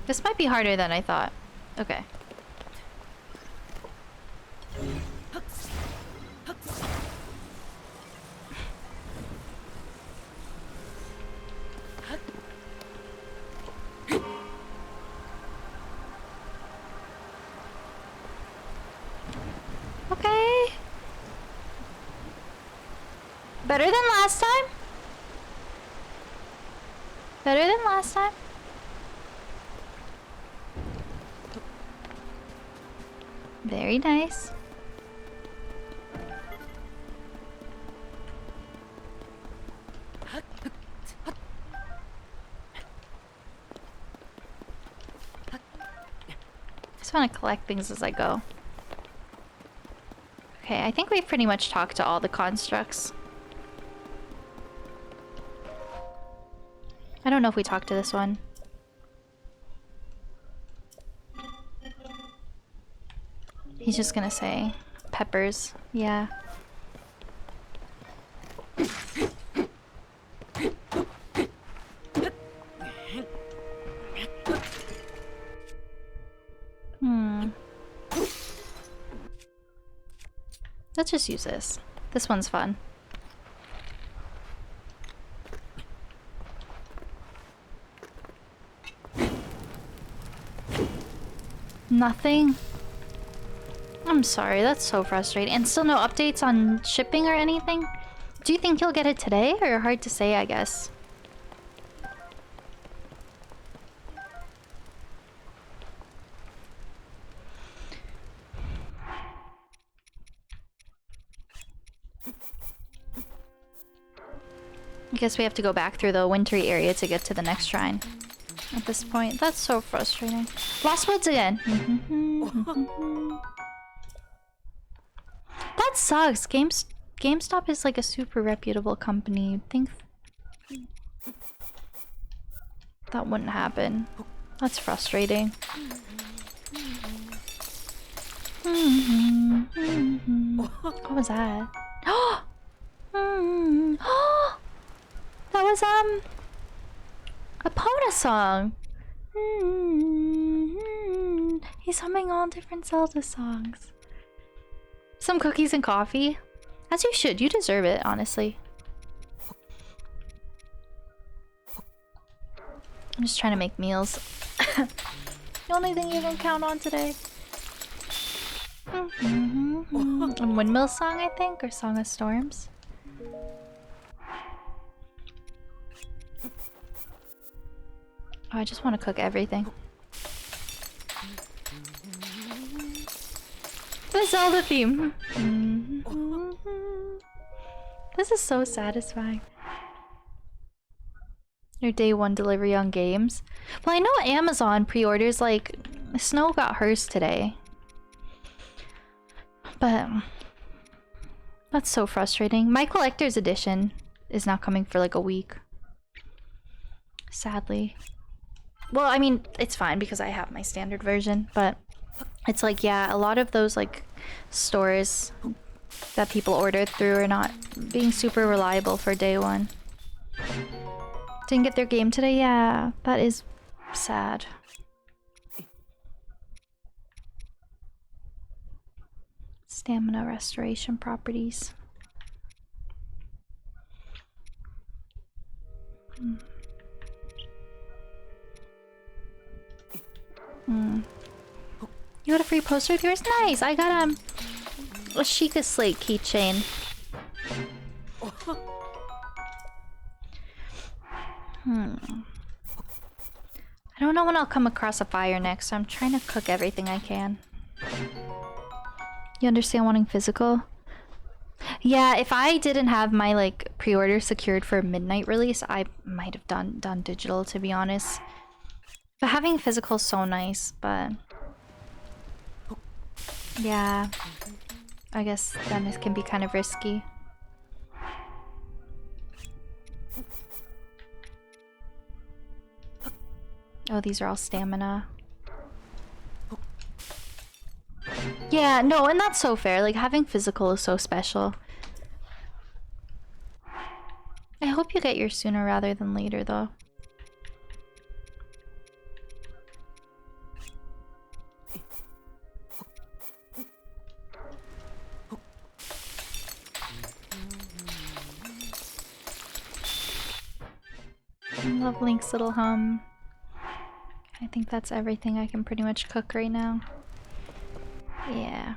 This might be harder than I thought. Okay. Okay. Better than last time? Better than last time? Very nice. Just want to collect things as I go. Okay, I think we've pretty much talked to all the constructs. I don't know if we talked to this one. He's just gonna say peppers. Yeah. Let's just use this. This one's fun. Nothing? I'm sorry, that's so frustrating. And still no updates on shipping or anything? Do you think you'll get it today, or hard to say, I guess? I guess we have to go back through the wintry area to get to the next shrine. At this point, that's so frustrating. Lost Woods again. That sucks. GameStop is like a super reputable company. You'd think that wouldn't happen. That's frustrating. What was that? That was a Pona song. He's humming all different Zelda songs. Some cookies and coffee. As you should. You deserve it, honestly. I'm just trying to make meals. The only thing you can count on today. A windmill song, I think, or Song of Storms. Oh, I just want to cook everything. The Zelda theme. This is so satisfying. Your day one delivery on games. Well, I know Amazon pre-orders, like, Snow got hers today. But that's so frustrating. My collector's edition is not coming for like a week. Sadly. Well, I mean, it's fine because I have my standard version, but it's like, yeah, a lot of those like stores that people order through are not being super reliable for day one. Didn't get their game today? Yeah, that is sad. Stamina restoration properties. You got a free poster with yours? Nice! I got a Sheikah Slate keychain. I don't know when I'll come across a fire next, so I'm trying to cook everything I can. You understand wanting physical? Yeah, if I didn't have my like pre-order secured for midnight release, I might have done digital, to be honest. But having physical is so nice, but yeah, I guess then it can be kind of risky. Oh, these are all stamina. Yeah, no, and that's so fair. Like, having physical is so special. I hope you get yours sooner rather than later, though. I love Link's little hum. I think that's everything I can pretty much cook right now. Yeah.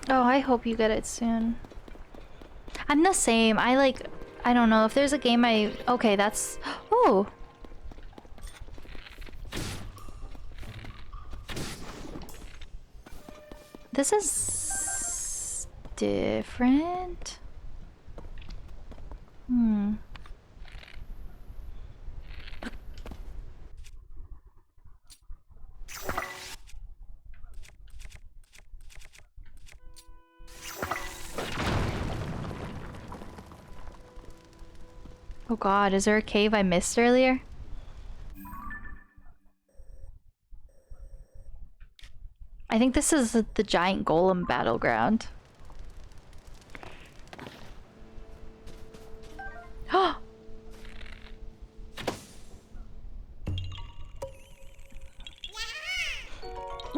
Oh, I hope you get it soon. I'm the same. I don't know if there's a game okay, that's oh. This is different. Oh god, is there a cave I missed earlier? I think this is the giant golem battleground.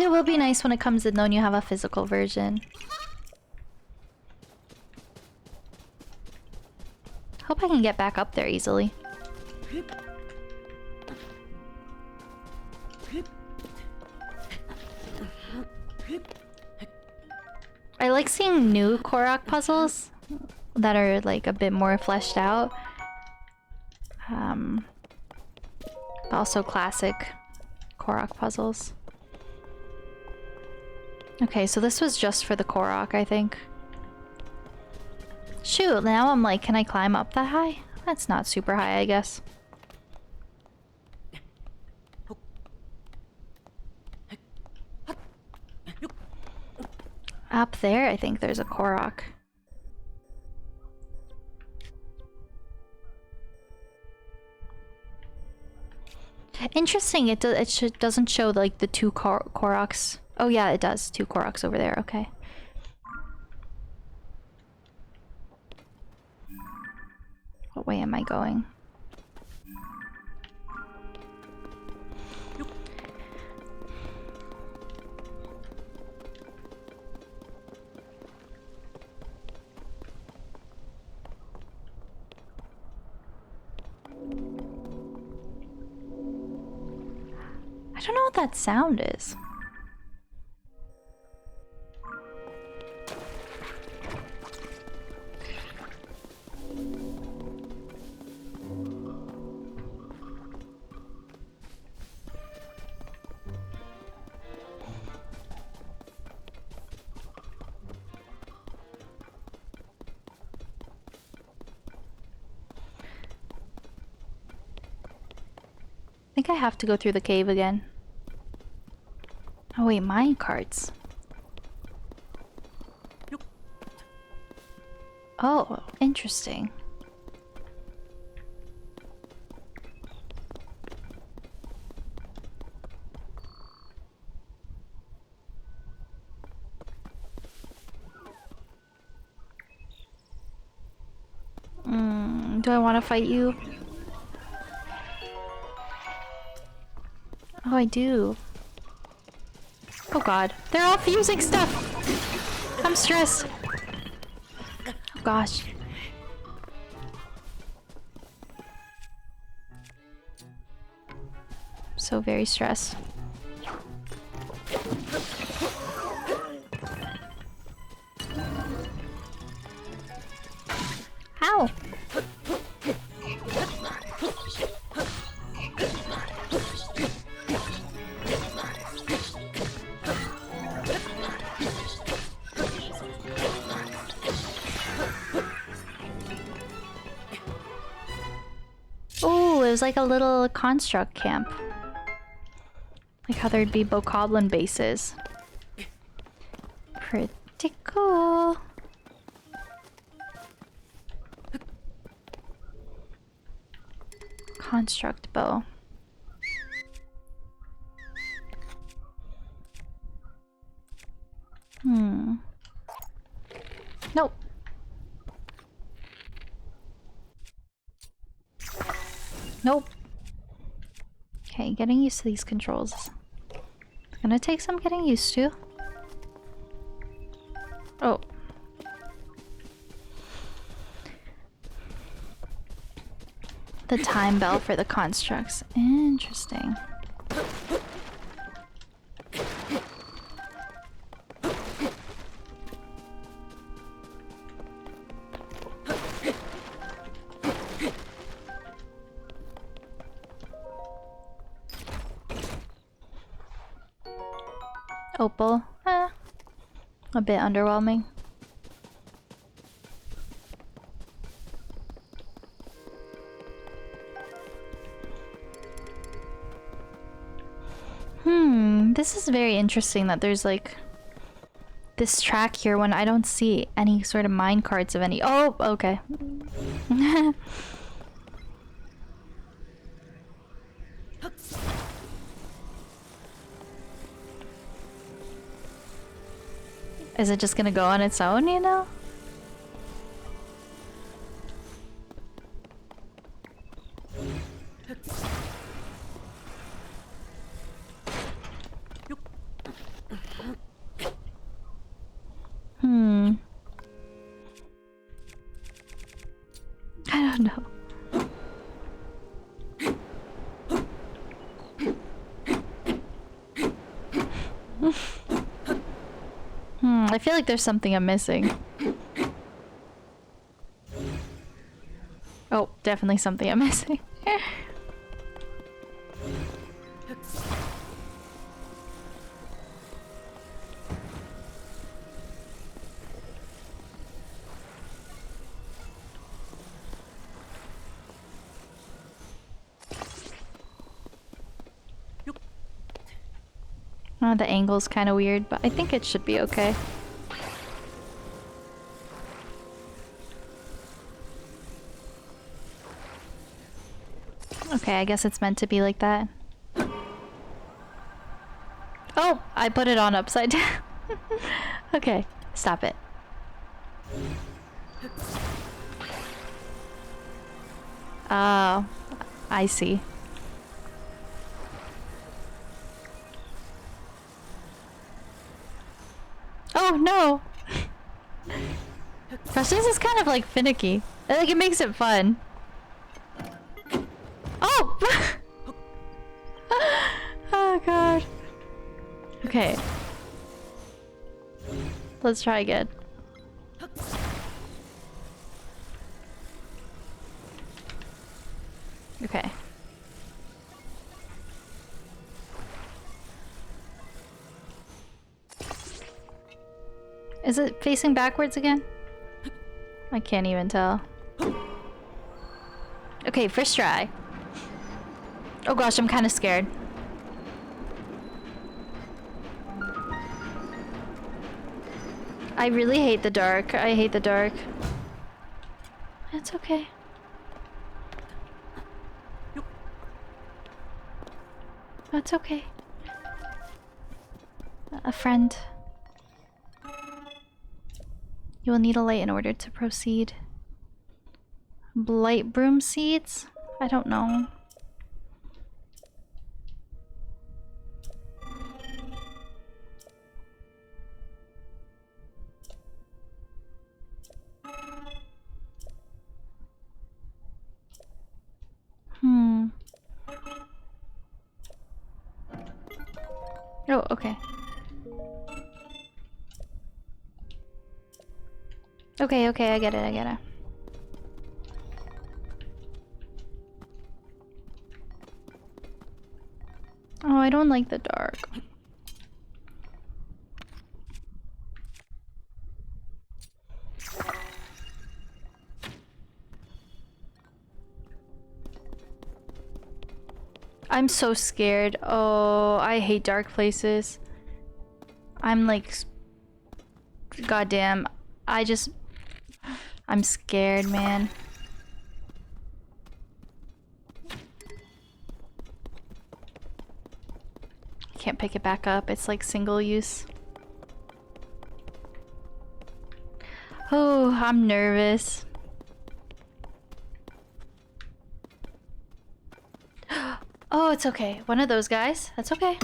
It will be nice when it comes in though and you have a physical version. Hope I can get back up there easily. I like seeing new Korok puzzles that are like a bit more fleshed out. Also classic Korok puzzles. Okay, so this was just for the Korok, I think. Shoot, now I'm like, can I climb up that high? That's not super high, I guess. Up there, I think there's a Korok. Interesting, it doesn't show like the two Koroks. Oh yeah, it does. Two Koroks over there, okay. What way am I going? I don't know what that sound is. I think I have to go through the cave again. Oh wait, mine carts. Oh, interesting. Do I want to fight you? Oh, I do. Oh god, they're all fusing stuff! I'm stressed. Oh gosh. So very stressed. Ow! Oh, it was like a little construct camp. Like how there'd be bokoblin bases. Pretty cool. Construct bow. Nope. Nope. Okay, getting used to these controls. It's gonna take some getting used to. Oh. The time bell for the constructs. Interesting. Opal. A bit underwhelming. This is very interesting that there's like this track here when I don't see any sort of mine carts of any. Oh, okay. Is it just gonna go on its own, you know? Hmm. I don't know. I feel like there's something I'm missing. Oh, definitely something I'm missing. Oh, the angle's kind of weird, but I think it should be okay. Okay, I guess it's meant to be like that. Oh, I put it on upside down. Okay, stop it. Oh, I see. Oh no! Gosh, this is kind of like finicky. Like, it makes it fun. Oh! Oh god. Okay. Let's try again. Okay. Is it facing backwards again? I can't even tell. Okay, first try. Oh gosh, I'm kind of scared. I really hate the dark. I hate the dark. It's okay. That's okay. A friend. You will need a light in order to proceed. Blight broom seeds? I don't know. Oh, okay. Okay, okay, I get it, I get it. Oh, I don't like the dark. I'm so scared. Oh, I hate dark places. I'm like... Goddamn. I'm scared, man. Can't pick it back up. It's like single use. Oh, I'm nervous. Oh, it's okay. One of those guys. That's okay.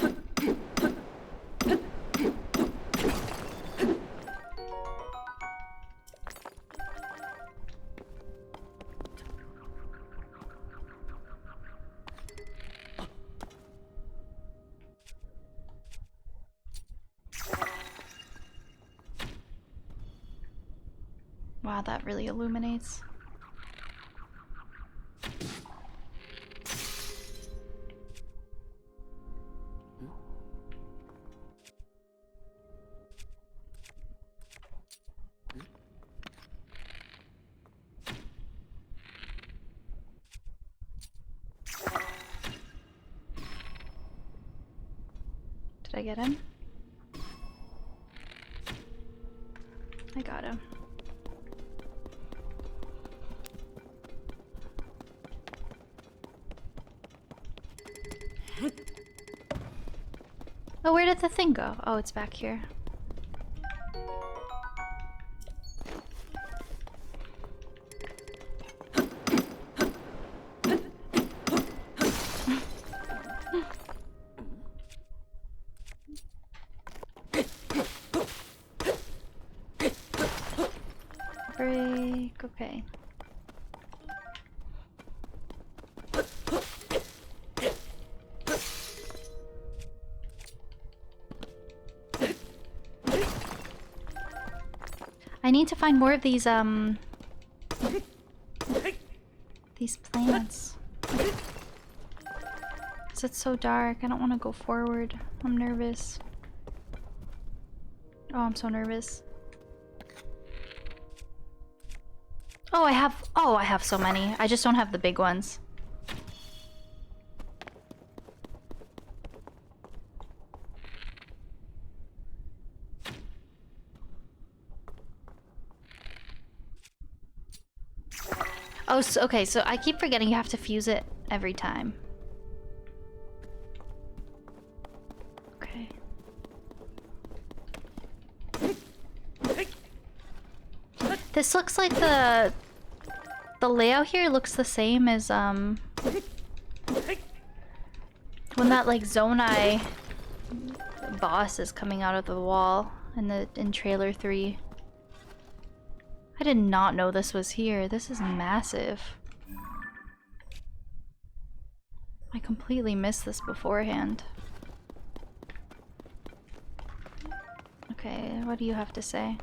Wow, that really illuminates. Did I get him? I got him. Oh, where did the thing go? Oh, it's back here. Break. Okay. I need to find more of these plants. 'Cause it's so dark. I don't want to go forward. I'm nervous. Oh, I'm so nervous. Oh, I have so many. I just don't have the big ones. Oh, so, okay, so I keep forgetting you have to fuse it every time. Okay. This looks like the layout here looks the same as when that like Zonai boss is coming out of the wall in trailer 3. I did not know this was here. This is massive. I completely missed this beforehand. Okay, what do you have to say?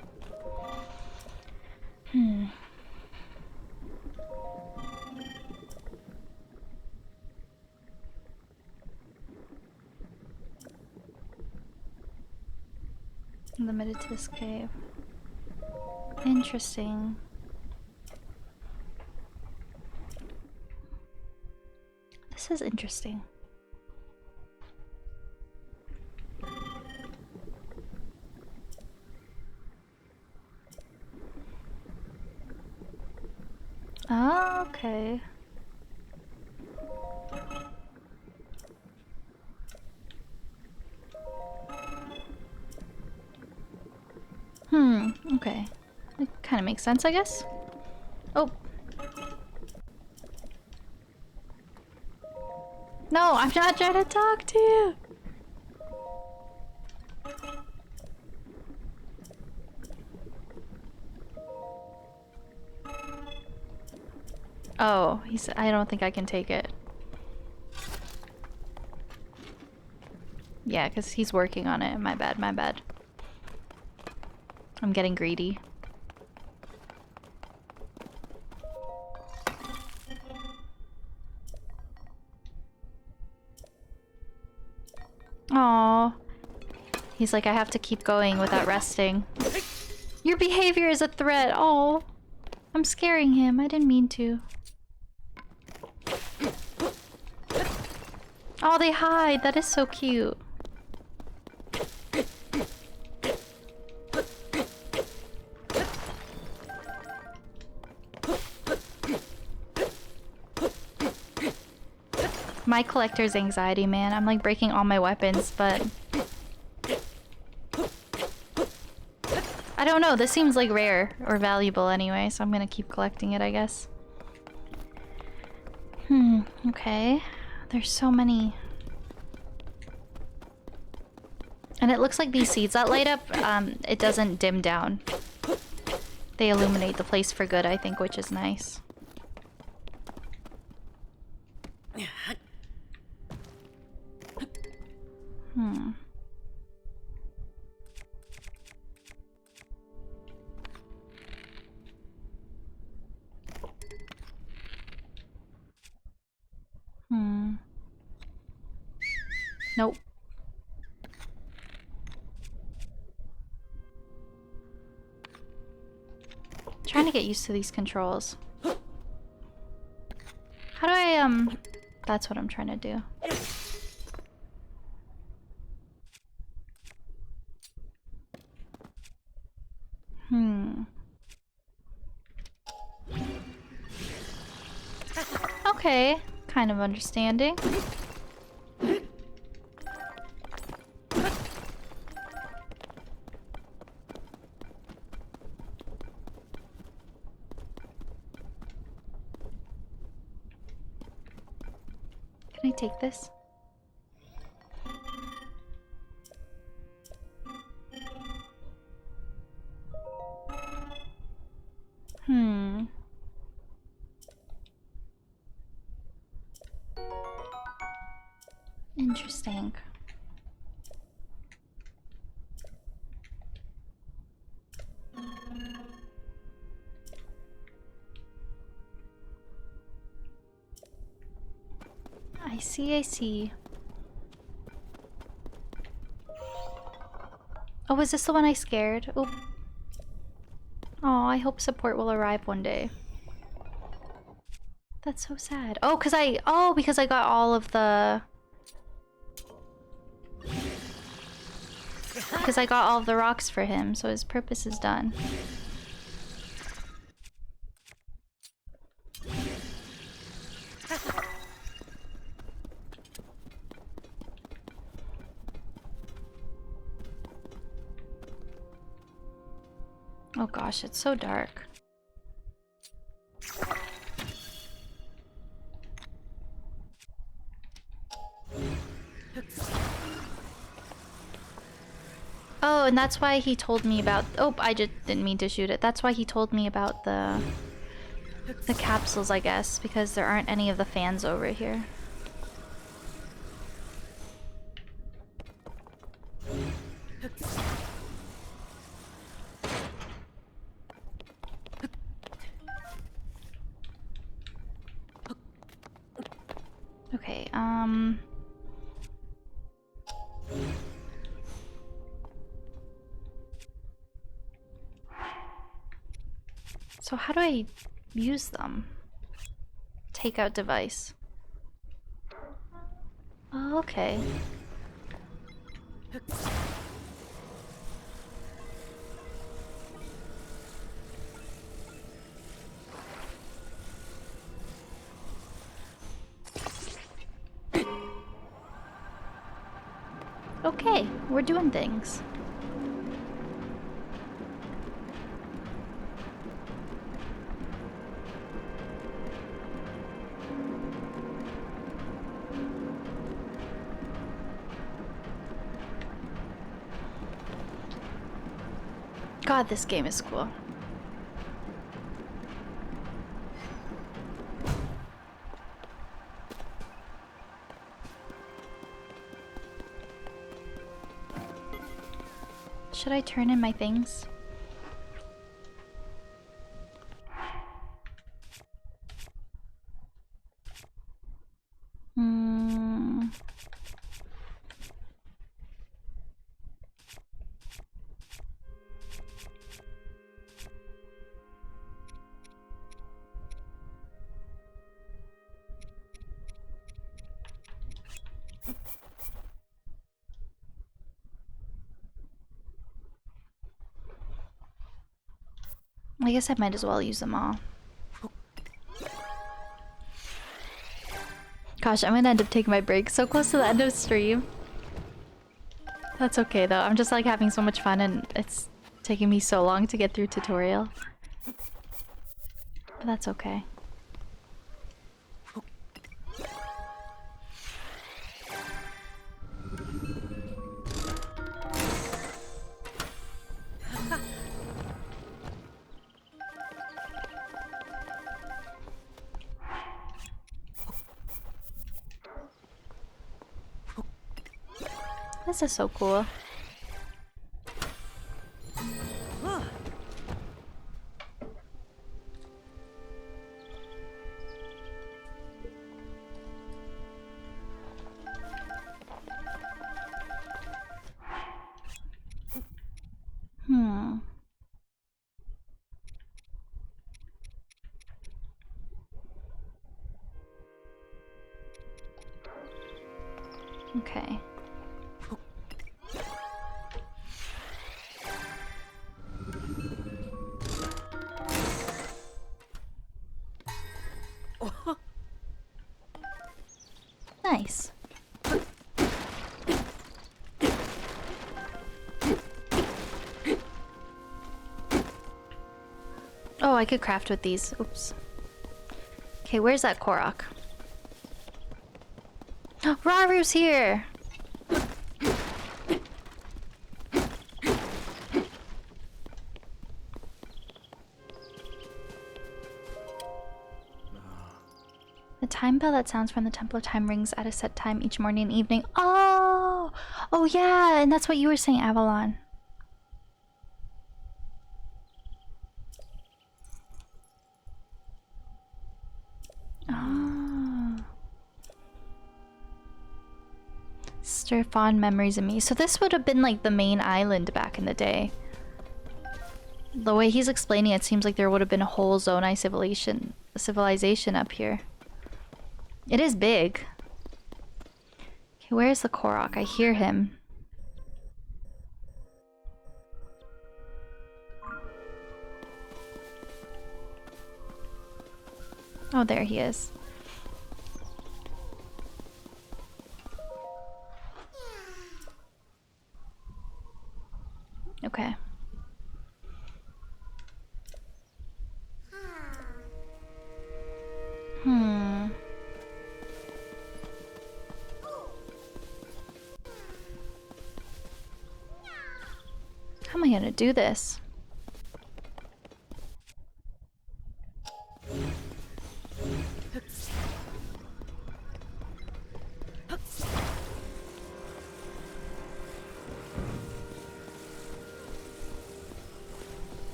Limited to this cave. Interesting. This is interesting. Oh, okay. Okay. It kind of makes sense, I guess. Oh. No, I'm not trying to talk to you. Oh, I don't think I can take it. Yeah, because he's working on it. My bad, my bad. I'm getting greedy. Aww. He's like, I have to keep going without resting. Your behavior is a threat. Oh, I'm scaring him. I didn't mean to. Oh, they hide. That is so cute. My collector's anxiety, man. I'm like breaking all my weapons, but I don't know. This seems like rare or valuable anyway, so I'm gonna keep collecting it, I guess. Okay. There's so many. And it looks like these seeds that light up, it doesn't dim down. They illuminate the place for good, I think, which is nice. Nope. Trying to get used to these controls. How do I, that's what I'm trying to do. Okay, kind of understanding. Can I take this? Hmm. Interesting. I see, I see. Oh, is this the one I scared? Oh. Oh, I hope support will arrive one day. That's so sad. Oh, because I got all of the... Because I got all of the rocks for him, so his purpose is done. Oh gosh, it's so dark. Oh, and that's why he told me about... Oh, I just didn't mean to shoot it. That's why he told me about the capsules, I guess, because there aren't any of the fans over here. Okay, so how do I use them? Take out device. Oh, okay. Okay, we're doing things. God, this game is cool. Should I turn in my things? Hmm. I guess I might as well use them all. Gosh, I'm gonna end up taking my break so close to the end of stream. That's okay though, I'm just like having so much fun and it's taking me so long to get through tutorial. But that's okay. This is so cool. Hmm. Okay. Nice. Oh, I could craft with these. Oops. Okay, where's that Korok? Raru's here! The time bell that sounds from the Temple of Time rings at a set time each morning and evening. Oh! Oh yeah, and that's what you were saying, Avalon. Oh. Stir fond memories of me. So this would have been like the main island back in the day. The way he's explaining it seems like there would have been a whole Zonai civilization up here. It is big. Okay, where's the Korok? I hear him. Oh, there he is. Okay. Hmm. How am I gonna do this?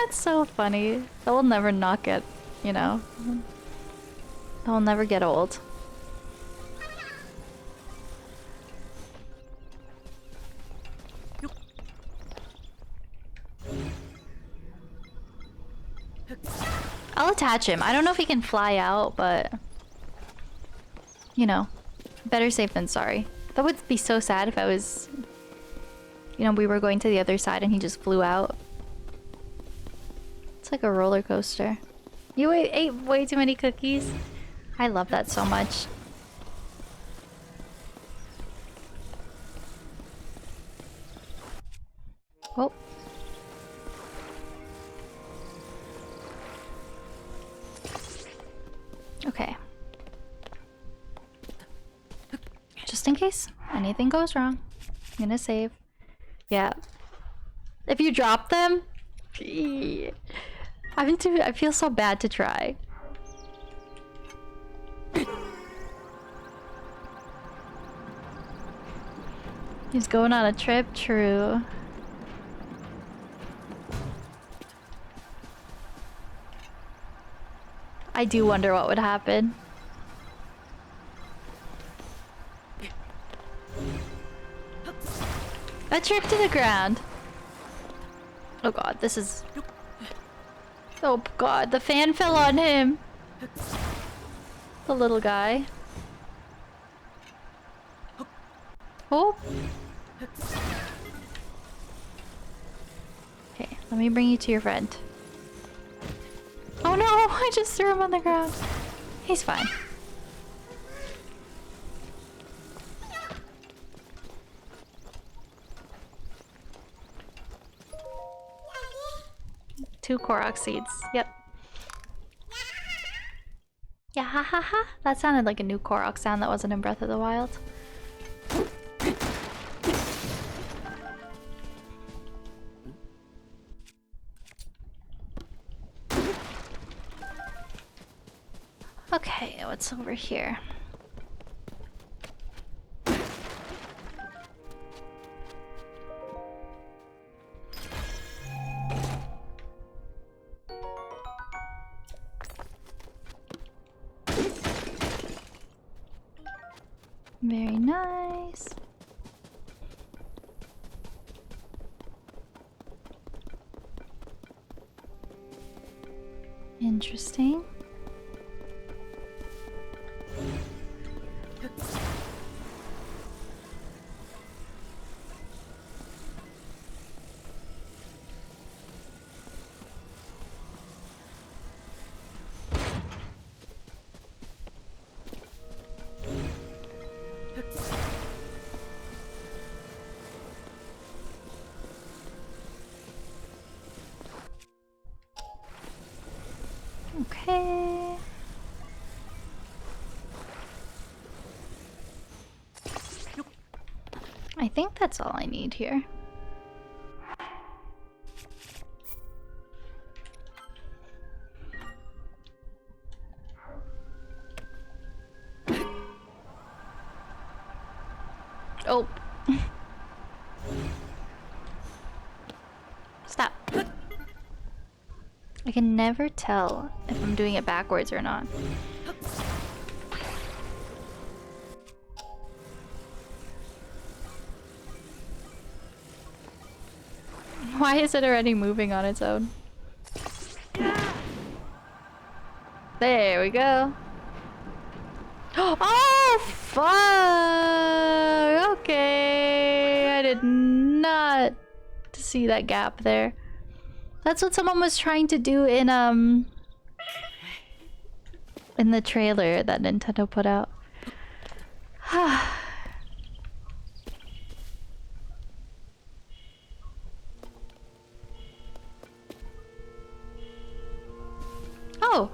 That's so funny. That will never not get, you know. That will never get old. I'll attach him. I don't know if he can fly out, but... You know. Better safe than sorry. That would be so sad if I was... You know, we were going to the other side and he just flew out. It's like a roller coaster. You ate way too many cookies. I love that so much. Oh. Okay. Just in case anything goes wrong, I'm gonna save. Yeah. If you drop them, I feel so bad to try. He's going on a trip, true. I do wonder what would happen. A trip to the ground. Oh god, this is... Oh god, the fan fell on him. The little guy. Oh. Okay, let me bring you to your friend. Oh no, I just threw him on the ground. He's fine. Two Korok seeds. Yep. Yeah, ha ha ha. That sounded like a new Korok sound that wasn't in Breath of the Wild. Okay, what's over here? Very nice. Interesting. Okay. I think that's all I need here. Oh. Stop. I can never tell if I'm doing it backwards or not. Why is it already moving on its own? There we go. Oh, fuck! Okay, I did not see that gap there. That's what someone was trying to do in the trailer that Nintendo put out. Oh,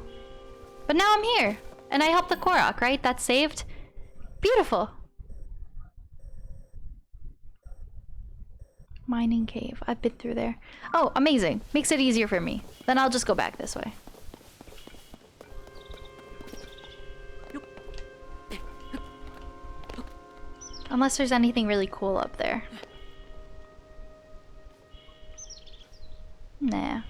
but now I'm here, and I helped the Korok, right? That's saved. Beautiful. Mining cave. I've been through there. Oh, amazing. Makes it easier for me. Then I'll just go back this way. Unless there's anything really cool up there. Nah.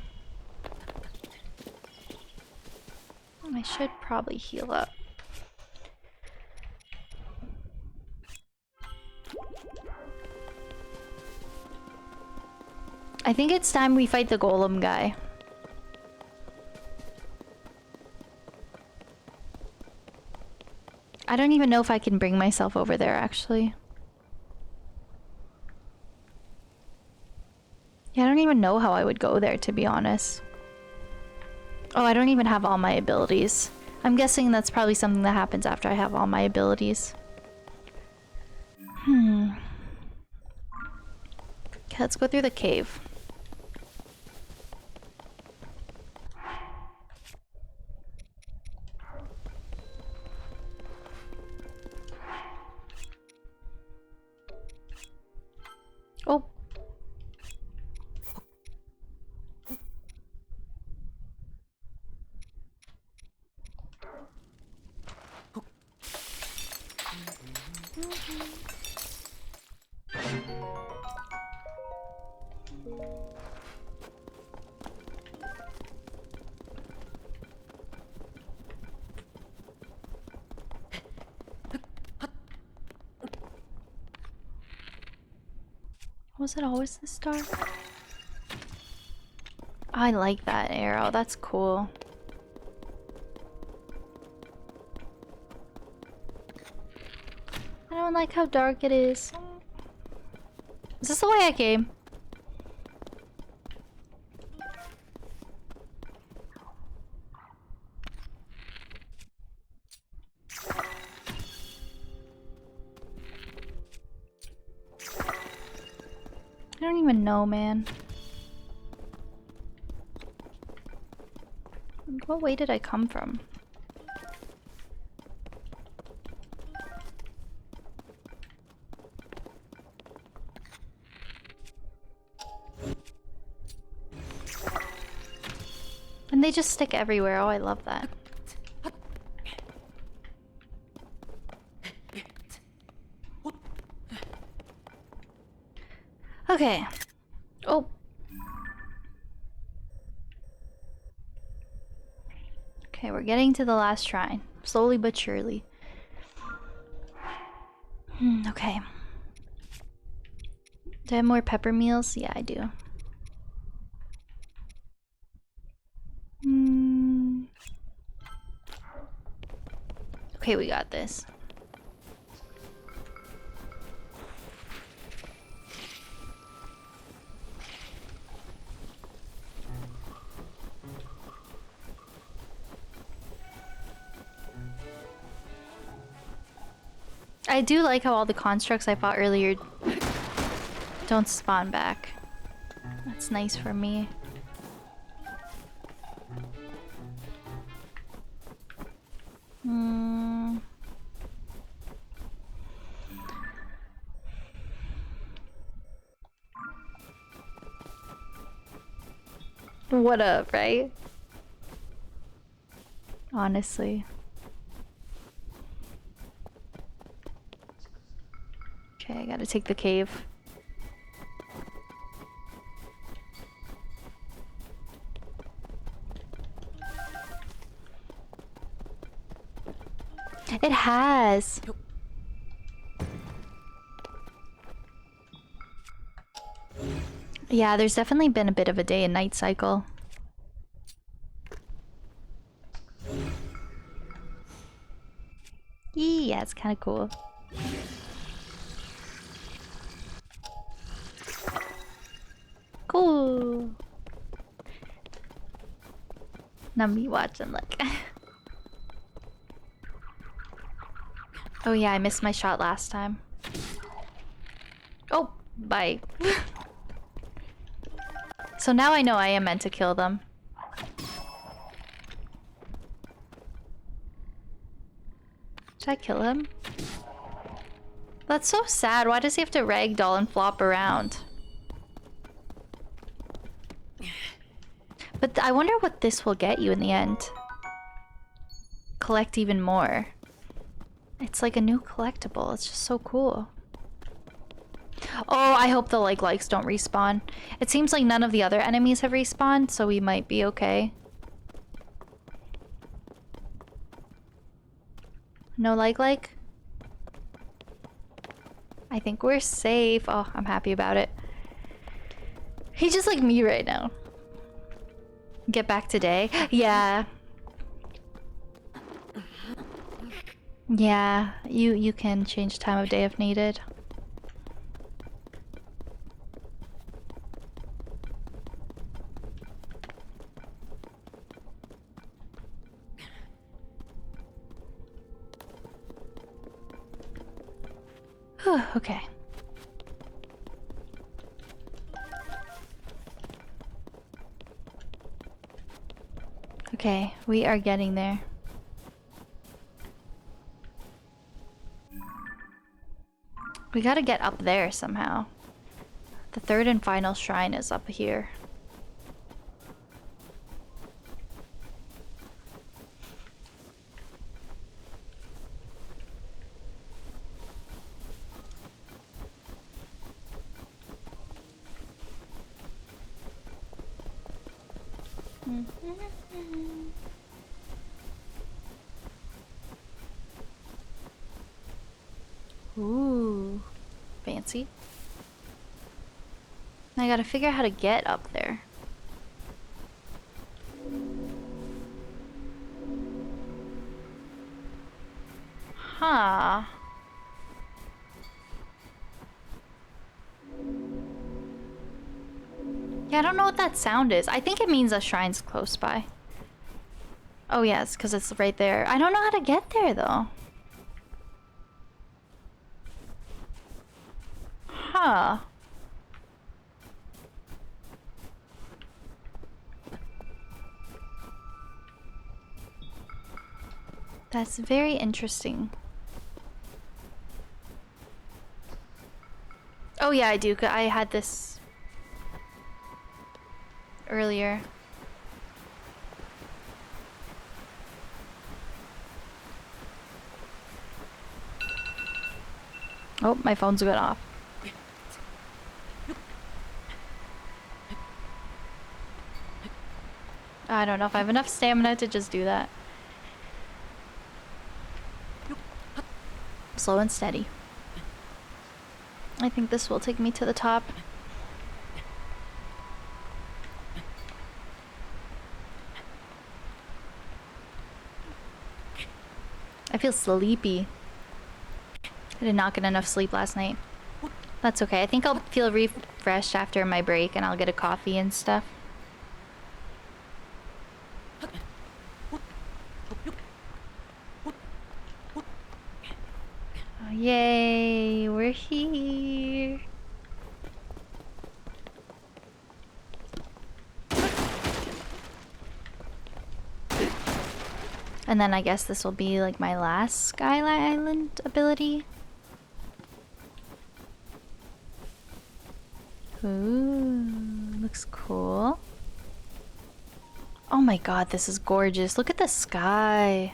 I should probably heal up. I think it's time we fight the golem guy. I don't even know if I can bring myself over there, actually. Yeah, I don't even know how I would go there, to be honest. Oh, I don't even have all my abilities. I'm guessing that's probably something that happens after I have all my abilities. Okay, let's go through the cave. Oh. Was it always this dark? I like that arrow. That's cool. I don't like how dark it is. Is this the way I came? I don't even know, man. What way did I come from? And they just stick everywhere. Oh, I love that. Okay. Oh. Okay, we're getting to the last shrine. Slowly but surely. Okay. Do I have more pepper meals? Yeah, I do. Okay, we got this. I do like how all the constructs I fought earlier don't spawn back. That's nice for me. What up, right? Honestly. Okay, I gotta take the cave. It has. Yeah, there's definitely been a bit of a day and night cycle. Yeah, it's kind of cool. Cool. Now me watching like. Oh yeah, I missed my shot last time. Oh, bye. So now I know I am meant to kill them. Should I kill him? That's so sad. Why does he have to ragdoll and flop around? But I wonder what this will get you in the end. Collect even more. It's like a new collectible. It's just so cool. Oh, I hope the likes don't respawn. It seems like none of the other enemies have respawned, so we might be okay. No like? I think we're safe. Oh, I'm happy about it. He's just like me right now. Get back today? Yeah. Yeah, you can change time of day if needed. Whew, okay. Okay, we are getting there. We gotta get up there somehow. The third and final shrine is up here. Ooh, fancy. I gotta figure out how to get up there. Huh. Yeah, I don't know what that sound is. I think it means a shrine's close by. Oh yes, because it's right there. I don't know how to get there though. Huh. That's very interesting. Oh yeah, I do. I had this earlier. Oh, my phone's going off. I don't know if I have enough stamina to just do that. Slow and steady. I think this will take me to the top. I feel sleepy. I did not get enough sleep last night. That's okay. I think I'll feel refreshed after my break and I'll get a coffee and stuff. Oh, yay! We're here! And then I guess this will be like my last Skyline Island ability. Ooh, looks cool. Oh my god, this is gorgeous. Look at the sky.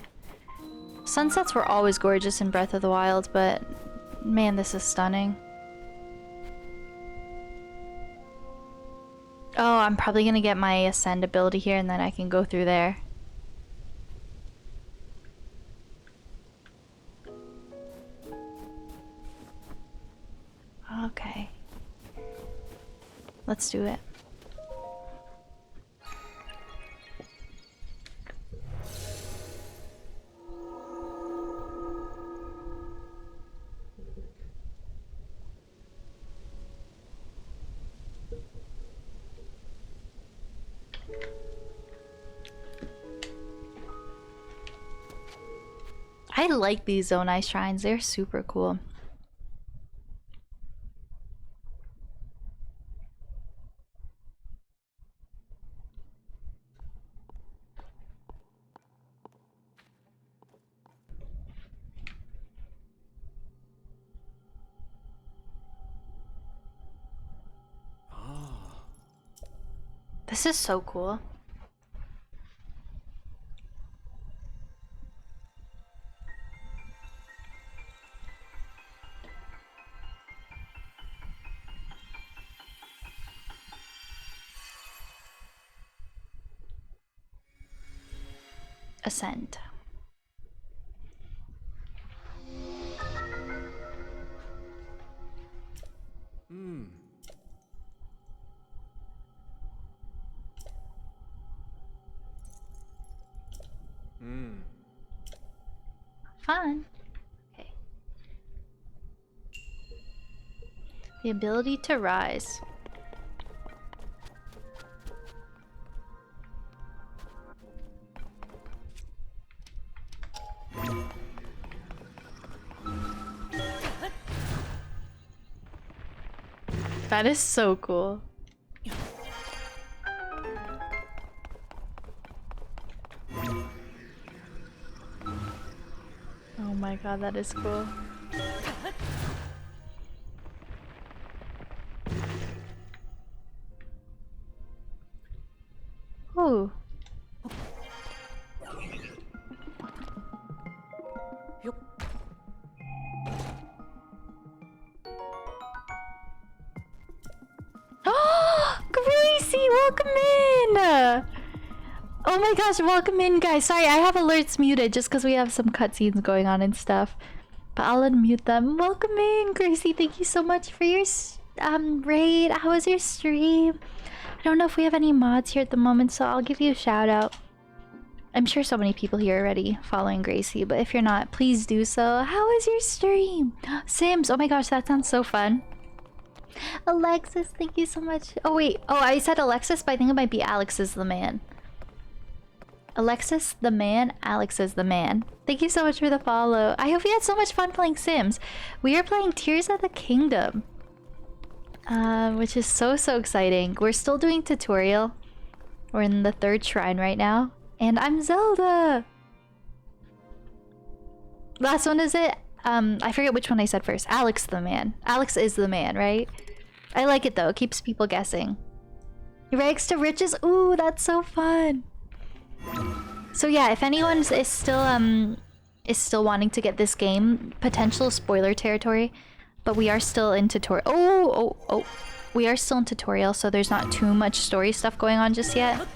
Sunsets were always gorgeous in Breath of the Wild, but man, this is stunning. Oh, I'm probably gonna get my Ascend ability here and then I can go through there. Okay. Let's do it. I like these Zonai shrines, they're super cool. This is so cool. Ascend. Fun. Okay. The ability to rise. That is so cool. Oh my god, that is cool. Ooh. Oh, Gracie, welcome in! Oh my gosh, welcome in, guys. Sorry, I have alerts muted just because we have some cutscenes going on and stuff. But I'll unmute them. Welcome in, Gracie. Thank you so much for your raid. How was your stream? I don't know if we have any mods here at the moment, so I'll give you a shout out. I'm sure so many people here already following Gracie, but if you're not, please do so. How was your stream? Sims, oh my gosh, that sounds so fun. Alexis, thank you so much. Oh wait, oh I said Alexis, but I think it might be Alex is the man. Alexis the man, Alex is the man. Thank you so much for the follow. I hope you had so much fun playing Sims. We are playing Tears of the Kingdom. Which is so exciting. We're still doing tutorial. We're in the 3rd shrine right now. And I'm Zelda! Last one is it? I forget which one I said first. Alex the man. Alex is the man, right? I like it though, it keeps people guessing. Rags to riches? Ooh, that's so fun! So yeah, if anyone is still wanting to get this game, potential spoiler territory, but we are still in tutorial. Oh! We are still in tutorial, so there's not too much story stuff going on just yet.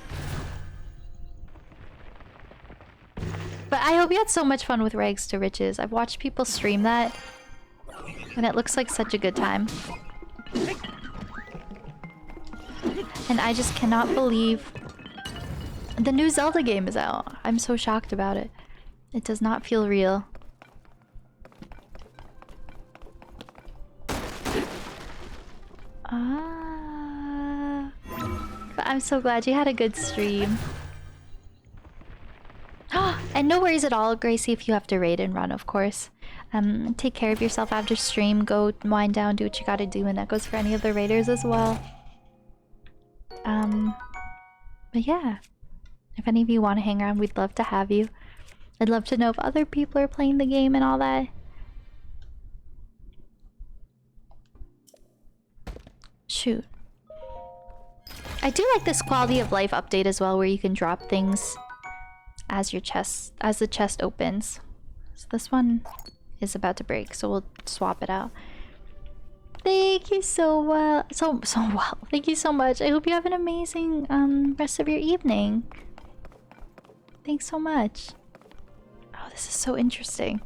But I hope you had so much fun with Rags to Riches. I've watched people stream that, and it looks like such a good time. And I just cannot believe the new Zelda game is out. I'm so shocked about it. It does not feel real. But I'm so glad you had a good stream. And no worries at all, Gracie, if you have to raid and run, of course. Take care of yourself after stream. Go wind down, do what you gotta do, and that goes for any of the raiders as well. But yeah. If any of you want to hang around, we'd love to have you. I'd love to know if other people are playing the game and all that. Shoot. I do like this quality of life update as well, where you can drop things as the chest opens. So this one is about to break, so we'll swap it out. Thank you so well. So well. Thank you so much. I hope you have an amazing rest of your evening. Thanks so much. Oh, this is so interesting.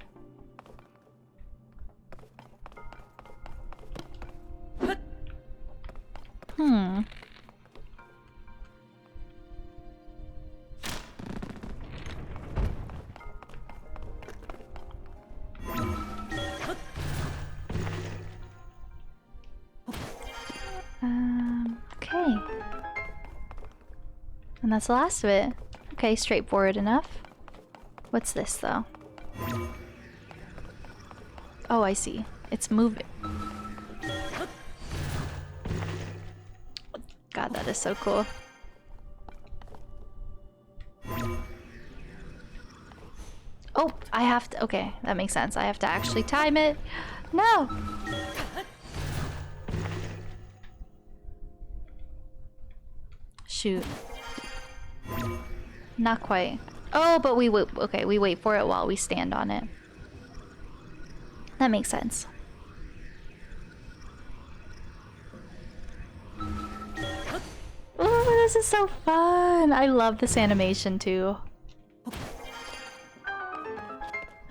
Hmm. Okay. And that's the last of it. Okay, straightforward enough. What's this, though? Oh, I see. It's moving. God, that is so cool. Oh, I have to... Okay, that makes sense. I have to actually time it. No! Shoot. Not quite. Oh, but we wait. Okay, we wait for it while we stand on it. That makes sense. Oh, this is so fun. I love this animation too. And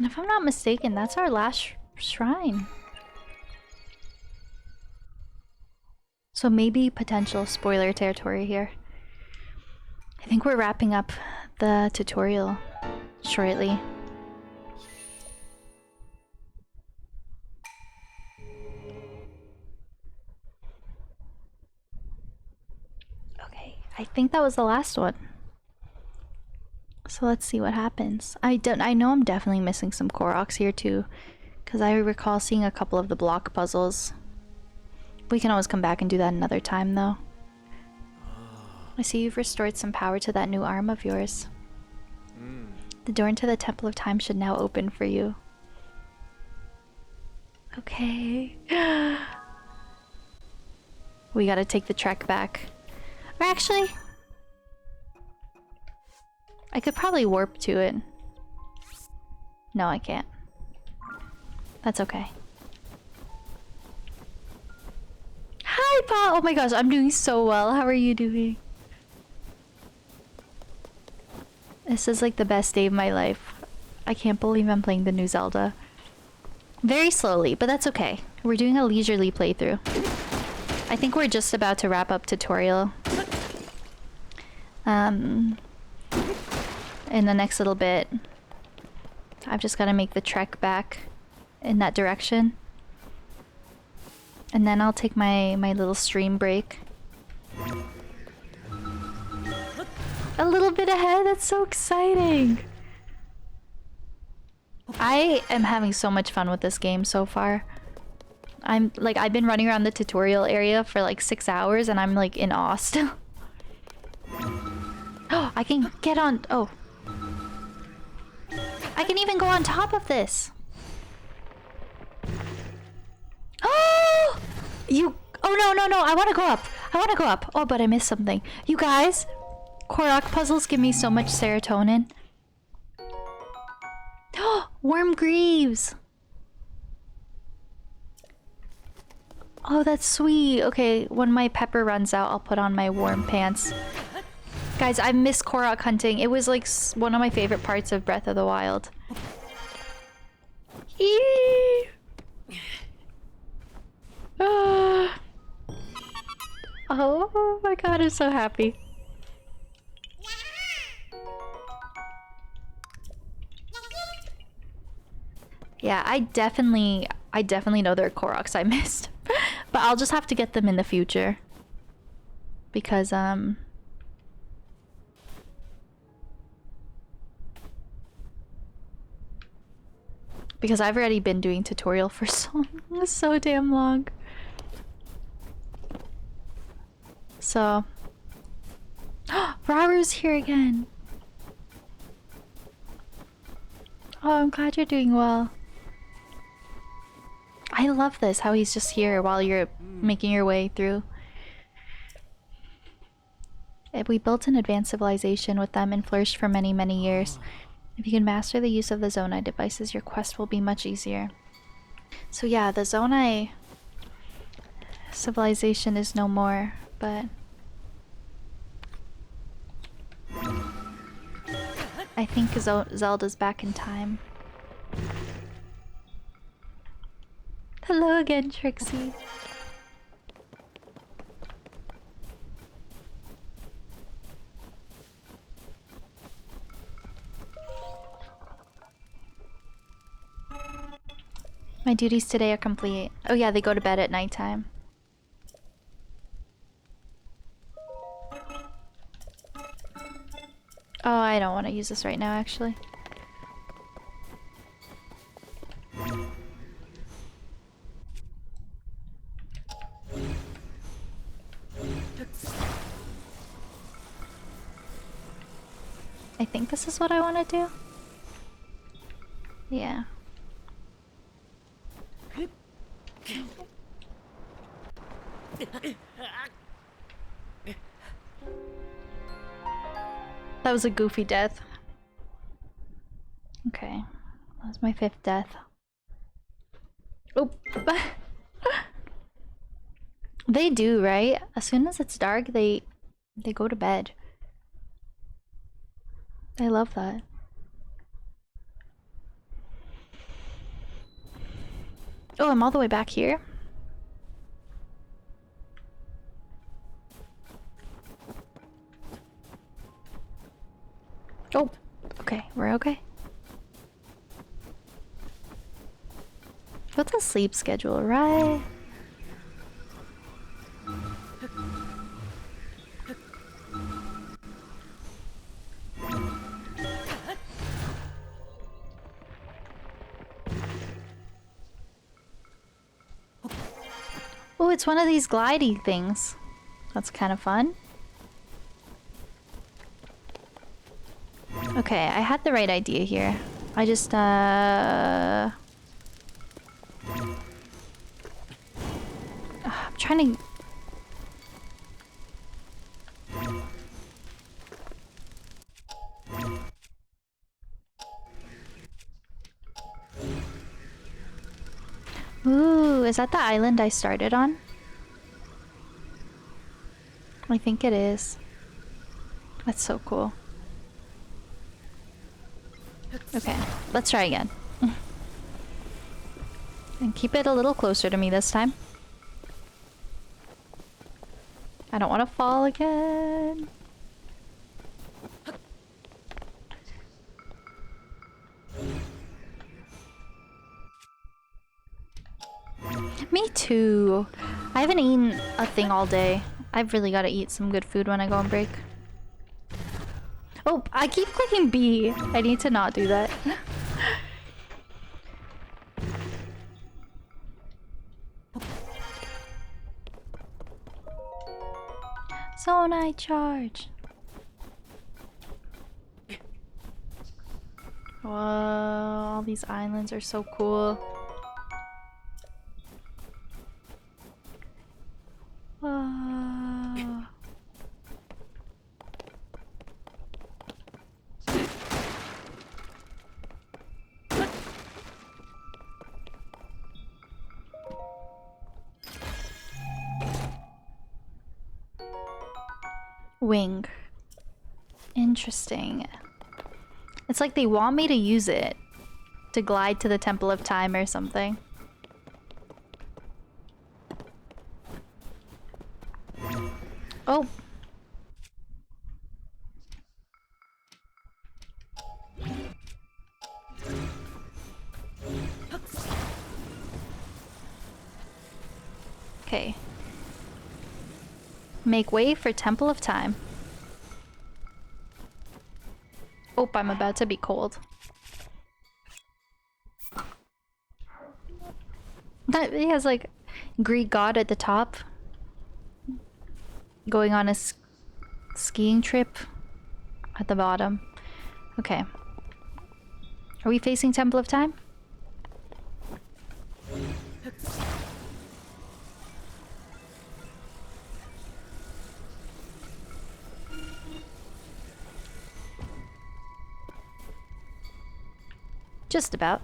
if I'm not mistaken, that's our last shrine. So maybe potential spoiler territory here. I think we're wrapping up the tutorial shortly. Okay, I think that was the last one. So let's see what happens. I know I'm definitely missing some Koroks here too, because I recall seeing a couple of the block puzzles. We can always come back and do that another time though. I see you've restored some power to that new arm of yours. The door into the Temple of Time should now open for you. Okay. We gotta take the trek back. Or actually... I could probably warp to it. No, I can't. That's okay. Hi, Pa! Oh my gosh, I'm doing so well. How are you doing? This is like the best day of my life. I can't believe I'm playing the new Zelda. Very slowly, but that's okay. We're doing a leisurely playthrough. I think we're just about to wrap up tutorial. In the next little bit. I've just got to make the trek back in that direction. And then I'll take my little stream break. A little bit ahead, that's so exciting! I am having so much fun with this game so far. I've been running around the tutorial area for like 6 hours and I'm like in awe still. Oh, I can get on... Oh. I can even go on top of this! Oh! Oh no, I wanna go up! I wanna go up! Oh, but I missed something. You guys! Korok puzzles give me so much serotonin. Worm Greaves! Oh, that's sweet. Okay, when my pepper runs out, I'll put on my warm pants. Guys, I miss Korok hunting. It was like one of my favorite parts of Breath of the Wild. Eee! Oh my god, I'm so happy. Yeah, I definitely know there are Koroks I missed. But I'll just have to get them in the future. Because, because I've already been doing tutorial for so damn long. So... Raru's here again! Oh, I'm glad you're doing well. I love this, how he's just here while you're making your way through. We built an advanced civilization with them and flourished for many, many years. If you can master the use of the Zonai devices, your quest will be much easier. So yeah, the Zonai civilization is no more, but I think Zelda's back in time. Hello again, Trixie. My duties today are complete. Oh yeah, they go to bed at nighttime. Oh, I don't want to use this right now, actually. I think this is what I want to do. Yeah. That was a goofy death. Okay. That was my 5th death. Oh. They do, right? As soon as it's dark, they go to bed. I love that. Oh, I'm all the way back here. Oh, okay, we're okay. What's a sleep schedule, right? Oh, it's one of these glidey things. That's kind of fun. Okay, I had the right idea here. I just, I'm trying to... Ooh, is that the island I started on? I think it is. That's so cool. Okay, let's try again. And keep it a little closer to me this time. I don't want to fall again. Me too. I haven't eaten a thing all day. I've really got to eat some good food when I go on break. Oh, I keep clicking B. I need to not do that. Zonai charge. Whoa, all these islands are so cool. Wing. Interesting. It's like they want me to use it to glide to the Temple of Time or something. Oh. Okay. Make way for Temple of Time. Oh, I'm about to be cold. He has like Greek god at the top. Going on a skiing trip at the bottom. Okay. Are we facing Temple of Time? Just about.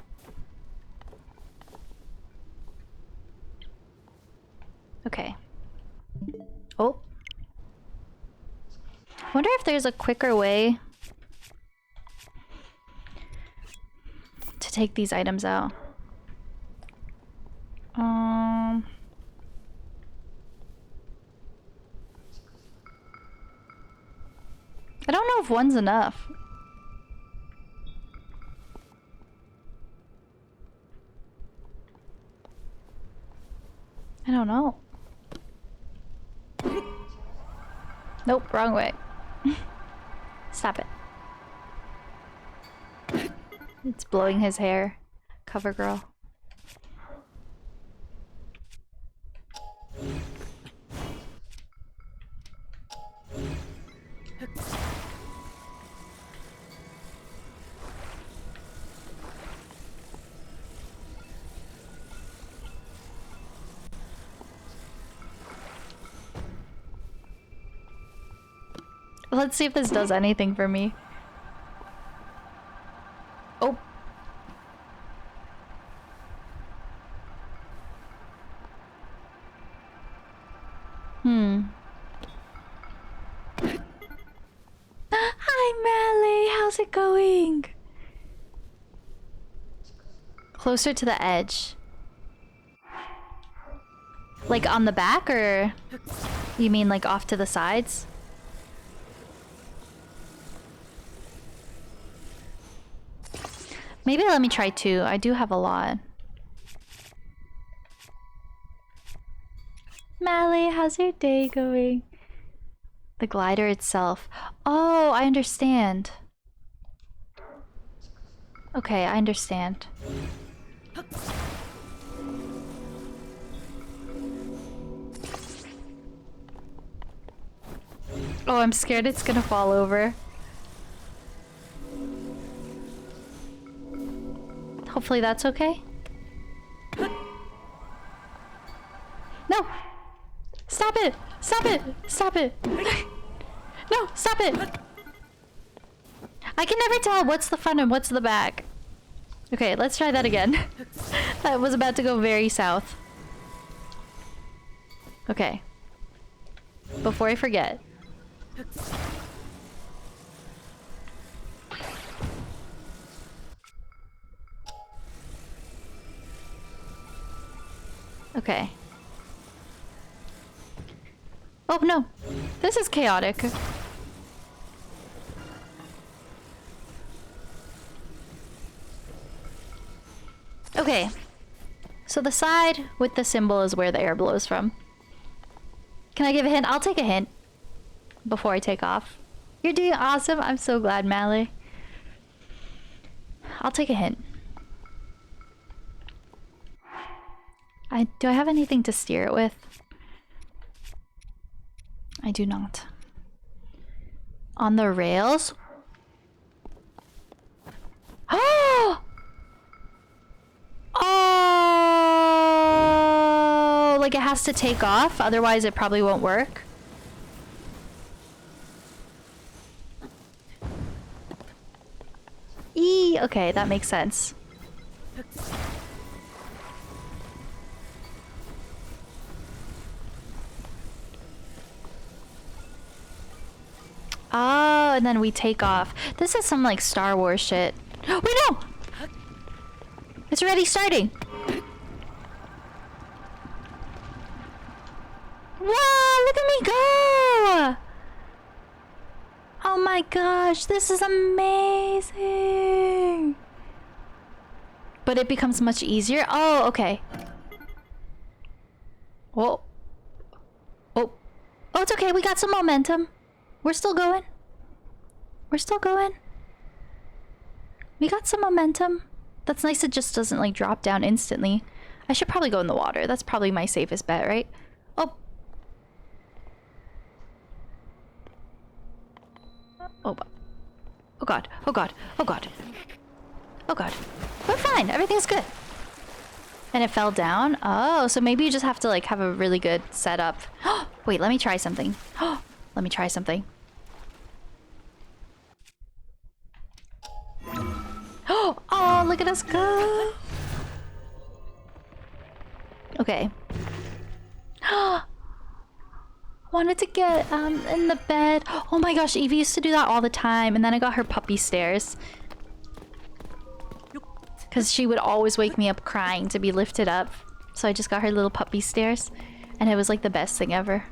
Okay. Oh. Wonder if there's a quicker way to take these items out. I don't know if one's enough. I don't know. Nope, wrong way. Stop it. It's blowing his hair. Cover girl. Let's see if this does anything for me. Oh. Hi, Mally. How's it going? Closer to the edge. Like on the back, or you mean like off to the sides? Maybe let me try 2. I do have a lot. Mally, how's your day going? The glider itself. Oh, I understand. Okay, I understand. Oh, I'm scared it's gonna fall over. Hopefully that's okay. No! Stop it! Stop it! Stop it! No! Stop it! I can never tell what's the front and what's the back. Okay, let's try that again. That was about to go very south. Okay. Before I forget. Okay. Oh no! This is chaotic. Okay. So the side with the symbol is where the air blows from. Can I give a hint? I'll take a hint before I take off. You're doing awesome. I'm so glad, Mally. I'll take a hint. Do I have anything to steer it with? I do not. On the rails? Oh! Oh! Like it has to take off, otherwise it probably won't work. Okay, that makes sense. Oh, and then we take off. This is some like Star Wars shit. Wait, no! It's already starting. Whoa, look at me go! Oh my gosh, this is amazing! But it becomes much easier. Oh, okay. Whoa. Oh. Oh, it's okay. We got some momentum. We're still going. We're still going. We got some momentum. That's nice. It just doesn't like drop down instantly. I should probably go in the water. That's probably my safest bet, right? Oh. Oh. Oh god. Oh god. Oh god. Oh god. We're fine. Everything's good. And it fell down? Oh, so maybe you just have to like have a really good setup. Wait, let me try something. Let me try something. Oh, look at us go. Okay. Wanted to get in the bed. Oh my gosh, Evie used to do that all the time, and then I got her puppy stairs. Because she would always wake me up crying to be lifted up. So I just got her little puppy stairs. And it was like the best thing ever.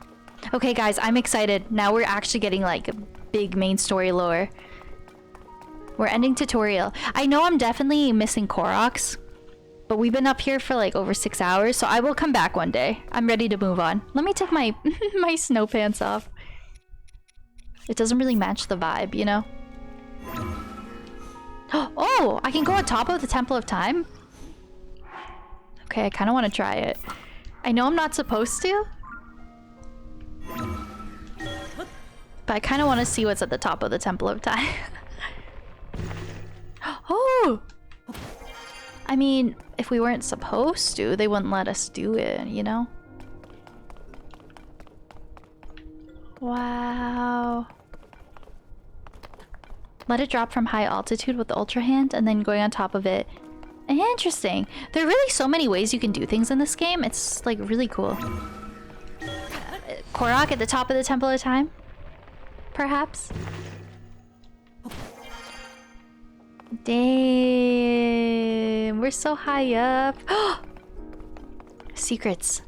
Okay guys, I'm excited. Now we're actually getting like big main story lore. We're ending tutorial. I know I'm definitely missing Koroks. But we've been up here for like over 6 hours. So I will come back one day. I'm ready to move on. Let me take my, my snow pants off. It doesn't really match the vibe, you know? Oh, I can go on top of the Temple of Time? Okay, I kind of want to try it. I know I'm not supposed to. But I kind of want to see what's at the top of the Temple of Time. Oh! I mean, if we weren't supposed to, they wouldn't let us do it, you know? Wow. Let it drop from high altitude with the Ultra Hand and then going on top of it. Interesting. There are really so many ways you can do things in this game. It's like really cool. Korok at the top of the Temple of Time? Perhaps? Damn. We're so high up. Secrets.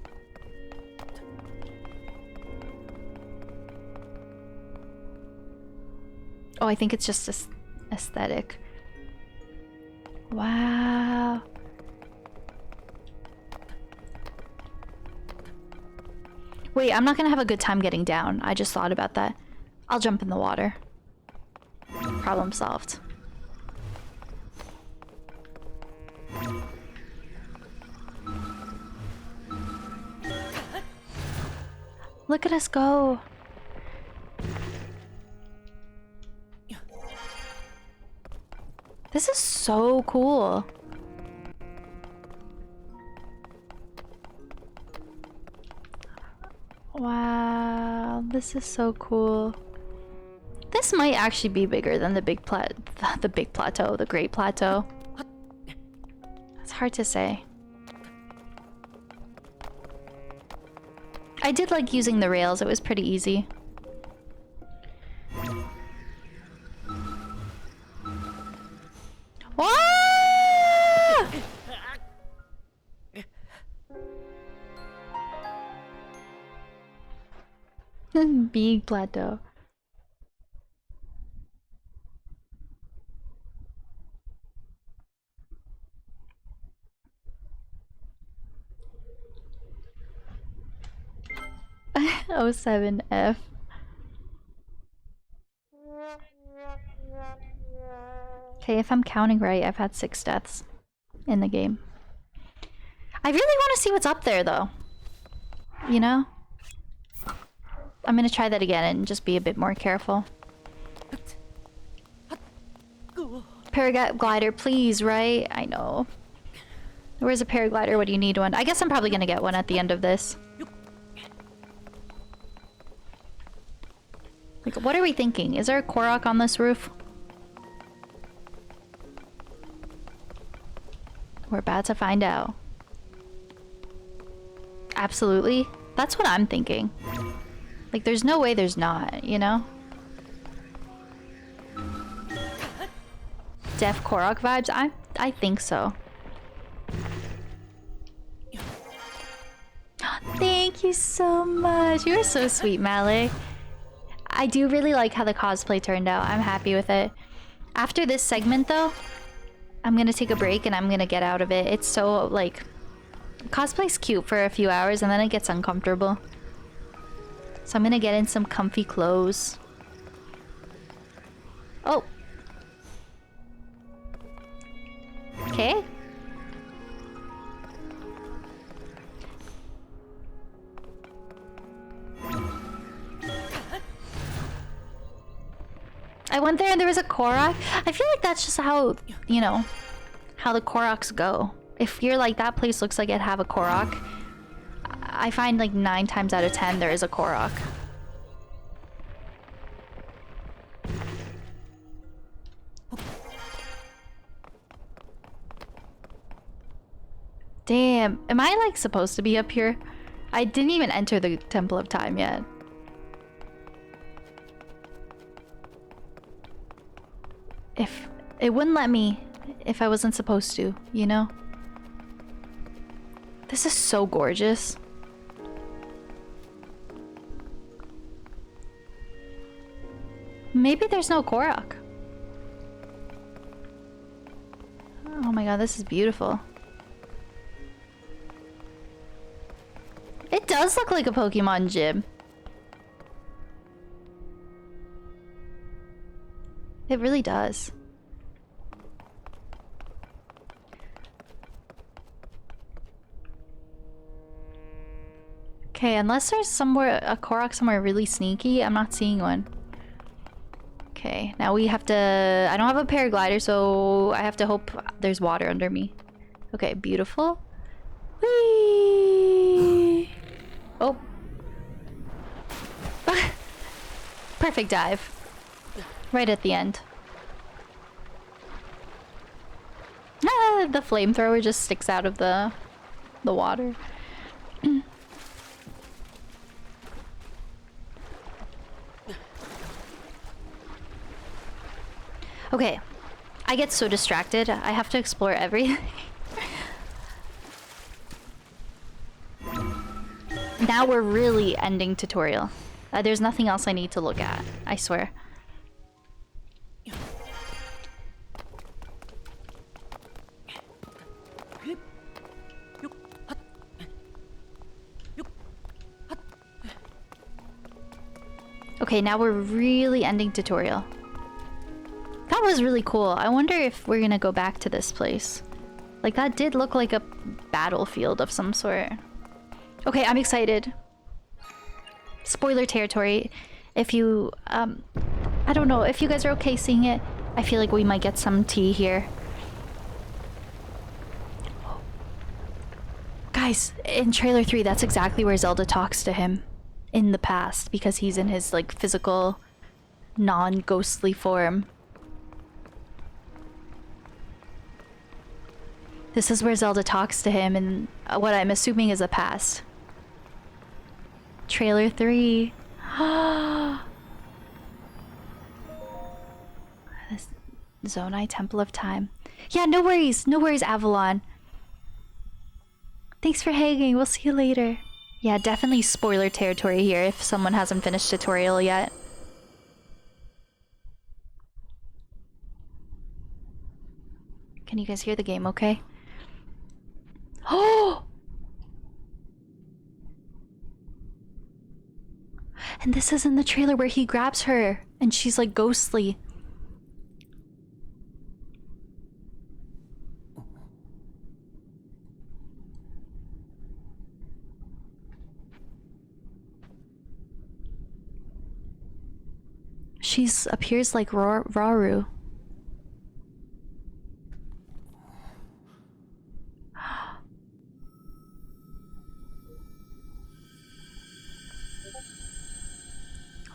Oh, I think it's just aesthetic. Wow. Wait, I'm not gonna have a good time getting down. I just thought about that. I'll jump in the water. Problem solved. Look at us go. This is so cool. Wow, this is so cool. This might actually be bigger than the big plateau, the Great Plateau. It's hard to say. I did like using the rails, it was pretty easy. Ah! Big plateau. Oh, 7F. Okay, if I'm counting right, I've had 6 deaths in the game. I really want to see what's up there, though. You know? I'm gonna try that again and just be a bit more careful. Paraglider, please, right? I know. Where's a paraglider? What do you need one? I guess I'm probably gonna get one at the end of this. Like, what are we thinking? Is there a Korok on this roof? We're about to find out. Absolutely. That's what I'm thinking. Like, there's no way there's not, you know? Def Korok vibes? I think so. Thank you so much. You're so sweet, Malay. I do really like how the cosplay turned out. I'm happy with it. After this segment, though, I'm gonna take a break and I'm gonna get out of it. It's so, like... Cosplay's cute for a few hours and then it gets uncomfortable. So I'm gonna get in some comfy clothes. Oh! Okay. I went there and there was a Korok. I feel like that's just how, you know, how the Koroks go. If you're like, that place looks like it'd have a Korok, I find like 9 times out of 10 there is a Korok. Damn. Am I like supposed to be up here? I didn't even enter the Temple of Time yet. If it wouldn't let me if I wasn't supposed to, you know? This is so gorgeous. Maybe there's no Korok. Oh my god, this is beautiful. It does look like a Pokemon gym. It really does. Okay, unless there's somewhere a Korok somewhere really sneaky, I'm not seeing one. Okay, now we have to... I don't have a paraglider, so I have to hope there's water under me. Okay, beautiful. Whee! Oh. Perfect dive. Right at the end. Ah, the flamethrower just sticks out of the water. Okay, I get so distracted. I have to explore everything. Now we're really ending tutorial. There's nothing else I need to look at, I swear. Okay, now we're really ending tutorial. That was really cool. I wonder if we're gonna go back to this place. Like, that did look like a battlefield of some sort. Okay, I'm excited. Spoiler territory. If you, I don't know, if you guys are okay seeing it, I feel like we might get some tea here. Guys, in trailer 3, that's exactly where Zelda talks to him in the past, because he's in his, like, physical, non-ghostly form. This is where Zelda talks to him in what I'm assuming is the past. Trailer 3. This Zonai Temple of Time. Yeah, no worries, Avalon. Thanks for hanging. We'll see you later. Yeah, definitely spoiler territory here if someone hasn't finished tutorial yet. Can you guys hear the game okay? Oh! And this is in the trailer where he grabs her and she's like ghostly. She's appears like Rauru.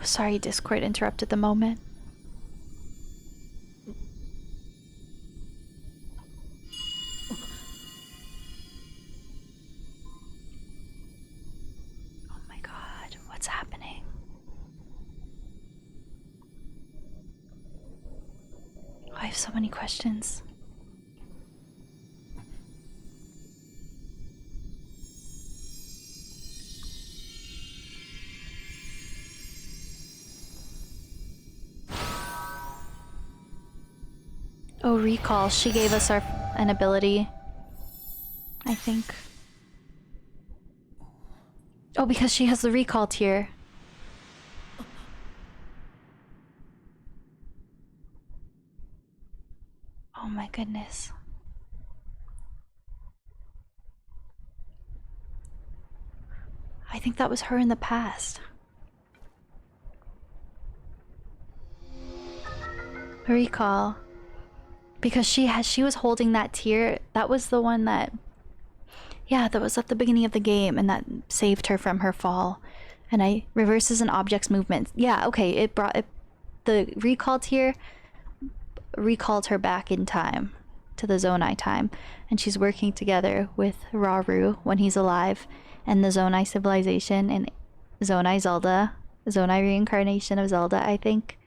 Sorry, Discord interrupted the moment. Oh my god, what's happening? I have so many questions. Oh, recall. She gave us an ability, I think. Oh, because she has the recall tier. Oh my goodness. I think that was her in the past. Recall. Because she was holding that tier. That was the one that... Yeah, that was at the beginning of the game and that saved her from her fall. And I reverses an object's movement. Yeah, okay, it brought... the recall tier recalled her back in time. to the Zonai time, and she's working together with Rauru when he's alive, and the Zonai civilization and Zonai Zelda, Zonai reincarnation of Zelda, I think,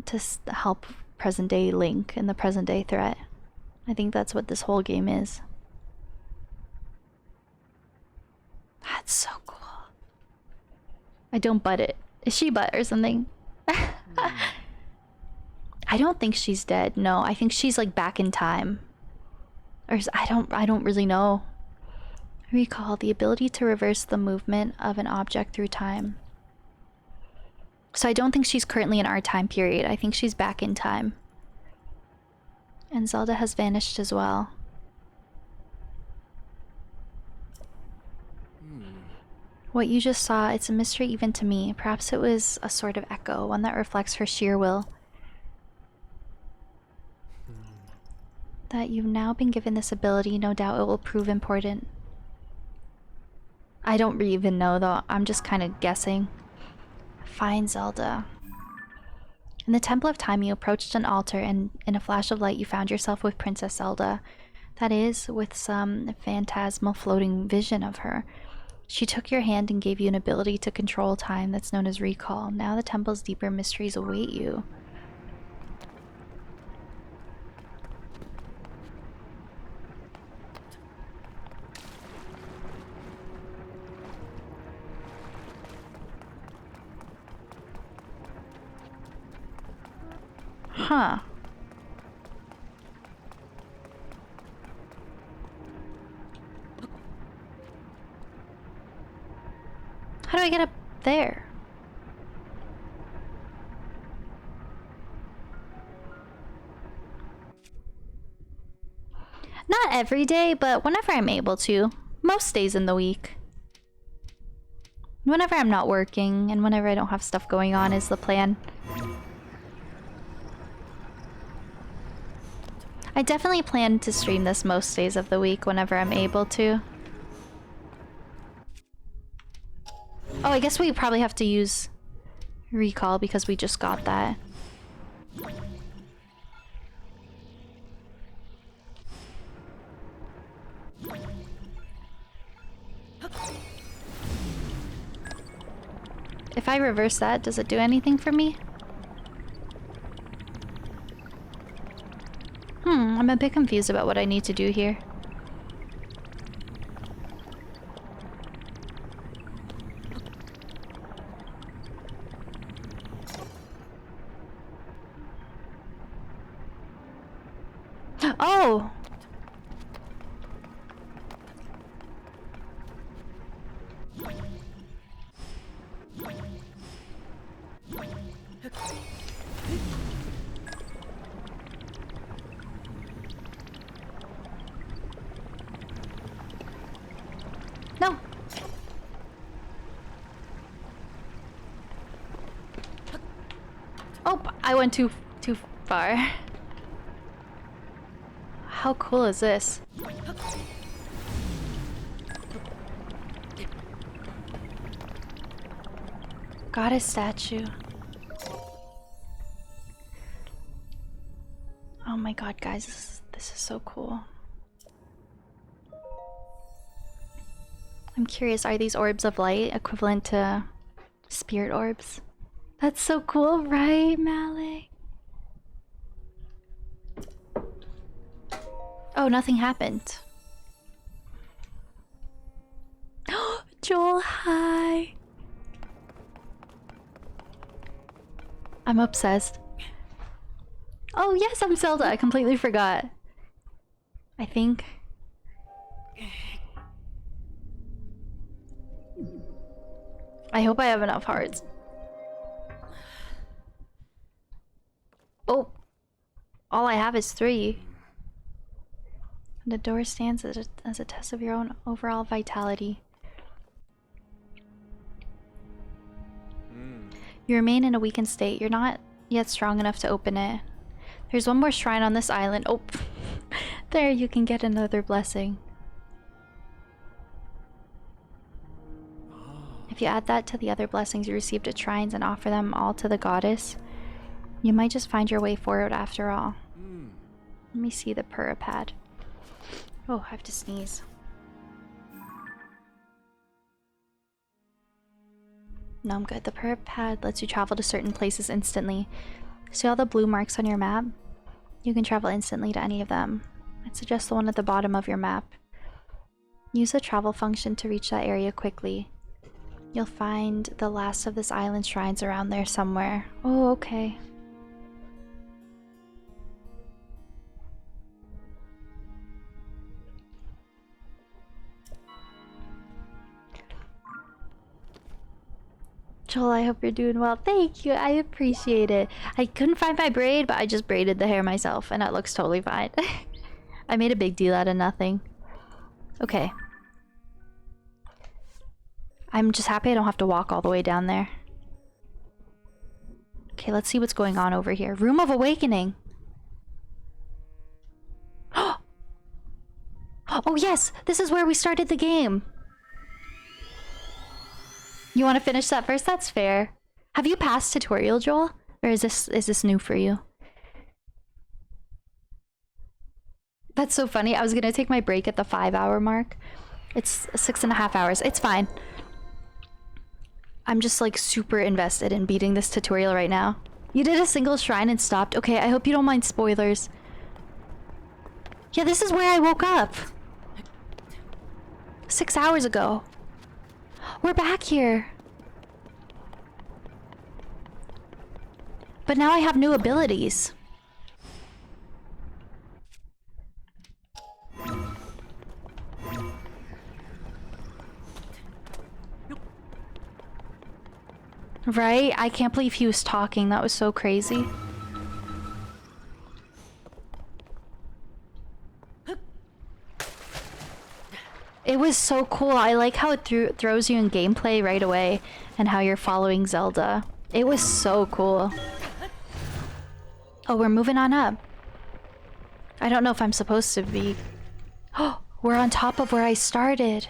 to help present-day Link and the present-day threat. I think that's what this whole game is. That's so cool. I don't butt it. Is she butt or something? I don't think she's dead. No, I think she's like back in time. Or I don't really know. Recall the ability to reverse the movement of an object through time. So I don't think she's currently in our time period. I think she's back in time. And Zelda has vanished as well. What you just saw, it's a mystery even to me. Perhaps it was a sort of echo, one that reflects her sheer will. That you've now been given this ability, no doubt it will prove important. I don't even know though, I'm just kind of guessing. Fine, Zelda. In the Temple of Time, you approached an altar, and in a flash of light you found yourself with Princess Zelda. That is, with some phantasmal floating vision of her. She took your hand and gave you an ability to control time that's known as recall. Now the temple's deeper mysteries await you. Huh. How do I get up there? Not every day, but whenever I'm able to. Most days in the week. Whenever I'm not working and whenever I don't have stuff going on is the plan. I definitely plan to stream this most days of the week whenever I'm able to. Oh, I guess we probably have to use recall because we just got that. If I reverse that, does it do anything for me? I'm a bit confused about what I need to do here. Oh! No! Oh, I went too far. How cool is this? Goddess statue. Oh my god, guys, this is so cool. I'm curious, are these orbs of light equivalent to spirit orbs? That's so cool, right, Malik? Oh, nothing happened. Joel, hi. I'm obsessed. Oh, yes, I'm Zelda. I completely forgot. I think. I hope I have enough hearts. Oh. All I have is 3. The door stands as a test of your own overall vitality. You remain in a weakened state. You're not yet strong enough to open it. There's one more shrine on this island. Oh, there you can get another blessing. If you add that to the other blessings you received at shrines and offer them all to the goddess, you might just find your way forward after all. Let me see the pad. Oh, I have to sneeze. No, I'm good. The pad lets you travel to certain places instantly. See all the blue marks on your map? You can travel instantly to any of them. I'd suggest the one at the bottom of your map. Use the travel function to reach that area quickly. You'll find the last of this island's shrines around there somewhere. Oh, okay. Joel, I hope you're doing well. Thank you, I appreciate it. I couldn't find my braid, but I just braided the hair myself, and it looks totally fine. I made a big deal out of nothing. Okay. I'm just happy I don't have to walk all the way down there. Okay, let's see what's going on over here. Room of Awakening! Oh yes! This is where we started the game! You want to finish that first? That's fair. Have you passed tutorial, Joel? Or is this new for you? That's so funny. I was gonna take my break at the 5-hour mark. It's 6.5 hours. It's fine. I'm just like super invested in beating this tutorial right now. You did a single shrine and stopped. Okay, I hope you don't mind spoilers. Yeah, this is where I woke up. 6 hours ago. We're back here. But now I have new abilities. Right? I can't believe he was talking. That was so crazy. It was so cool. I like how it throws you in gameplay right away and how you're following Zelda. It was so cool. Oh, we're moving on up. I don't know if I'm supposed to be... Oh, we're on top of where I started.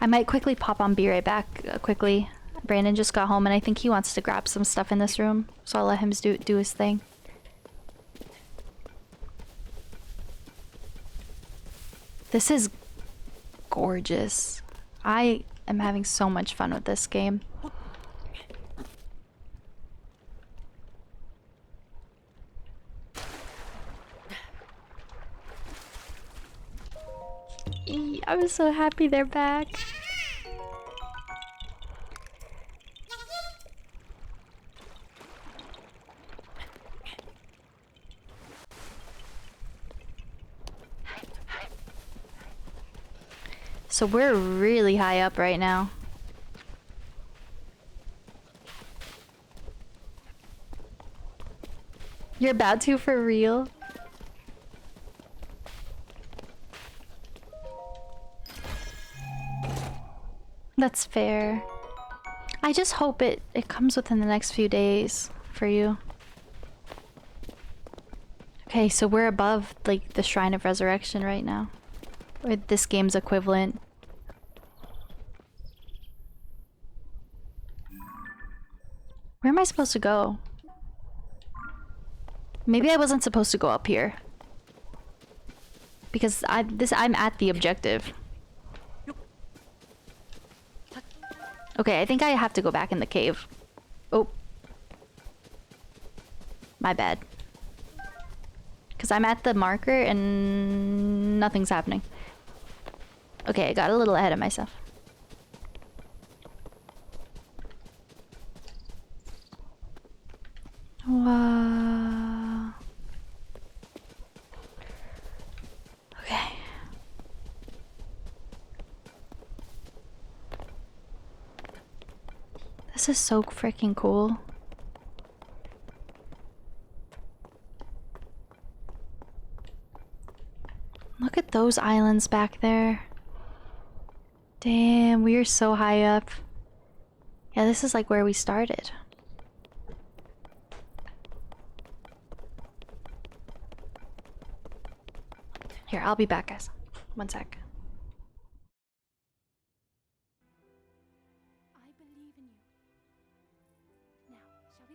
I might quickly pop on, be right back quickly. Brandon just got home and I think he wants to grab some stuff in this room. So I'll let him do his thing. This is gorgeous. I am having so much fun with this game. I'm so happy they're back. So we're really high up right now. You're about to for real? That's fair. I just hope it comes within the next few days for you. Okay, so we're above like the Shrine of Resurrection right now. Or this game's equivalent. Where am I supposed to go? Maybe I wasn't supposed to go up here. Because I'm at the objective. Okay, I think I have to go back in the cave. Oh. My bad. Because I'm at the marker and nothing's happening. Okay, I got a little ahead of myself. Wow. Okay. This is so freaking cool. Look at those islands back there. Damn, we are so high up. Yeah, this is like where we started. Here, I'll be back, guys. One sec. I believe in you. Now, shall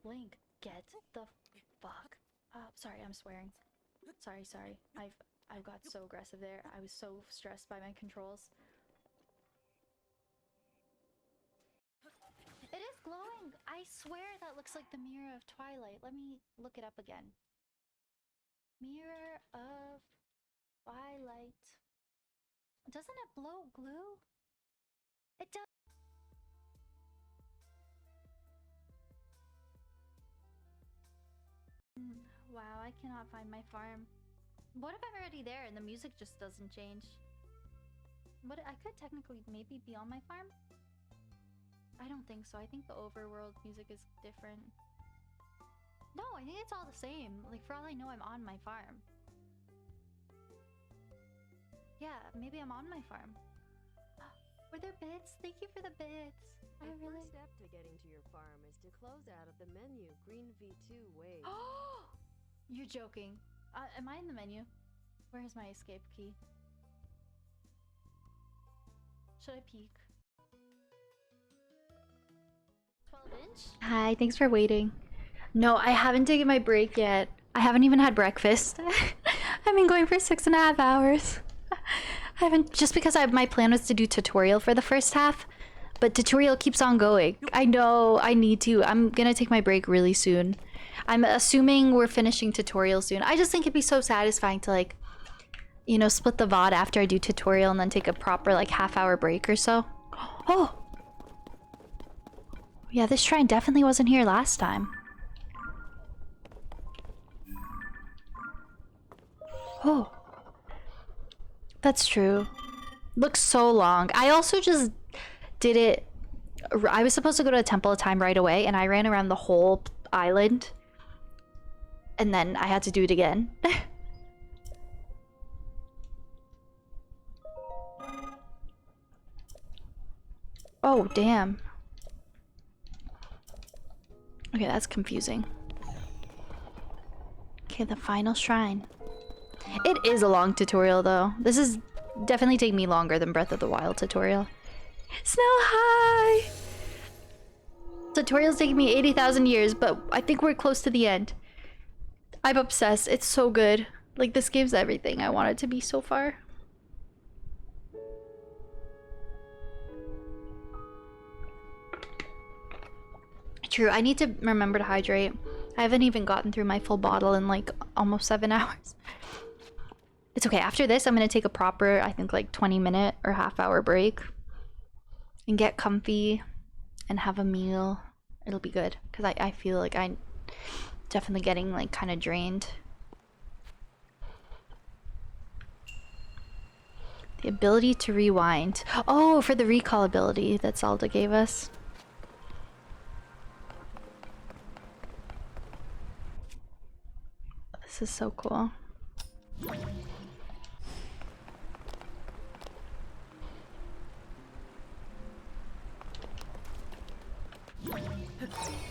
Link, get the fuck up. Sorry, I'm swearing. Sorry. I've got so aggressive there. I was so stressed by my controls. It is glowing! I swear that looks like the Mirror of Twilight. Let me look it up again. Mirror of Twilight. Doesn't it blow glue? It does. Wow, I cannot find my farm. What if I'm already there and the music just doesn't change? But I could technically maybe be on my farm? I don't think so. I think the overworld music is different. No, I think it's all the same. Like, for all I know, I'm on my farm. Yeah, maybe I'm on my farm. Were there bits? Thank you for the bits. The first step to getting to your farm is to close out of the menu Green V2 Wave. You're joking. Am I in the menu? Where's my escape key? Should I peek? 12-inch? Hi, thanks for waiting. No, I haven't taken my break yet. I haven't even had breakfast. I've been going for 6.5 hours. I haven't, just because my plan was to do tutorial for the first half, but tutorial keeps on going. I know, I need to. I'm gonna take my break really soon. I'm assuming we're finishing tutorial soon. I just think it'd be so satisfying to, like, you know, split the VOD after I do tutorial and then take a proper, like, half-hour break or so. Oh! Yeah, this shrine definitely wasn't here last time. Oh. That's true. Looks so long. I also just did it. I was supposed to go to a Temple of Time right away, and I ran around the whole island. And then I had to do it again. Oh, damn. Okay, that's confusing. Okay, the final shrine. It is a long tutorial, though. This is definitely taking me longer than Breath of the Wild tutorial. Snow, hi! Tutorial's taking me 80,000 years, but I think we're close to the end. I'm obsessed. It's so good. Like, this game's everything I want it to be so far. True, I need to remember to hydrate. I haven't even gotten through my full bottle in like almost 7 hours. It's okay. After this, I'm gonna take a proper, I think, like 20-minute or half-hour break and get comfy and have a meal. It'll be good because I feel like I'm definitely getting like kind of drained. The ability to rewind. Oh, for the recall ability that Zelda gave us. This is so cool.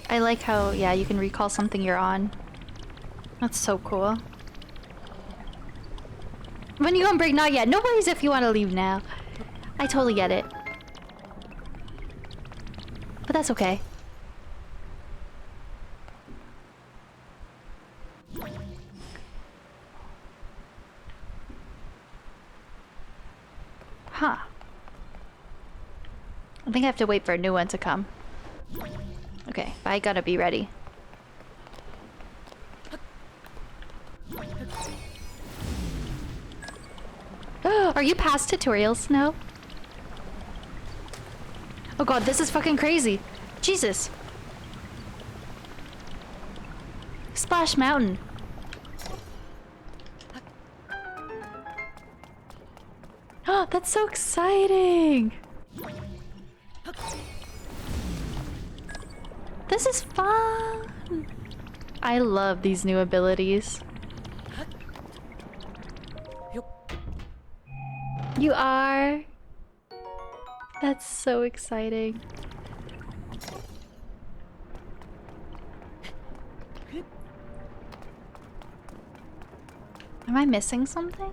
I like how, yeah, you can recall something you're on. That's so cool. When you go on break, not yet. No worries if you want to leave now. I totally get it. But that's okay. Huh. I think I have to wait for a new one to come. Okay, I gotta be ready. Are you past tutorials? No? Oh god, this is fucking crazy. Jesus. Splash Mountain. Oh, that's so exciting. This is fun. I love these new abilities. You are? That's so exciting. Am I missing something?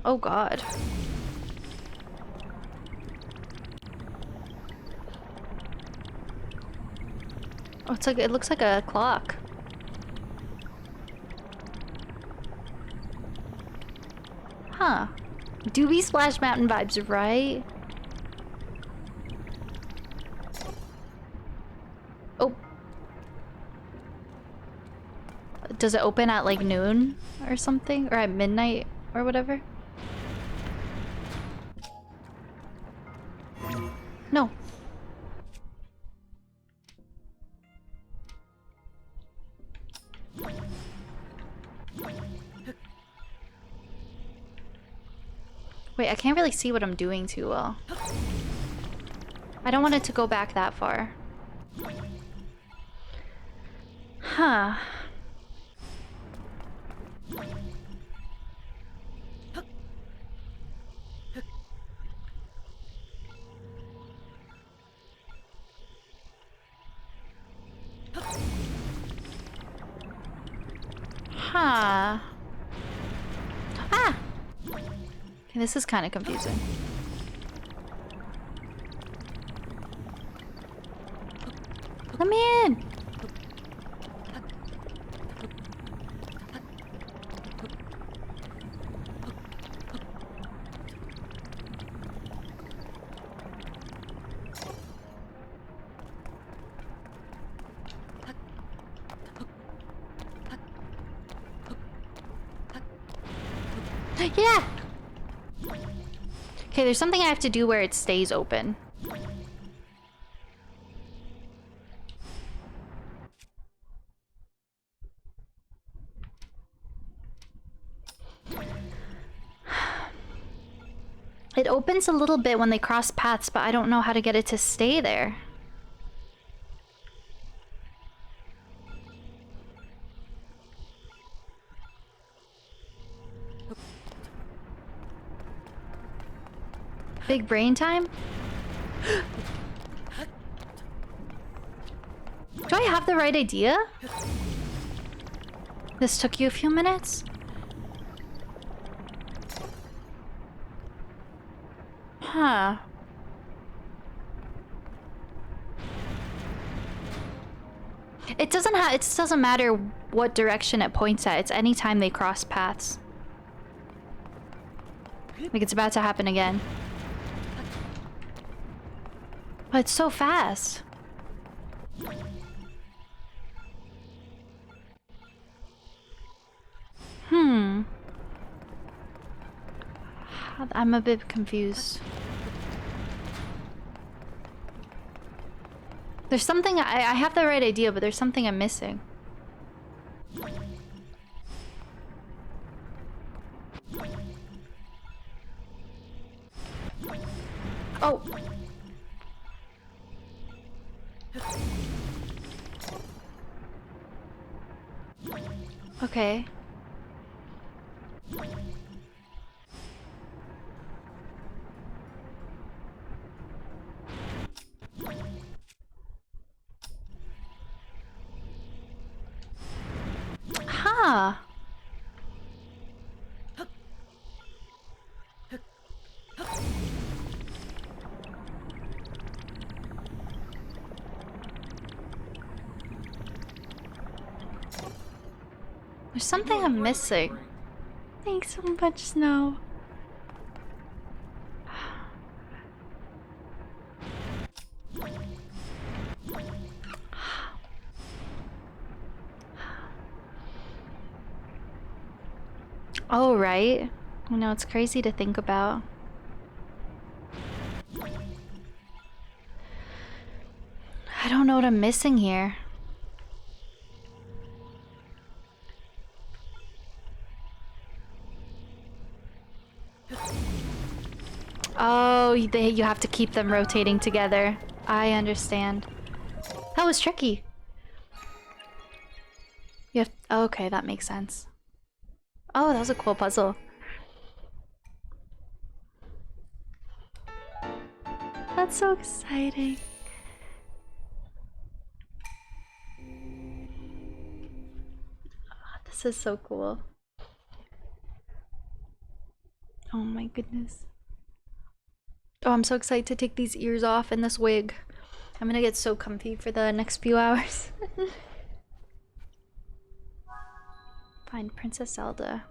Oh god. Oh, it's like, it looks like a clock. Huh. Doobie Splash Mountain vibes, right? Oh. Does it open at like noon or something? Or at midnight or whatever? No. Wait, I can't really see what I'm doing too well. I don't want it to go back that far. Huh. Huh. Ah! Okay, this is kind of confusing. Let me in! Yeah! Okay, there's something I have to do where it stays open. It opens a little bit when they cross paths, but I don't know how to get it to stay there. Big brain time? Do I have the right idea? This took you a few minutes? Huh. It doesn't matter what direction it points at. It's anytime they cross paths. Like it's about to happen again. But it's so fast. I'm a bit confused. There's something I have the right idea, but there's something I'm missing. Oh. Okay. Huh. There's something I'm missing. Thanks so much, Snow. Oh, right. You know, it's crazy to think about. I don't know what I'm missing here. Oh, you have to keep them rotating together. I understand. That was tricky. You have... Okay, that makes sense. Oh, that was a cool puzzle. That's so exciting. Oh, this is so cool. Oh my goodness. Oh, I'm so excited to take these ears off and this wig. I'm gonna get so comfy for the next few hours. Find Princess Zelda.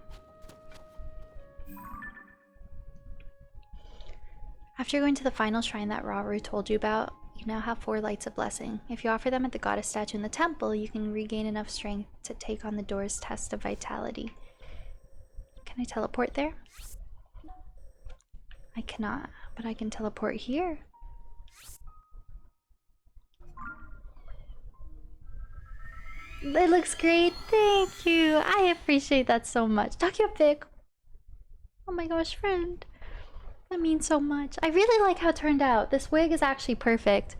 After going to the final shrine that Rauru told you about, you now have 4 lights of blessing. If you offer them at the goddess statue in the temple, you can regain enough strength to take on the door's test of vitality. Can I teleport there? I cannot, but I can teleport here. It looks great. Thank you. I appreciate that so much. Pic. Oh my gosh, friend. That means so much. I really like how it turned out. This wig is actually perfect.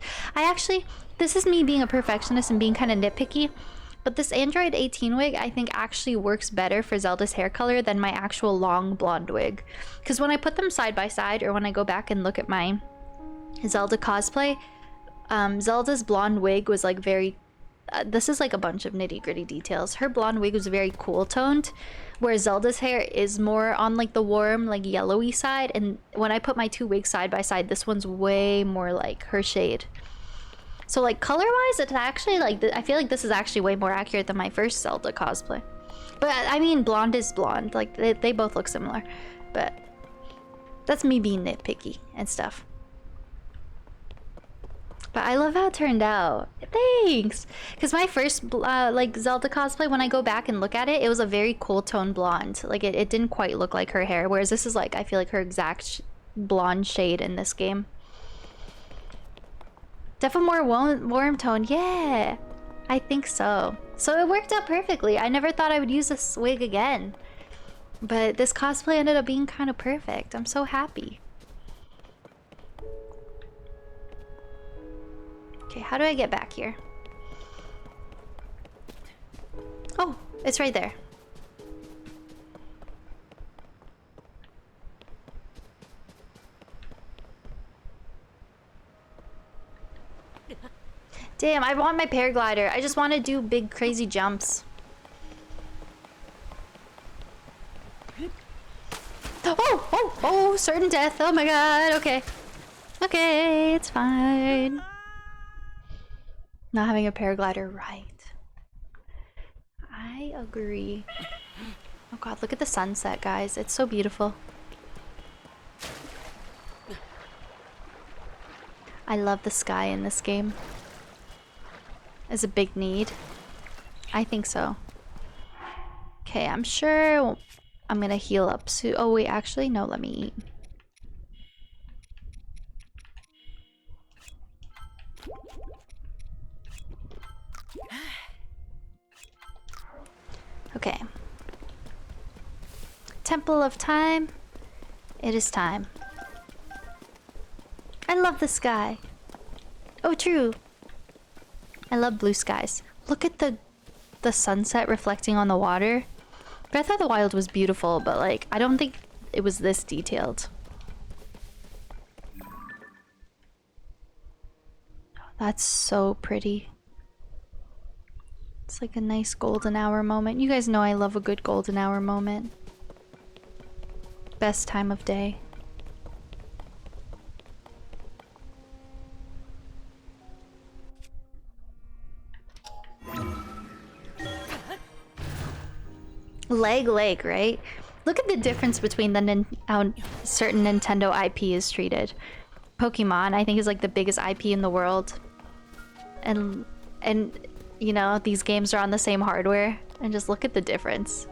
This is me being a perfectionist and being kind of nitpicky, but this Android 18 wig I think actually works better for Zelda's hair color than my actual long blonde wig. Because when I put them side by side, or when I go back and look at my Zelda cosplay, Zelda's blonde wig was like very... this is like a bunch of nitty-gritty details. Her blonde wig was very cool toned, where Zelda's hair is more on like the warm, like yellowy side, and when I put my 2 wigs side by side, this one's way more like her shade. So like color-wise, it's actually like, I feel like this is actually way more accurate than my first Zelda cosplay. But I mean, blonde is blonde. Like they both look similar, but that's me being nitpicky and stuff. But I love how it turned out. Thanks! Because my first like Zelda cosplay, when I go back and look at it, it was a very cool tone blonde. Like it didn't quite look like her hair, whereas this is like, I feel like her exact blonde shade in this game. Definitely more warm tone. Yeah, I think so. So it worked out perfectly. I never thought I would use this wig again, but this cosplay ended up being kind of perfect. I'm so happy. Okay, how do I get back here? Oh, it's right there. Damn, I want my paraglider. I just want to do big crazy jumps. Oh, certain death. Oh my god, okay. Okay, it's fine. Not having a paraglider, right. I agree. Oh god, look at the sunset, guys. It's so beautiful. I love the sky in this game. Is a big need. I think so. Okay, I'm sure I'm gonna heal up soon. Oh wait, actually, no, let me eat. Okay. Temple of Time. It is time. I love the sky. Oh, true. I love blue skies. Look at the sunset reflecting on the water. Breath of the Wild was beautiful, but like, I don't think it was this detailed. That's so pretty. It's like a nice golden hour moment. You guys know I love a good golden hour moment. Best time of day. Lake, right? Look at the difference between the how certain Nintendo IP is treated. Pokemon, I think, is like the biggest IP in the world. And you know, these games are on the same hardware, and just look at the difference.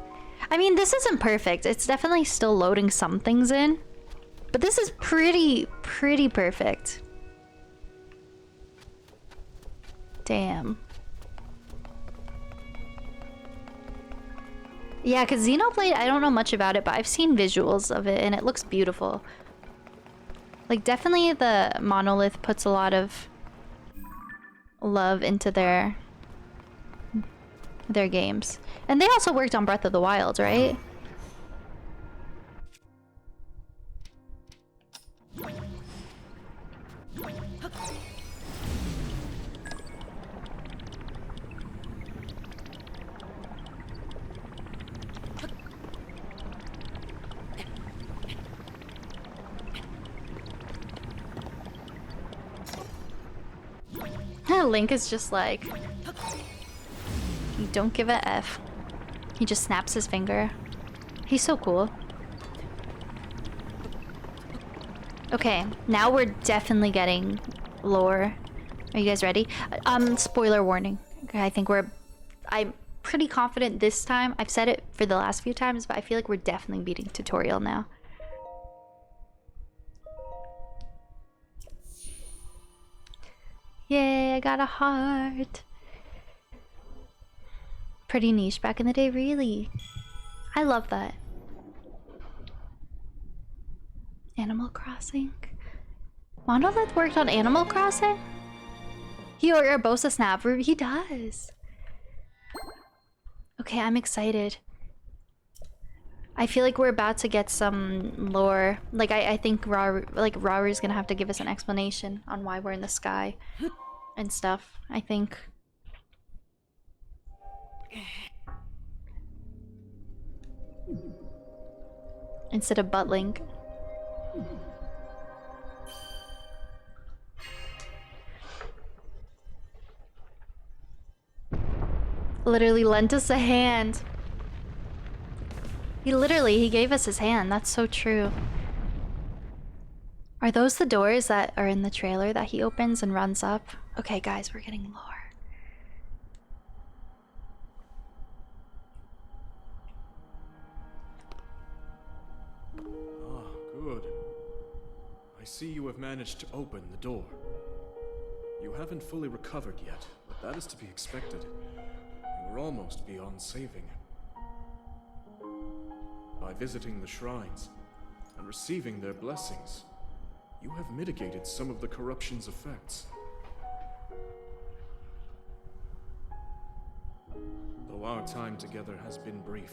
I mean, this isn't perfect. It's definitely still loading some things in, but this is pretty perfect. Damn. Yeah, because Xenoblade, I don't know much about it, but I've seen visuals of it, and it looks beautiful. Like, definitely the Monolith puts a lot of love into their games. And they also worked on Breath of the Wild, right? Link is just like... He don't give a F. He just snaps his finger. He's so cool. Okay, now we're definitely getting lore. Are you guys ready? Spoiler warning. Okay, I think I'm pretty confident this time. I've said it for the last few times, but I feel like we're definitely beating tutorial now. Yay, I got a heart. Pretty niche back in the day, really. I love that. Animal Crossing. Monolith worked on Animal Crossing? He or Bosa Snap. He does. Okay, I'm excited. I feel like we're about to get some lore. Like I think Raru's gonna have to give us an explanation on why we're in the sky and stuff. I think. Instead of Butt Link. Literally lent us a hand. He gave us his hand. That's so true. Are those the doors that are in the trailer that he opens and runs up? Okay, guys, we're getting lore. Ah, good. I see you have managed to open the door. You haven't fully recovered yet, but that is to be expected. You were almost beyond saving. By visiting the shrines and receiving their blessings, you have mitigated some of the corruption's effects. Though our time together has been brief,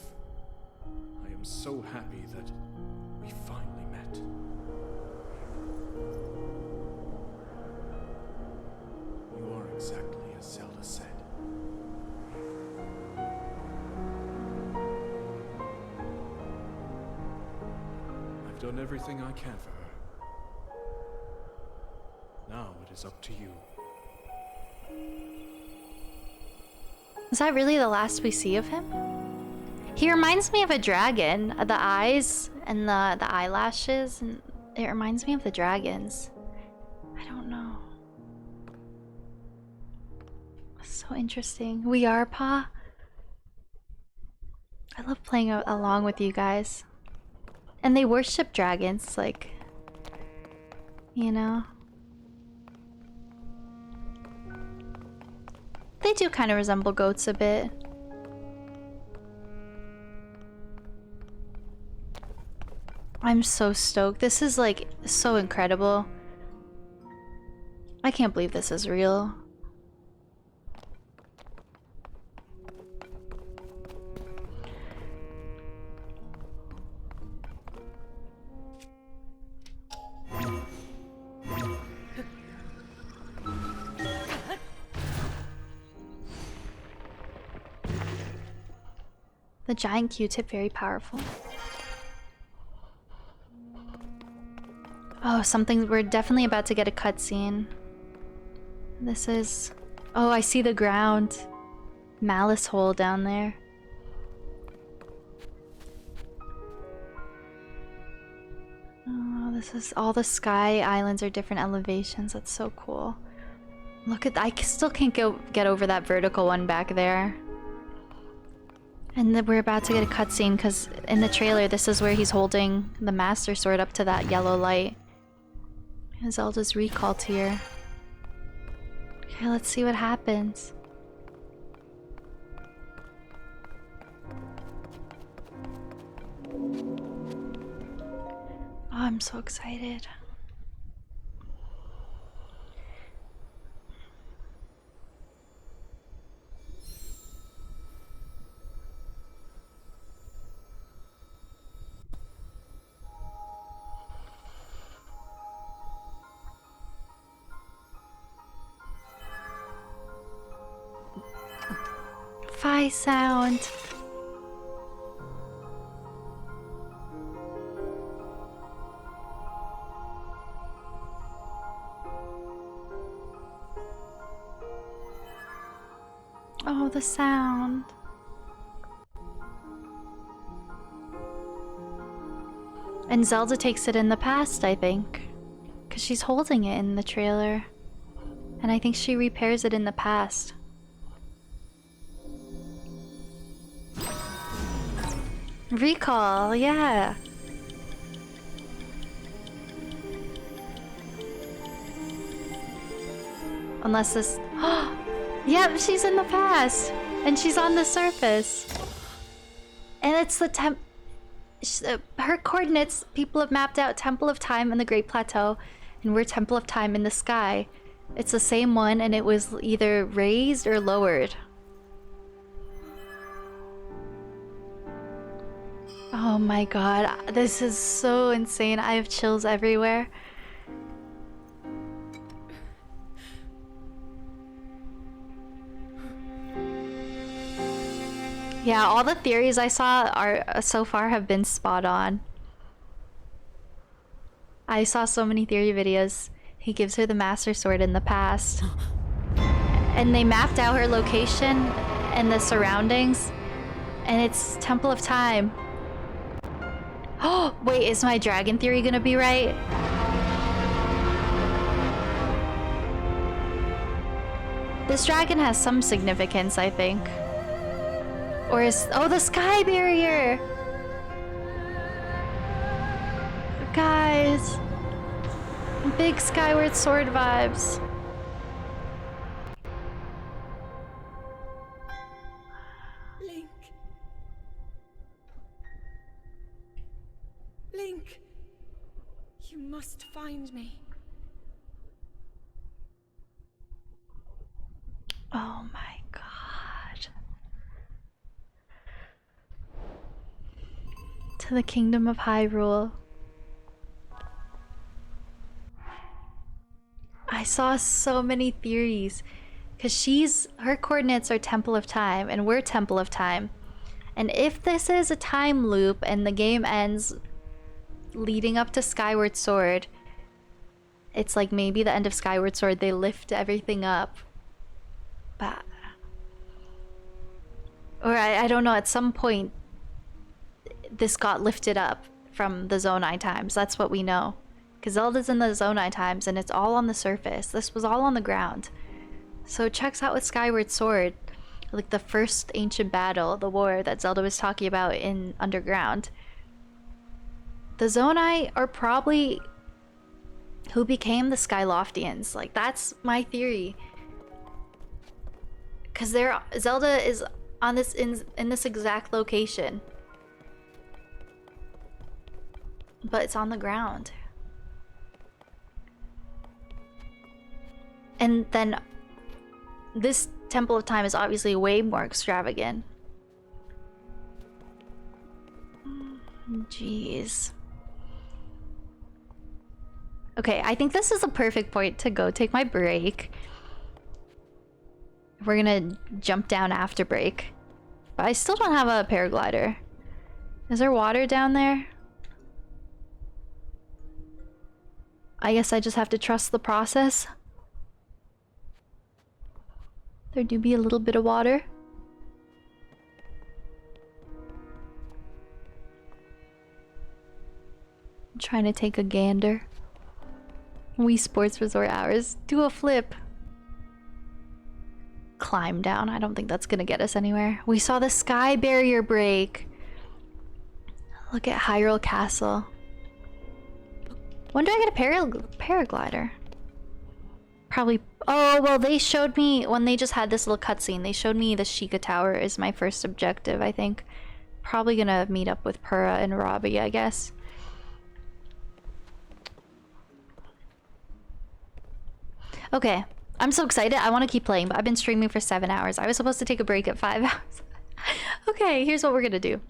I am so happy that we finally met. You are exactly as Zelda said. I've done everything I can for her. Now it is up to you. Is that really the last we see of him? He reminds me of a dragon. The eyes and the eyelashes, and it reminds me of the dragons. I don't know. So interesting. We are Pa. I love playing along with you guys. And they worship dragons, like, you know. They do kind of resemble goats a bit. I'm so stoked. This is like so incredible. I can't believe this is real. The giant Q-tip, very powerful. Oh, something. We're definitely about to get a cutscene. This is... Oh, I see the ground. Malice hole down there. Oh, this is... All the sky islands are different elevations. That's so cool. Look at... I still can't get over that vertical one back there. And then we're about to get a cutscene because in the trailer, this is where he's holding the Master Sword up to that yellow light. Zelda's recall tier. Okay, let's see what happens. Oh, I'm so excited. Fi sound. Oh, the sound. And Zelda takes it in the past, I think. Because she's holding it in the trailer. And I think she repairs it in the past. Recall, yeah. Unless this... Yep, she's in the past! And she's on the surface. And it's the her coordinates, people have mapped out Temple of Time in the Great Plateau, and we're Temple of Time in the sky. It's the same one, and it was either raised or lowered. Oh my god, this is so insane. I have chills everywhere. Yeah, all the theories I saw are so far have been spot on. I saw so many theory videos. He gives her the Master Sword in the past. And they mapped out her location and the surroundings. And it's Temple of Time. Oh, wait, is my dragon theory gonna be right? This dragon has some significance, I think. Or is... Oh, the sky barrier! Guys. Big Skyward Sword vibes. Link. Link. You must find me. Oh my god. To the Kingdom of Hyrule. I saw so many theories. Because her coordinates are Temple of Time, and we're Temple of Time. And if this is a time loop and the game ends leading up to Skyward Sword, it's like maybe the end of Skyward Sword, they lift everything up. But... Or I don't know, at some point, this got lifted up from the Zonai times. That's what we know. Because Zelda's in the Zonai times, and it's all on the surface. This was all on the ground. So it checks out with Skyward Sword. Like the first ancient battle, the war that Zelda was talking about in Underground. The Zonai are probably who became the Skyloftians. Like, that's my theory. Because Zelda is on this in this exact location. But it's on the ground. And then this Temple of Time is obviously way more extravagant. Jeez. Okay, I think this is a perfect point to go take my break. We're gonna jump down after break. But I still don't have a paraglider. Is there water down there? I guess I just have to trust the process. There do be a little bit of water. I'm trying to take a gander. Wii Sports Resort hours. Do a flip. Climb down. I don't think that's gonna get us anywhere. We saw the sky barrier break. Look at Hyrule Castle. When do I get a paraglider? Probably... Oh, well, they showed me... When they just had this little cutscene, they showed me the Sheikah Tower is my first objective, I think. Probably gonna meet up with Purah and Robbie, I guess. Okay. I'm so excited. I want to keep playing, but I've been streaming for 7 hours. I was supposed to take a break at 5 hours. Okay, here's what we're gonna do.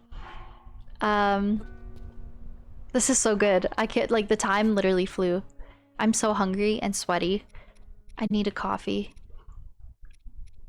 This is so good. I can't... Like, the time literally flew. I'm so hungry and sweaty. I need a coffee.